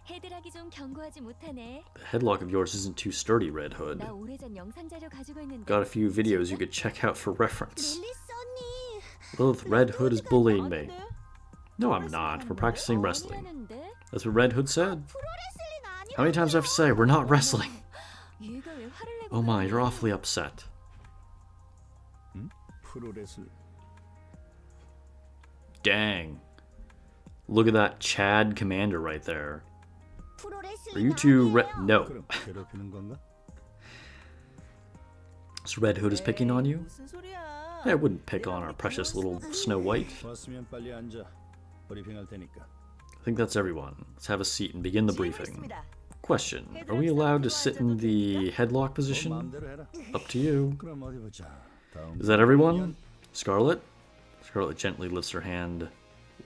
헤드락이 좀 견고하지 못하네. The headlock of yours isn't too sturdy, Red Hood. 나 오래전 영상 자료 가지고 있는데. Got a few videos you could check out for reference. Lilith, Red Hood is bullying me. No, I'm not. We're practicing wrestling. That's what Red Hood said. How many times do I have to say, we're not wrestling? Oh my, you're awfully upset. Dang. Look at that Chad commander right there. Are you two No. So Red Hood is picking on you? I wouldn't pick on our precious little Snow White. I think that's everyone. Let's have a seat and begin the briefing. Question. Are we allowed to sit in the headlock position? Up to you. Is that everyone? Scarlet? Scarlet gently lifts her hand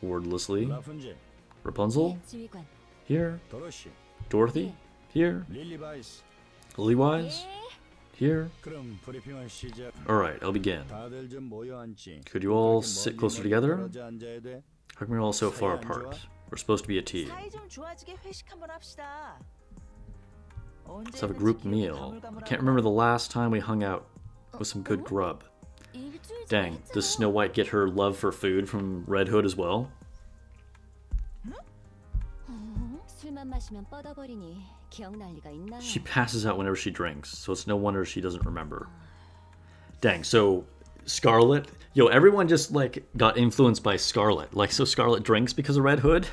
wordlessly. Rapunzel? Here. Dorothy? Here. Lilywise? Here. Alright, I'll begin. Could you all sit closer together? How come we're all so far apart? We're supposed to be a team. Let's have a group meal. I can't remember the last time we hung out with some good grub. Dang, does Snow White get her love for food from Red Hood as well? She passes out whenever she drinks, so it's no wonder she doesn't remember. Dang, so Scarlet? Yo, everyone just like got influenced by Scarlet. Like, so Scarlet drinks because of Red Hood?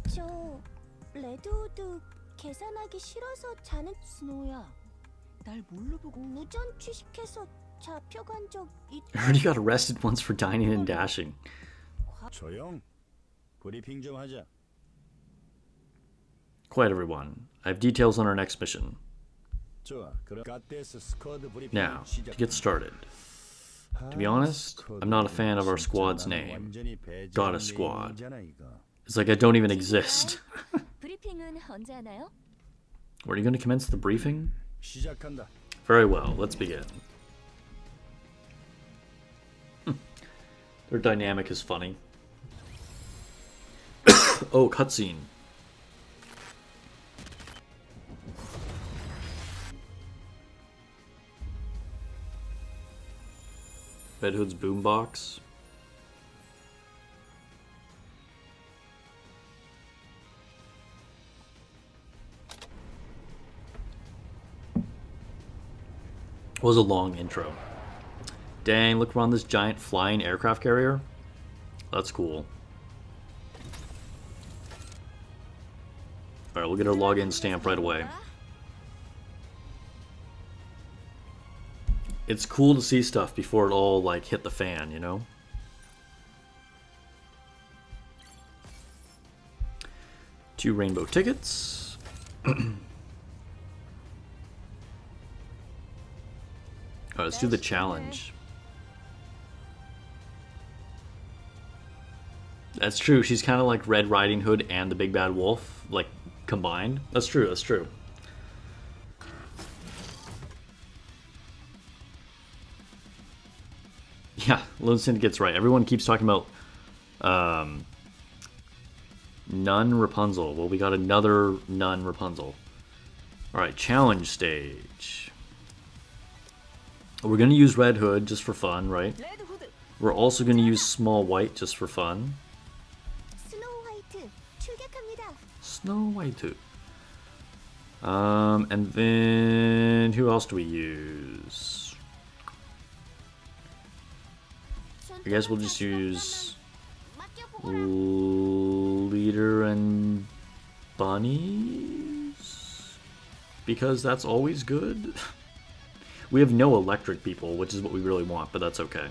저 레드우드 계산하기 싫어서 자는 스노우야. 날 뭘로 보고 무전 취식해서 잡혀간 적 있. I heard you got arrested once for dining and dashing. 조용. 브리핑 좀 하자. Quiet, everyone. I have details on our next mission. Now, to get started. To be honest, I'm not a fan of our squad's name. Goddess Squad. It's like I don't even exist. 브리핑은 언제 하나요? Were you going to commence the briefing? Very well, let's begin. Their dynamic is funny. Oh, cutscene. Red Hood's boombox. Was a long intro. Dang, look, we're on this giant flying aircraft carrier. That's cool. Alright, we'll get our login stamp right away. it's cool to see stuff before it all like hit the fan, you know? Two rainbow tickets. Alright, let's do the challenge. That's true. She's kind of like Red Riding Hood and the Big Bad Wolf, like combined. That's true. That's true. Yeah, Lone Syndicate's right. Everyone keeps talking about Nun Rapunzel. Well, we got another Nun Rapunzel. Alright, challenge stage. We're going to use Red Hood just for fun, right? 레드후드 We're also going to use Small White just for fun. 스노우 화이트 출격합니다. Snow White too. And then who else do we use? I guess we'll just use Leader and Bunnies, because that's always good. We have no electric people, which is what we really want, but that's okay.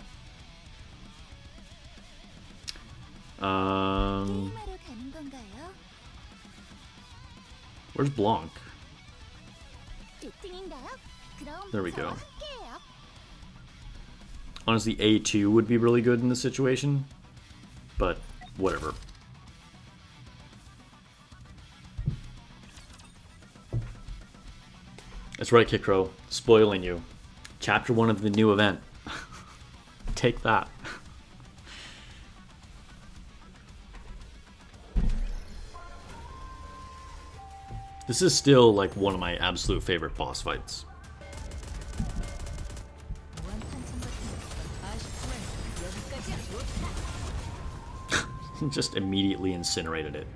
게임하러 가는 건가요? Where's Blanc? 미팅인가요? 그럼 There we go. 저와 함께해요. Honestly, A2 would be really good in this situation, but whatever. That's right, Kikro. Spoiling you. Chapter 1 of the new event. Take that. This is still like one of my absolute favorite boss fights. 무한탄창 같은 아쉽지만 여기까지야. Just immediately incinerated it.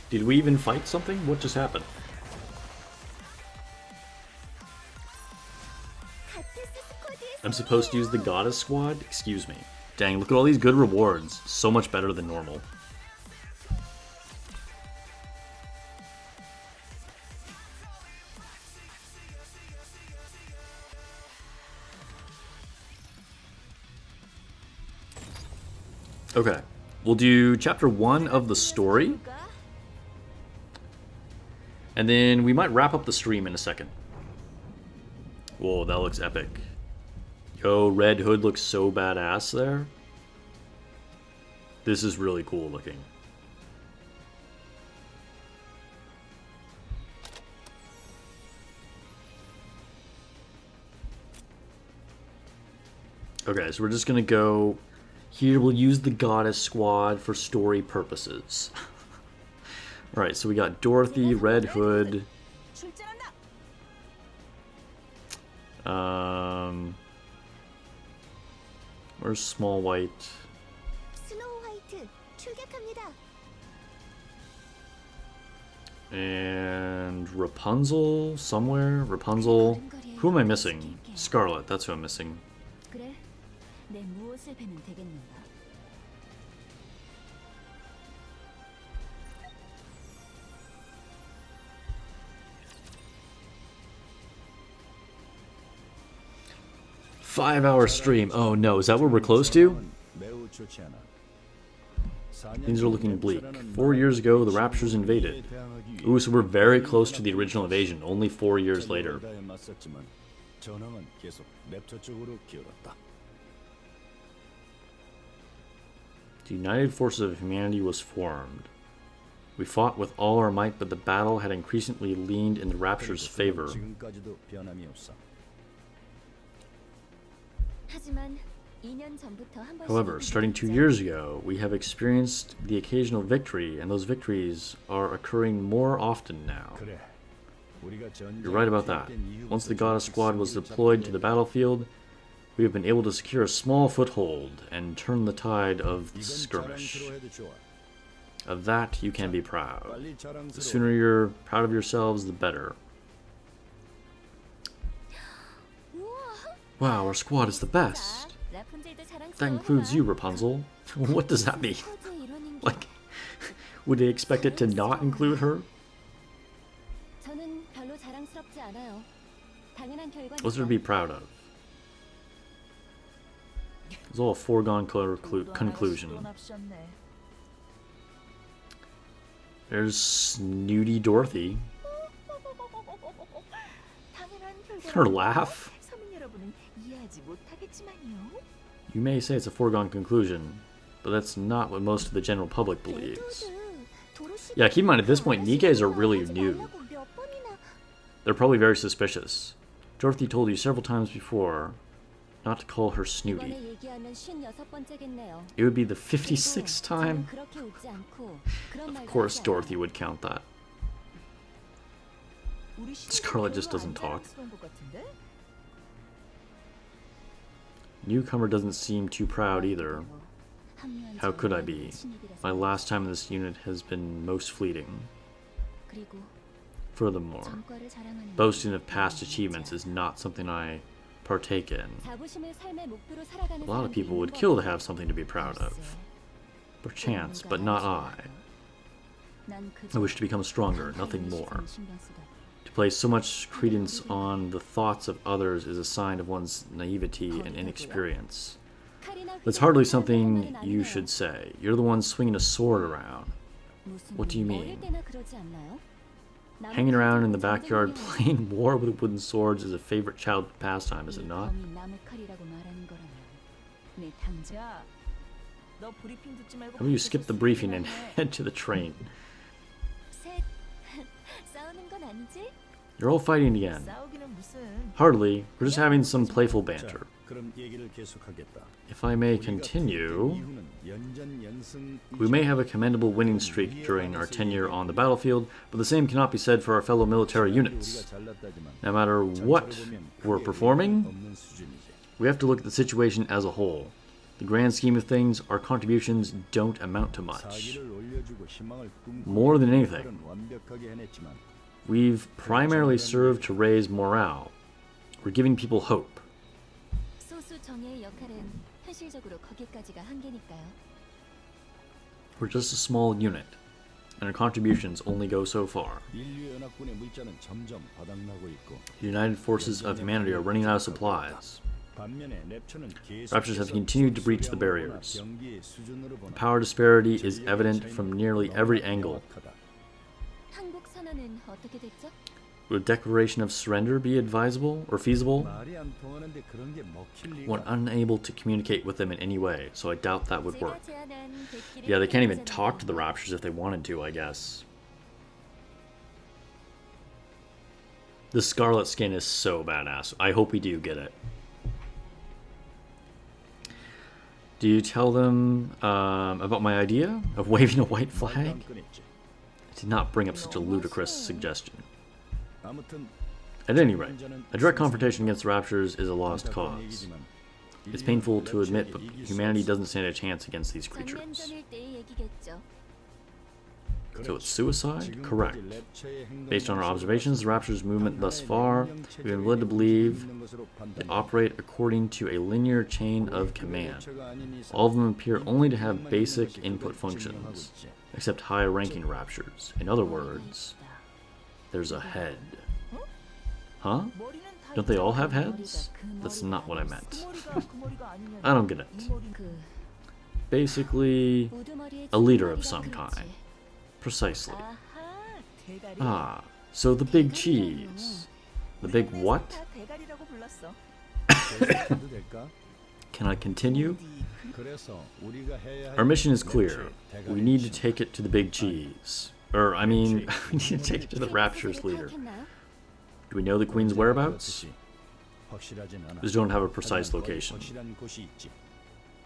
Did we even fight something? What just happened? 가테스 스쿼드에서 I'm supposed to use the Goddess Squad? Excuse me. Dang, look at all these good rewards. So much better than normal. Okay, we'll do chapter 1 of the story, and then we might wrap up the stream in a second. Whoa, that looks epic. Yo, Red Hood looks so badass there. This is really cool looking. Okay, so we're just gonna go... Here we'll use the Goddess Squad for story purposes. Alright, so we got Dorothy, Red Hood... 출전한다. Where's Small White? 스노우 화이트 출격합니다. And Rapunzel somewhere? Rapunzel... Who am I missing? Scarlet, that's who I'm missing. 그래, 내 무엇을 배면 되겠는가? Five-hour stream. Oh no, is that what we're close to? 매우 좋지 않아. Things are looking bleak. 4 years ago, the Raptures invaded. Ooh, so we're very close to the original invasion, only 4 years later. 전황은 계속 랩처 쪽으로 기울었다. The United Forces of Humanity was formed. We fought with all our might, but the battle had increasingly leaned in the Rapture's favor. 지금까지도 변함이 없어. 하지만 2년 전부터 한 번씩 However, starting 2 years ago, we have experienced the occasional victory, and those victories are occurring more often now. 그래. 우리가 전쟁 You're right about that. Once the Goddess Squad was deployed to the battlefield, we have been able to secure a small foothold and turn the tide of the 이건 skirmish. 자랑스러워해도 좋아. Of that, you can be proud. 빨리 The 자랑스러워. sooner you're proud of yourselves, the better. 우와, Wow, our squad is the best. 자, 라푼젤도 자랑스러워. That includes you, Rapunzel. What does that mean? 스쿼드의 일원인 게 Like, would they expect it to not include her? 저는 별로 자랑스럽지 않아요. 당연한 결과니까. What's there to be proud of? It's all a foregone conclusion. 또 납셨네. There's Snooty Dorothy. 당연한 Her 결과라고 laugh. 서민 여러분은 이해하지 못하겠지만요. You may say it's a foregone conclusion, but that's not what most of the general public believes. Yeah, keep in mind, at this point, Nikkes are really new. They're probably very suspicious. Dorothy told you several times before not to call her Snooty. 이번에 얘기하면 56번째겠네요. It would be the 56th time. 그렇게 웃지 않고 그런 Of 말도 course, 하지 Dorothy 않아요. would count that. 우리 Scarlet just 별로 안 doesn't talk. 자랑스러운 것 같은데? Newcomer doesn't seem too proud either. 합류한 How 지 could I 오래된 be? 신입이라서. My last time in this unit has been most fleeting. 그리고 Furthermore, 전과를 자랑하는 boasting of 것은 past 마음이 achievements is 있지 not something I partake in. 않아. 자부심을 삶의 목표로 살아가는 A lot of 사람들이 people would 있는 kill to 것 have something to be proud of. 글쎄, Perchance, 그런 but 걸 not 알지 I. 않아. 난 I 그저 wish to become stronger, 한 nothing 사람의 more. 시선을 신경 쓰다. To place so much credence on the thoughts of others is a sign of one's naivety and inexperience. 칼이나 That's 휘가 hardly 다른 something 말은 you 아니네요. should say. You're the one swinging a sword around, 무슨 What do you 어릴 mean? 때나 그러지 않나요? 남의 hanging around in the 칼 backyard 들고 playing war with wooden swords is a favorite childhood pastime, is it 이 not? 검이 남의 칼이라고 말하는 거라면 내 당장 야, 너 브리핑 듣지 말고 How about you skip the briefing and head to the train? 셋 싸우는 건 아니지? You're all fighting again. 싸우기는 무슨 Hardly. We're just having some playful 자, banter. 그럼 얘기를 계속하겠다. If I may 우리가 continue, 이후는 연전연승 we may have a commendable winning streak during our tenure on the battlefield, but the same cannot be said for our fellow military units. 우리가 잘났다지만 No matter what we're performing, 없는 수준이지. we have to look at the situation as a whole. The grand scheme of things, our contributions don't amount to much. 사기를 올려주고 희망을 꿈꾸는 More than anything, 역할은 완벽하게 해냈지만 we've primarily served to raise morale. We're giving people hope. 소수 정예의 역할은 현실적으로 거기까지가 한계니까요. We're just a small unit, and our contributions only go so far. 인류연합군의 물자는 점점 바닥나고 있고 The United Forces of Humanity are running out of supplies. 반면에 랩처는 Raptures have continued to breach the barriers. 경기의 수준으로 보나 Power disparity is evident from nearly every angle. 항복 선언은 어떻게 됐죠? Would a declaration of surrender be advisable or feasible? 말이 안 통하는데 그런 게 먹힐 When 리가. unable to communicate with them in any way, so I doubt that would 제가 work. 제안한 대끼를 Yeah, they can't even 해결하자는 talk to the 건 Raptures if they wanted to, I guess. The Scarlet skin is so badass. I hope we do get it. Do you tell them about my idea of waving a white 말도 flag? 안 꺼냈지. I did not bring up such a ludicrous suggestion. 아무튼 At any rate, a direct confrontation against the Raptures is a lost cause. It's painful to admit, but humanity doesn't stand a chance against these creatures. 전면전일 때의 얘기겠죠. So it's suicide? Correct. Based on our observations, the Raptors' movement thus far, we've been led to believe they operate according to a linear chain of command. All of them appear only to have basic input functions, except higher-ranking Raptures. In other words, there's a head. Huh? Don't they all have heads? That's not what I meant. I don't get it. 그 Basically, 우두머리의 a leader of 뒷머리가 some 그렇지. kind. Precisely. 아하, 대가리. Ah, so the big cheese. The big what? 다 대가리라고 불렀어. 해도 될까? Can I continue? 그래서 우리가 해야 할 Our mission is clear. 랩처의 대가리 We need to 미션. take it to the big cheese. Or, I mean, we need to take it to the 퀸 Rapture's 스스로 leader. 파악했나요? Do we know the Queen's whereabouts? 그렇듯이 확실하진 않아. We just don't have a precise 하지만 거의 location. 확실한 곳이 있지.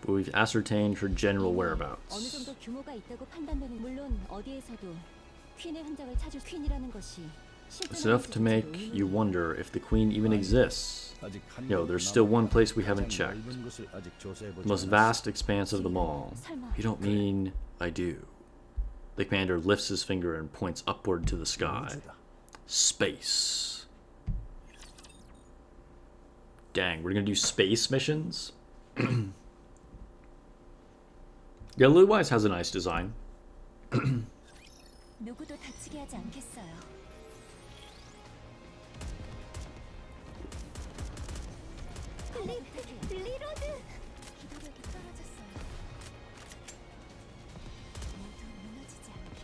But we've ascertained her general 어느 whereabouts. 정도 규모가 있다고 판단되는 물론 어디에서도 퀸의 흔적을 찾을 퀸이라는 것이 It's enough to make you wonder if the Queen even exists. 아직 한 No, 곳 there's still one 남았다. place we haven't 가장 checked. 넓은 곳을 아직 조사해보지 The most 않았어. vast expanse of them all. 설마 You don't mean I do. The commander lifts his finger and points upward to the sky. 우주다. Space. Dang, we're gonna do space missions? Yeah, Lily-wise has a nice design. 누구도 다치게 하지 않겠어요. 리로드. 기도력이 떨어졌어요. 모두 무너지지 않게.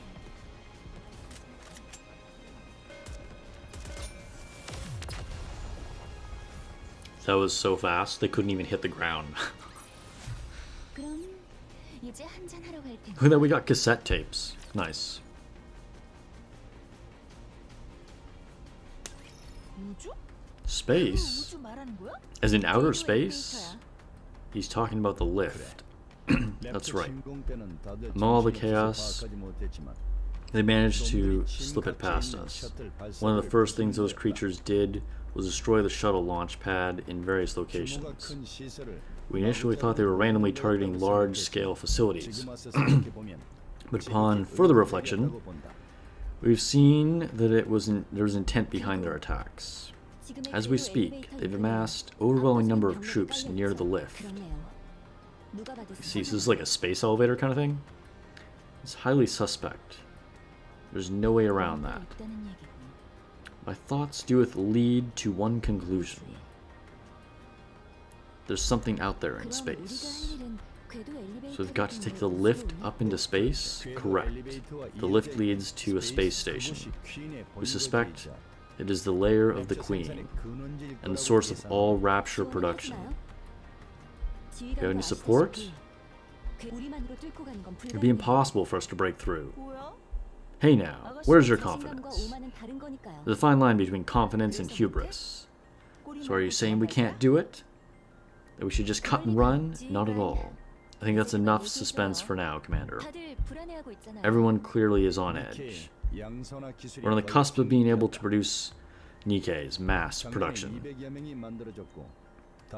That was so fast, they couldn't even hit the ground. 그럼 이제 한잔 하러 갈 테니. Look at that, we got cassette tapes. Nice. 우주? Space? 우주 말하는 거야? As in outer space? He's talking about the lift. That's right. Among all the chaos, they managed to slip it past us. One of the first things those creatures did was destroy the shuttle launch pad in various locations. We initially thought they were randomly targeting large-scale facilities, but upon further reflection, we've seen that there was intent behind their attacks. As we speak, they've amassed an overwhelming number of troops near the lift. See, so this is like a space elevator kind of thing? It's highly suspect. There's no way around that. My thoughts doeth lead to one conclusion. There's something out there in space. So we've got to take the lift up into space? Correct. The lift leads to a space station. We suspect it is the lair of the Queen, and the source of all Rapture production. You have any support? It'd be impossible for us to break through. 뭐야? Hey now, where's your confidence? There's a fine line between confidence and hubris. So are you saying we can't do it? That we should just cut and run? Not at all. I think that's enough suspense for now, Commander. Everyone clearly is on edge. We're on the cusp of being able to produce Nikke's mass production.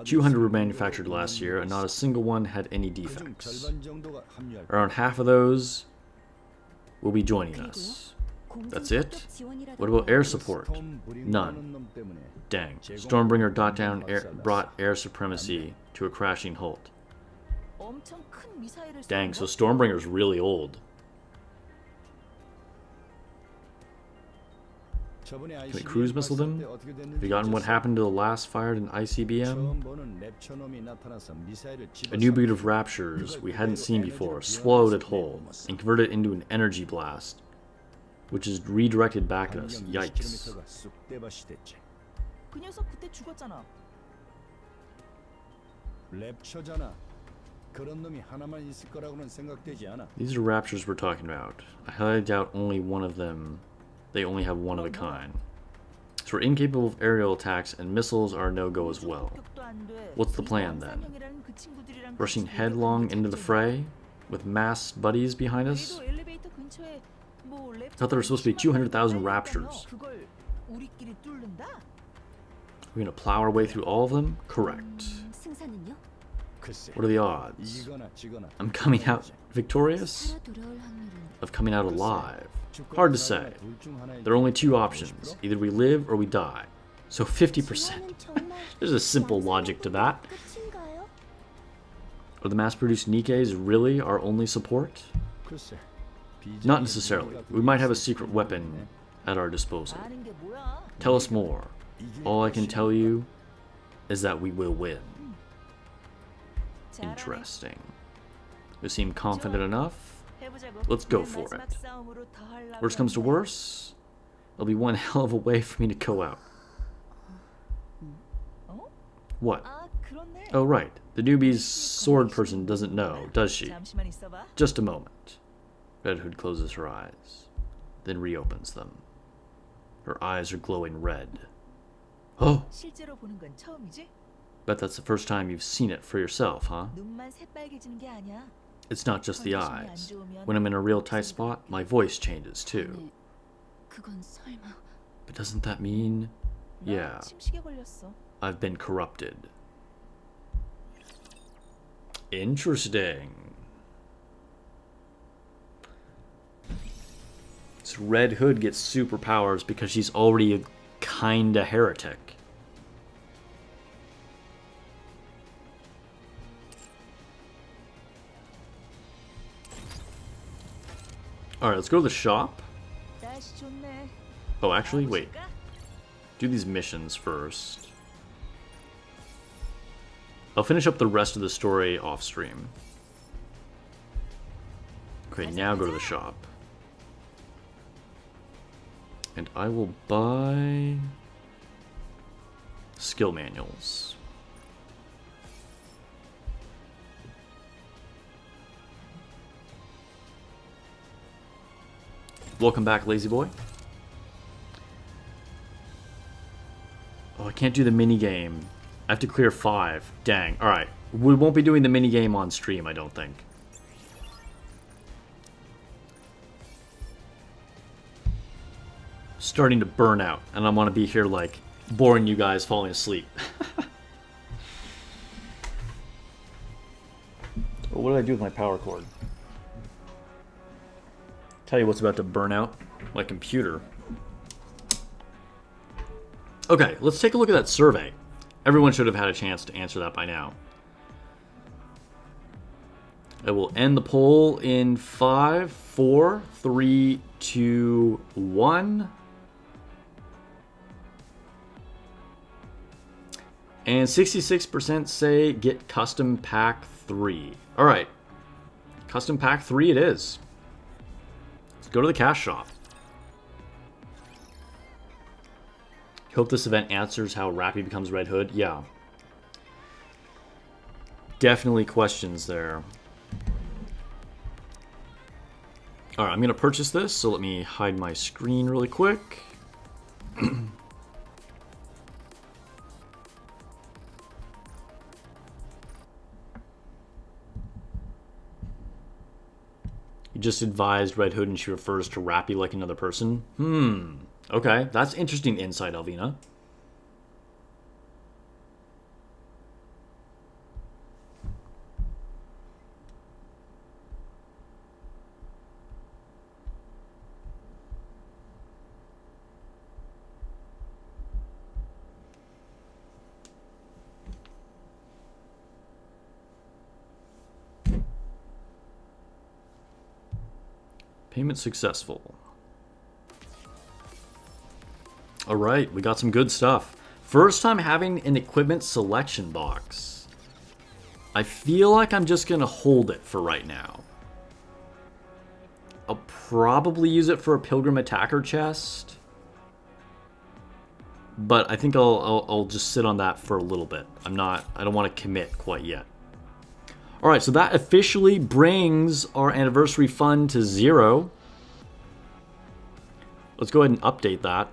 200 were manufactured last year, and not a single one had any defects. Around half of those will be joining us. That's it? What about air support? None. Dang. Stormbringer brought air supremacy to a crashing halt. 엄청 큰 미사일을 Dang, 쏘는 so 거? Stormbringer's really old. Can we cruise missile them? Have you gotten what happened to the last fired in ICBM? A new breed of Raptures we hadn't seen before swallowed it whole and converted it into an energy blast, which is redirected back at us. Yikes. 그 녀석 그때 죽었잖아. 랩처잖아. 그런 놈이 하나만 있을 거라고는 생각되지 않아. These are Raptures we're talking about. I highly doubt only one of them. They only have one of a kind. So we're incapable of aerial attacks, and missiles are a no-go as well. What's the plan then? Rushing headlong into the fray with mass buddies behind us? I thought there were supposed to be 200,000 Raptors. We're gonna plow our way through all of them? Correct. 승산은요? What are the odds? 이거나 지거나. I'm coming out victorious? 살아 돌아올 확률은 Of coming out alive? Hard to say. There are only two options. Either we live or we die. So 50%. There's a simple logic to that. 끝인가요? Are the mass-produced Nikkes really our only support? Not necessarily. We might have a secret weapon at our disposal. 아는 게 뭐야? Tell us more. All I can tell you is that we will win. 잘하네. Interesting. You seem confident enough. 해보자고. Let's go 내 for 마지막 it. 싸움으로 더 하려고 Worst comes to 하는데. worst, it'll be one hell of a way for me to go out. 어? What? 아, 그렇네. Oh, right. The newbie's sword person doesn't know, does she? 잠시만 있어봐. Just a moment. Redhood closes her eyes, then reopens them. Her eyes are glowing red. Oh, 실제로 보는 건 처음이지? bet that's the first time you've seen it for yourself, huh? 눈만 새빨개지는 게 아니야. It's not just the eyes. When I'm in a real tight spot, my voice changes too. 네. 그건 설마 But doesn't that mean... 나 Yeah, 침식에 걸렸어. I've been corrupted. Interesting. So Red Hood gets superpowers because she's already a kinda heretic. Alright, let's go to the shop. 날씨 좋네. Oh, actually, wait. 가보실까? Do these missions first. I'll finish up the rest of the story off stream. Okay, now go to the shop. And I will buy skill manuals. Welcome back, lazy boy. Oh, I can't do the mini game. I have to clear 5. Dang. Alright. We won't be doing the mini game on stream, I don't think. Starting to burn out, and I want to be here, like, boring you guys falling asleep. Oh, what did I do with my power cord? Tell you what's about to burn out. My computer. Okay, let's take a look at that survey. Everyone should have had a chance to answer that by now. I will end the poll in 5, 4, 3, 2, 1. And 66% say get custom pack 3. Alright. Custom pack 3 it is. Let's go to the cash shop. Hope this event answers how Rappy becomes Red Hood. Yeah. Definitely questions there. Alright, I'm going to purchase this, so let me hide my screen really quick. You just advised Red Hood and she refers to Rappy like another person? Okay, that's interesting insight, Alvina. Payment successful. Alright, we got some good stuff. First time having an equipment selection box. I feel like I'm just going to hold it for right now. I'll probably use it for a Pilgrim Attacker chest. But I think I'll just sit on that for a little bit. I don't want to commit quite yet. Alright, so that officially brings our anniversary fund to 0. Let's go ahead and update that.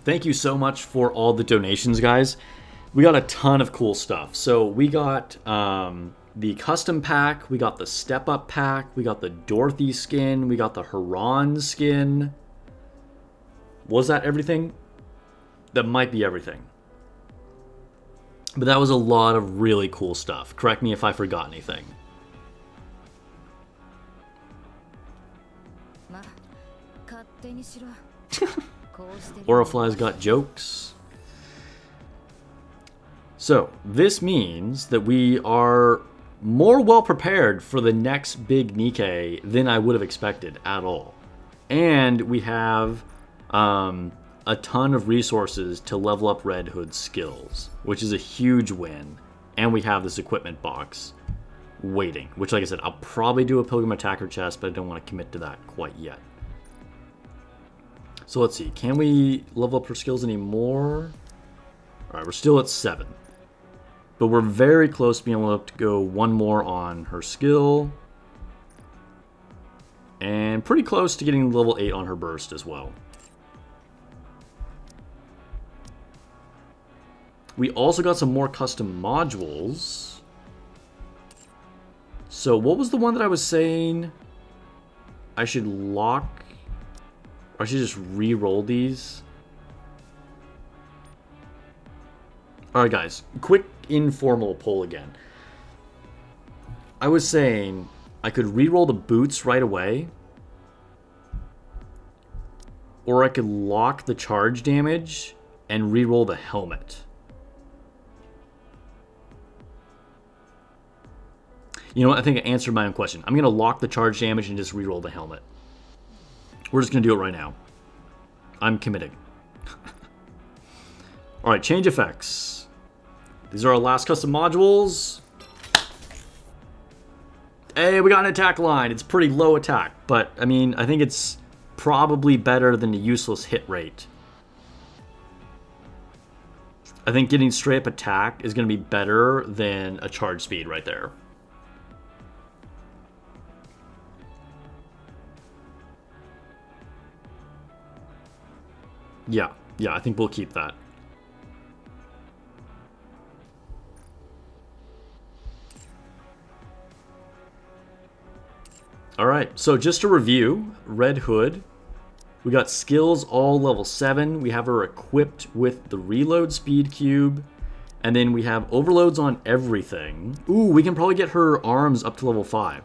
Thank you so much for all the donations, guys. We got a ton of cool stuff. So we got the custom pack, we got the step up pack, we got the Dorothy skin, we got the Haran skin. Was that everything? That might be everything. But that was a lot of really cool stuff. Correct me if I forgot anything. Orifly's got jokes. So, this means that we are more well prepared for the next big Nikke than I would have expected at all. And we have a ton of resources to level up Red Hood's skills, which is a huge win. And we have this equipment box waiting, which, like I said, I'll probably do a Pilgrim Attacker chest, but I don't want to commit to that quite yet. So let's see, can we level up her skills anymore? Alright, we're still at 7. But we're very close to being able to go one more on her skill. And pretty close to getting level 8 on her burst as well. We also got some more custom modules. So what was the one that I was saying I should lock? Or I should just re-roll these? Alright guys, quick informal poll again. I was saying I could re-roll the boots right away. or I could lock the charge damage and reroll the helmet. You know what? I think I answered my own question. I'm going to lock the charge damage and just reroll the helmet. We're just going to do it right now. I'm committing. Alright, change effects. These are our last custom modules. Hey, we got an attack line. It's pretty low attack, but I mean, I think it's probably better than the useless hit rate. I think getting straight up attack is going to be better than a charge speed right there. Yeah, I think we'll keep that. Alright, so just to review, Red Hood, we got skills all level 7. We have her equipped with the reload speed cube. And then we have overloads on everything. Ooh, we can probably get her arms up to level 5.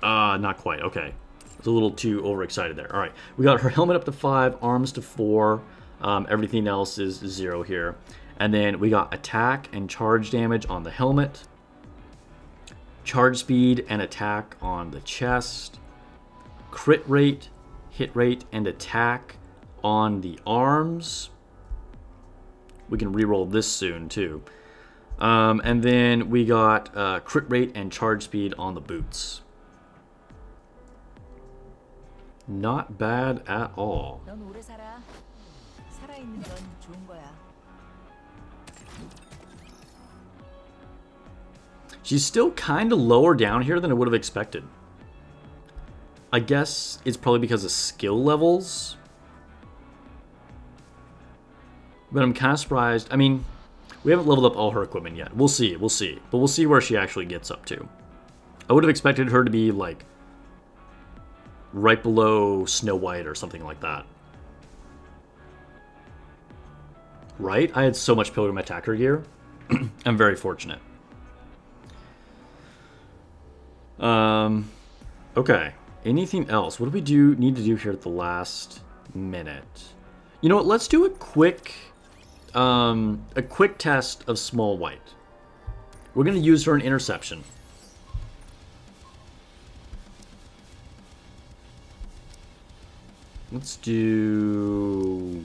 Not quite, okay. It's a little too overexcited there. Alright, we got her helmet up to 5, arms to 4. Everything else is 0 here. And then we got attack and charge damage on the helmet. Charge speed and attack on the chest. Crit rate, hit rate, and attack on the arms. We can reroll this soon too. And then we got crit rate and charge speed on the boots. Not bad at all. 넌 오래 살아. 살아있는 건 좋은 거야. She's still kind of lower down here than I would have expected. I guess it's probably because of skill levels. But I'm kind of surprised. I mean, we haven't leveled up all her equipment yet. We'll see. But we'll see where she actually gets up to. I would have expected her to be like right below Snow White or something like that. Right? I had so much Pilgrim Attacker gear. I'm very fortunate. Okay. Anything else? What do we need to do here at the last minute? You know what? Let's do a quick test of Small White. We're going to use her in Interception. Let's do...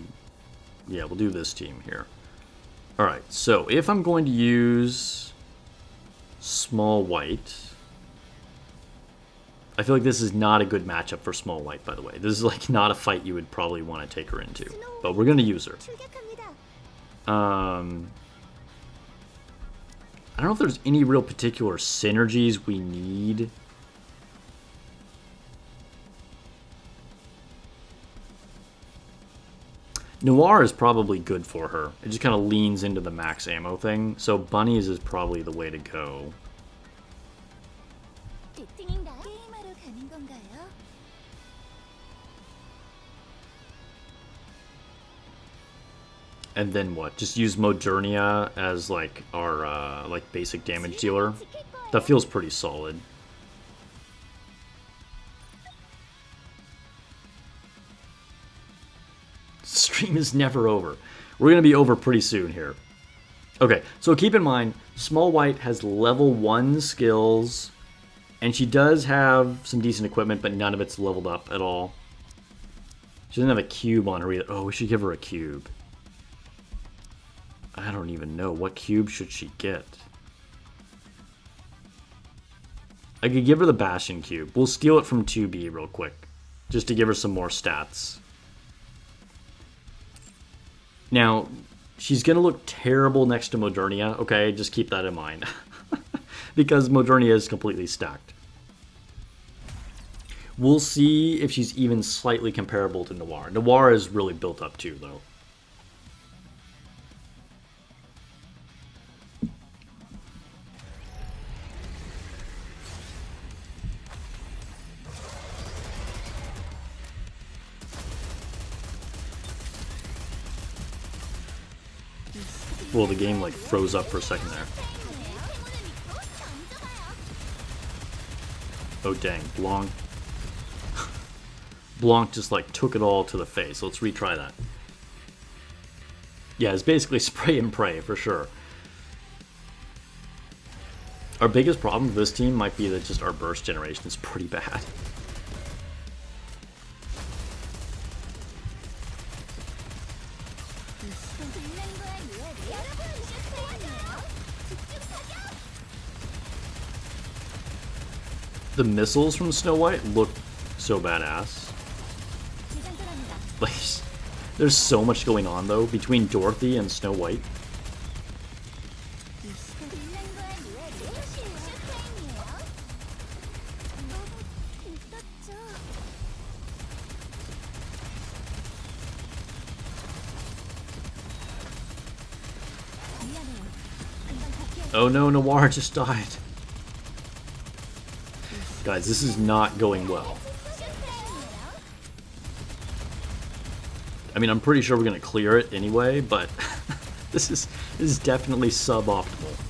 Yeah, we'll do this team here. Alright, so if I'm going to use Small White... I feel like this is not a good matchup for Small White, by the way. This is like not a fight you would probably want to take her into. But we're going to use her. I don't know if there's any real particular synergies we need. Noir is probably good for her. It just kind of leans into the max ammo thing. So Bunnies is probably the way to go. And then what? Just use Modernia as like our like basic damage dealer. That feels pretty solid. Stream is never over. We're gonna be over pretty soon here. Okay, so keep in mind, Small White has level 1 skills, and she does have some decent equipment, but none of it's leveled up at all. She doesn't have a cube on her either. Oh, we should give her a cube. I don't even know. What cube should she get? I could give her the Bastion cube. We'll steal it from 2B real quick, just to give her some more stats. Now, she's going to look terrible next to Modernia, okay? Just keep that in mind. Because Modernia is completely stacked. We'll see if she's even slightly comparable to Noir. Noir is really built up too, though. Well, the game like froze up for a second there. Oh dang, long. Blanc just like took it all to the face. Let's retry that. Yeah, it's basically spray and pray for sure. Our biggest problem with this team might be that just our burst generation is pretty bad. The missiles from Snow White look so badass. Like, there's so much going on though between Dorothy and Snow White. Oh no, Noir just died. Guys, this is not going well. I mean, I'm pretty sure we're gonna clear it anyway, but this is definitely suboptimal.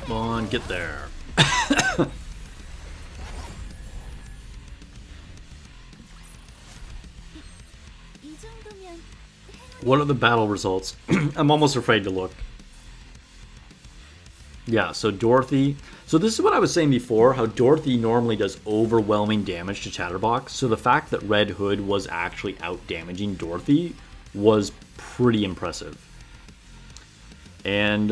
Come on, get there. What are the battle results? I'm almost afraid to look. Yeah, so Dorothy... So this is what I was saying before, how Dorothy normally does overwhelming damage to Chatterbox. So the fact that Red Hood was actually out-damaging Dorothy was pretty impressive. And,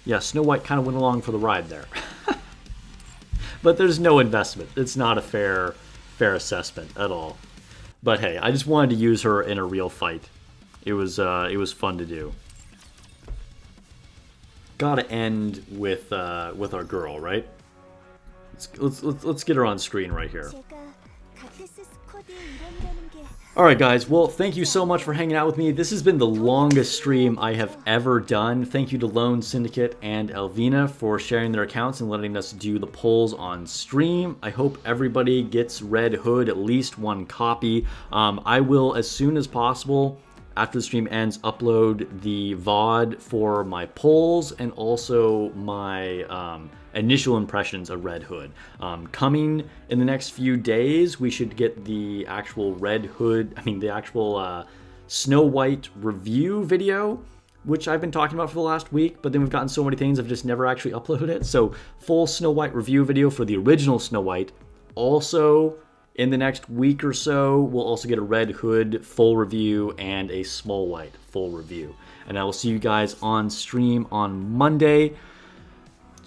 yeah, Snow White kind of went along for the ride there. But there's no investment. It's not a fair assessment at all. But hey, I just wanted to use her in a real fight. It was fun to do. Gotta end with our girl, right? Let's get her on screen right here. Alright guys, well thank you so much for hanging out with me. This has been the longest stream I have ever done. Thank you to Lone Syndicate and Alvina for sharing their accounts and letting us do the polls on stream. I hope everybody gets Red Hood, at least one copy. I will, as soon as possible, after the stream ends, upload the VOD for my polls and also my initial impressions of Red Hood. Coming in the next few days, we should get the actual the actual Snow White review video, which I've been talking about for the last week, but then we've gotten so many things I've just never actually uploaded it. So full Snow White review video for the original Snow White. Also, in the next week or so, we'll also get a Red Hood full review and a Small White full review. And I will see you guys on stream on Monday.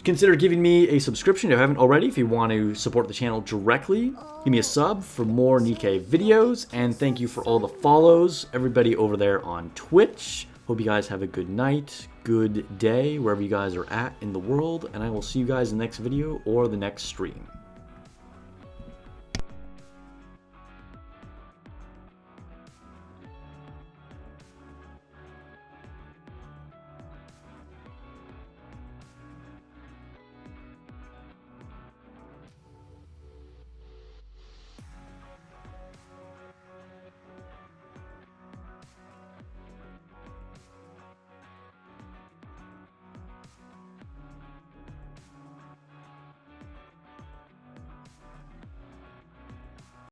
Consider giving me a subscription if you haven't already, if you want to support the channel directly. Give me a sub for more Nikke videos, and thank you for all the follows, everybody over there on Twitch. Hope you guys have a good night, good day, wherever you guys are at in the world, and I will see you guys in the next video or the next stream.